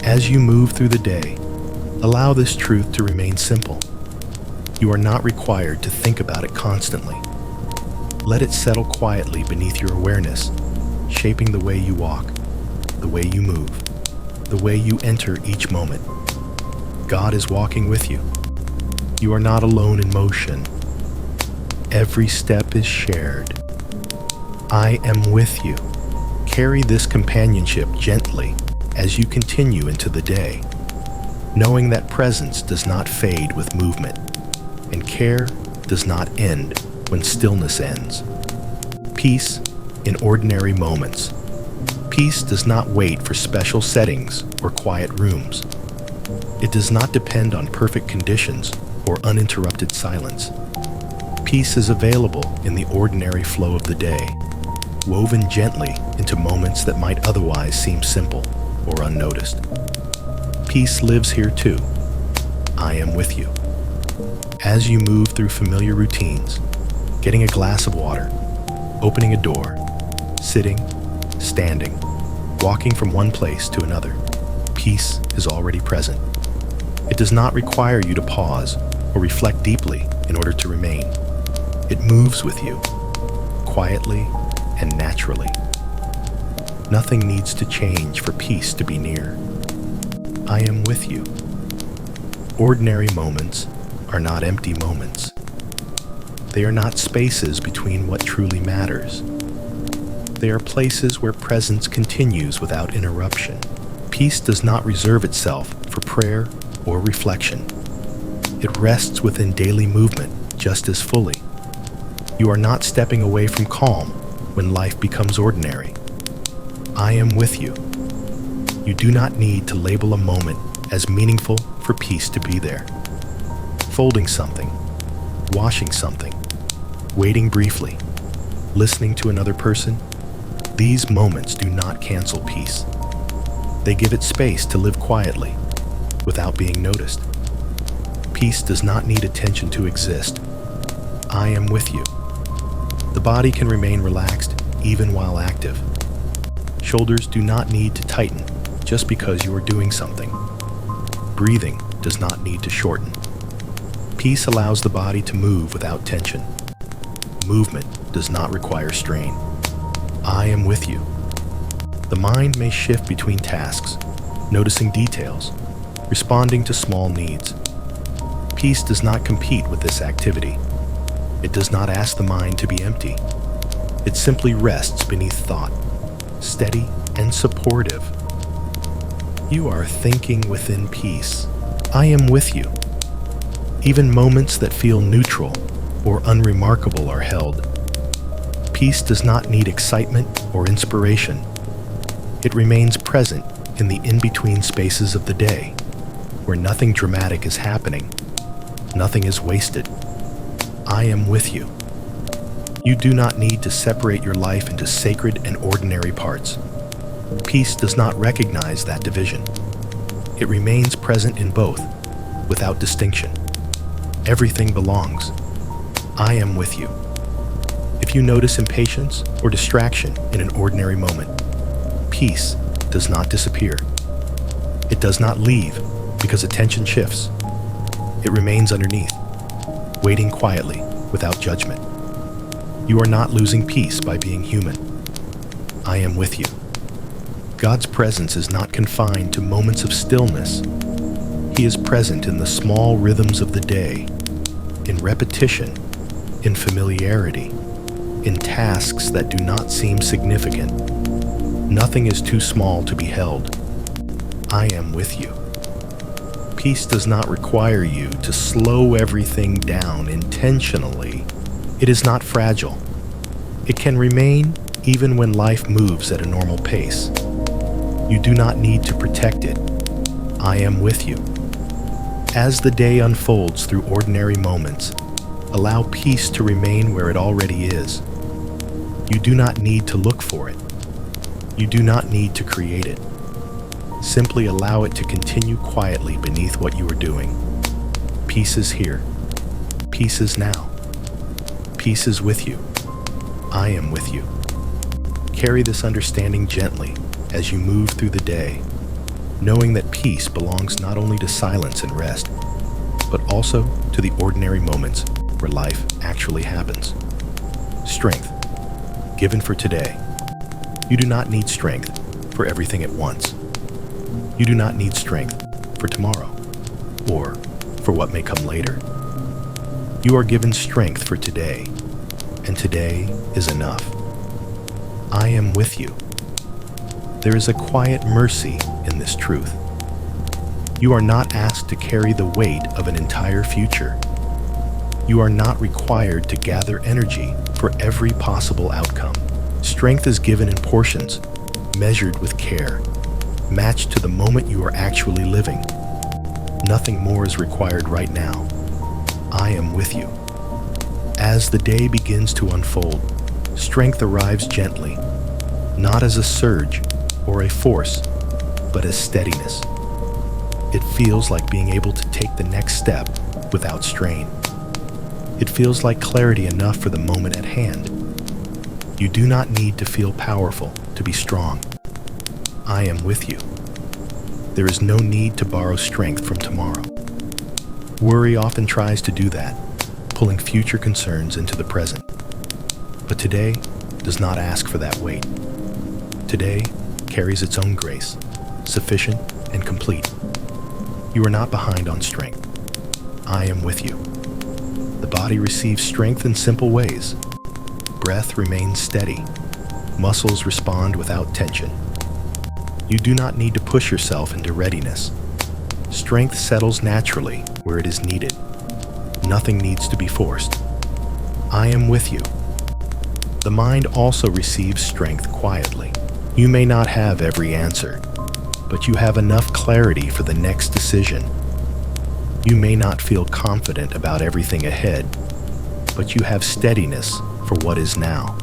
As you move through the day, allow this truth to remain simple. You are not required to think about it constantly. Let it settle quietly beneath your awareness, shaping the way you walk, the way you move, the way you enter each moment. God is walking with you. You are not alone in motion. Every step is shared. I am with you. Carry this companionship gently as you continue into the day, knowing that presence does not fade with movement, and care does not end when stillness ends. Peace in ordinary moments. Peace does not wait for special settings or quiet rooms. It does not depend on perfect conditions or uninterrupted silence. Peace is available in the ordinary flow of the day, woven gently into moments that might otherwise seem simple or unnoticed. Peace lives here too. I am with you. As you move through familiar routines, getting a glass of water, opening a door, sitting, standing, walking from one place to another, peace is already present. It does not require you to pause or reflect deeply in order to remain. It moves with you, quietly and naturally. Nothing needs to change for peace to be near. I am with you. Ordinary moments are not empty moments. They are not spaces between what truly matters. They are places where presence continues without interruption. Peace does not reserve itself for prayer or reflection. It rests within daily movement just as fully. You are not stepping away from calm when life becomes ordinary. I am with you. You do not need to label a moment as meaningful for peace to be there. Folding something, washing something, waiting briefly, listening to another person, these moments do not cancel peace. They give it space to live quietly, without being noticed. Peace does not need attention to exist. I am with you. The body can remain relaxed even while active. Shoulders do not need to tighten just because you are doing something. Breathing does not need to shorten. Peace allows the body to move without tension. Movement does not require strain. I am with you. The mind may shift between tasks, noticing details, responding to small needs. Peace does not compete with this activity. It does not ask the mind to be empty. It simply rests beneath thought, steady and supportive. You are thinking within peace. I am with you. Even moments that feel neutral or unremarkable are held. Peace does not need excitement or inspiration. It remains present in the in-between spaces of the day, where nothing dramatic is happening, nothing is wasted. I am with you. You do not need to separate your life into sacred and ordinary parts. Peace does not recognize that division. It remains present in both, without distinction. Everything belongs. I am with you. If you notice impatience or distraction in an ordinary moment, peace does not disappear. It does not leave because attention shifts. It remains underneath, waiting quietly without judgment. You are not losing peace by being human. I am with you. God's presence is not confined to moments of stillness. He is present in the small rhythms of the day, in repetition, in familiarity, in tasks that do not seem significant. Nothing is too small to be held. I am with you. Peace does not require you to slow everything down intentionally. It is not fragile. It can remain even when life moves at a normal pace. You do not need to protect it. I am with you. As the day unfolds through ordinary moments, allow peace to remain where it already is. You do not need to look for it. You do not need to create it. Simply allow it to continue quietly beneath what you are doing. Peace is here. Peace is now. Peace is with you. I am with you. Carry this understanding gently as you move through the day, knowing that peace belongs not only to silence and rest, but also to the ordinary moments where life actually happens. Strength, given for today. You do not need strength for everything at once. You do not need strength for tomorrow or for what may come later. You are given strength for today, and today is enough. I am with you. There is a quiet mercy in this truth. You are not asked to carry the weight of an entire future. You are not required to gather energy for every possible outcome. Strength is given in portions, measured with care, matched to the moment you are actually living. Nothing more is required right now. I am with you. As the day begins to unfold, strength arrives gently, not as a surge or a force, but as steadiness. It feels like being able to take the next step without strain. It feels like clarity enough for the moment at hand. You do not need to feel powerful to be strong. I am with you. There is no need to borrow strength from tomorrow. Worry often tries to do that, pulling future concerns into the present. But today does not ask for that weight. Today carries its own grace, sufficient and complete. You are not behind on strength. I am with you. The body receives strength in simple ways. Breath remains steady. Muscles respond without tension. You do not need to push yourself into readiness. Strength settles naturally where it is needed. Nothing needs to be forced. I am with you. The mind also receives strength quietly. You may not have every answer, but you have enough clarity for the next decision. You may not feel confident about everything ahead, but you have steadiness for what is now.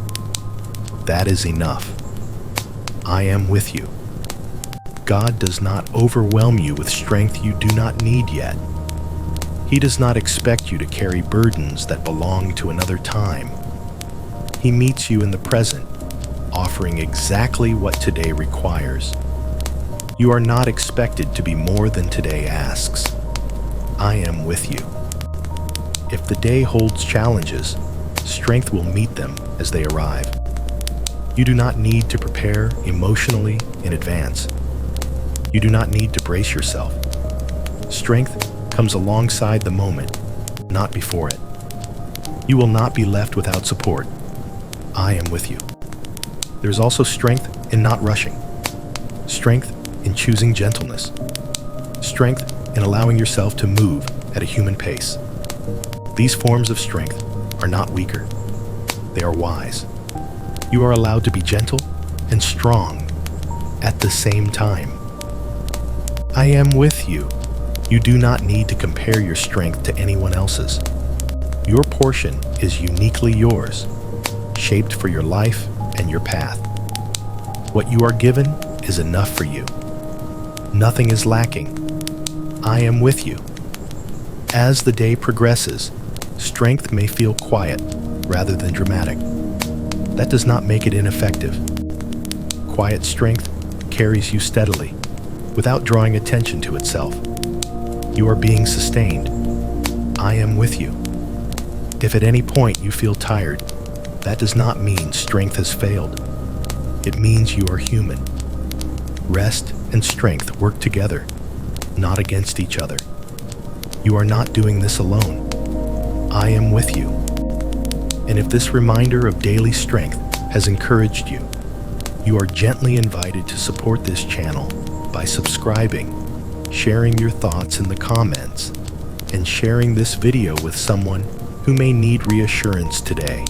That is enough. I am with you. God does not overwhelm you with strength you do not need yet. He does not expect you to carry burdens that belong to another time. He meets you in the present, offering exactly what today requires. You are not expected to be more than today asks. I am with you. If the day holds challenges, strength will meet them as they arrive. You do not need to prepare emotionally in advance. You do not need to brace yourself. Strength comes alongside the moment, not before it. You will not be left without support. I am with you. There's also strength in not rushing. Strength in choosing gentleness. Strength in allowing yourself to move at a human pace. These forms of strength are not weaker. They are wise. You are allowed to be gentle and strong at the same time. I am with you. You do not need to compare your strength to anyone else's. Your portion is uniquely yours, shaped for your life and your path. What you are given is enough for you. Nothing is lacking. I am with you. As the day progresses, strength may feel quiet rather than dramatic. That does not make it ineffective. Quiet strength carries you steadily, without drawing attention to itself. You are being sustained. I am with you. If at any point you feel tired, that does not mean strength has failed. It means you are human. Rest and strength work together, not against each other. You are not doing this alone. I am with you. And if this reminder of daily strength has encouraged you, you are gently invited to support this channel by subscribing, sharing your thoughts in the comments, and sharing this video with someone who may need reassurance today.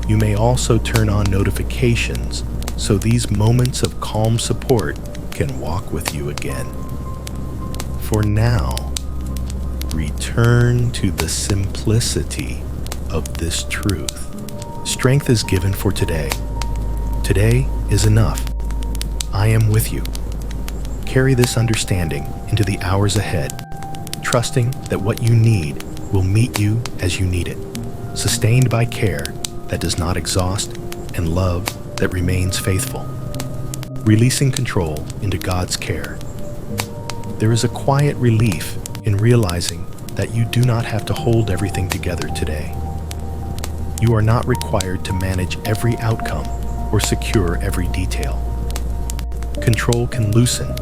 You may also turn on notifications so these moments of calm support can walk with you again. For now, return to the simplicity of this truth. Strength is given for today. Today is enough. I am with you. Carry this understanding into the hours ahead, trusting that what you need will meet you as you need it, sustained by care that does not exhaust and love that remains faithful. Releasing control into God's care. There is a quiet relief in realizing that you do not have to hold everything together today. You are not required to manage every outcome or secure every detail. Control can loosen,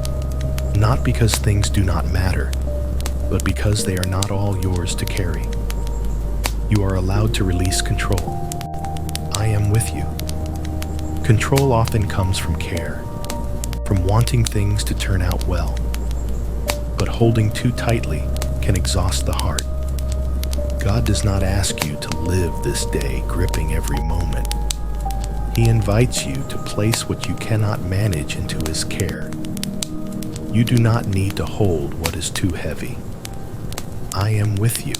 not because things do not matter, but because they are not all yours to carry. You are allowed to release control. I am with you. Control often comes from care, from wanting things to turn out well. But holding too tightly can exhaust the heart. God does not ask you to live this day gripping every moment. He invites you to place what you cannot manage into His care. You do not need to hold what is too heavy. I am with you.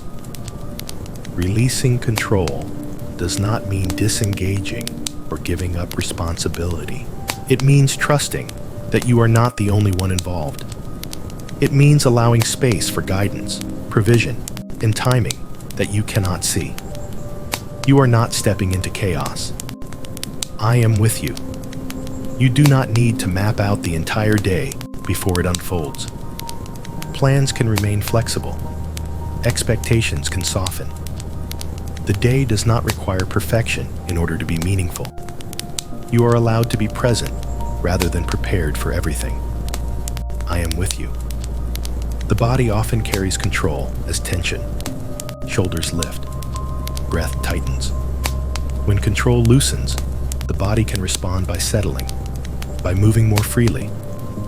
Releasing control does not mean disengaging or giving up responsibility. It means trusting that you are not the only one involved. It means allowing space for guidance, provision, and timing that you cannot see. You are not stepping into chaos. I am with you. You do not need to map out the entire day before it unfolds. Plans can remain flexible. Expectations can soften. The day does not require perfection in order to be meaningful. You are allowed to be present rather than prepared for everything. I am with you. The body often carries control as tension. Shoulders lift. Breath tightens. When control loosens, the body can respond by settling, by moving more freely,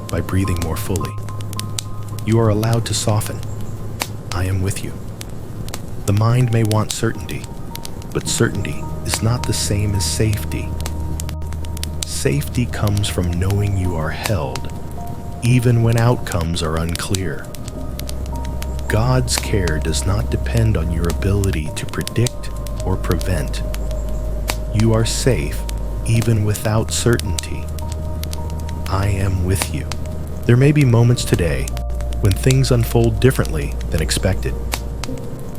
by breathing more fully. You are allowed to soften. I am with you. The mind may want certainty, but certainty is not the same as safety. Safety comes from knowing you are held, even when outcomes are unclear. God's care does not depend on your ability to predict or prevent. You are safe even without certainty. I am with you. There may be moments today when things unfold differently than expected.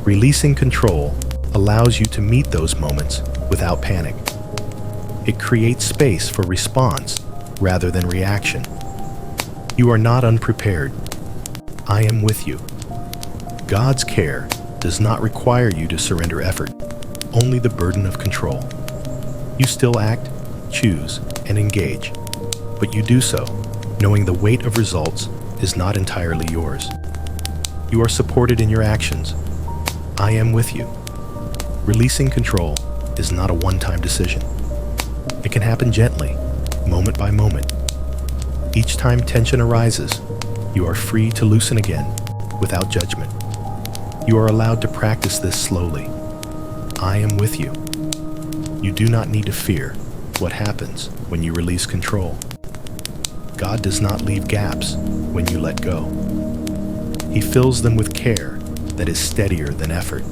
Releasing control allows you to meet those moments without panic. It creates space for response rather than reaction. You are not unprepared. I am with you. God's care does not require you to surrender effort, only the burden of control. You still act, choose and engage, but you do so knowing the weight of results is not entirely yours. You are supported in your actions. I am with you. Releasing control is not a one-time decision. It can happen gently, moment by moment. Each time tension arises, you are free to loosen again without judgment. You are allowed to practice this slowly. I am with you. You do not need to fear what happens when you release control. God does not leave gaps when you let go. He fills them with care that is steadier than effort.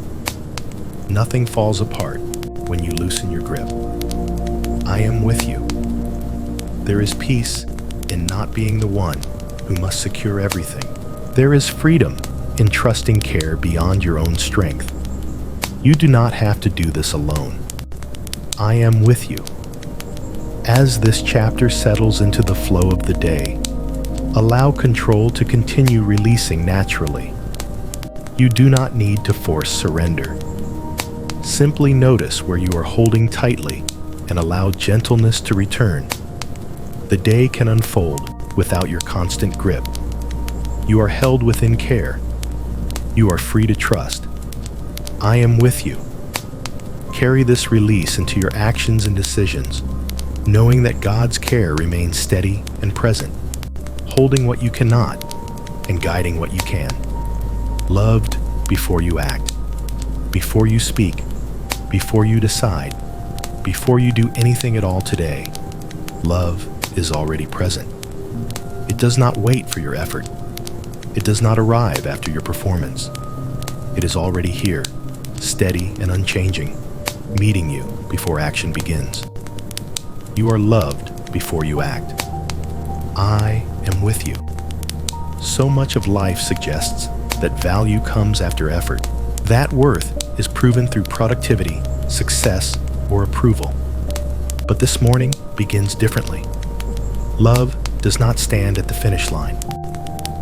Nothing falls apart when you loosen your grip. I am with you. There is peace in not being the one who must secure everything. There is freedom in trusting care beyond your own strength. You do not have to do this alone. I am with you. As this chapter settles into the flow of the day, allow control to continue releasing naturally. You do not need to force surrender. Simply notice where you are holding tightly and allow gentleness to return. The day can unfold without your constant grip. You are held within care. You are free to trust. I am with you. Carry this release into your actions and decisions, knowing that God's care remains steady and present, holding what you cannot and guiding what you can. Loved before you act, before you speak, before you decide, before you do anything at all today. Love is already present. It does not wait for your effort. It does not arrive after your performance. It is already here, steady and unchanging, meeting you before action begins. You are loved before you act. I am with you. So much of life suggests that value comes after effort. That worth is proven through productivity, success, or approval. But this morning begins differently. Love does not stand at the finish line.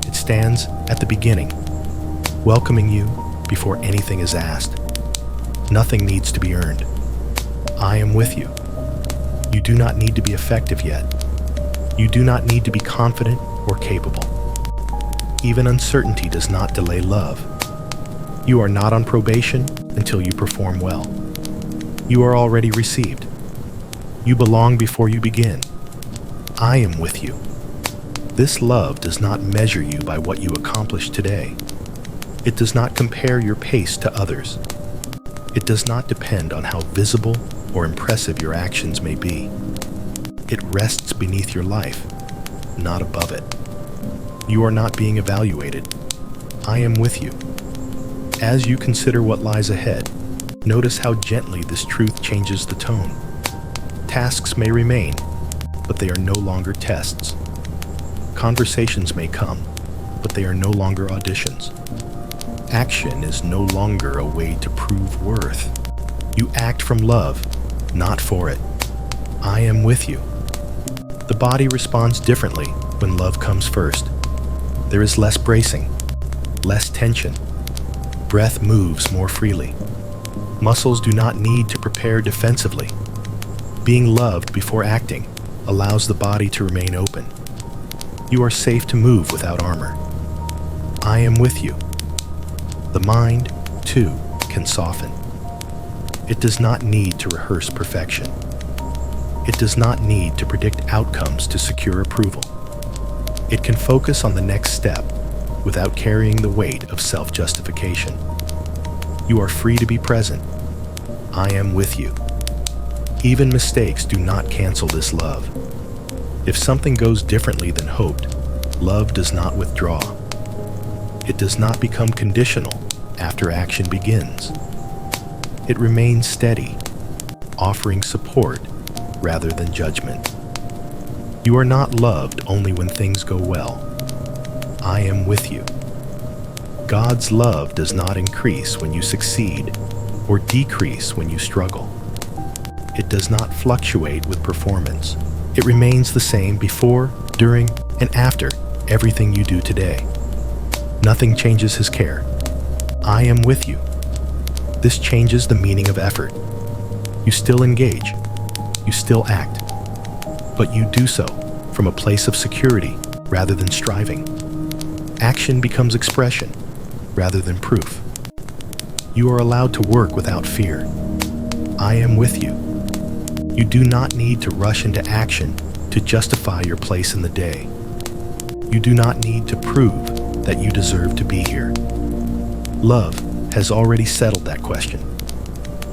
It stands at the beginning, welcoming you before anything is asked. Nothing needs to be earned. I am with you. You do not need to be effective yet. You do not need to be confident or capable. Even uncertainty does not delay love. You are not on probation until you perform well. You are already received. You belong before you begin. I am with you. This love does not measure you by what you accomplish today. It does not compare your pace to others. It does not depend on how visible or impressive your actions may be. It rests beneath your life, not above it. You are not being evaluated. I am with you. As you consider what lies ahead, notice how gently this truth changes the tone. Tasks may remain, but they are no longer tests. Conversations may come, but they are no longer auditions. Action is no longer a way to prove worth. You act from love, not for it. I am with you. The body responds differently when love comes first. There is less bracing, less tension. Breath moves more freely. Muscles do not need to prepare defensively. Being loved before acting allows the body to remain open. You are safe to move without armor. I am with you. The mind, too, can soften. It does not need to rehearse perfection. It does not need to predict outcomes to secure approval. It can focus on the next step without carrying the weight of self-justification. You are free to be present. I am with you. Even mistakes do not cancel this love. If something goes differently than hoped, love does not withdraw. It does not become conditional after action begins. It remains steady, offering support rather than judgment. You are not loved only when things go well. I am with you. God's love does not increase when you succeed or decrease when you struggle. It does not fluctuate with performance. It remains the same before, during, and after everything you do today. Nothing changes His care. I am with you. This changes the meaning of effort. You still engage. You still act. but you do so from a place of security rather than striving. Action becomes expression rather than proof. You are allowed to work without fear. I am with you. You do not need to rush into action to justify your place in the day. You do not need to prove that you deserve to be here. Love has already settled that question.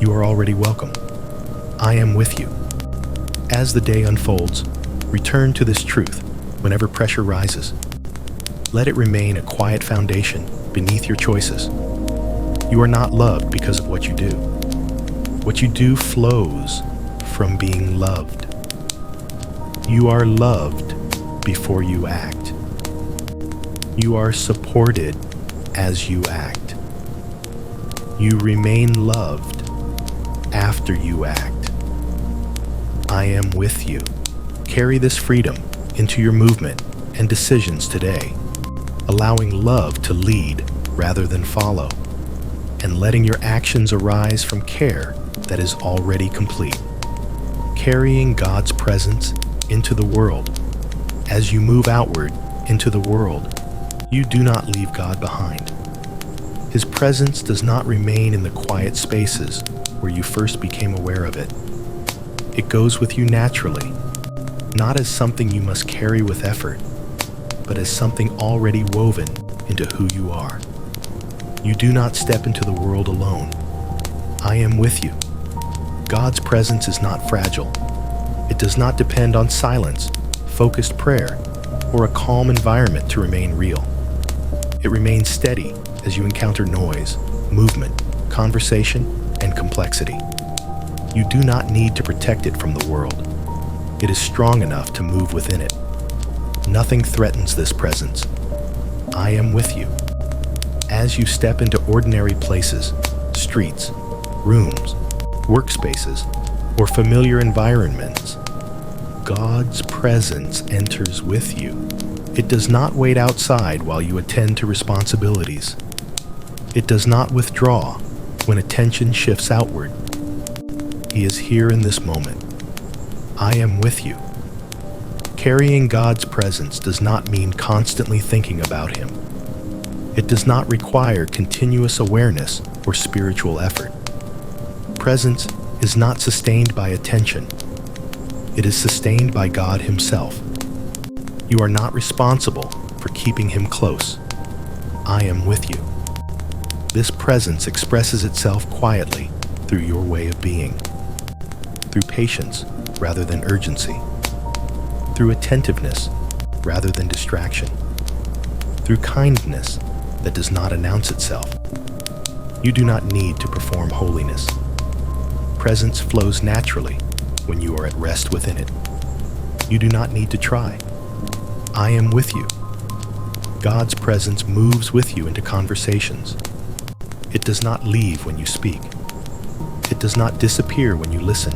You are already welcome. I am with you. As the day unfolds, return to this truth whenever pressure rises. Let it remain a quiet foundation beneath your choices. You are not loved because of what you do. What you do flows from being loved. You are loved before you act. You are supported as you act. You remain loved after you act. I am with you. Carry this freedom into your movement and decisions today, allowing love to lead rather than follow, and letting your actions arise from care that is already complete. Carrying God's presence into the world. As you move outward into the world, you do not leave God behind. His presence does not remain in the quiet spaces where you first became aware of it. It goes with you naturally, not as something you must carry with effort, but as something already woven into who you are. You do not step into the world alone. I am with you. God's presence is not fragile. It does not depend on silence, focused prayer, or a calm environment to remain real. It remains steady as you encounter noise, movement, conversation, and complexity. You do not need to protect it from the world. It is strong enough to move within it. Nothing threatens this presence. I am with you. As you step into ordinary places, streets, rooms, workspaces, or familiar environments, God's presence enters with you. It does not wait outside while you attend to responsibilities. It does not withdraw when attention shifts outward. He is here in this moment. I am with you. Carrying God's presence does not mean constantly thinking about Him. It does not require continuous awareness or spiritual effort. Presence is not sustained by attention. It is sustained by God Himself. You are not responsible for keeping Him close. I am with you. This presence expresses itself quietly through your way of being, through patience rather than urgency, through attentiveness rather than distraction, through kindness that does not announce itself. You do not need to perform holiness. Presence flows naturally when you are at rest within it. You do not need to try. I am with you. God's presence moves with you into conversations. It does not leave when you speak. It does not disappear when you listen.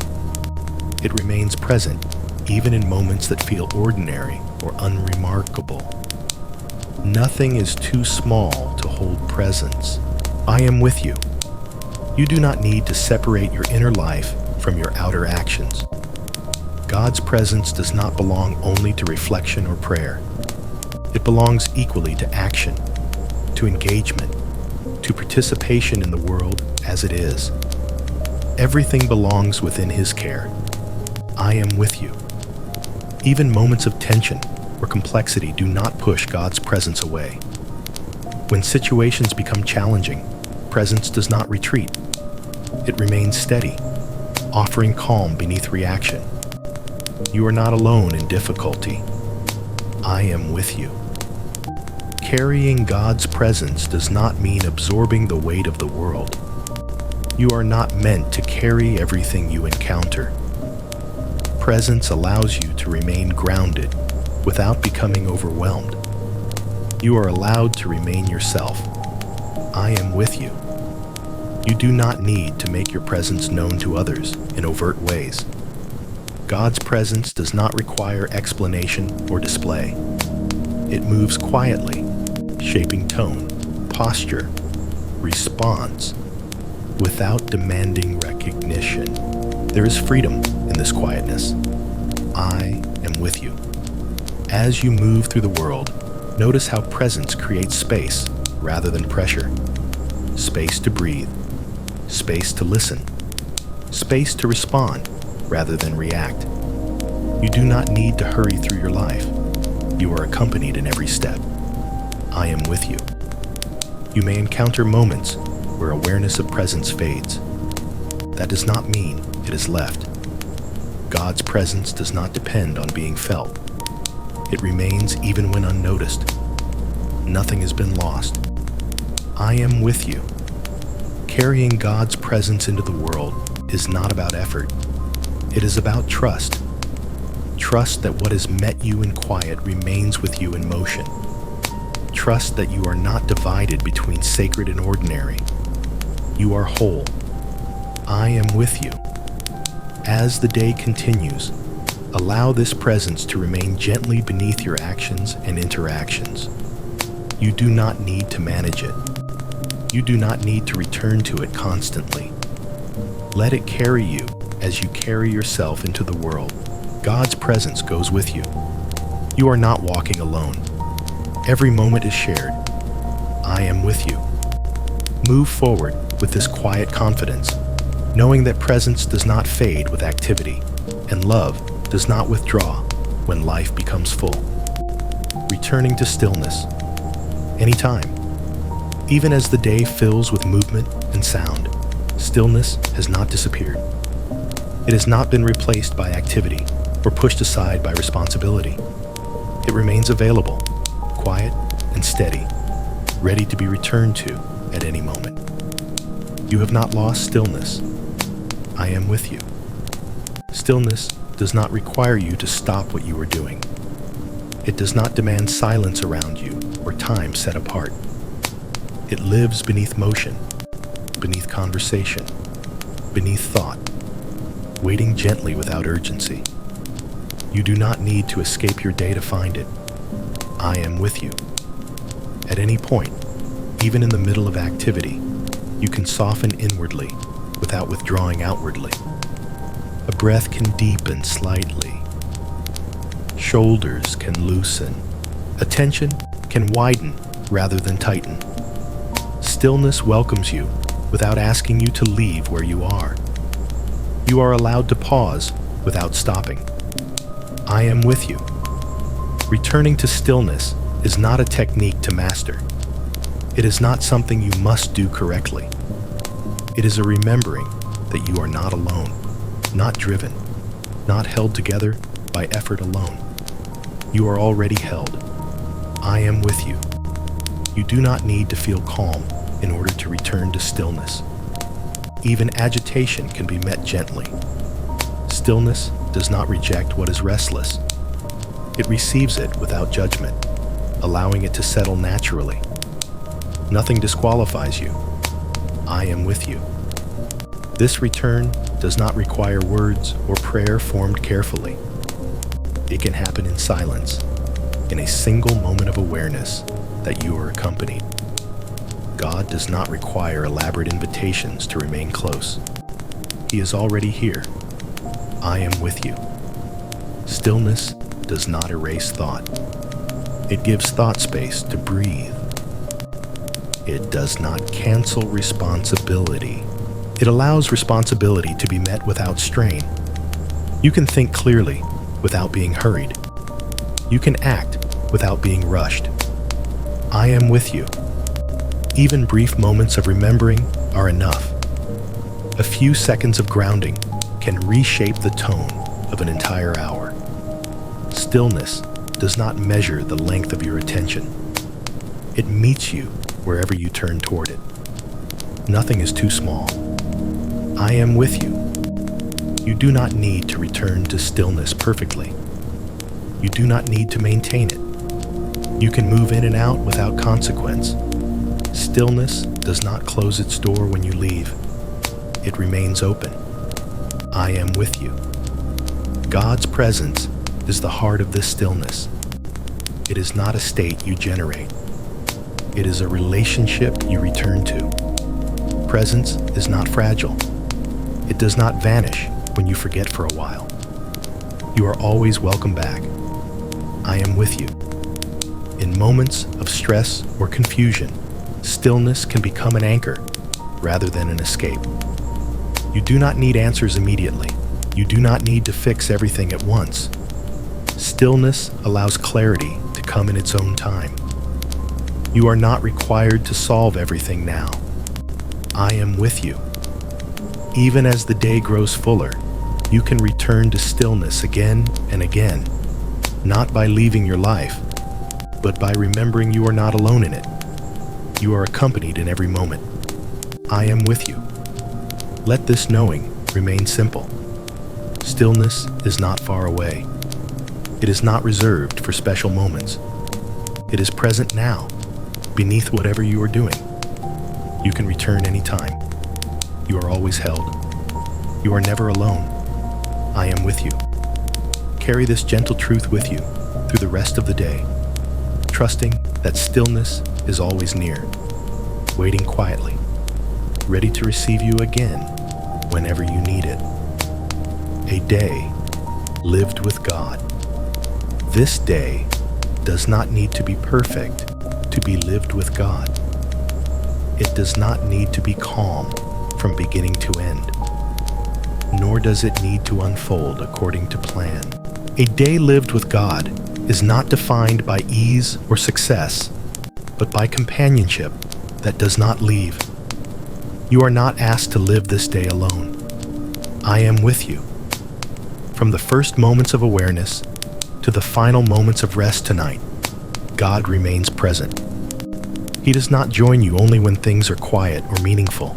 It remains present even in moments that feel ordinary or unremarkable. Nothing is too small to hold presence. I am with you. You do not need to separate your inner life from your outer actions. God's presence does not belong only to reflection or prayer. It belongs equally to action, to engagement, to participation in the world as it is. Everything belongs within His care. I am with you. Even moments of tension or complexity do not push God's presence away. When situations become challenging, presence does not retreat. It remains steady, offering calm beneath reaction. You are not alone in difficulty. I am with you. Carrying God's presence does not mean absorbing the weight of the world. You are not meant to carry everything you encounter. Presence allows you to remain grounded without becoming overwhelmed. You are allowed to remain yourself. I am with you. You do not need to make your presence known to others in overt ways. God's presence does not require explanation or display. It moves quietly, shaping tone, posture, response, without demanding recognition. There is freedom in this quietness. I am with you. As you move through the world, notice how presence creates space rather than pressure. Space to breathe, space to listen, space to respond rather than react. You do not need to hurry through your life. You are accompanied in every step. I am with you. You may encounter moments where awareness of presence fades. That does not mean it is left. God's presence does not depend on being felt. It remains even when unnoticed. Nothing has been lost. I am with you. Carrying God's presence into the world is not about effort. It is about trust. Trust that what has met you in quiet remains with you in motion. Trust that you are not divided between sacred and ordinary. You are whole. I am with you. As the day continues, allow this presence to remain gently beneath your actions and interactions. You do not need to manage it. You do not need to return to it constantly. Let it carry you as you carry yourself into the world. God's presence goes with you. You are not walking alone. Every moment is shared. I am with you. Move forward with this quiet confidence, knowing that presence does not fade with activity, and love does not withdraw when life becomes full. Returning to stillness, anytime. Even as the day fills with movement and sound, stillness has not disappeared. It has not been replaced by activity or pushed aside by responsibility. It remains available, quiet and steady, ready to be returned to at any moment. You have not lost stillness. I am with you. Stillness does not require you to stop what you are doing. It does not demand silence around you or time set apart. It lives beneath motion, beneath conversation, beneath thought, waiting gently without urgency. You do not need to escape your day to find it. I am with you. At any point, even in the middle of activity, you can soften inwardly without withdrawing outwardly. A breath can deepen slightly. Shoulders can loosen. Attention can widen rather than tighten. Stillness welcomes you without asking you to leave where you are. You are allowed to pause without stopping. I am with you. Returning to stillness is not a technique to master. It is not something you must do correctly. It is a remembering that you are not alone, not driven, not held together by effort alone. You are already held. I am with you. You do not need to feel calm in order to return to stillness. Even agitation can be met gently. Stillness does not reject what is restless. It receives it without judgment, allowing it to settle naturally. Nothing disqualifies you. I am with you. This return does not require words or prayer formed carefully. It can happen in silence, in a single moment of awareness that you are accompanied. God does not require elaborate invitations to remain close. He is already here. I am with you. Stillness does not erase thought. It gives thought space to breathe. It does not cancel responsibility. It allows responsibility to be met without strain. You can think clearly without being hurried. You can act without being rushed. I am with you. Even brief moments of remembering are enough. A few seconds of grounding can reshape the tone of an entire hour. Stillness does not measure the length of your attention. It meets you wherever you turn toward it. Nothing is too small. I am with you. You do not need to return to stillness perfectly. You do not need to maintain it. You can move in and out without consequence. Stillness does not close its door when you leave. It remains open. I am with you. God's presence is the heart of this stillness. It is not a state you generate. It is a relationship you return to. Presence is not fragile. It does not vanish when you forget for a while. You are always welcome back. I am with you. In moments of stress or confusion, stillness can become an anchor rather than an escape. You do not need answers immediately. You do not need to fix everything at once. Stillness allows clarity to come in its own time. You are not required to solve everything now. I am with you. Even as the day grows fuller, you can return to stillness again and again, not by leaving your life, but by remembering you are not alone in it. You are accompanied in every moment. I am with you. Let this knowing remain simple. Stillness is not far away. It is not reserved for special moments. It is present now, beneath whatever you are doing. You can return anytime. You are always held. You are never alone. I am with you. Carry this gentle truth with you through the rest of the day, trusting that stillness is always near, waiting quietly, ready to receive you again whenever you need it. A day lived with God. This day does not need to be perfect to be lived with God. It does not need to be calm from beginning to end, nor does it need to unfold according to plan. A day lived with God is not defined by ease or success, but by companionship that does not leave. You are not asked to live this day alone. I am with you. From the first moments of awareness to the final moments of rest tonight, God remains present. He does not join you only when things are quiet or meaningful.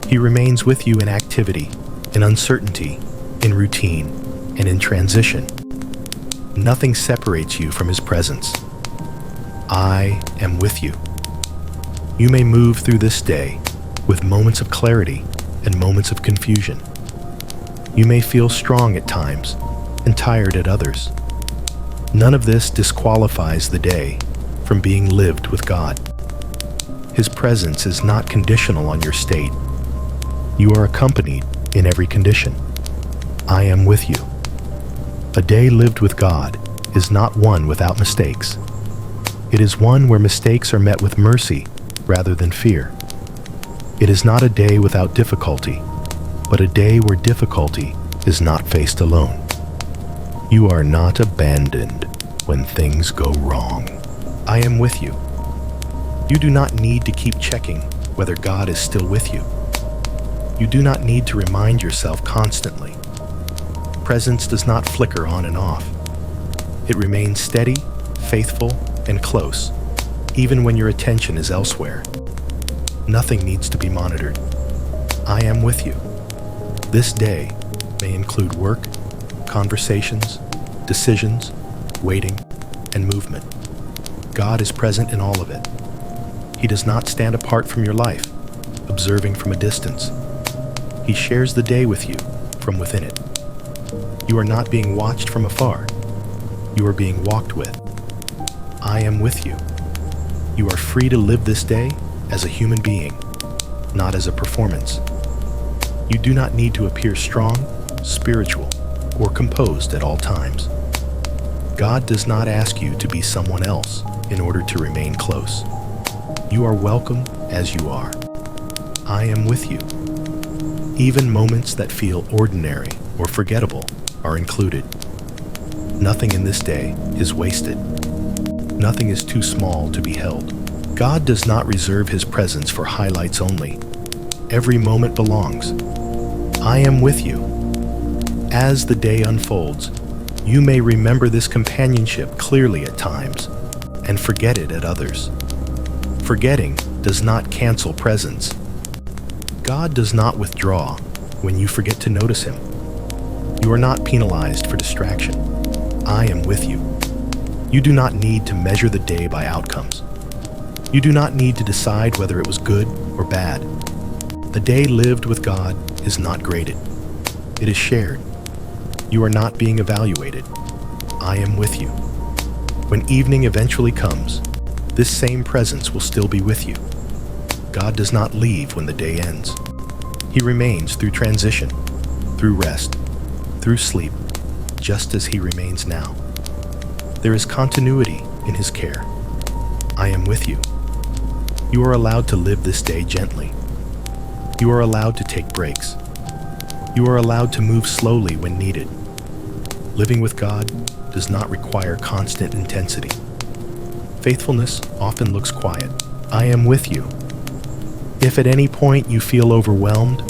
He remains with you in activity, in uncertainty, in routine, and in transition. Nothing separates you from His presence. I am with you. You may move through this day with moments of clarity and moments of confusion. You may feel strong at times and tired at others. None of this disqualifies the day from being lived with God. His presence is not conditional on your state. You are accompanied in every condition. I am with you. A day lived with God is not one without mistakes. It is one where mistakes are met with mercy rather than fear. It is not a day without difficulty, but a day where difficulty is not faced alone. You are not abandoned when things go wrong. I am with you. You do not need to keep checking whether God is still with you. You do not need to remind yourself constantly. Presence does not flicker on and off. It remains steady, faithful, and close, even when your attention is elsewhere. Nothing needs to be monitored. I am with you. This day may include work, conversations, decisions, waiting, and movement. God is present in all of it. He does not stand apart from your life, observing from a distance. He shares the day with you from within it. You are not being watched from afar. You are being walked with. I am with you. You are free to live this day as a human being, not as a performance. You do not need to appear strong, spiritual, or composed at all times. God does not ask you to be someone else in order to remain close. You are welcome as you are. I am with you. Even moments that feel ordinary or forgettable are included. Nothing in this day is wasted. Nothing is too small to be held. God does not reserve His presence for highlights only. Every moment belongs. I am with you. As the day unfolds, you may remember this companionship clearly at times and forget it at others. Forgetting does not cancel presence. God does not withdraw when you forget to notice Him. You are not penalized for distraction. I am with you. You do not need to measure the day by outcomes. You do not need to decide whether it was good or bad. A day lived with God is not graded. It is shared. You are not being evaluated. I am with you. When evening eventually comes, this same presence will still be with you. God does not leave when the day ends. He remains through transition, through rest, through sleep, just as he remains now. There is continuity in his care. I am with you. You are allowed to live this day gently. You are allowed to take breaks. You are allowed to move slowly when needed. Living with God does not require constant intensity. Faithfulness often looks quiet. I am with you. If at any point you feel overwhelmed,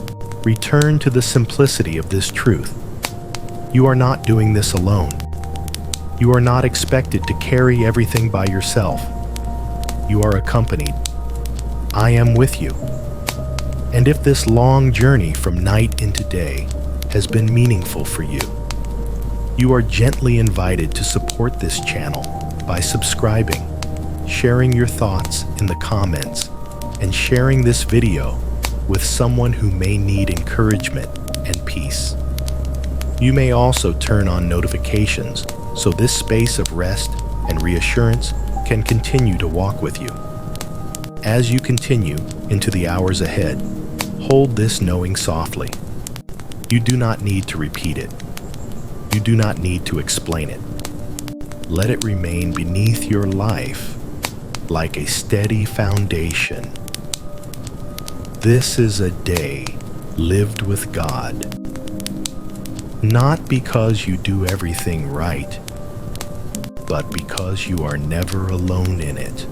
return to the simplicity of this truth. You are not doing this alone. You are not expected to carry everything by yourself. You are accompanied. I am with you. And if this long journey from night into day has been meaningful for you, you are gently invited to support this channel by subscribing, sharing your thoughts in the comments, and sharing this video with someone who may need encouragement and peace. You may also turn on notifications so this space of rest and reassurance can continue to walk with you. As you continue into the hours ahead, hold this knowing softly. You do not need to repeat it. You do not need to explain it. Let it remain beneath your life like a steady foundation. This is a day lived with God. Not because you do everything right, but because you are never alone in it.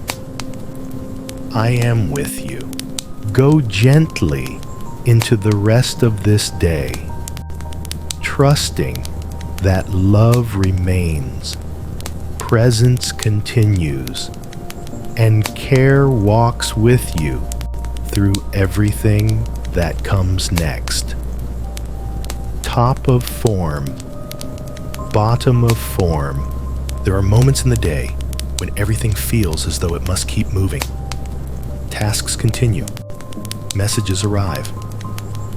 I am with you. Go gently into the rest of this day, trusting that love remains, presence continues, and care walks with you through everything that comes next. Top of form, bottom of form. There are moments in the day when everything feels as though it must keep moving. Tasks continue. Messages arrive.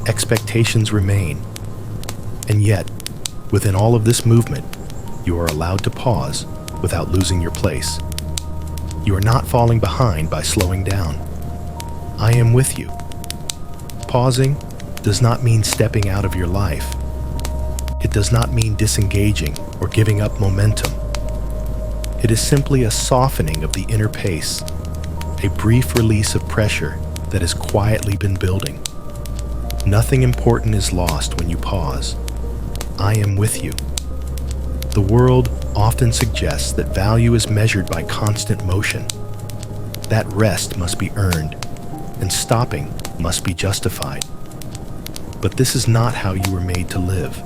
Expectations remain. And yet, within all of this movement, you are allowed to pause without losing your place. You are not falling behind by slowing down. I am with you. Pausing does not mean stepping out of your life. It does not mean disengaging or giving up momentum. It is simply a softening of the inner pace, a brief release of pressure that has quietly been building. Nothing important is lost when you pause. I am with you. The world often suggests that value is measured by constant motion. That rest must be earned, and stopping must be justified. But this is not how you were made to live.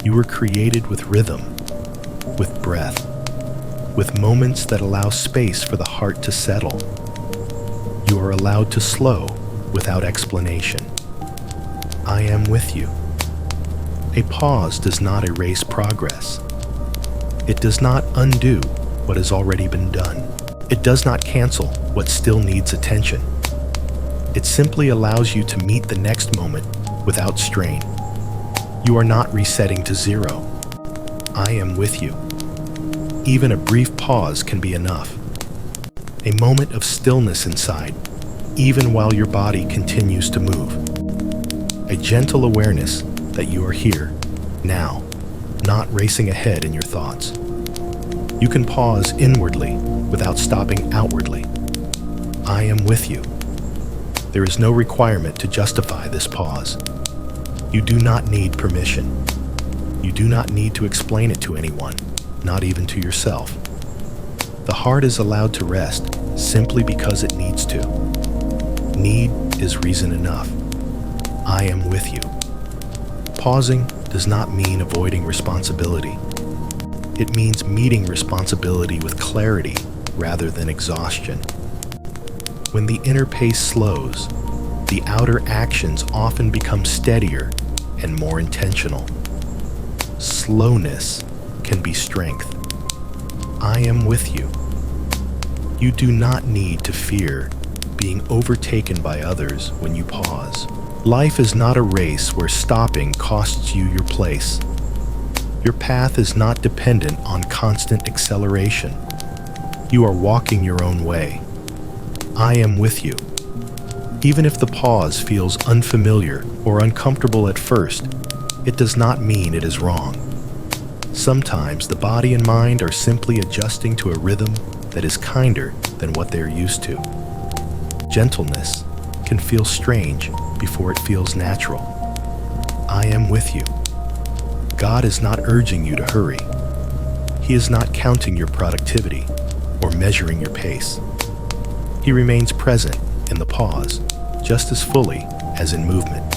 You were created with rhythm, with breath, with moments that allow space for the heart to settle. You are allowed to slow without explanation. I am with you. A pause does not erase progress. It does not undo what has already been done. It does not cancel what still needs attention. It simply allows you to meet the next moment without strain. You are not resetting to zero. I am with you. Even a brief pause can be enough. A moment of stillness inside, even while your body continues to move. A gentle awareness that you are here, now, not racing ahead in your thoughts. You can pause inwardly without stopping outwardly. I am with you. There is no requirement to justify this pause. You do not need permission. You do not need to explain it to anyone, not even to yourself. The heart is allowed to rest simply because it needs to. Need is reason enough. I am with you. Pausing does not mean avoiding responsibility. It means meeting responsibility with clarity rather than exhaustion. When the inner pace slows, the outer actions often become steadier and more intentional. Slowness can be strength. I am with you. You do not need to fear being overtaken by others when you pause. Life is not a race where stopping costs you your place. Your path is not dependent on constant acceleration. You are walking your own way. I am with you. Even if the pause feels unfamiliar or uncomfortable at first, it does not mean it is wrong. Sometimes the body and mind are simply adjusting to a rhythm that is kinder than what they are used to. Gentleness can feel strange before it feels natural. I am with you. God is not urging you to hurry. He is not counting your productivity or measuring your pace. He remains present in the pause just as fully as in movement.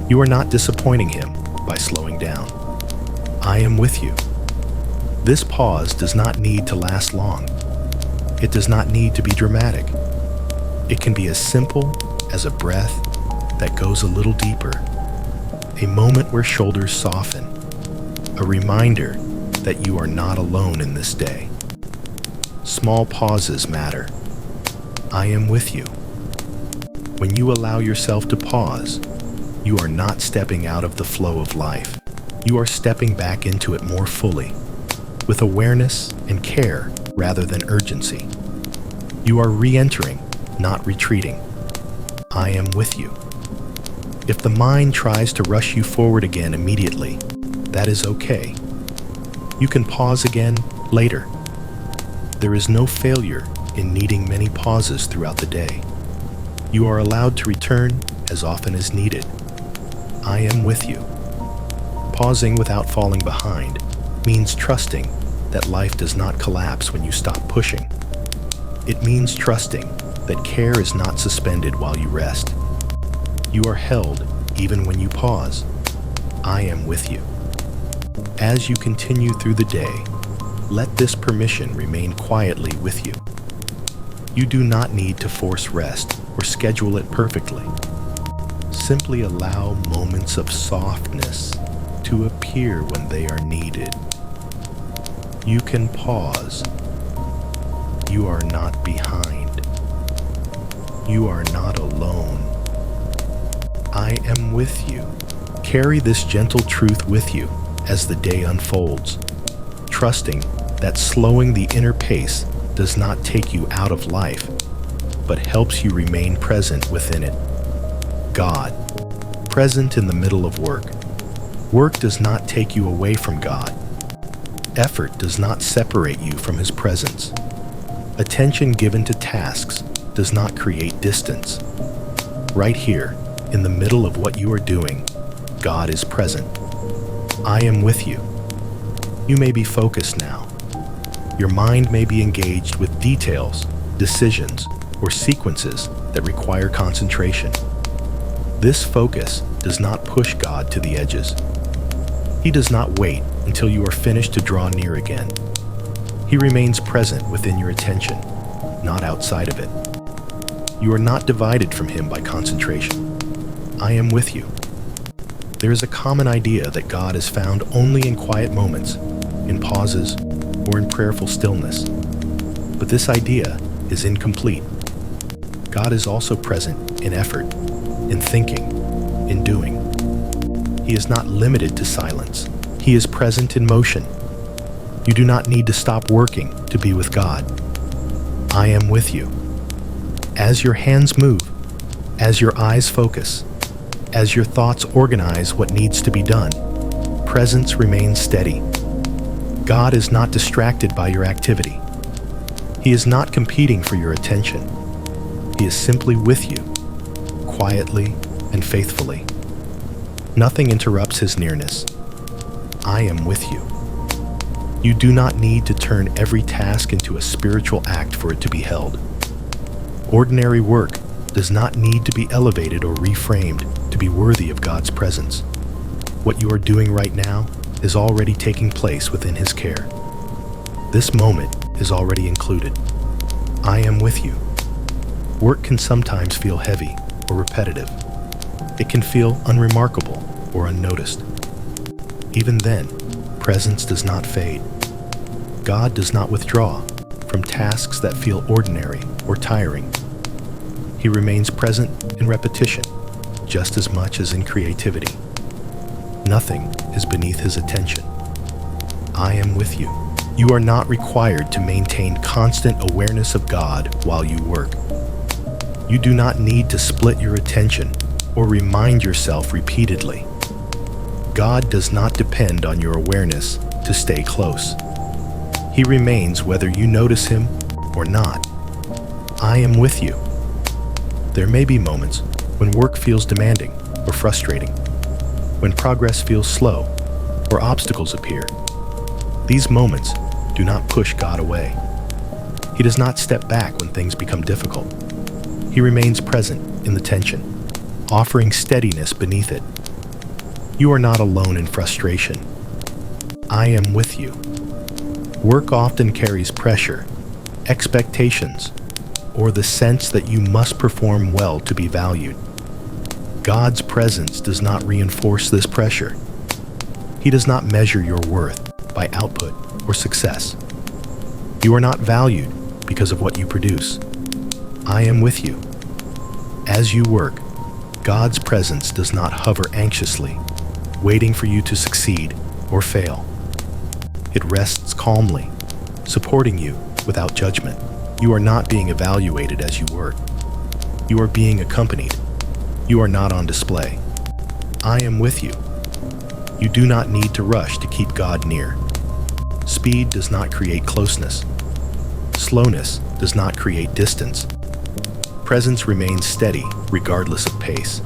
You are not disappointing him by slowing down. I am with you. This pause does not need to last long. It does not need to be dramatic. It can be as simple as a breath that goes a little deeper, a moment where shoulders soften, a reminder that you are not alone in this day. Small pauses matter. I am with you. When you allow yourself to pause, you are not stepping out of the flow of life. You are stepping back into it more fully, with awareness and care rather than urgency. You are re-entering, not retreating. I am with you. If the mind tries to rush you forward again immediately, that is okay. You can pause again later. There is no failure in needing many pauses throughout the day. You are allowed to return as often as needed. I am with you. Pausing without falling behind means trusting that life does not collapse when you stop pushing. It means trusting that care is not suspended while you rest. You are held even when you pause. I am with you. As you continue through the day, let this permission remain quietly with you. You do not need to force rest or schedule it perfectly. Simply allow moments of softness to appear when they are needed. You can pause. You are not behind. You are not alone. I am with you. Carry this gentle truth with you as the day unfolds, trusting that slowing the inner pace does not take you out of life, but helps you remain present within it. God, present in the middle of work. Work does not take you away from God. Effort does not separate you from His presence. Attention given to tasks does not create distance. Right here, in the middle of what you are doing, God is present. I am with you. You may be focused now. Your mind may be engaged with details, decisions, or sequences that require concentration. This focus does not push God to the edges. He does not wait until you are finished to draw near again. He remains present within your attention, not outside of it. You are not divided from Him by concentration. I am with you. There is a common idea that God is found only in quiet moments, in pauses, or in prayerful stillness. But this idea is incomplete. God is also present in effort, in thinking, in doing. He is not limited to silence. He is present in motion. You do not need to stop working to be with God. I am with you. As your hands move, as your eyes focus, as your thoughts organize what needs to be done, presence remains steady. God is not distracted by your activity. He is not competing for your attention. He is simply with you, quietly and faithfully. Nothing interrupts His nearness. I am with you. You do not need to turn every task into a spiritual act for it to be held. Ordinary work does not need to be elevated or reframed to be worthy of God's presence. What you are doing right now is already taking place within His care. This moment is already included. I am with you. Work can sometimes feel heavy or repetitive. It can feel unremarkable or unnoticed. Even then, presence does not fade. God does not withdraw from tasks that feel ordinary or tiring. He remains present in repetition just as much as in creativity. Nothing is beneath His attention. I am with you. You are not required to maintain constant awareness of God while you work. You do not need to split your attention or remind yourself repeatedly. God does not depend on your awareness to stay close. He remains whether you notice him or not. I am with you. There may be moments when work feels demanding or frustrating, when progress feels slow or obstacles appear. These moments do not push God away. He does not step back when things become difficult. He remains present in the tension, offering steadiness beneath it. You are not alone in frustration. I am with you. Work often carries pressure, expectations, or the sense that you must perform well to be valued. God's presence does not reinforce this pressure. He does not measure your worth by output or success. You are not valued because of what you produce. I am with you. As you work, God's presence does not hover anxiously, waiting for you to succeed or fail. It rests calmly, supporting you without judgment. You are not being evaluated as you work. You are being accompanied. You are not on display. I am with you. You do not need to rush to keep God near. Speed does not create closeness. Slowness does not create distance. Presence remains steady regardless of pace.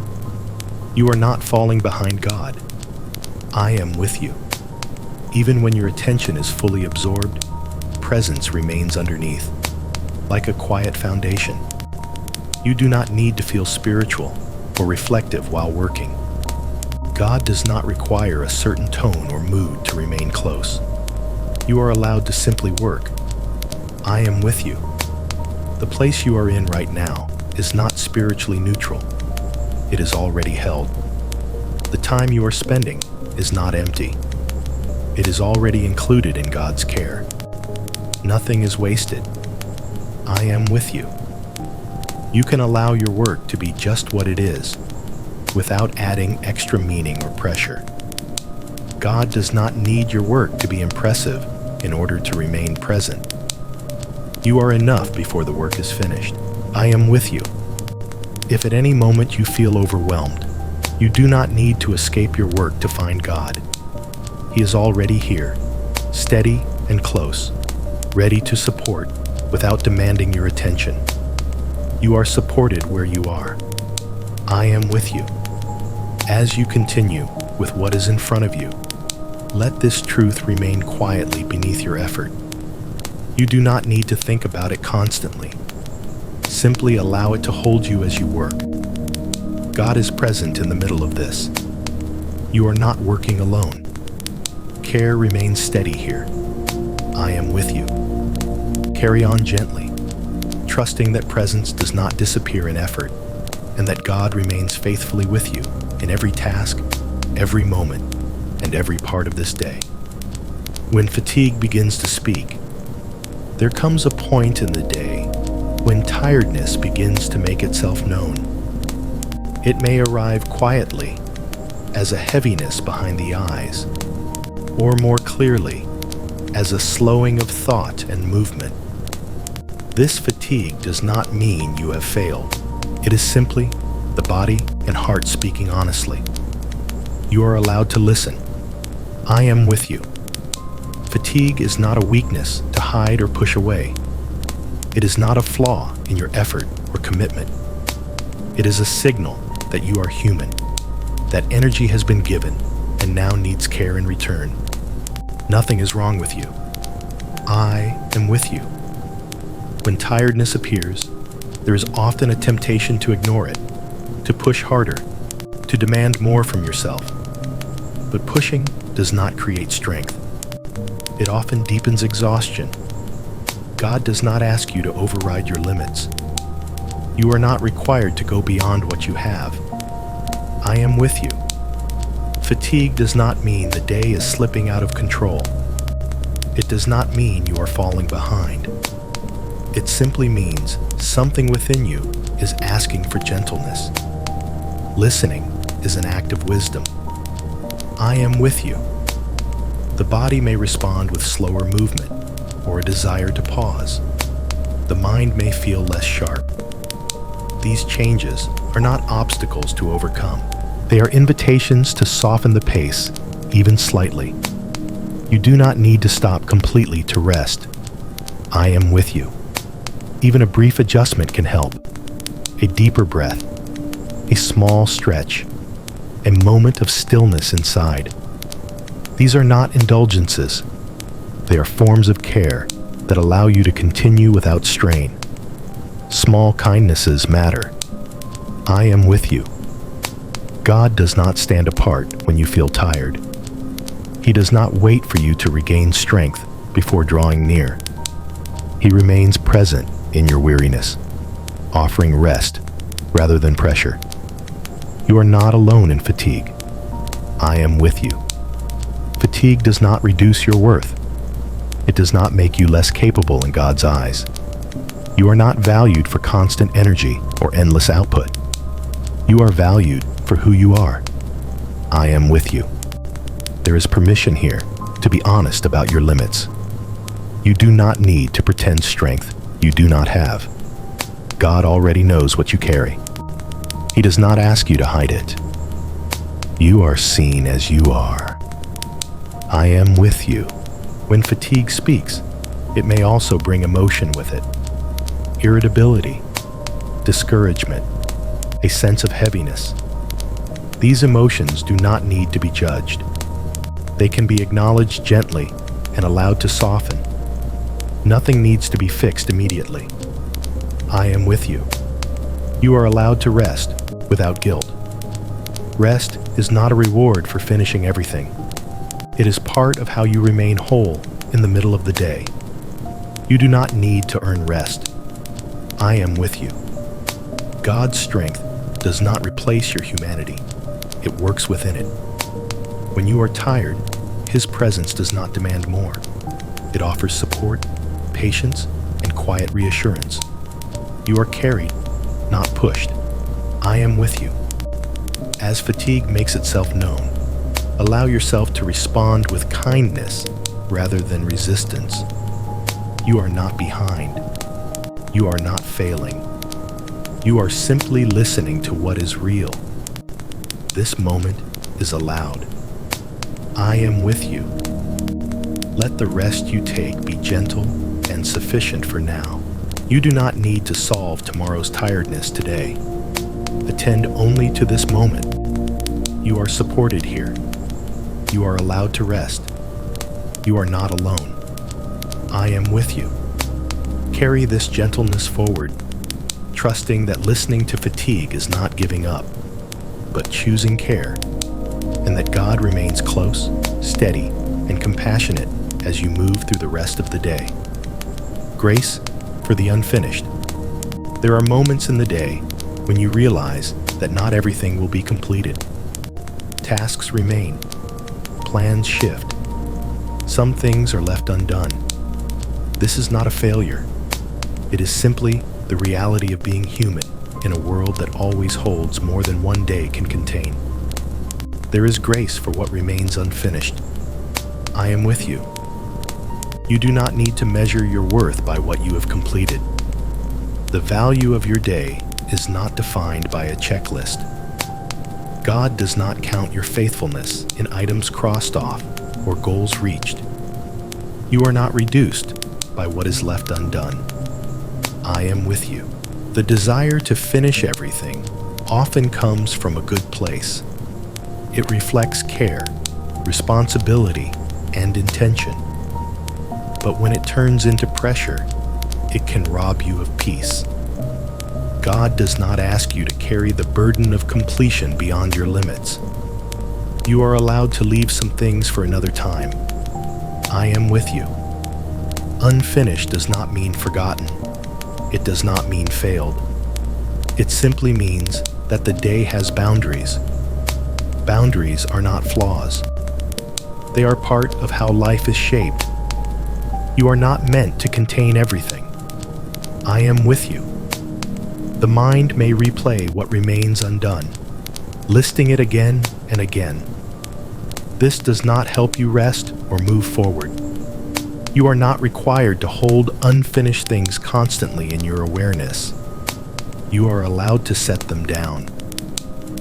You are not falling behind God. I am with you. Even when your attention is fully absorbed, presence remains underneath, like a quiet foundation. You do not need to feel spiritual or reflective while working. God does not require a certain tone or mood to remain close. You are allowed to simply work. I am with you. The place you are in right now is not spiritually neutral. It is already held. The time you are spending is not empty. It is already included in God's care. Nothing is wasted. I am with you. You can allow your work to be just what it is, without adding extra meaning or pressure. God does not need your work to be impressive in order to remain present. You are enough before the work is finished. I am with you. If at any moment you feel overwhelmed, you do not need to escape your work to find God. He is already here, steady and close, ready to support without demanding your attention. You are supported where you are. I am with you. As you continue with what is in front of you, let this truth remain quietly beneath your effort. You do not need to think about it constantly. Simply allow it to hold you as you work. God is present in the middle of this. You are not working alone. Care remains steady here. I am with you. Carry on gently, trusting that presence does not disappear in effort, and that God remains faithfully with you in every task, every moment, and every part of this day. When fatigue begins to speak, there comes a point in the day when tiredness begins to make itself known. It may arrive quietly, as a heaviness behind the eyes, or more clearly, as a slowing of thought and movement. This fatigue does not mean you have failed. It is simply the body and heart speaking honestly. You are allowed to listen. I am with you. Fatigue is not a weakness to hide or push away. It is not a flaw in your effort or commitment. It is a signal that you are human, that energy has been given and now needs care in return. Nothing is wrong with you. I am with you. When tiredness appears, there is often a temptation to ignore it, to push harder, to demand more from yourself. But pushing does not create strength. It often deepens exhaustion. God does not ask you to override your limits. You are not required to go beyond what you have. I am with you. Fatigue does not mean the day is slipping out of control. It does not mean you are falling behind. It simply means something within you is asking for gentleness. Listening is an act of wisdom. I am with you. The body may respond with slower movement or a desire to pause. The mind may feel less sharp. These changes are not obstacles to overcome. They are invitations to soften the pace, even slightly. You do not need to stop completely to rest. I am with you. Even a brief adjustment can help. A deeper breath, a small stretch, a moment of stillness inside. These are not indulgences. They are forms of care that allow you to continue without strain. Small kindnesses matter. I am with you. God does not stand apart when you feel tired. He does not wait for you to regain strength before drawing near. He remains present in your weariness, offering rest rather than pressure. You are not alone in fatigue. I am with you. Fatigue does not reduce your worth. It does not make you less capable in God's eyes. You are not valued for constant energy or endless output. You are valued for who you are. I am with you. There is permission here to be honest about your limits. You do not need to pretend strength you do not have. God already knows what you carry. He does not ask you to hide it. You are seen as you are. I am with you. When fatigue speaks, it may also bring emotion with it. Irritability, discouragement, a sense of heaviness. These emotions do not need to be judged. They can be acknowledged gently and allowed to soften. Nothing needs to be fixed immediately. I am with you. You are allowed to rest without guilt. Rest is not a reward for finishing everything. It is part of how you remain whole in the middle of the day. You do not need to earn rest. I am with you. God's strength does not replace your humanity. It works within it. When you are tired, His presence does not demand more. It offers support, patience, and quiet reassurance. You are carried, not pushed. I am with you. As fatigue makes itself known, allow yourself to respond with kindness rather than resistance. You are not behind. You are not failing. You are simply listening to what is real. This moment is allowed. I am with you. Let the rest you take be gentle and sufficient for now. You do not need to solve tomorrow's tiredness today. Attend only to this moment. You are supported here. You are allowed to rest. You are not alone. I am with you. Carry this gentleness forward, trusting that listening to fatigue is not giving up, but choosing care, and that God remains close, steady, and compassionate as you move through the rest of the day. Grace for the unfinished. There are moments in the day when you realize that not everything will be completed. Tasks remain. Plans shift. Some things are left undone. This is not a failure. It is simply the reality of being human in a world that always holds more than one day can contain. There is grace for what remains unfinished. I am with you. You do not need to measure your worth by what you have completed. The value of your day is not defined by a checklist. God does not count your faithfulness in items crossed off or goals reached. You are not reduced by what is left undone. I am with you. The desire to finish everything often comes from a good place. It reflects care, responsibility, and intention. But when it turns into pressure, it can rob you of peace. God does not ask you to carry the burden of completion beyond your limits. You are allowed to leave some things for another time. I am with you. Unfinished does not mean forgotten. It does not mean failed. It simply means that the day has boundaries. Boundaries are not flaws. They are part of how life is shaped. You are not meant to contain everything. I am with you. The mind may replay what remains undone, listing it again and again. This does not help you rest or move forward. You are not required to hold unfinished things constantly in your awareness. You are allowed to set them down.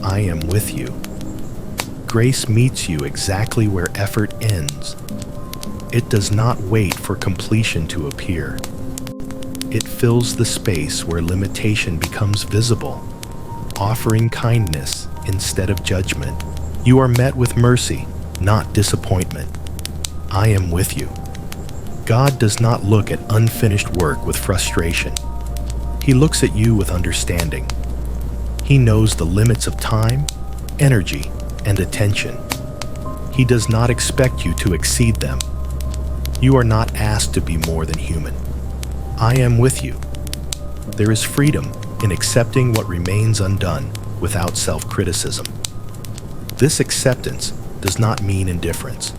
I am with you. Grace meets you exactly where effort ends. It does not wait for completion to appear. It fills the space where limitation becomes visible, offering kindness instead of judgment. You are met with mercy, not disappointment. I am with you. God does not look at unfinished work with frustration. He looks at you with understanding. He knows the limits of time, energy, and attention. He does not expect you to exceed them. You are not asked to be more than human. I am with you. There is freedom in accepting what remains undone without self-criticism. This acceptance does not mean indifference.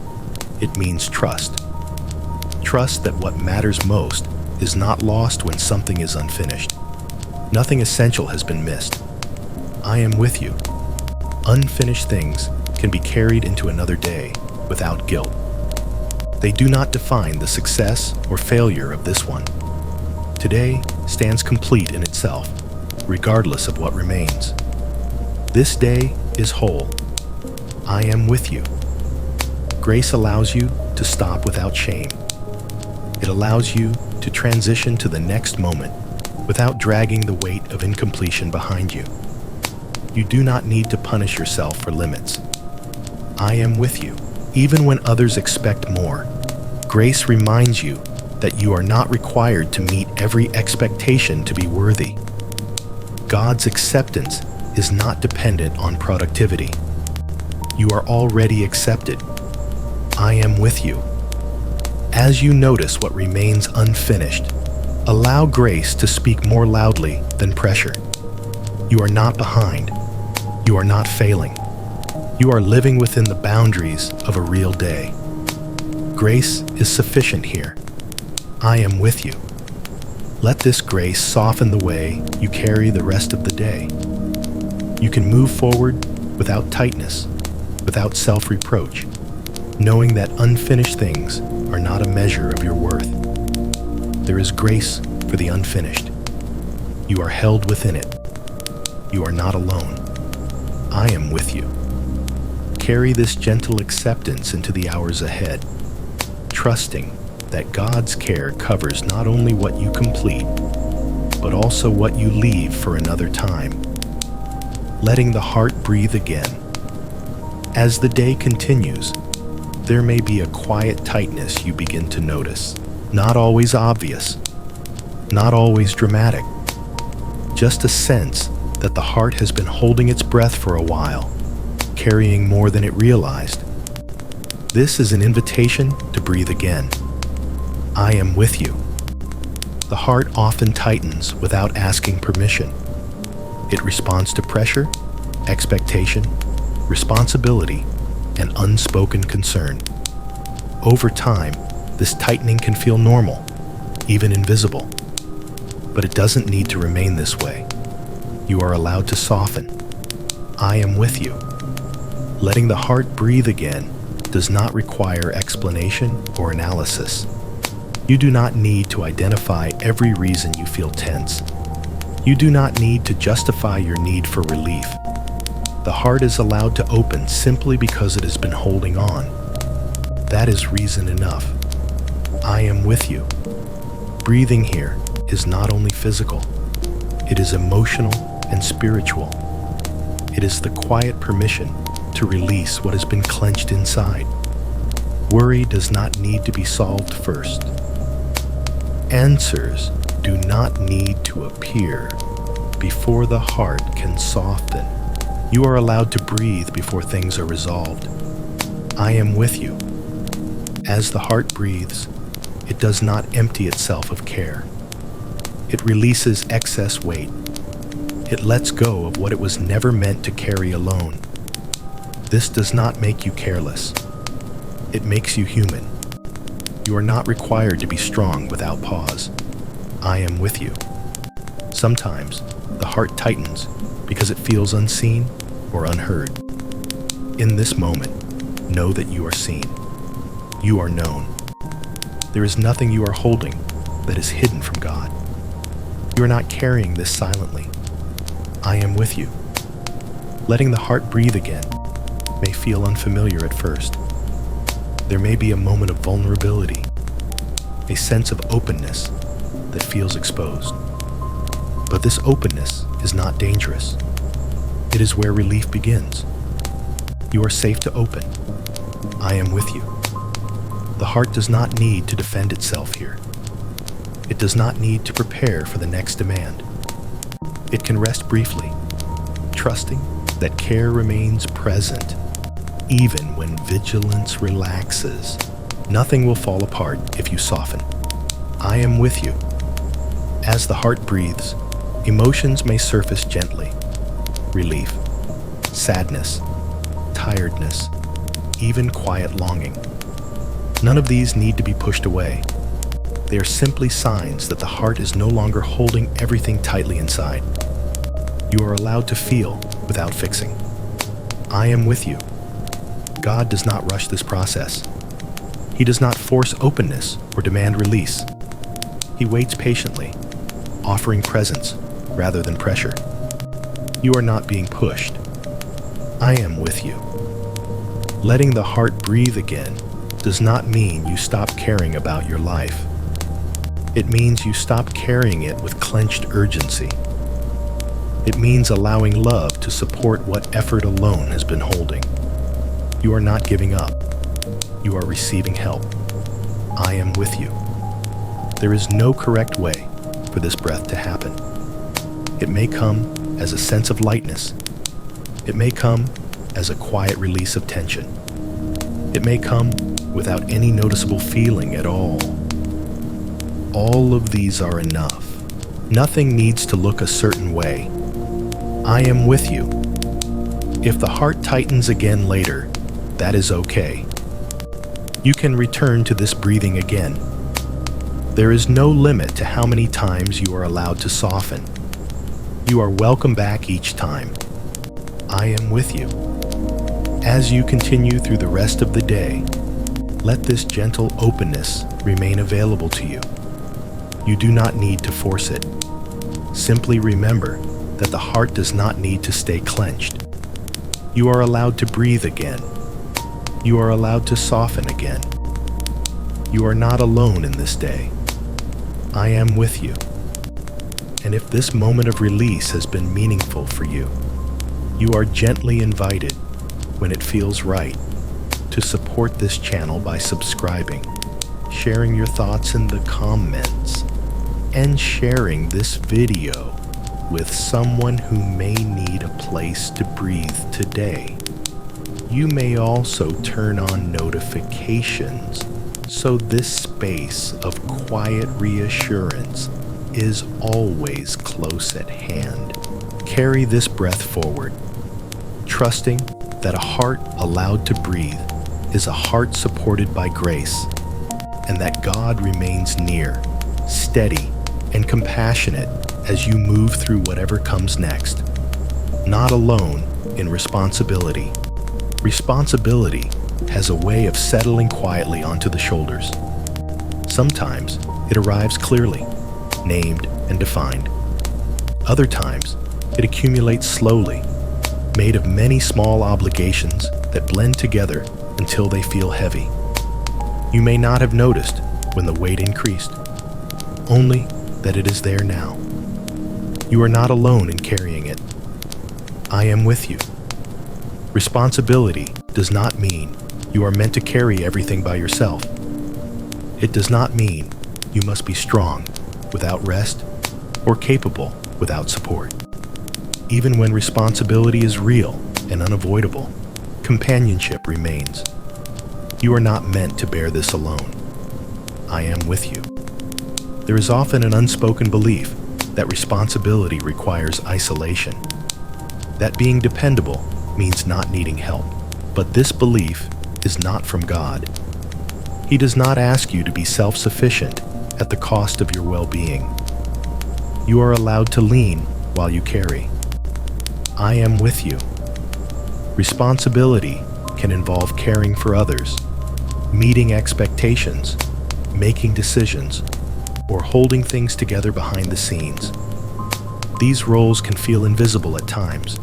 It means trust. Trust that what matters most is not lost when something is unfinished. Nothing essential has been missed. I am with you. Unfinished things can be carried into another day without guilt. They do not define the success or failure of this one. Today stands complete in itself, regardless of what remains. This day is whole. I am with you. Grace allows you to stop without shame. It allows you to transition to the next moment without dragging the weight of incompletion behind you. You do not need to punish yourself for limits. I am with you, even when others expect more. Grace reminds you that you are not required to meet every expectation to be worthy. God's acceptance is not dependent on productivity. You are already accepted. I am with you. As you notice what remains unfinished, allow grace to speak more loudly than pressure. You are not behind. You are not failing. You are living within the boundaries of a real day. Grace is sufficient here. I am with you. Let this grace soften the way you carry the rest of the day. You can move forward without tightness, without self-reproach, knowing that unfinished things are not a measure of your worth. There is grace for the unfinished. You are held within it. You are not alone. I am with you. Carry this gentle acceptance into the hours ahead, trusting that God's care covers not only what you complete, but also what you leave for another time. Letting the heart breathe again. As the day continues, there may be a quiet tightness you begin to notice. Not always obvious, not always dramatic. Just a sense that the heart has been holding its breath for a while, carrying more than it realized. This is an invitation to breathe again. I am with you. The heart often tightens without asking permission. It responds to pressure, expectation, responsibility, and unspoken concern. Over time, this tightening can feel normal, even invisible. But it doesn't need to remain this way. You are allowed to soften. I am with you. Letting the heart breathe again does not require explanation or analysis. You do not need to identify every reason you feel tense. You do not need to justify your need for relief. The heart is allowed to open simply because it has been holding on. That is reason enough. I am with you. Breathing here is not only physical, it is emotional and spiritual. It is the quiet permission to release what has been clenched inside. Worry does not need to be solved first. Answers do not need to appear before the heart can soften. You are allowed to breathe before things are resolved. I am with you. As the heart breathes, it does not empty itself of care. It releases excess weight. It lets go of what it was never meant to carry alone. This does not make you careless. It makes you human. You are not required to be strong without pause. I am with you. Sometimes the heart tightens because it feels unseen or unheard. In this moment, know that you are seen. You are known. There is nothing you are holding that is hidden from God. You are not carrying this silently. I am with you. Letting the heart breathe again may feel unfamiliar at first. There may be a moment of vulnerability, a sense of openness that feels exposed. But this openness is not dangerous. It is where relief begins. You are safe to open. I am with you. The heart does not need to defend itself here. It does not need to prepare for the next demand. It can rest briefly, trusting that care remains present. Even when vigilance relaxes, nothing will fall apart if you soften. I am with you. As the heart breathes, emotions may surface gently. Relief, sadness, tiredness, even quiet longing. None of these need to be pushed away. They are simply signs that the heart is no longer holding everything tightly inside. You are allowed to feel without fixing. I am with you. God does not rush this process. He does not force openness or demand release. He waits patiently, offering presence rather than pressure. You are not being pushed. I am with you. Letting the heart breathe again does not mean you stop caring about your life. It means you stop carrying it with clenched urgency. It means allowing love to support what effort alone has been holding. You are not giving up. You are receiving help. I am with you. There is no correct way for this breath to happen. It may come as a sense of lightness. It may come as a quiet release of tension. It may come without any noticeable feeling at all. All of these are enough. Nothing needs to look a certain way. I am with you. If the heart tightens again later, that is okay. You can return to this breathing again. There is no limit to how many times you are allowed to soften. You are welcome back each time. I am with you. As you continue through the rest of the day, let this gentle openness remain available to you. You do not need to force it. Simply remember that the heart does not need to stay clenched. You are allowed to breathe again. You are allowed to soften again. You are not alone in this day. I am with you. And if this moment of release has been meaningful for you, you are gently invited, when it feels right, to support this channel by subscribing, sharing your thoughts in the comments, and sharing this video with someone who may need a place to breathe today. You may also turn on notifications so this space of quiet reassurance is always close at hand. Carry this breath forward, trusting that a heart allowed to breathe is a heart supported by grace, and that God remains near, steady, and compassionate as you move through whatever comes next. Not alone in responsibility. Responsibility has a way of settling quietly onto the shoulders. Sometimes it arrives clearly, named and defined. Other times it accumulates slowly, made of many small obligations that blend together until they feel heavy. You may not have noticed when the weight increased, only that it is there now. You are not alone in carrying it. I am with you. Responsibility does not mean you are meant to carry everything by yourself. It does not mean you must be strong without rest or capable without support. Even when responsibility is real and unavoidable, companionship remains. You are not meant to bear this alone. I am with you. There is often an unspoken belief that responsibility requires isolation, that being dependable means not needing help. But this belief is not from God. He does not ask you to be self-sufficient at the cost of your well-being. You are allowed to lean while you carry. I am with you. Responsibility can involve caring for others, meeting expectations, making decisions, or holding things together behind the scenes. These roles can feel invisible at times.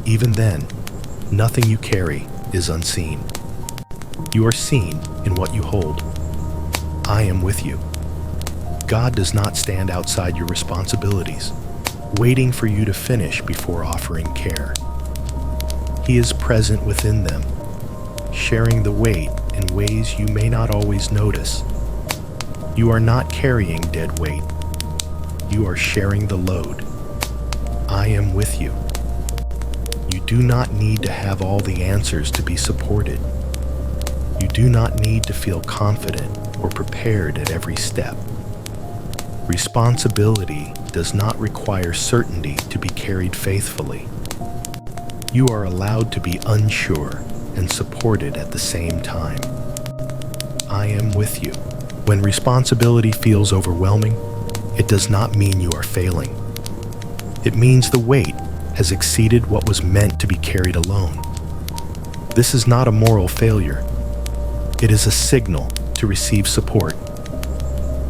Even then, nothing you carry is unseen. You are seen in what you hold. I am with you. God does not stand outside your responsibilities, waiting for you to finish before offering care. He is present within them, sharing the weight in ways you may not always notice. You are not carrying dead weight. You are sharing the load. I am with you. You do not need to have all the answers to be supported. You do not need to feel confident or prepared at every step. Responsibility does not require certainty to be carried faithfully. You are allowed to be unsure and supported at the same time. I am with you. When responsibility feels overwhelming, it does not mean you are failing. It means the weight has exceeded what was meant to be carried alone. This is not a moral failure. It is a signal to receive support.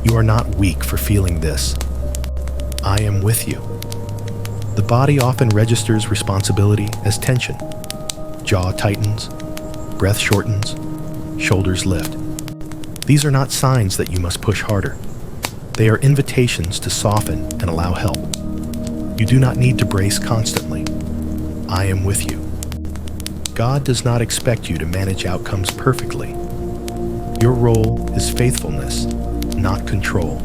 You are not weak for feeling this. I am with you. The body often registers responsibility as tension. Jaw tightens, breath shortens, shoulders lift. These are not signs that you must push harder. They are invitations to soften and allow help. You do not need to brace constantly. I am with you. God does not expect you to manage outcomes perfectly. Your role is faithfulness, not control.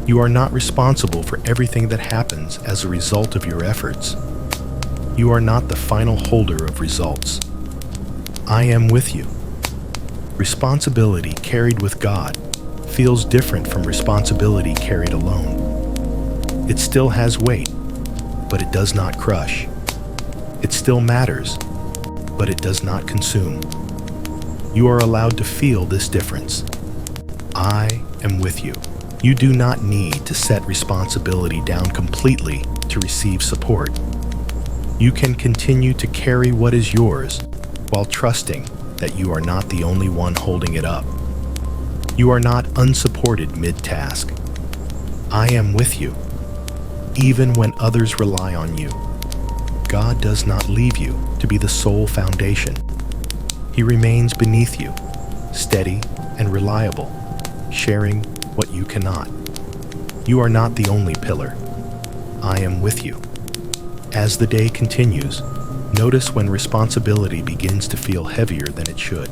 You are not responsible for everything that happens as a result of your efforts. You are not the final holder of results. I am with you. Responsibility carried with God feels different from responsibility carried alone. It still has weight, but it does not crush. It still matters, but it does not consume. You are allowed to feel this difference. I am with you. You do not need to set responsibility down completely to receive support. You can continue to carry what is yours while trusting that you are not the only one holding it up. You are not unsupported mid-task. I am with you, even when others rely on you. God does not leave you to be the sole foundation. He remains beneath you, steady and reliable, sharing what you cannot. You are not the only pillar. I am with you. As the day continues, notice when responsibility begins to feel heavier than it should.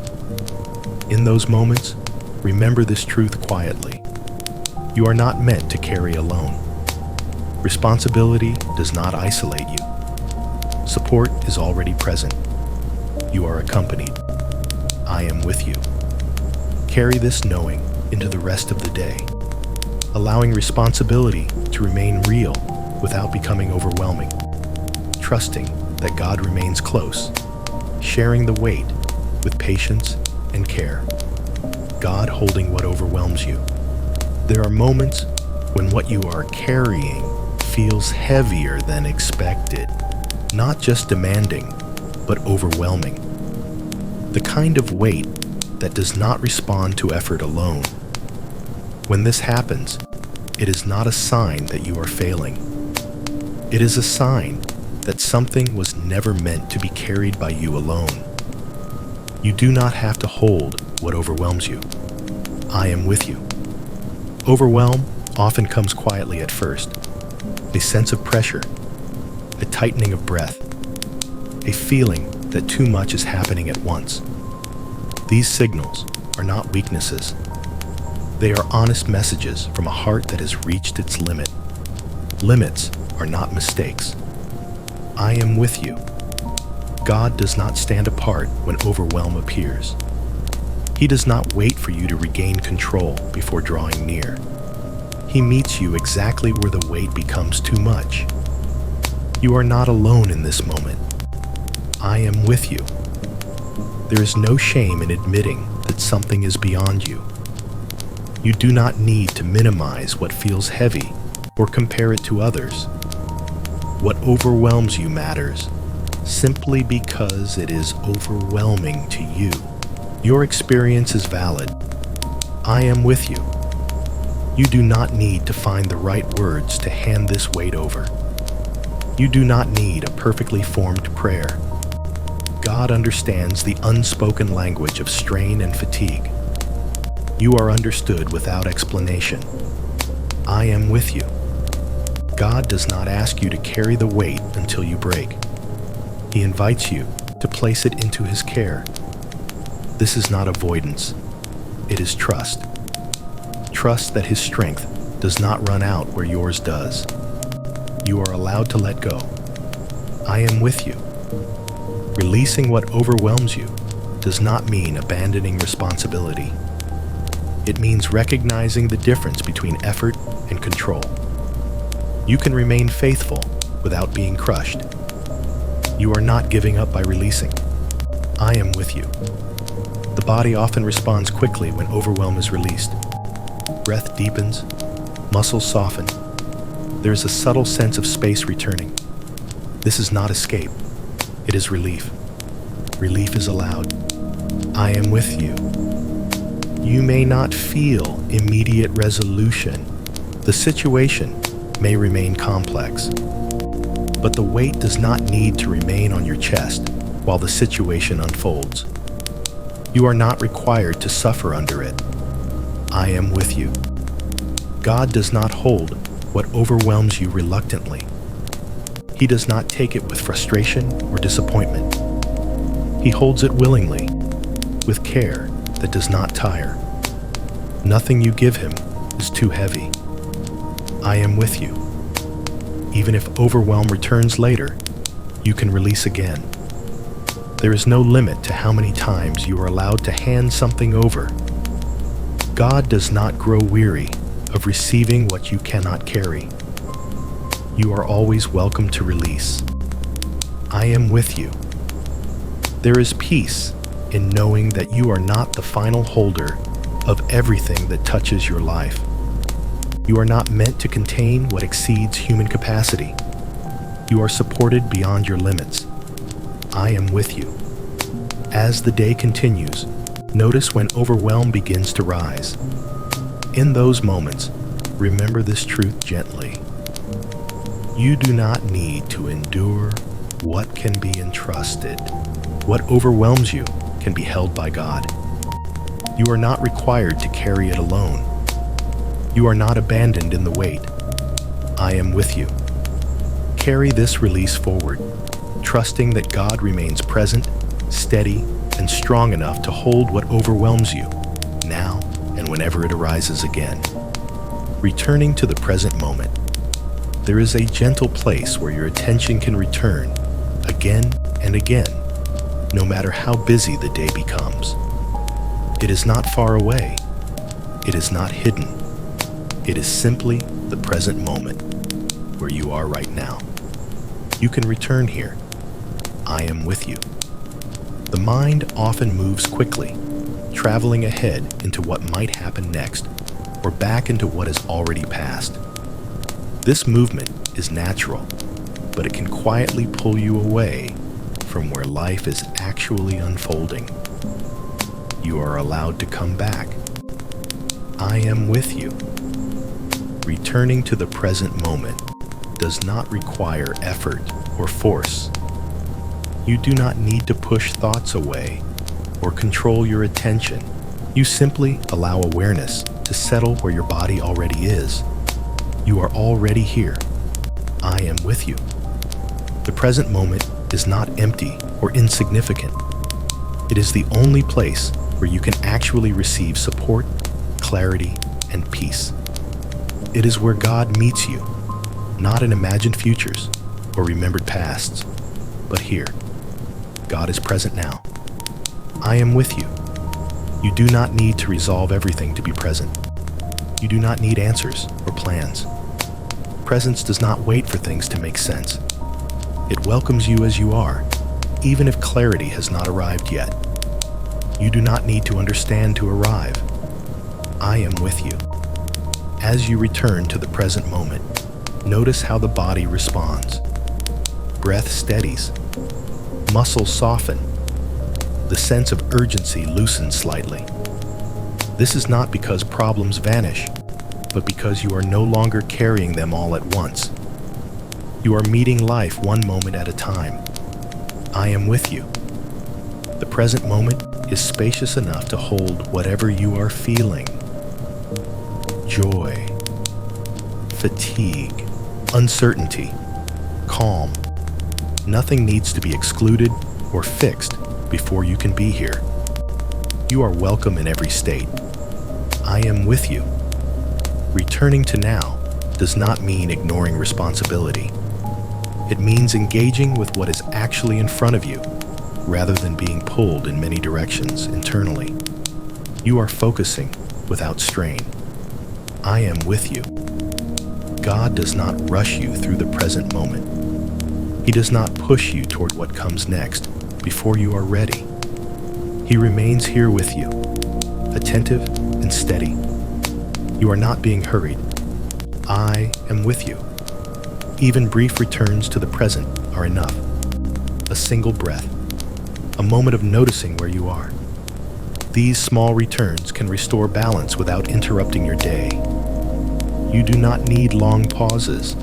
In those moments, remember this truth quietly. You are not meant to carry alone. Responsibility does not isolate you. Support is already present. You are accompanied. I am with you. Carry this knowing into the rest of the day, allowing responsibility to remain real without becoming overwhelming, trusting that God remains close, sharing the weight with patience and care. God holding what overwhelms you. There are moments when what you are carrying feels heavier than expected, not just demanding, but overwhelming. The kind of weight that does not respond to effort alone. When this happens, it is not a sign that you are failing. It is a sign that something was never meant to be carried by you alone. You do not have to hold what overwhelms you. I am with you. Overwhelm often comes quietly at first. A sense of pressure, a tightening of breath, a feeling that too much is happening at once. These signals are not weaknesses. They are honest messages from a heart that has reached its limit. Limits are not mistakes. I am with you. God does not stand apart when overwhelm appears. He does not wait for you to regain control before drawing near. He meets you exactly where the weight becomes too much. You are not alone in this moment. I am with you. There is no shame in admitting that something is beyond you. You do not need to minimize what feels heavy or compare it to others. What overwhelms you matters simply because it is overwhelming to you. Your experience is valid. I am with you. You do not need to find the right words to hand this weight over. You do not need a perfectly formed prayer. God understands the unspoken language of strain and fatigue. You are understood without explanation. I am with you. God does not ask you to carry the weight until you break. He invites you to place it into His care. This is not avoidance. It is trust. Trust that His strength does not run out where yours does. You are allowed to let go. I am with you. Releasing what overwhelms you does not mean abandoning responsibility. It means recognizing the difference between effort and control. You can remain faithful without being crushed. You are not giving up by releasing. I am with you. The body often responds quickly when overwhelm is released. Breath deepens, muscles soften. There is a subtle sense of space returning. This is not escape. It is relief. Relief is allowed. I am with you. You may not feel immediate resolution. The situation may remain complex. But the weight does not need to remain on your chest while the situation unfolds. You are not required to suffer under it. I am with you. God does not hold what overwhelms you reluctantly. He does not take it with frustration or disappointment. He holds it willingly, with care that does not tire. Nothing you give Him is too heavy. I am with you. Even if overwhelm returns later, you can release again. There is no limit to how many times you are allowed to hand something over. God does not grow weary of receiving what you cannot carry. You are always welcome to release. I am with you. There is peace in knowing that you are not the final holder of everything that touches your life. You are not meant to contain what exceeds human capacity. You are supported beyond your limits. I am with you. As the day continues, notice when overwhelm begins to rise. In those moments, remember this truth gently. You do not need to endure what can be entrusted. What overwhelms you can be held by God. You are not required to carry it alone. You are not abandoned in the weight. I am with you. Carry this release forward, trusting that God remains present, steady, and strong enough to hold what overwhelms you, now and whenever it arises again. Returning to the present moment, there is a gentle place where your attention can return again and again, no matter how busy the day becomes. It is not far away. It is not hidden. It is simply the present moment where you are right now. You can return here. I am with you. The mind often moves quickly, traveling ahead into what might happen next, or back into what has already passed. This movement is natural, but it can quietly pull you away from where life is actually unfolding. You are allowed to come back. I am with you. Returning to the present moment does not require effort or force. You do not need to push thoughts away or control your attention. You simply allow awareness to settle where your body already is. You are already here. I am with you. The present moment is not empty or insignificant. It is the only place where you can actually receive support, clarity, and peace. It is where God meets you, not in imagined futures or remembered pasts, but here. God is present now. I am with you. You do not need to resolve everything to be present. You do not need answers or plans. Presence does not wait for things to make sense. It welcomes you as you are, even if clarity has not arrived yet. You do not need to understand to arrive. I am with you. As you return to the present moment, notice how the body responds. Breath steadies. Muscles soften. The sense of urgency loosens slightly. This is not because problems vanish, but because you are no longer carrying them all at once. You are meeting life one moment at a time. I am with you. The present moment is spacious enough to hold whatever you are feeling. Joy, fatigue, uncertainty, calm. Nothing needs to be excluded or fixed before you can be here. You are welcome in every state. I am with you. Returning to now does not mean ignoring responsibility. It means engaging with what is actually in front of you, rather than being pulled in many directions internally. You are focusing without strain. I am with you. God does not rush you through the present moment. He does not push you toward what comes next before you are ready. He remains here with you, attentive and steady. You are not being hurried. I am with you. Even brief returns to the present are enough. A single breath, a moment of noticing where you are. These small returns can restore balance without interrupting your day. You do not need long pauses.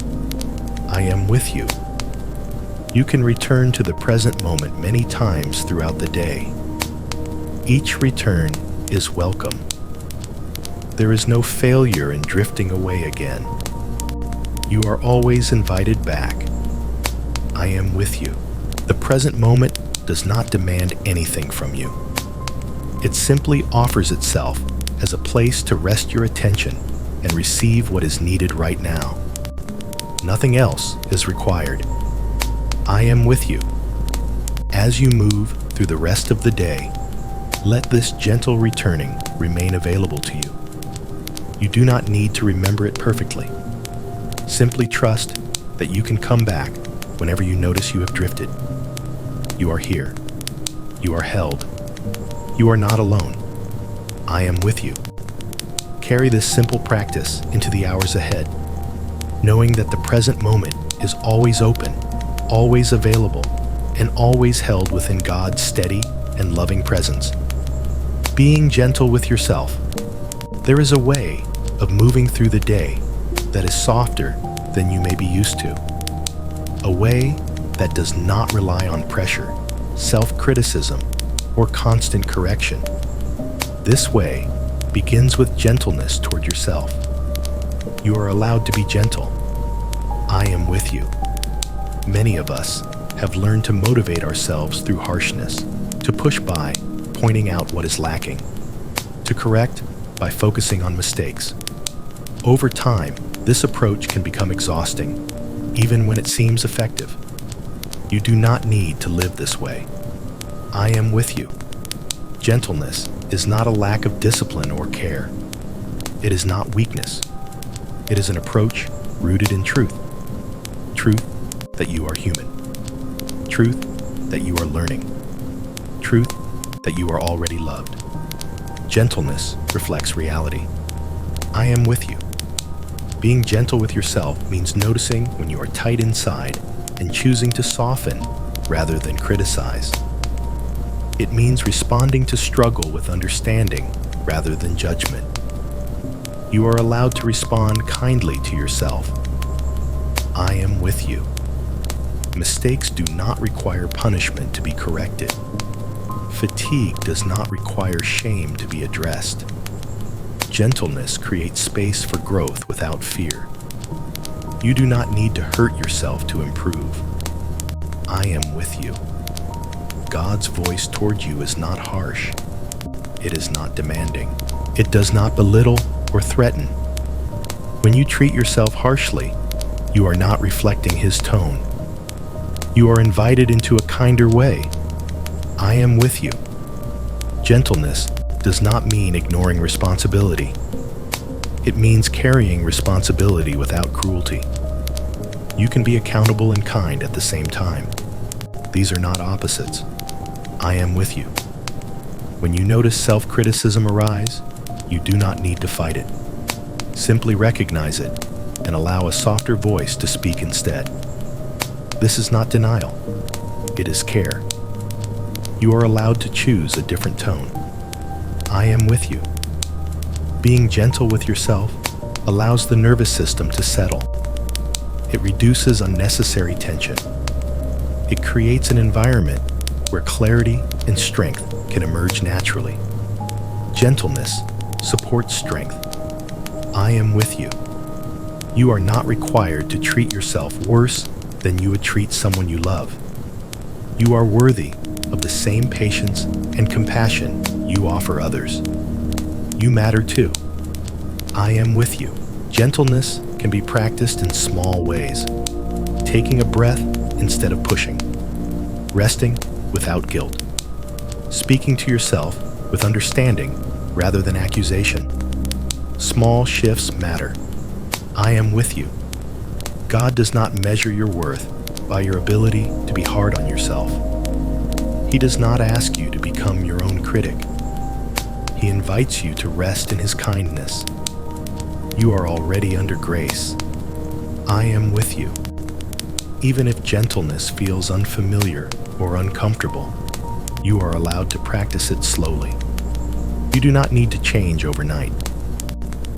I am with you. You can return to the present moment many times throughout the day. Each return is welcome. There is no failure in drifting away again. You are always invited back. I am with you. The present moment does not demand anything from you. It simply offers itself as a place to rest your attention and receive what is needed right now. Nothing else is required. I am with you. As you move through the rest of the day, let this gentle returning remain available to you. You do not need to remember it perfectly. Simply trust that you can come back whenever you notice you have drifted. You are here. You are held. You are not alone. I am with you. Carry this simple practice into the hours ahead, knowing that the present moment is always open, always available, and always held within God's steady and loving presence. Being gentle with yourself. There is a way of moving through the day that is softer than you may be used to. A way that does not rely on pressure, self-criticism, or constant correction. This way begins with gentleness toward yourself. You are allowed to be gentle. I am with you. Many of us have learned to motivate ourselves through harshness, to push by, pointing out what is lacking, to correct by focusing on mistakes. Over time, this approach can become exhausting, even when it seems effective. You do not need to live this way. I am with you. Gentleness is not a lack of discipline or care. It is not weakness. It is an approach rooted in truth. Truth that you are human. Truth that you are learning. Truth that you are already loved. Gentleness reflects reality. I am with you. Being gentle with yourself means noticing when you are tight inside and choosing to soften rather than criticize. It means responding to struggle with understanding rather than judgment. You are allowed to respond kindly to yourself. I am with you. Mistakes do not require punishment to be corrected. Fatigue does not require shame to be addressed. Gentleness creates space for growth without fear. You do not need to hurt yourself to improve. I am with you. God's voice toward you is not harsh. It is not demanding. It does not belittle or threaten. When you treat yourself harshly, you are not reflecting His tone. You are invited into a kinder way. I am with you. Gentleness does not mean ignoring responsibility. It means carrying responsibility without cruelty. You can be accountable and kind at the same time. These are not opposites. I am with you. When you notice self-criticism arise, you do not need to fight it. Simply recognize it and allow a softer voice to speak instead. This is not denial. It is care. You are allowed to choose a different tone. I am with you. Being gentle with yourself allows the nervous system to settle. It reduces unnecessary tension. It creates an environment where clarity and strength can emerge naturally. Gentleness supports strength. I am with you. You are not required to treat yourself worse than you would treat someone you love. You are worthy of the same patience and compassion you offer others. You matter too. I am with you. Gentleness can be practiced in small ways. Taking a breath instead of pushing. Resting without guilt. Speaking to yourself with understanding rather than accusation. Small shifts matter. I am with you. God does not measure your worth by your ability to be hard on yourself. He does not ask you to become your own critic. He invites you to rest in His kindness. You are already under grace. I am with you. Even if gentleness feels unfamiliar or uncomfortable, you are allowed to practice it slowly. You do not need to change overnight.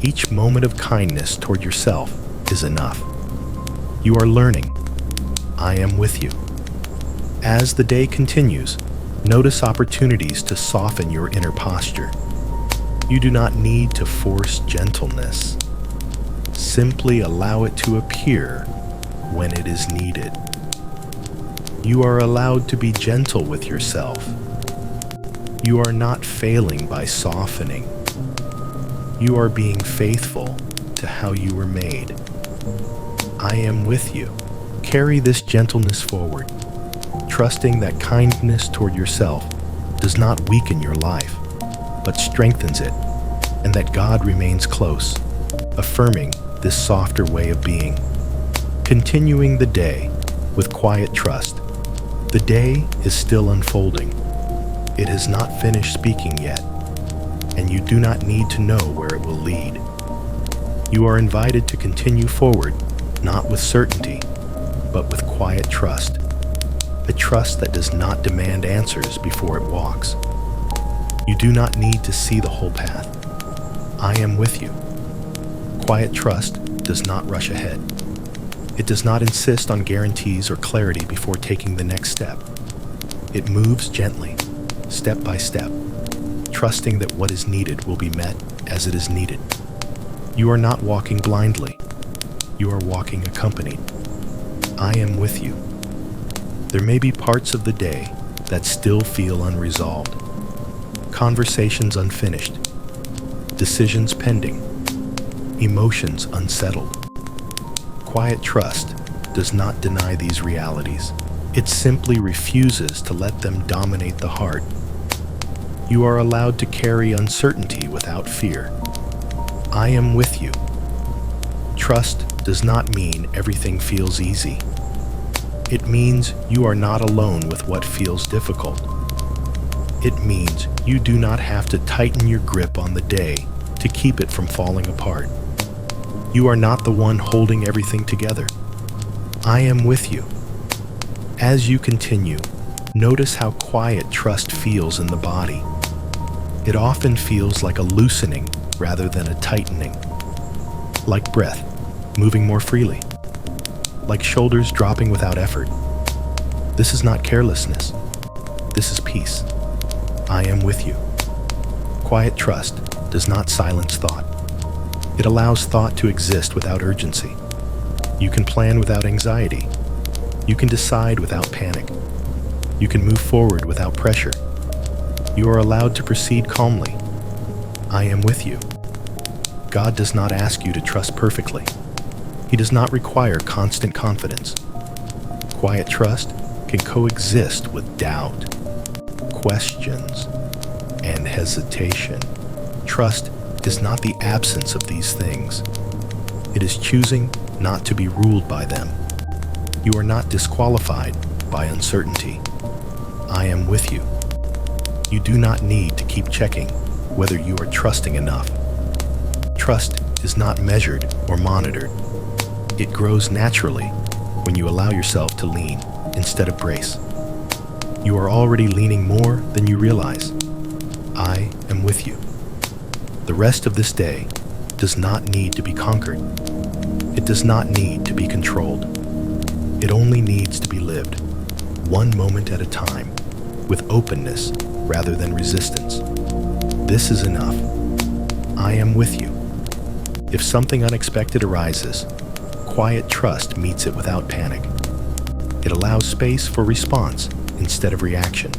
Each moment of kindness toward yourself is enough. You are learning. I am with you. As the day continues, notice opportunities to soften your inner posture. You do not need to force gentleness. Simply allow it to appear when it is needed. You are allowed to be gentle with yourself. You are not failing by softening. You are being faithful to how you were made. I am with you. Carry this gentleness forward, trusting that kindness toward yourself does not weaken your life, but strengthens it, and that God remains close, affirming this softer way of being. Continuing the day with quiet trust. The day is still unfolding. It has not finished speaking yet, and you do not need to know where it will lead. You are invited to continue forward, not with certainty, but with quiet trust. A trust that does not demand answers before it walks. You do not need to see the whole path. I am with you. Quiet trust does not rush ahead. It does not insist on guarantees or clarity before taking the next step. It moves gently, step by step, trusting that what is needed will be met as it is needed. You are not walking blindly. You are walking accompanied. I am with you. There may be parts of the day that still feel unresolved, conversations unfinished, decisions pending, emotions unsettled. Quiet trust does not deny these realities. It simply refuses to let them dominate the heart. You are allowed to carry uncertainty without fear. I am with you. Trust does not mean everything feels easy. It means you are not alone with what feels difficult. It means you do not have to tighten your grip on the day to keep it from falling apart. You are not the one holding everything together. I am with you. As you continue, notice how quiet trust feels in the body. It often feels like a loosening rather than a tightening. Like breath, moving more freely. Like shoulders dropping without effort. This is not carelessness. This is peace. I am with you. Quiet trust does not silence thought. It allows thought to exist without urgency. You can plan without anxiety. You can decide without panic. You can move forward without pressure. You are allowed to proceed calmly. I am with you. God does not ask you to trust perfectly. He does not require constant confidence. Quiet trust can coexist with doubt, questions, and hesitation. Trust is not the absence of these things. It is choosing not to be ruled by them. You are not disqualified by uncertainty. I am with you. You do not need to keep checking whether you are trusting enough. Trust is not measured or monitored. It grows naturally when you allow yourself to lean instead of brace. You are already leaning more than you realize. I am with you. The rest of this day does not need to be conquered. It does not need to be controlled. It only needs to be lived, one moment at a time, with openness rather than resistance. This is enough. I am with you. If something unexpected arises, quiet trust meets it without panic. It allows space for response instead of reaction.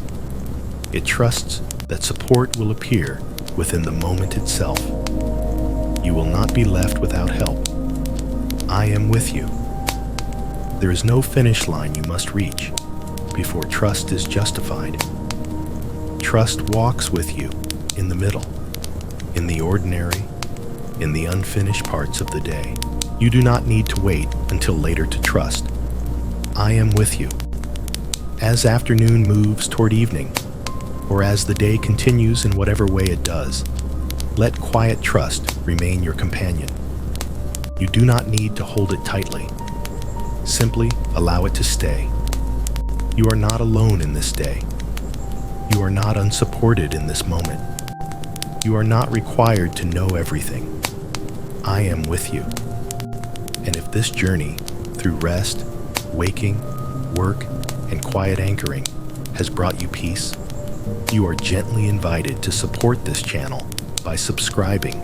It trusts that support will appear within the moment itself. You will not be left without help. I am with you. There is no finish line you must reach before trust is justified. Trust walks with you in the middle, in the ordinary, in the unfinished parts of the day. You do not need to wait until later to trust. I am with you. As afternoon moves toward evening, or as the day continues in whatever way it does, let quiet trust remain your companion. You do not need to hold it tightly. Simply allow it to stay. You are not alone in this day. You are not unsupported in this moment. You are not required to know everything. I am with you. And if this journey through rest, waking, work, and quiet anchoring has brought you peace, you are gently invited to support this channel by subscribing,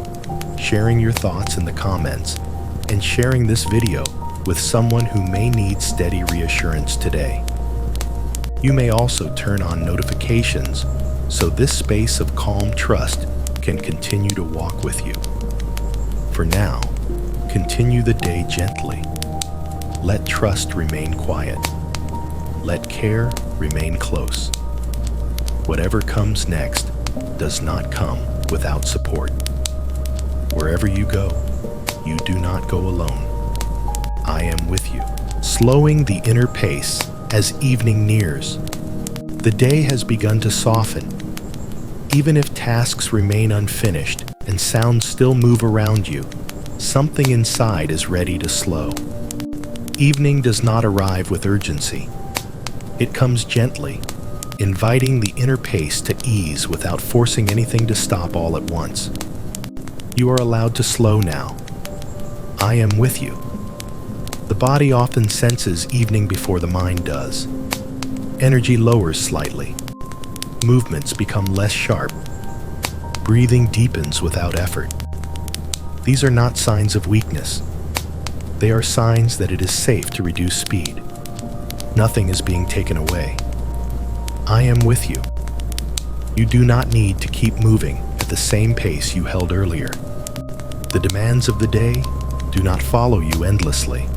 sharing your thoughts in the comments, and sharing this video with someone who may need steady reassurance today. You may also turn on notifications so this space of calm trust can continue to walk with you. For now, continue the day gently. Let trust remain quiet. Let care remain close. Whatever comes next does not come without support. Wherever you go, you do not go alone. I am with you. Slowing the inner pace as evening nears. The day has begun to soften. Even if tasks remain unfinished and sounds still move around you, something inside is ready to slow. Evening does not arrive with urgency. It comes gently, inviting the inner pace to ease without forcing anything to stop all at once. You are allowed to slow now. I am with you. The body often senses evening before the mind does. Energy lowers slightly. Movements become less sharp. Breathing deepens without effort. These are not signs of weakness. They are signs that it is safe to reduce speed. Nothing is being taken away. I am with you. You do not need to keep moving at the same pace you held earlier. The demands of the day do not follow you endlessly.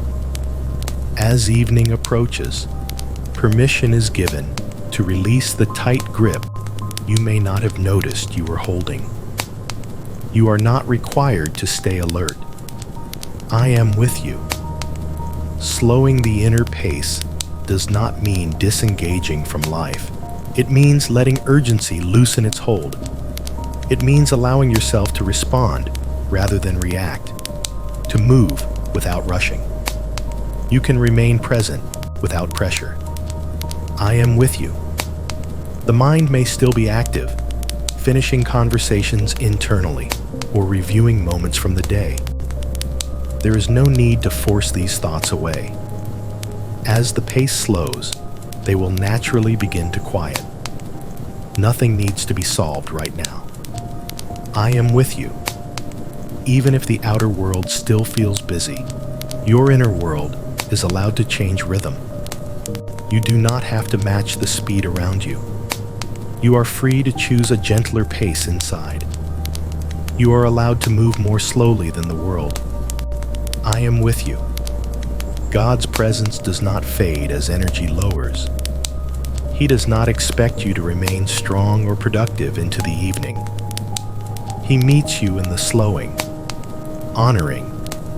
As evening approaches, permission is given to release the tight grip you may not have noticed you were holding. You are not required to stay alert. I am with you. Slowing the inner pace does not mean disengaging from life. It means letting urgency loosen its hold. It means allowing yourself to respond rather than react, to move without rushing. You can remain present without pressure. I am with you. The mind may still be active, finishing conversations internally or reviewing moments from the day. There is no need to force these thoughts away. As the pace slows, they will naturally begin to quiet. Nothing needs to be solved right now. I am with you. Even if the outer world still feels busy, your inner world is allowed to change rhythm. You do not have to match the speed around you. You are free to choose a gentler pace inside. You are allowed to move more slowly than the world. I am with you. God's presence does not fade as energy lowers. He does not expect you to remain strong or productive into the evening. He meets you in the slowing, honoring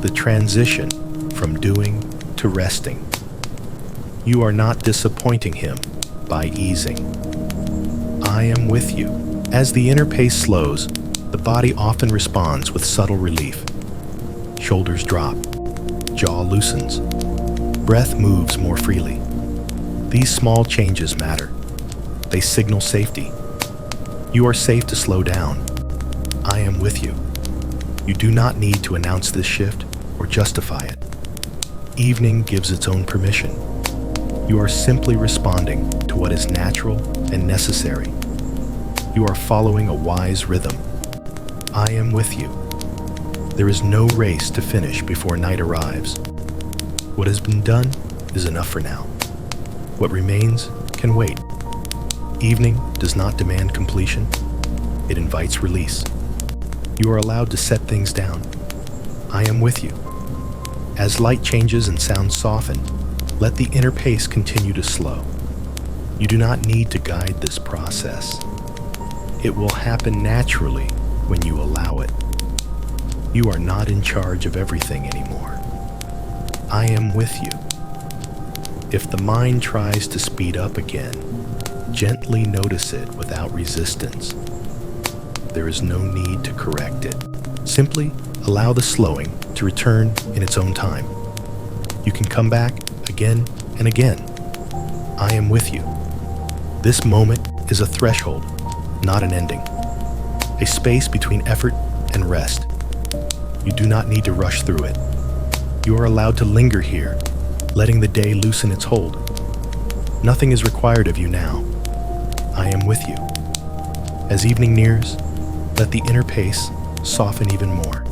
the transition from doing to resting. You are not disappointing him by easing. I am with you. As the inner pace slows, the body often responds with subtle relief. Shoulders drop, jaw loosens, breath moves more freely. These small changes matter. They signal safety. You are safe to slow down. I am with you. You do not need to announce this shift or justify it. Evening gives its own permission. You are simply responding to what is natural and necessary. You are following a wise rhythm. I am with you. There is no race to finish before night arrives. What has been done is enough for now. What remains can wait. Evening does not demand completion. It invites release. You are allowed to set things down. I am with you. As light changes and sounds soften, let the inner pace continue to slow. You do not need to guide this process. It will happen naturally when you allow it. You are not in charge of everything anymore. I am with you. If the mind tries to speed up again, gently notice it without resistance. There is no need to correct it. Simply allow the slowing to return in its own time. You can come back again and again. I am with you. This moment is a threshold, not an ending. A space between effort and rest. You do not need to rush through it. You are allowed to linger here, letting the day loosen its hold. Nothing is required of you now. I am with you. As evening nears, let the inner pace soften even more.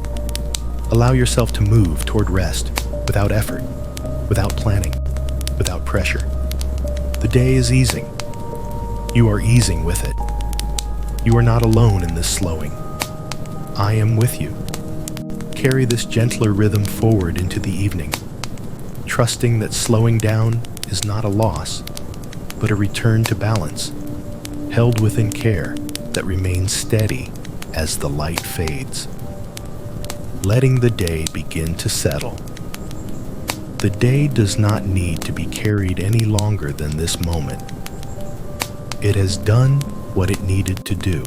Allow yourself to move toward rest without effort, without planning, without pressure. The day is easing. You are easing with it. You are not alone in this slowing. I am with you. Carry this gentler rhythm forward into the evening, trusting that slowing down is not a loss, but a return to balance, held within care that remains steady as the light fades. Letting the day begin to settle. The day does not need to be carried any longer than this moment. It has done what it needed to do.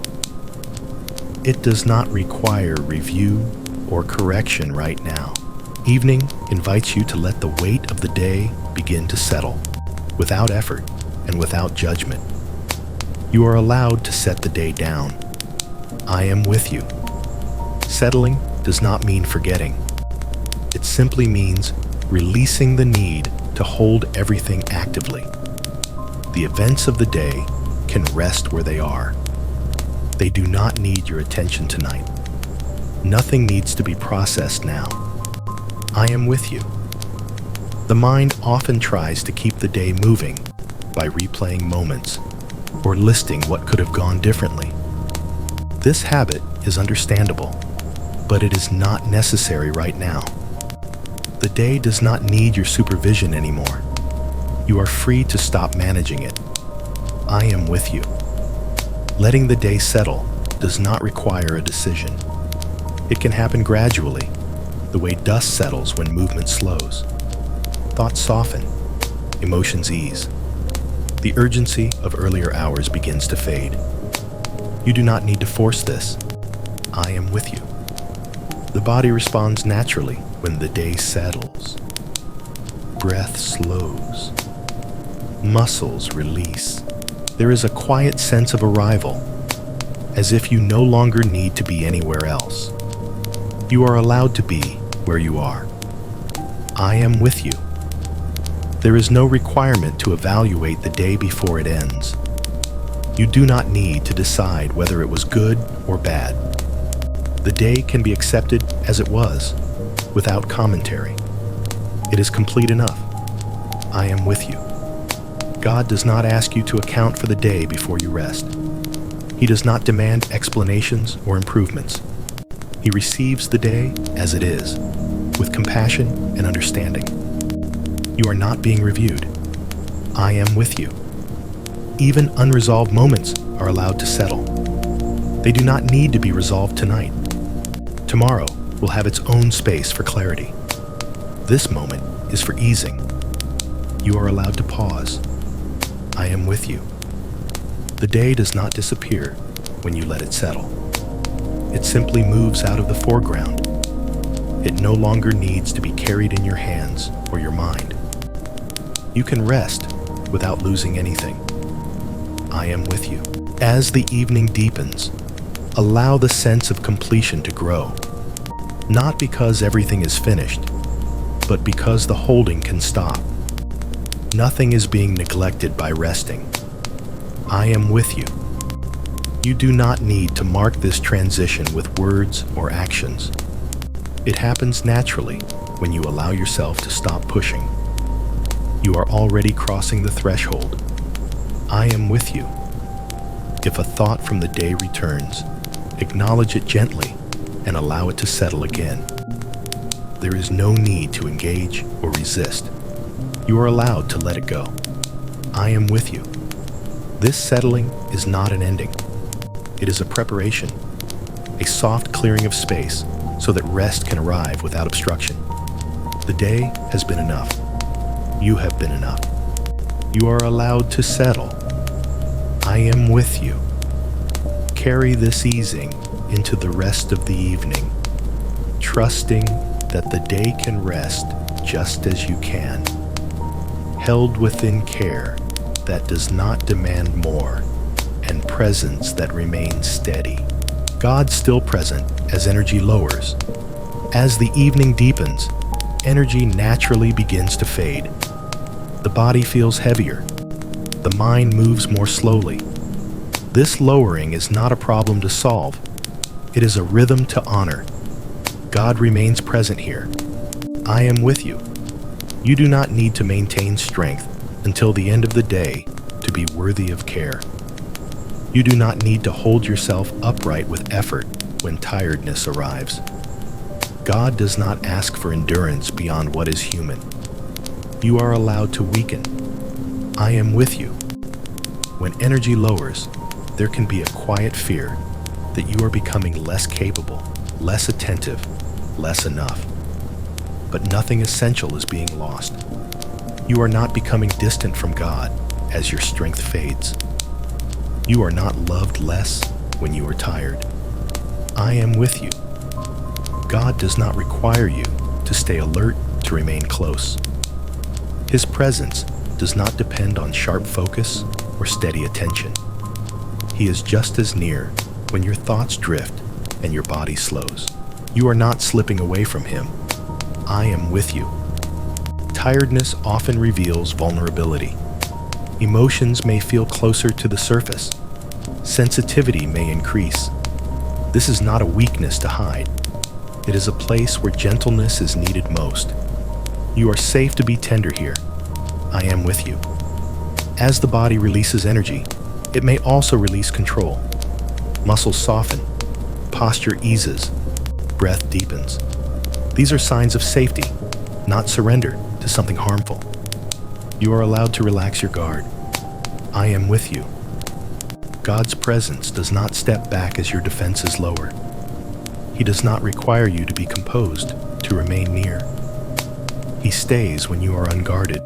It does not require review or correction right now. Evening invites you to let the weight of the day begin to settle, without effort and without judgment. You are allowed to set the day down. I am with you. Settling does not mean forgetting. It simply means releasing the need to hold everything actively. The events of the day can rest where they are. They do not need your attention tonight. Nothing needs to be processed now. I am with you. The mind often tries to keep the day moving by replaying moments or listing what could have gone differently. This habit is understandable, but it is not necessary right now. The day does not need your supervision anymore. You are free to stop managing it. I am with you. Letting the day settle does not require a decision. It can happen gradually, the way dust settles when movement slows. Thoughts soften, emotions ease. The urgency of earlier hours begins to fade. You do not need to force this. I am with you. The body responds naturally when the day settles. Breath slows. Muscles release. There is a quiet sense of arrival, as if you no longer need to be anywhere else. You are allowed to be where you are. I am with you. There is no requirement to evaluate the day before it ends. You do not need to decide whether it was good or bad. The day can be accepted as it was, without commentary. It is complete enough. I am with you. God does not ask you to account for the day before you rest. He does not demand explanations or improvements. He receives the day as it is, with compassion and understanding. You are not being reviewed. I am with you. Even unresolved moments are allowed to settle. They do not need to be resolved tonight. Tomorrow will have its own space for clarity. This moment is for easing. You are allowed to pause. I am with you. The day does not disappear when you let it settle. It simply moves out of the foreground. It no longer needs to be carried in your hands or your mind. You can rest without losing anything. I am with you. As the evening deepens, allow the sense of completion to grow. Not because everything is finished, but because the holding can stop. Nothing is being neglected by resting. I am with you. You do not need to mark this transition with words or actions. It happens naturally when you allow yourself to stop pushing. You are already crossing the threshold. I am with you. If a thought from the day returns, acknowledge it gently and allow it to settle again. There is no need to engage or resist. You are allowed to let it go. I am with you. This settling is not an ending. It is a preparation, a soft clearing of space so that rest can arrive without obstruction. The day has been enough. You have been enough. You are allowed to settle. I am with you. Carry this easing into the rest of the evening, trusting that the day can rest just as you can, held within care that does not demand more, and presence that remains steady. God's still present as energy lowers. As the evening deepens, energy naturally begins to fade. The body feels heavier. The mind moves more slowly. This lowering is not a problem to solve. It is a rhythm to honor. God remains present here. I am with you. You do not need to maintain strength until the end of the day to be worthy of care. You do not need to hold yourself upright with effort when tiredness arrives. God does not ask for endurance beyond what is human. You are allowed to weaken. I am with you. When energy lowers, there can be a quiet fear that you are becoming less capable, less attentive, less enough. But nothing essential is being lost. You are not becoming distant from God as your strength fades. You are not loved less when you are tired. I am with you. God does not require you to stay alert to remain close. His presence does not depend on sharp focus or steady attention. He is just as near when your thoughts drift and your body slows. You are not slipping away from him. I am with you. Tiredness often reveals vulnerability. Emotions may feel closer to the surface. Sensitivity may increase. This is not a weakness to hide. It is a place where gentleness is needed most. You are safe to be tender here. I am with you. As the body releases energy, it may also release control. Muscles soften, posture eases, breath deepens. These are signs of safety, not surrender to something harmful. You are allowed to relax your guard. I am with you. God's presence does not step back as your defenses lower. He does not require you to be composed to remain near. He stays when you are unguarded,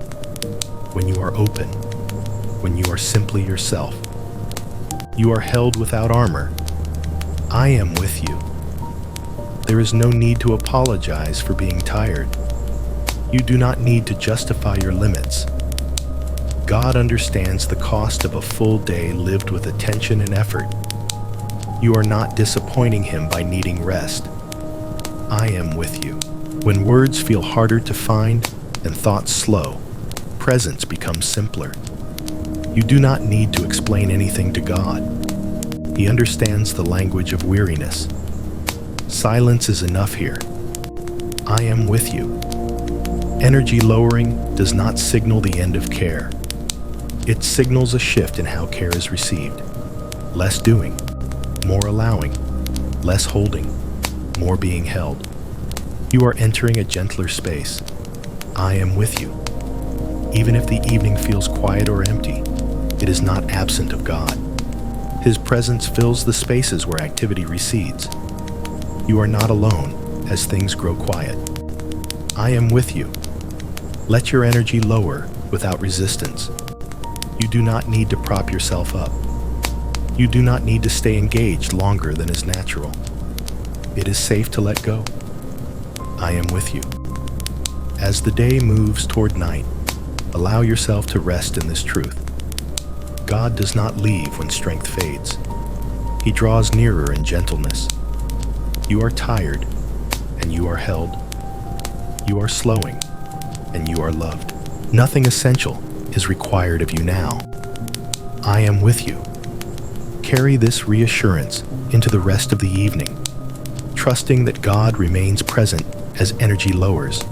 when you are open, when you are simply yourself. You are held without armor. I am with you. There is no need to apologize for being tired. You do not need to justify your limits. God understands the cost of a full day lived with attention and effort. You are not disappointing him by needing rest. I am with you. When words feel harder to find and thoughts slow, presence becomes simpler. You do not need to explain anything to God. He understands the language of weariness. Silence is enough here. I am with you. Energy lowering does not signal the end of care. It signals a shift in how care is received. Less doing, more allowing, less holding, more being held. You are entering a gentler space. I am with you. Even if the evening feels quiet or empty, it is not absent of God. His presence fills the spaces where activity recedes. You are not alone as things grow quiet. I am with you. Let your energy lower without resistance. You do not need to prop yourself up. You do not need to stay engaged longer than is natural. It is safe to let go. I am with you. As the day moves toward night, allow yourself to rest in this truth. God does not leave when strength fades. He draws nearer in gentleness. You are tired, and you are held. You are slowing, and you are loved. Nothing essential is required of you now. I am with you. Carry this reassurance into the rest of the evening, trusting that God remains present as energy lowers,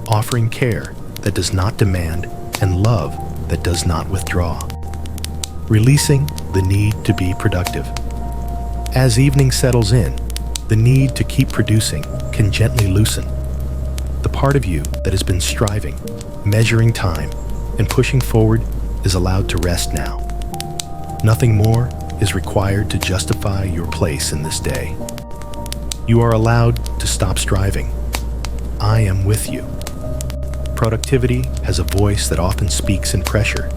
offering care that does not demand and love that does not withdraw, releasing the need to be productive. As evening settles in, the need to keep producing can gently loosen. The part of you that has been striving, measuring time, and pushing forward is allowed to rest now. Nothing more is required to justify your place in this day. You are allowed to stop striving. I am with you. Productivity has a voice that often speaks in pressure.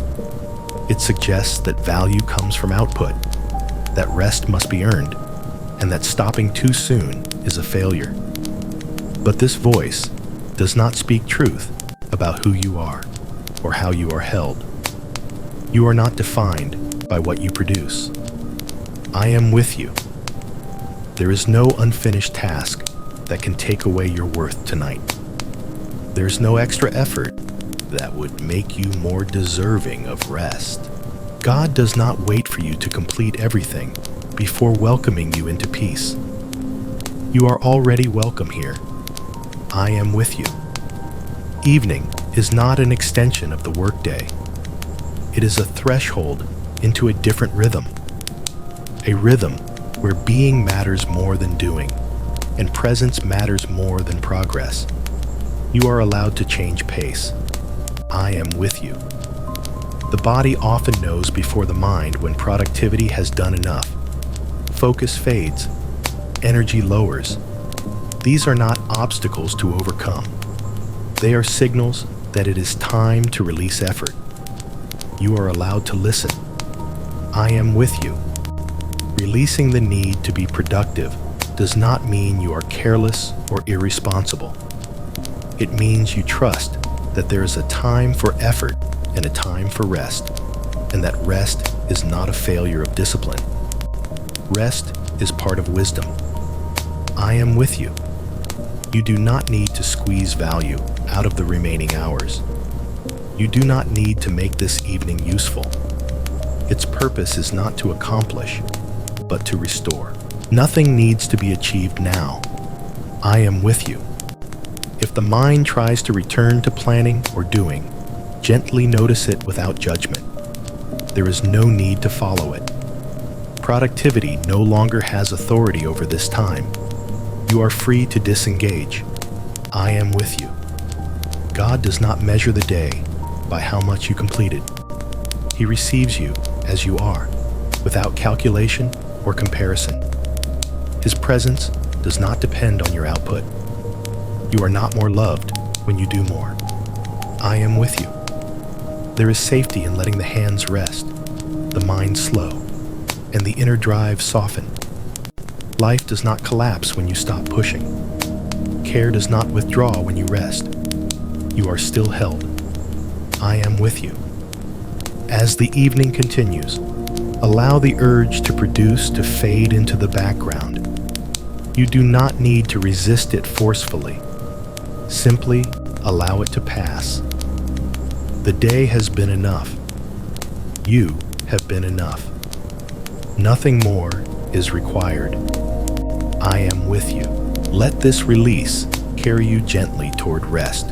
It suggests that value comes from output, that rest must be earned, and that stopping too soon is a failure. But this voice does not speak truth about who you are or how you are held. You are not defined by what you produce. I am with you. There is no unfinished task that can take away your worth tonight. There's no extra effort that would make you more deserving of rest. God does not wait for you to complete everything before welcoming you into peace. You are already welcome here. I am with you. Evening is not an extension of the workday. It is a threshold into a different rhythm. A rhythm where being matters more than doing, and presence matters more than progress. You are allowed to change pace. I am with you. The body often knows before the mind when productivity has done enough. Focus fades. Energy lowers. These are not obstacles to overcome. They are signals that it is time to release effort. You are allowed to listen. I am with you. Releasing the need to be productive does not mean you are careless or irresponsible. It means you trust that there is a time for effort and a time for rest, and that rest is not a failure of discipline. Rest is part of wisdom. I am with you. You do not need to squeeze value out of the remaining hours. You do not need to make this evening useful. Its purpose is not to accomplish, but to restore. Nothing needs to be achieved now. I am with you. If the mind tries to return to planning or doing, gently notice it without judgment. There is no need to follow it. Productivity no longer has authority over this time. You are free to disengage. I am with you. God does not measure the day by how much you completed. He receives you as you are, without calculation or comparison. His presence does not depend on your output. You are not more loved when you do more. I am with you. There is safety in letting the hands rest, the mind slow, and the inner drive soften. Life does not collapse when you stop pushing. Care does not withdraw when you rest. You are still held. I am with you. As the evening continues, allow the urge to produce to fade into the background. You do not need to resist it forcefully. Simply allow it to pass. The day has been enough. You have been enough. Nothing more is required. I am with you. Let this release carry you gently toward rest,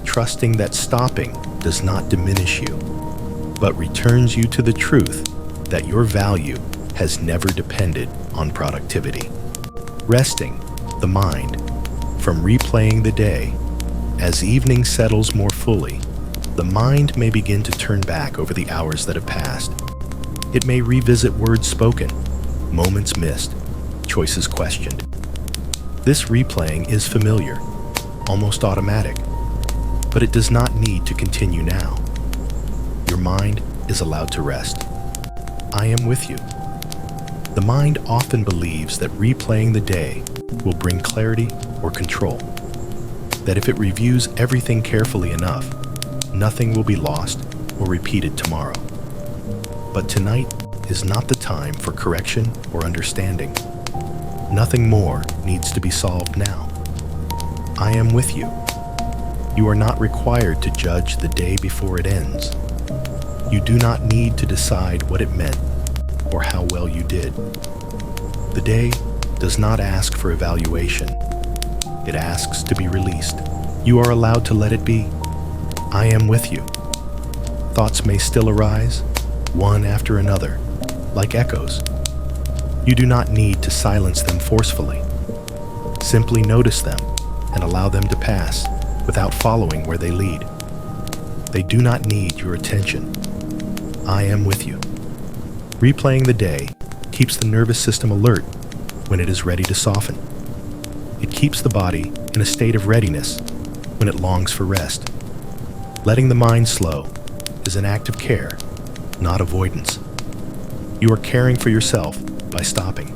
trusting that stopping does not diminish you, but returns you to the truth that your value has never depended on productivity. Resting the mind from replaying the day. As evening settles more fully, the mind may begin to turn back over the hours that have passed. It may revisit words spoken, moments missed, choices questioned. This replaying is familiar, almost automatic, but it does not need to continue now. Your mind is allowed to rest. I am with you. The mind often believes that replaying the day will bring clarity or control, that if it reviews everything carefully enough, nothing will be lost or repeated tomorrow. But tonight is not the time for correction or understanding. Nothing more needs to be solved now. I am with you. You are not required to judge the day before it ends. You do not need to decide what it meant or how well you did. The day does not ask for evaluation. It asks to be released. You are allowed to let it be. I am with you. Thoughts may still arise, one after another, like echoes. You do not need to silence them forcefully. Simply notice them and allow them to pass without following where they lead. They do not need your attention. I am with you. Replaying the day keeps the nervous system alert when it is ready to soften. It keeps the body in a state of readiness when it longs for rest. Letting the mind slow is an act of care, not avoidance. You are caring for yourself by stopping.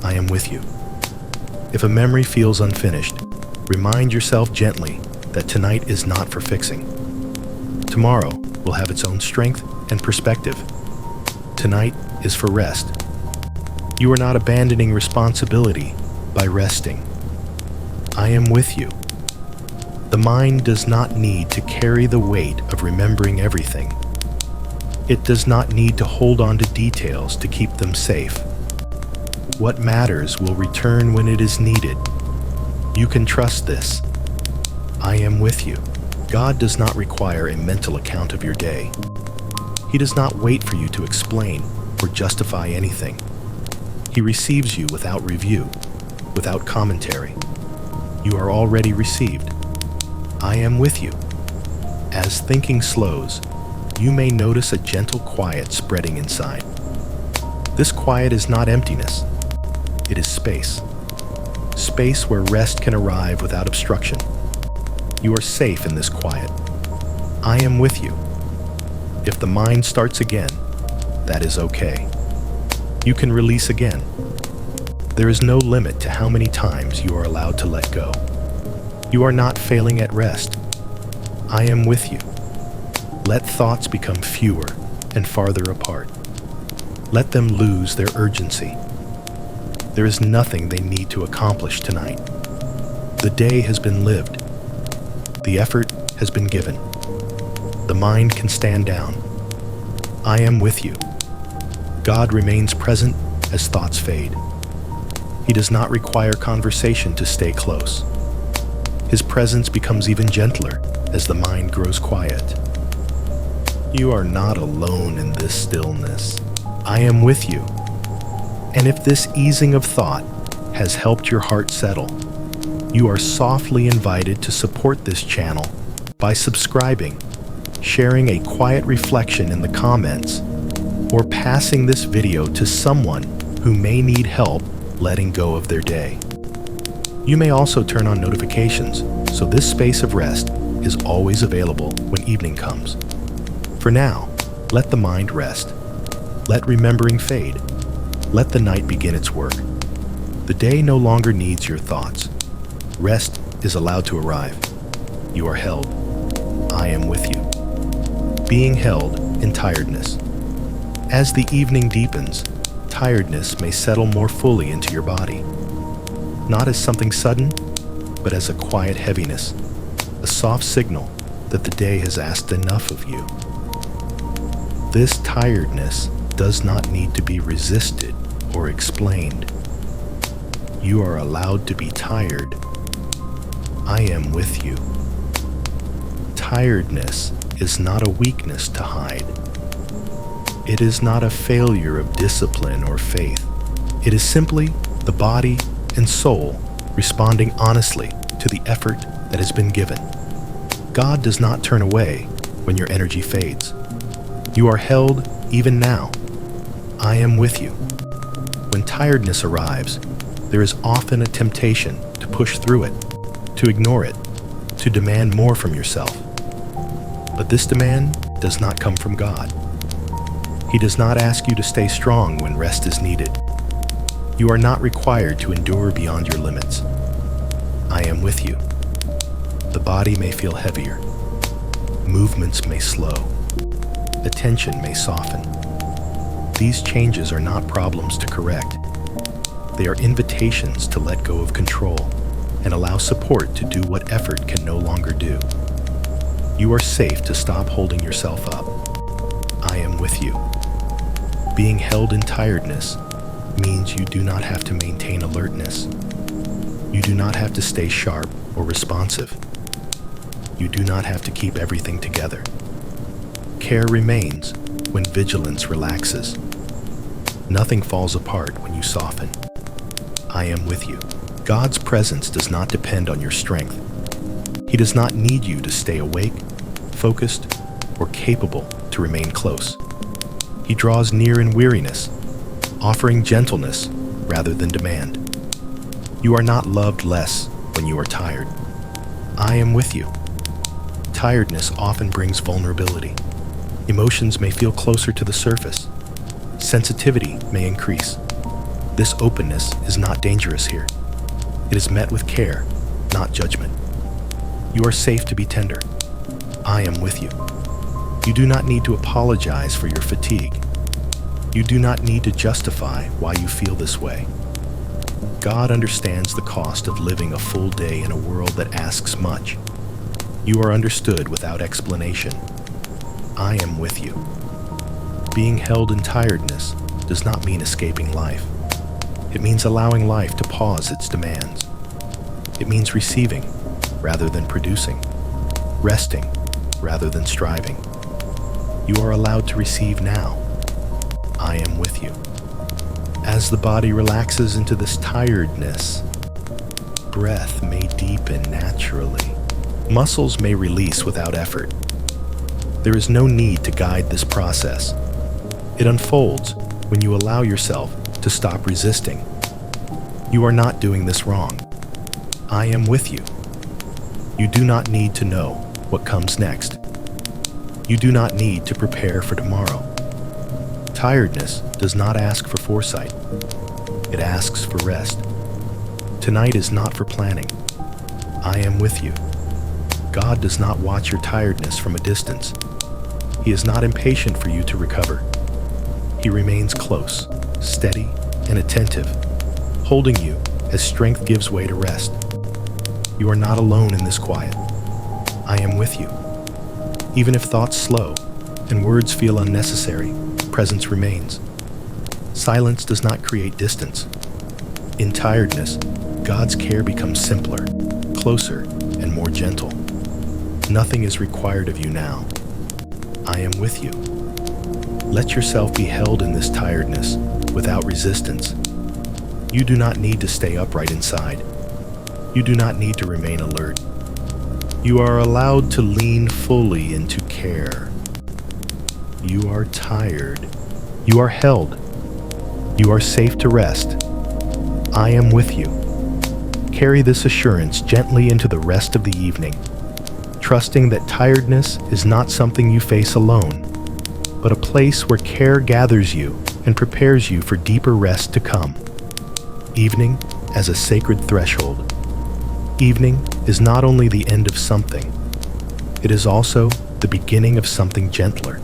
I am with you. If a memory feels unfinished, remind yourself gently that tonight is not for fixing. Tomorrow will have its own strength and perspective. Tonight is for rest. You are not abandoning responsibility by resting. I am with you. The mind does not need to carry the weight of remembering everything. It does not need to hold on to details to keep them safe. What matters will return when it is needed. You can trust this. I am with you. God does not require a mental account of your day. He does not wait for you to explain or justify anything. He receives you without review, without commentary. You are already received. I am with you. As thinking slows, you may notice a gentle quiet spreading inside. This quiet is not emptiness. It is space. Space where rest can arrive without obstruction. You are safe in this quiet. I am with you. If the mind starts again, that is okay. You can release again. There is no limit to how many times you are allowed to let go. You are not failing at rest. I am with you. Let thoughts become fewer and farther apart. Let them lose their urgency. There is nothing they need to accomplish tonight. The day has been lived. The effort has been given. The mind can stand down. I am with you. God remains present as thoughts fade. He does not require conversation to stay close. His presence becomes even gentler as the mind grows quiet. You are not alone in this stillness. I am with you. And if this easing of thought has helped your heart settle, you are softly invited to support this channel by subscribing, sharing a quiet reflection in the comments, or passing this video to someone who may need help letting go of their day. You may also turn on notifications so this space of rest is always available when evening comes. For now, let the mind rest. Let remembering fade. Let the night begin its work. The day no longer needs your thoughts. Rest is allowed to arrive. You are held. I am with you. Being held in tiredness. As the evening deepens, tiredness may settle more fully into your body. Not as something sudden, but as a quiet heaviness, a soft signal that the day has asked enough of you. This tiredness does not need to be resisted or explained. You are allowed to be tired. I am with you. Tiredness is not a weakness to hide. It is not a failure of discipline or faith. It is simply the body and soul responding honestly to the effort that has been given. God does not turn away when your energy fades. You are held even now. I am with you. When tiredness arrives, there is often a temptation to push through it, to ignore it, to demand more from yourself. But this demand does not come from God. He does not ask you to stay strong when rest is needed. You are not required to endure beyond your limits. I am with you. The body may feel heavier. Movements may slow. Attention may soften. These changes are not problems to correct. They are invitations to let go of control. and allow support to do what effort can no longer do. You are safe to stop holding yourself up. I am with you. Being held in tiredness means you do not have to maintain alertness. You do not have to stay sharp or responsive. You do not have to keep everything together. Care remains when vigilance relaxes. Nothing falls apart when you soften. I am with you. God's presence does not depend on your strength. He does not need you to stay awake, focused, or capable to remain close. He draws near in weariness, offering gentleness rather than demand. You are not loved less when you are tired. I am with you. Tiredness often brings vulnerability. Emotions may feel closer to the surface. Sensitivity may increase. This openness is not dangerous here. It is met with care, not judgment. You are safe to be tender. I am with you. You do not need to apologize for your fatigue. You do not need to justify why you feel this way. God understands the cost of living a full day in a world that asks much. You are understood without explanation. I am with you. Being held in tiredness does not mean escaping life. It means allowing life to pause its demands. It means receiving rather than producing, resting rather than striving. You are allowed to receive now. I am with you. As the body relaxes into this tiredness, breath may deepen naturally. Muscles may release without effort. There is no need to guide this process. It unfolds when you allow yourself to stop resisting. You are not doing this wrong. I am with you. You do not need to know what comes next. You do not need to prepare for tomorrow. Tiredness does not ask for foresight. It asks for rest. Tonight is not for planning. I am with you. God does not watch your tiredness from a distance. He is not impatient for you to recover. He remains close, steady, and attentive, holding you as strength gives way to rest. You are not alone in this quiet. I am with you. Even if thoughts slow and words feel unnecessary, presence remains. Silence does not create distance. In tiredness, God's care becomes simpler, closer, and more gentle. Nothing is required of you now. I am with you. Let yourself be held in this tiredness without resistance. You do not need to stay upright inside. You do not need to remain alert. You are allowed to lean fully into care. You are tired. You are held. You are safe to rest. I am with you. Carry this assurance gently into the rest of the evening, trusting that tiredness is not something you face alone, but a place where care gathers you and prepares you for deeper rest to come. Evening as a sacred threshold. Evening is not only the end of something, it is also the beginning of something gentler.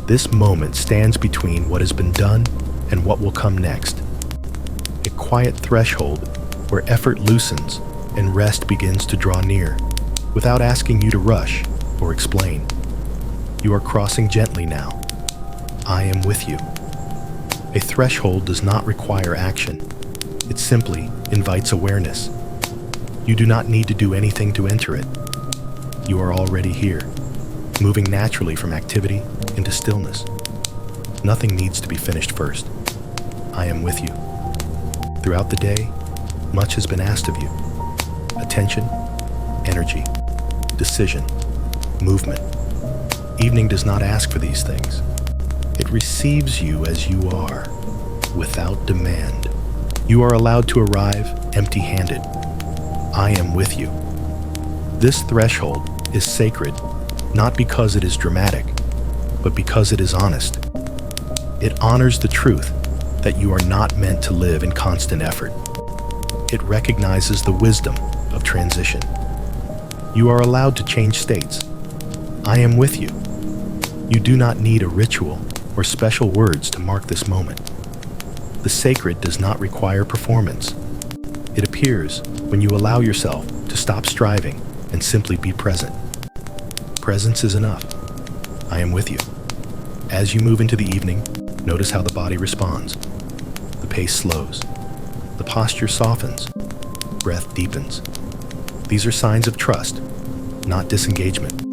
This moment stands between what has been done and what will come next. A quiet threshold where effort loosens and rest begins to draw near, without asking you to rush or explain. You are crossing gently now. I am with you. A threshold does not require action. It simply invites awareness. You do not need to do anything to enter it. You are already here, moving naturally from activity into stillness. Nothing needs to be finished first. I am with you. Throughout the day, much has been asked of you. Attention, energy, decision, movement. Evening does not ask for these things. It receives you as you are, without demand. You are allowed to arrive empty-handed. I am with you. This threshold is sacred, not because it is dramatic, but because it is honest. It honors the truth that you are not meant to live in constant effort. It recognizes the wisdom of transition. You are allowed to change states. I am with you. You do not need a ritual or special words to mark this moment. The sacred does not require performance. It appears appears when you allow yourself to stop striving and simply be present. Presence is enough. I am with you. As you move into the evening, notice how the body responds. The pace slows. The posture softens. Breath deepens. These are signs of trust, not disengagement.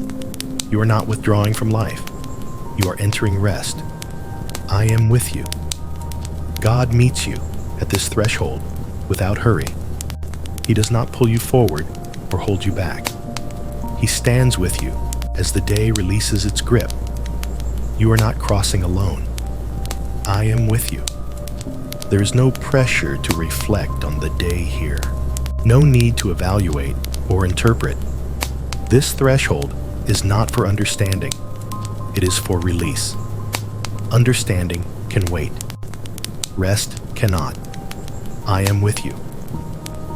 You are not withdrawing from life. You are entering rest. I am with you. God meets you at this threshold without hurry. He does not pull you forward or hold you back. He stands with you as the day releases its grip. You are not crossing alone. I am with you. There is no pressure to reflect on the day here. No need to evaluate or interpret. This threshold is not for understanding. It is for release. Understanding can wait. Rest cannot. I am with you.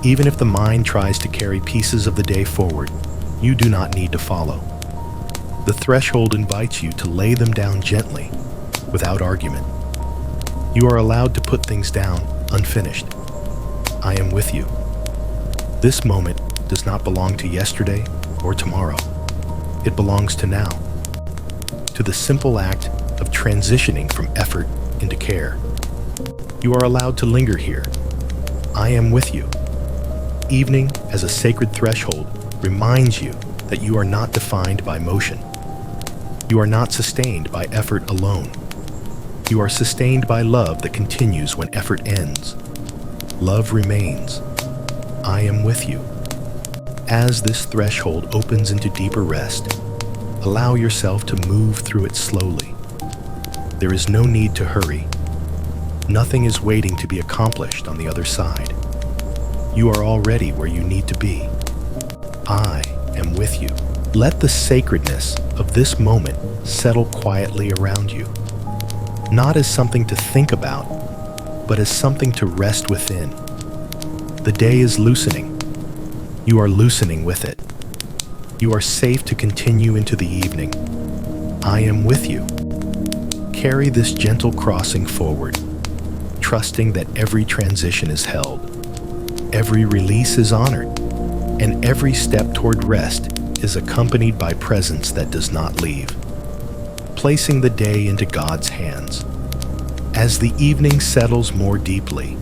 Even if the mind tries to carry pieces of the day forward, you do not need to follow. The threshold invites you to lay them down gently, without argument. You are allowed to put things down unfinished. I am with you. This moment does not belong to yesterday or tomorrow. It belongs to now, to the simple act of transitioning from effort into care. You are allowed to linger here. I am with you. Evening as a sacred threshold reminds you that you are not defined by motion. You are not sustained by effort alone. You are sustained by love that continues when effort ends. Love remains. I am with you. As this threshold opens into deeper rest, allow yourself to move through it slowly. There is no need to hurry. Nothing is waiting to be accomplished on the other side. You are already where you need to be. I am with you. Let the sacredness of this moment settle quietly around you, not as something to think about, but as something to rest within. The day is loosening. You are loosening with it. You are safe to continue into the evening. I am with you. Carry this gentle crossing forward, trusting that every transition is held, every release is honored, and every step toward rest is accompanied by presence that does not leave. Placing the day into God's hands. As the evening settles more deeply,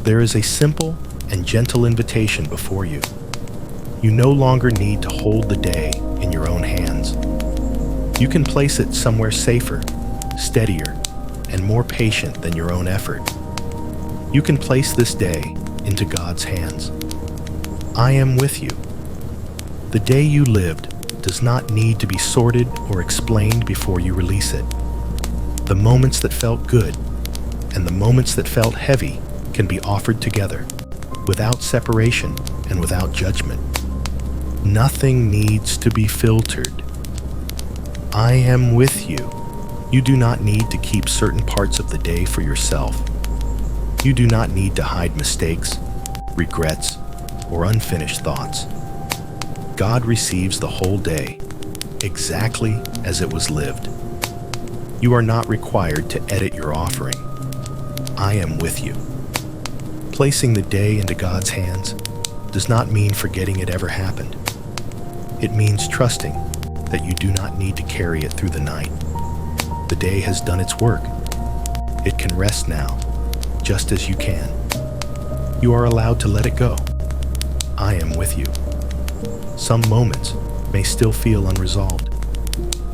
there is a simple and gentle invitation before you. You no longer need to hold the day in your own hands. You can place it somewhere safer, steadier, and more patient than your own effort. You can place this day into God's hands. I am with you. The day you lived does not need to be sorted or explained before you release it. The moments that felt good and the moments that felt heavy can be offered together, without separation and without judgment. Nothing needs to be filtered. I am with you. You do not need to keep certain parts of the day for yourself. You do not need to hide mistakes, regrets, or unfinished thoughts. God receives the whole day, exactly as it was lived. You are not required to edit your offering. I am with you. Placing the day into God's hands does not mean forgetting it ever happened. It means trusting that you do not need to carry it through the night. The day has done its work. It can rest now, just as you can. You are allowed to let it go. I am with you. Some moments may still feel unresolved.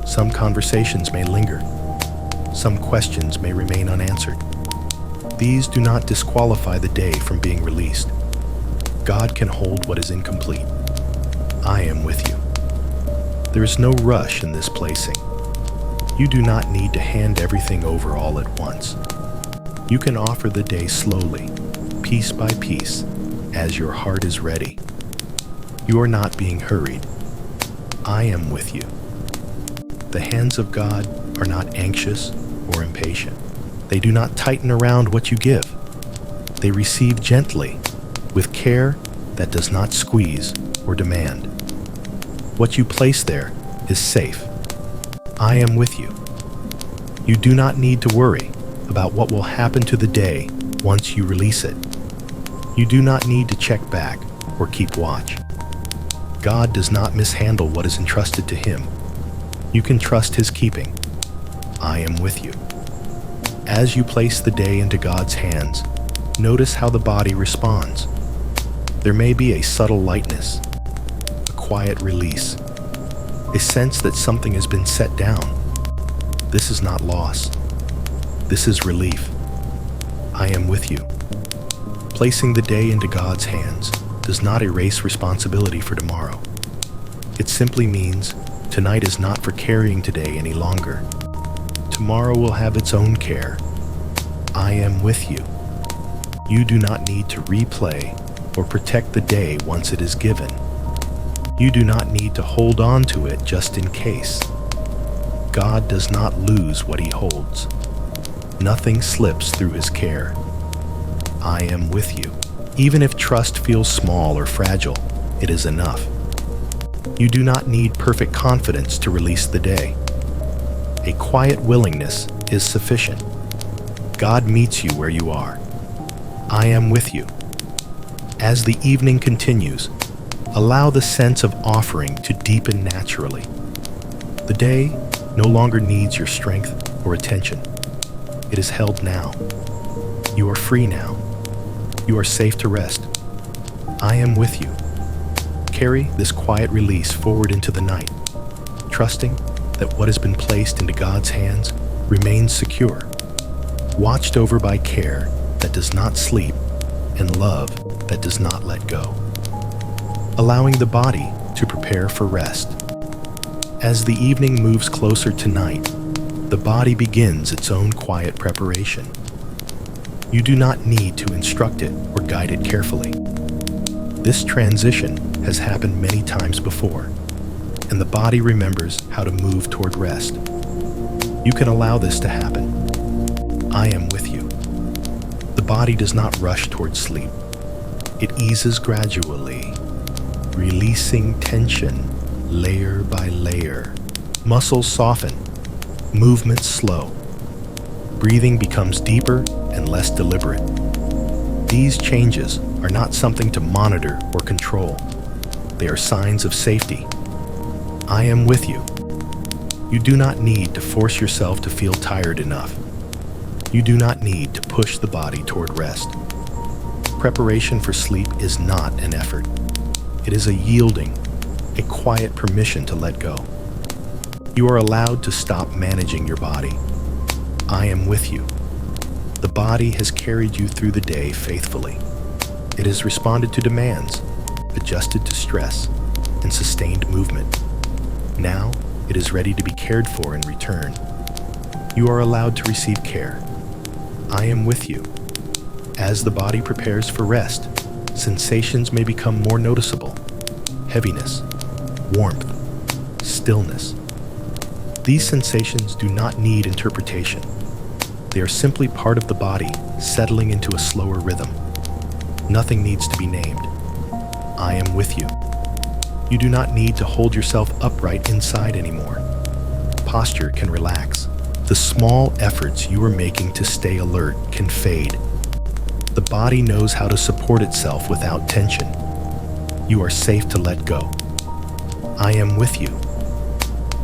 Some conversations may linger. Some questions may remain unanswered. These do not disqualify the day from being released. God can hold what is incomplete. I am with you. There is no rush in this placing. You do not need to hand everything over all at once. You can offer the day slowly, piece by piece, as your heart is ready. You are not being hurried. I am with you. The hands of God are not anxious or impatient. They do not tighten around what you give. They receive gently, with care that does not squeeze or demand. What you place there is safe. I am with you. You do not need to worry about what will happen to the day once you release it. You do not need to check back or keep watch. God does not mishandle what is entrusted to him. You can trust his keeping. I am with you. As you place the day into God's hands, notice how the body responds. There may be a subtle lightness, a quiet release, a sense that something has been set down. This is not loss. This is relief. I am with you. Placing the day into God's hands does not erase responsibility for tomorrow. It simply means tonight is not for carrying today any longer. Tomorrow will have its own care. I am with you. You do not need to replay or protect the day once it is given. You do not need to hold on to it just in case. God does not lose what he holds. Nothing slips through his care. I am with you. Even if trust feels small or fragile, it is enough. You do not need perfect confidence to release the day. A quiet willingness is sufficient. God meets you where you are. I am with you. As the evening continues, allow the sense of offering to deepen naturally. The day no longer needs your strength or attention. It is held now. You are free now. You are safe to rest. I am with you. Carry this quiet release forward into the night, trusting that what has been placed into God's hands remains secure, watched over by care that does not sleep and love that does not let go. Allowing the body to prepare for rest. As the evening moves closer to night, the body begins its own quiet preparation. You do not need to instruct it or guide it carefully. This transition has happened many times before, and the body remembers how to move toward rest. You can allow this to happen. I am with you. The body does not rush toward sleep. It eases gradually, releasing tension layer by layer. Muscles soften, movements slow. Breathing becomes deeper and less deliberate. These changes are not something to monitor or control. They are signs of safety. I am with you. You do not need to force yourself to feel tired enough. You do not need to push the body toward rest. Preparation for sleep is not an effort. It is a yielding, a quiet permission to let go. You are allowed to stop managing your body. I am with you. The body has carried you through the day faithfully. It has responded to demands, adjusted to stress, and sustained movement. Now, it is ready to be cared for in return. You are allowed to receive care. I am with you. As the body prepares for rest, sensations may become more noticeable. Heaviness, warmth, stillness. These sensations do not need interpretation. They are simply part of the body settling into a slower rhythm. Nothing needs to be named. I am with you. You do not need to hold yourself upright inside anymore. Posture can relax. The small efforts you are making to stay alert can fade. The body knows how to support itself without tension. You are safe to let go. I am with you.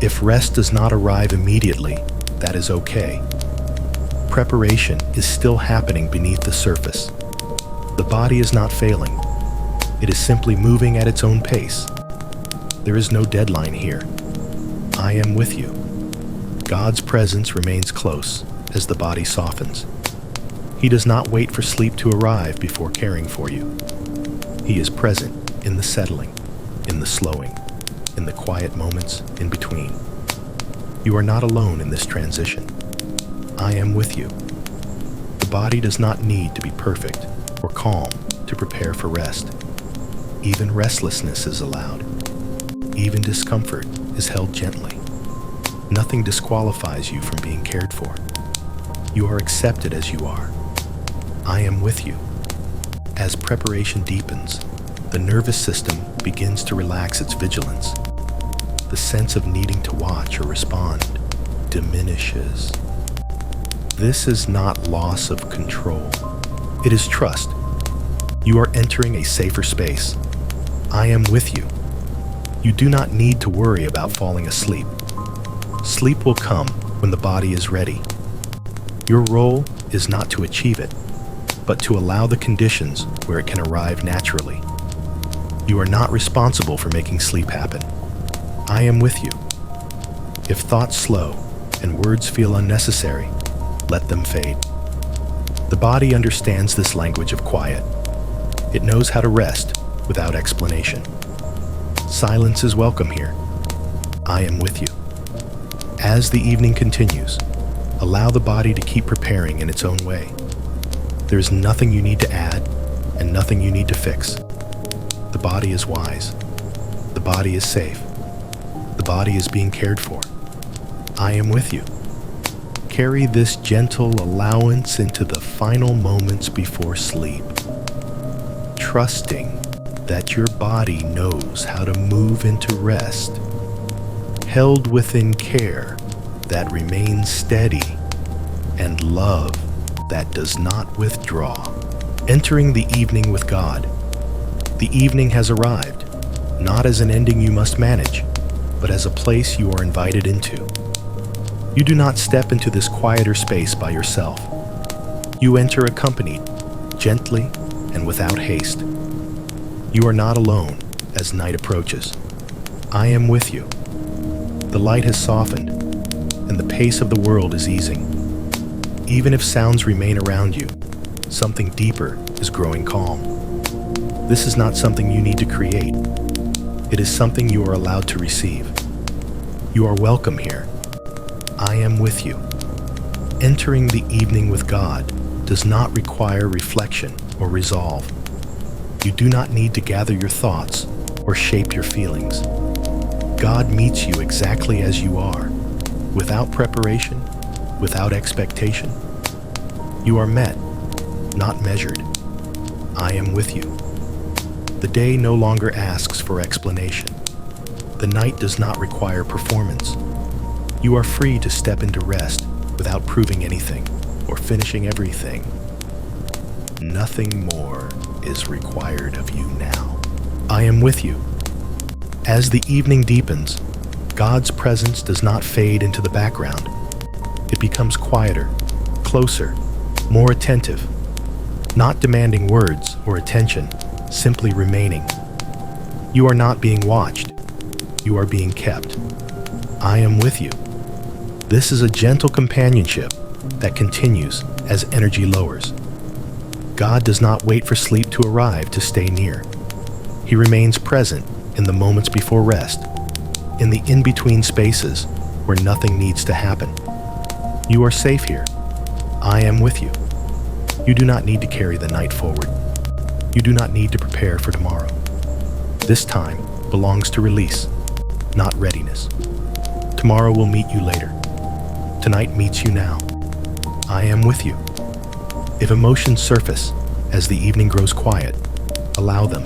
If rest does not arrive immediately, that is okay. Preparation is still happening beneath the surface. The body is not failing. It is simply moving at its own pace. There is no deadline here. I am with you. God's presence remains close as the body softens. He does not wait for sleep to arrive before caring for you. He is present in the settling, in the slowing, in the quiet moments in between. You are not alone in this transition. I am with you. The body does not need to be perfect or calm to prepare for rest. Even restlessness is allowed. Even discomfort is held gently. Nothing disqualifies you from being cared for. You are accepted as you are. I am with you. As preparation deepens, the nervous system begins to relax its vigilance. The sense of needing to watch or respond diminishes. This is not loss of control. It is trust. You are entering a safer space. I am with you. You do not need to worry about falling asleep. Sleep will come when the body is ready. Your role is not to achieve it, but to allow the conditions where it can arrive naturally. You are not responsible for making sleep happen. I am with you. If thoughts slow and words feel unnecessary, let them fade. The body understands this language of quiet. It knows how to rest without explanation. Silence is welcome here. I am with you. As the evening continues, allow the body to keep preparing in its own way. There is nothing you need to add and nothing you need to fix. The body is wise. The body is safe. The body is being cared for. I am with you. Carry this gentle allowance into the final moments before sleep, trusting that your body knows how to move into rest, held within care that remains steady and love that does not withdraw. Entering the evening with God. The evening has arrived, not as an ending you must manage, but as a place you are invited into. You do not step into this quieter space by yourself. You enter accompanied, gently and without haste. You are not alone as night approaches. I am with you. The light has softened, and the pace of the world is easing. Even if sounds remain around you, something deeper is growing calm. This is not something you need to create. It is something you are allowed to receive. You are welcome here. I am with you. Entering the evening with God does not require reflection or resolve. You do not need to gather your thoughts or shape your feelings. God meets you exactly as you are, without preparation, without expectation. You are met, not measured. I am with you. The day no longer asks for explanation. The night does not require performance. You are free to step into rest without proving anything or finishing everything. Nothing more is required of you now. I am with you. As the evening deepens, God's presence does not fade into the background. It becomes quieter, closer, more attentive, not demanding words or attention, simply remaining. You are not being watched. You are being kept. I am with you. This is a gentle companionship that continues as energy lowers. God does not wait for sleep to arrive to stay near. He remains present in the moments before rest, in the in-between spaces where nothing needs to happen. You are safe here. I am with you. You do not need to carry the night forward. You do not need to prepare for tomorrow. This time belongs to release, not readiness. Tomorrow will meet you later. Tonight meets you now. I am with you. If emotions surface as the evening grows quiet, allow them.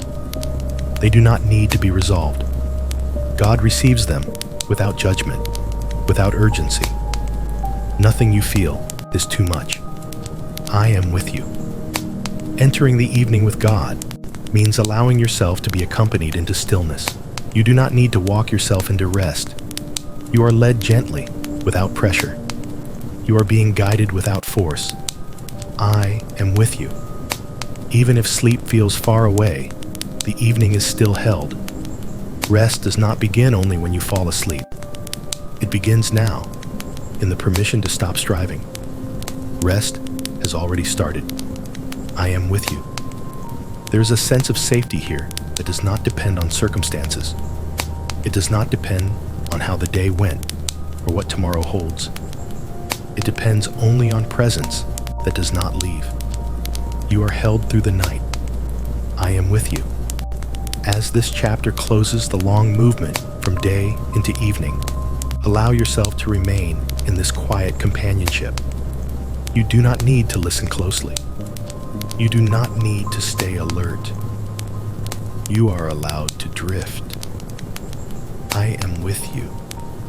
They do not need to be resolved. God receives them without judgment, without urgency. Nothing you feel is too much. I am with you. Entering the evening with God means allowing yourself to be accompanied into stillness. You do not need to walk yourself into rest. You are led gently, without pressure. You are being guided without force. I am with you. Even if sleep feels far away, the evening is still held. Rest does not begin only when you fall asleep. It begins now, in the permission to stop striving. Rest has already started. I am with you. There is a sense of safety here that does not depend on circumstances. It does not depend on how the day went or what tomorrow holds. It depends only on presence that does not leave. You are held through the night. I am with you. As this chapter closes the long movement from day into evening, allow yourself to remain in this quiet companionship. You do not need to listen closely. You do not need to stay alert. You are allowed to drift. I am with you.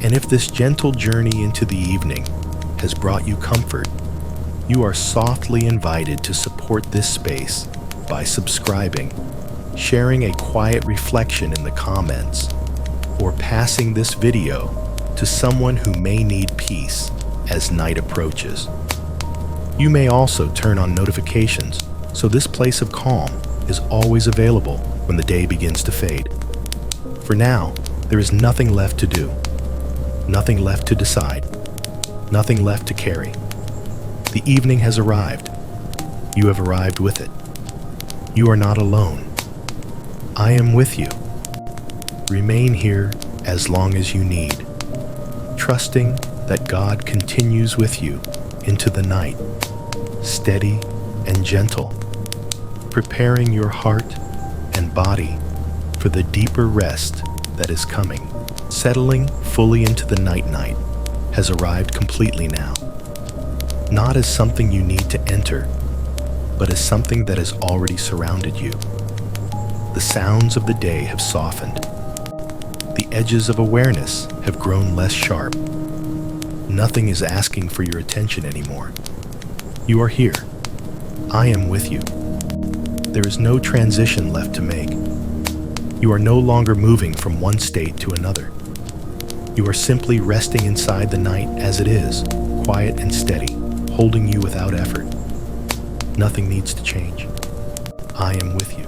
And if this gentle journey into the evening has brought you comfort, you are softly invited to support this space by subscribing, sharing a quiet reflection in the comments, or passing this video to someone who may need peace as night approaches. You may also turn on notifications so this place of calm is always available when the day begins to fade. For now, there is nothing left to do, nothing left to decide, nothing left to carry. The evening has arrived. You have arrived with it. You are not alone. I am with you. Remain here as long as you need, trusting that God continues with you into the night, steady and gentle, preparing your heart and body for the deeper rest that is coming. Settling fully into the night has arrived completely now, not as something you need to enter, but as something that has already surrounded you. The sounds of the day have softened. The edges of awareness have grown less sharp. Nothing is asking for your attention anymore. You are here. I am with you. There is no transition left to make. You are no longer moving from one state to another. You are simply resting inside the night as it is, quiet and steady, holding you without effort. Nothing needs to change. I am with you.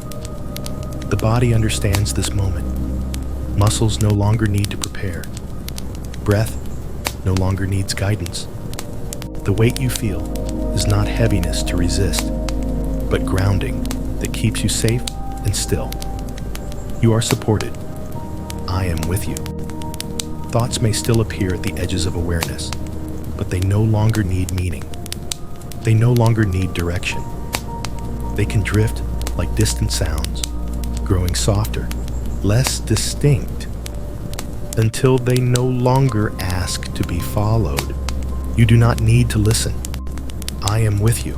The body understands this moment. Muscles no longer need to prepare. Breath no longer needs guidance. The weight you feel is not heaviness to resist, but grounding that keeps you safe and still. You are supported. I am with you. Thoughts may still appear at the edges of awareness, but they no longer need meaning. They no longer need direction. They can drift like distant sounds, growing softer, less distinct, until they no longer ask to be followed. You do not need to listen. I am with you.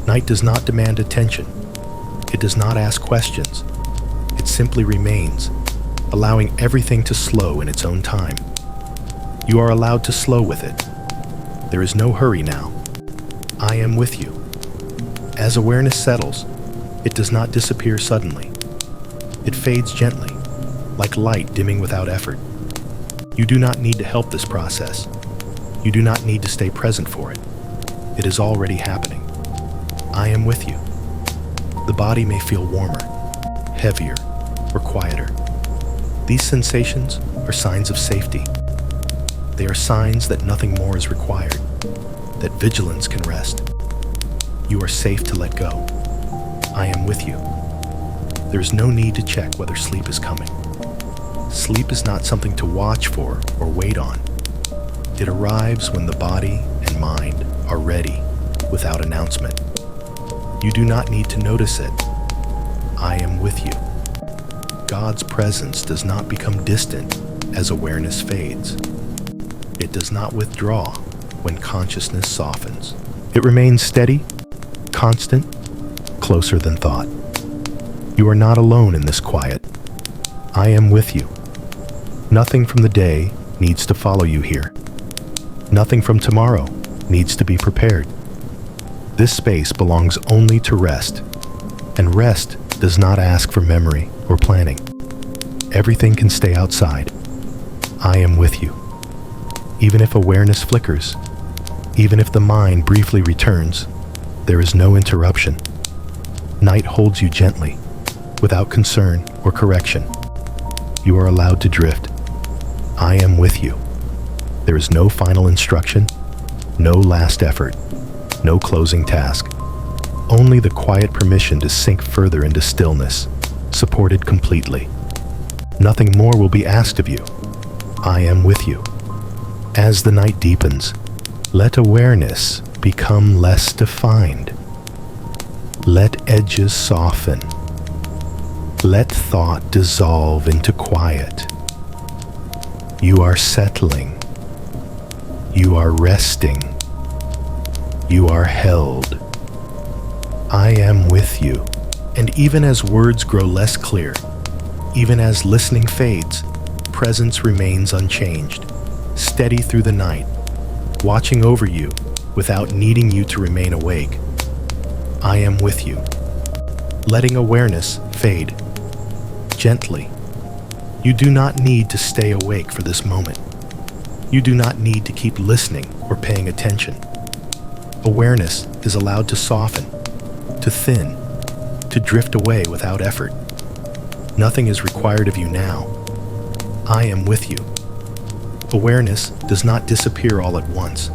Night does not demand attention. It does not ask questions. It simply remains, allowing everything to slow in its own time. You are allowed to slow with it. There is no hurry now. I am with you. As awareness settles, it does not disappear suddenly. It fades gently, like light dimming without effort. You do not need to help this process. You do not need to stay present for it. It is already happening. I am with you. The body may feel warmer, heavier, or quieter. These sensations are signs of safety. They are signs that nothing more is required, that vigilance can rest. You are safe to let go. I am with you. There is no need to check whether sleep is coming. Sleep is not something to watch for or wait on. It arrives when the body and mind are ready, without announcement. You do not need to notice it. I am with you. God's presence does not become distant as awareness fades. It does not withdraw when consciousness softens. It remains steady, constant, closer than thought. You are not alone in this quiet. I am with you. Nothing from the day needs to follow you here. Nothing from tomorrow needs to be prepared. This space belongs only to rest, and rest does not ask for memory or planning. Everything can stay outside. I am with you. Even if awareness flickers, even if the mind briefly returns, there is no interruption. Night holds you gently, without concern or correction. You are allowed to drift. I am with you. There is no final instruction, no last effort, no closing task. Only the quiet permission to sink further into stillness, supported completely. Nothing more will be asked of you. I am with you. As the night deepens, let awareness become less defined. Let edges soften. Let thought dissolve into quiet. You are settling. You are resting. You are held. I am with you. And even as words grow less clear, even as listening fades, presence remains unchanged, steady through the night, watching over you without needing you to remain awake. I am with you. letting awareness fade gently. You do not need to stay awake for this moment. You do not need to keep listening or paying attention. Awareness is allowed to soften, to thin, to drift away without effort. Nothing is required of you now. I am with you. Awareness does not disappear all at once.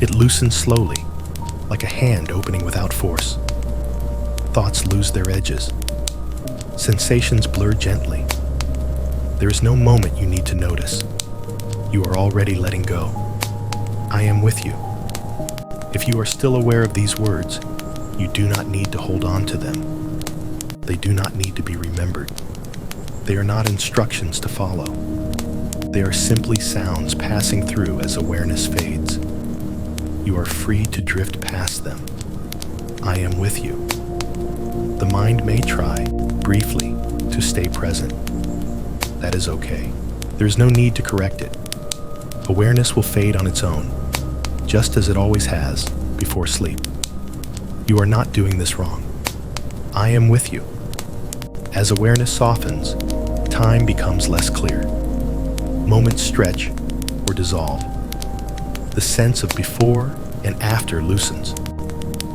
It loosens slowly, like a hand opening without force. Thoughts lose their edges. Sensations blur gently. There is no moment you need to notice. You are already letting go. I am with you. If you are still aware of these words, you do not need to hold on to them. They do not need to be remembered. They are not instructions to follow. They are simply sounds passing through as awareness fades. You are free to drift past them. I am with you. The mind may try, briefly, to stay present. That is okay. There is no need to correct it. Awareness will fade on its own, just as it always has before sleep. You are not doing this wrong. I am with you. As awareness softens, time becomes less clear. Moments stretch or dissolve. The sense of before and after loosens.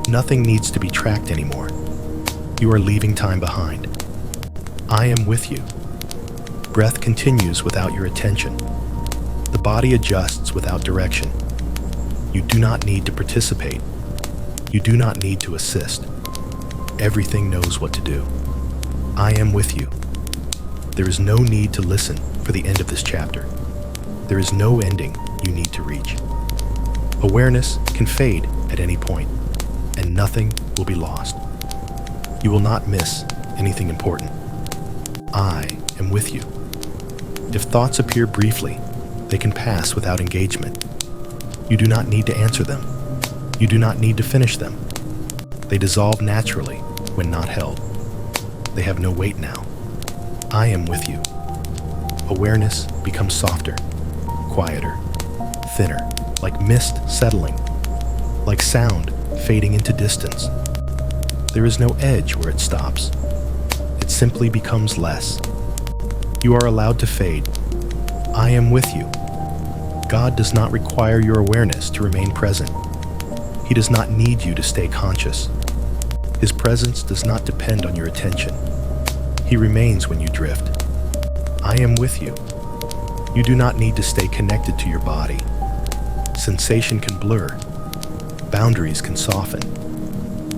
Nothing needs to be tracked anymore. You are leaving time behind. I am with you. Breath continues without your attention. The body adjusts without direction. You do not need to participate. You do not need to assist. Everything knows what to do. I am with you. There is no need to listen for the end of this chapter. There is no ending you need to reach. Awareness can fade at any point, and nothing will be lost. You will not miss anything important. I am with you. If thoughts appear briefly, they can pass without engagement. You do not need to answer them. You do not need to finish them. They dissolve naturally when not held. They have no weight now. I am with you. Awareness becomes softer, quieter, thinner, like mist settling, like sound fading into distance. There is no edge where it stops. It simply becomes less. You are allowed to fade. I am with you. God does not require your awareness to remain present. He does not need you to stay conscious. His presence does not depend on your attention. He remains when you drift. I am with you. You do not need to stay connected to your body. Sensation can blur. Boundaries can soften.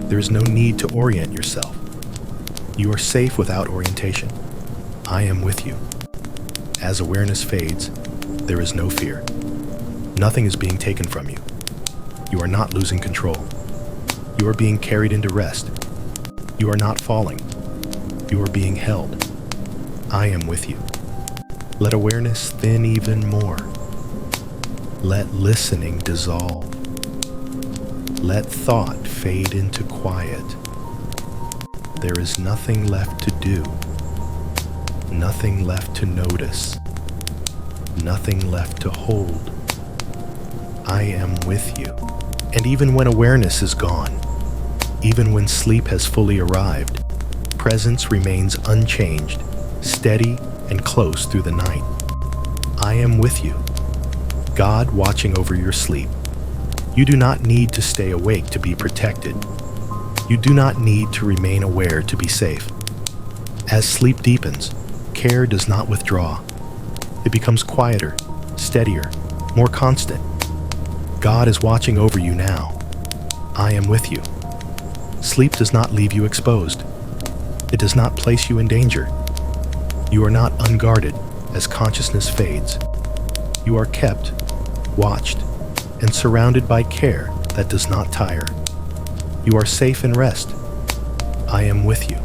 There is no need to orient yourself. You are safe without orientation. I am with you. As awareness fades, there is no fear. Nothing is being taken from you. You are not losing control. You are being carried into rest. You are not falling. You are being held. I am with you. Let awareness thin even more. Let listening dissolve. Let thought fade into quiet. There is nothing left to do. Nothing left to notice. Nothing left to hold. I am with you. And even when awareness is gone, even when sleep has fully arrived, presence remains unchanged, steady and close through the night. I am with you. God watching over your sleep. You do not need to stay awake to be protected. You do not need to remain aware to be safe. As sleep deepens, care does not withdraw. It becomes quieter, steadier, more constant. God is watching over you now. I am with you. Sleep does not leave you exposed. It does not place you in danger. You are not unguarded as consciousness fades. You are kept, watched, and surrounded by care that does not tire. You are safe in rest. I am with you.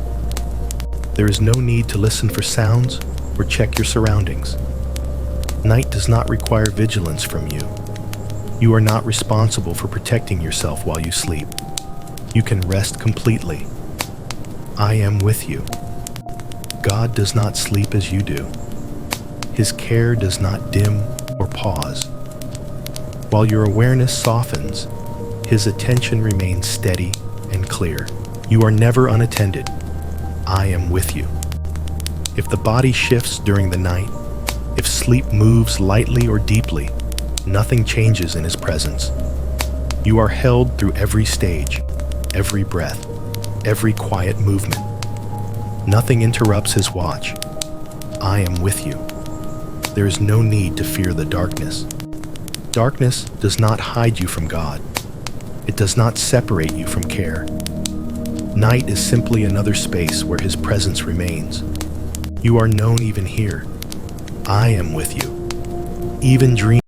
There is no need to listen for sounds or check your surroundings. Night does not require vigilance from you. You are not responsible for protecting yourself while you sleep. You can rest completely. I am with you. God does not sleep as you do. His care does not dim or pause. While your awareness softens, his attention remains steady and clear. You are never unattended. I am with you. If the body shifts during the night, if sleep moves lightly or deeply, nothing changes in his presence. You are held through every stage, every breath, every quiet movement. Nothing interrupts his watch. I am with you. There is no need to fear the darkness. Darkness does not hide you from God. It does not separate you from care. Night is simply another space where his presence remains. You are known even here. I am with you. Even dreams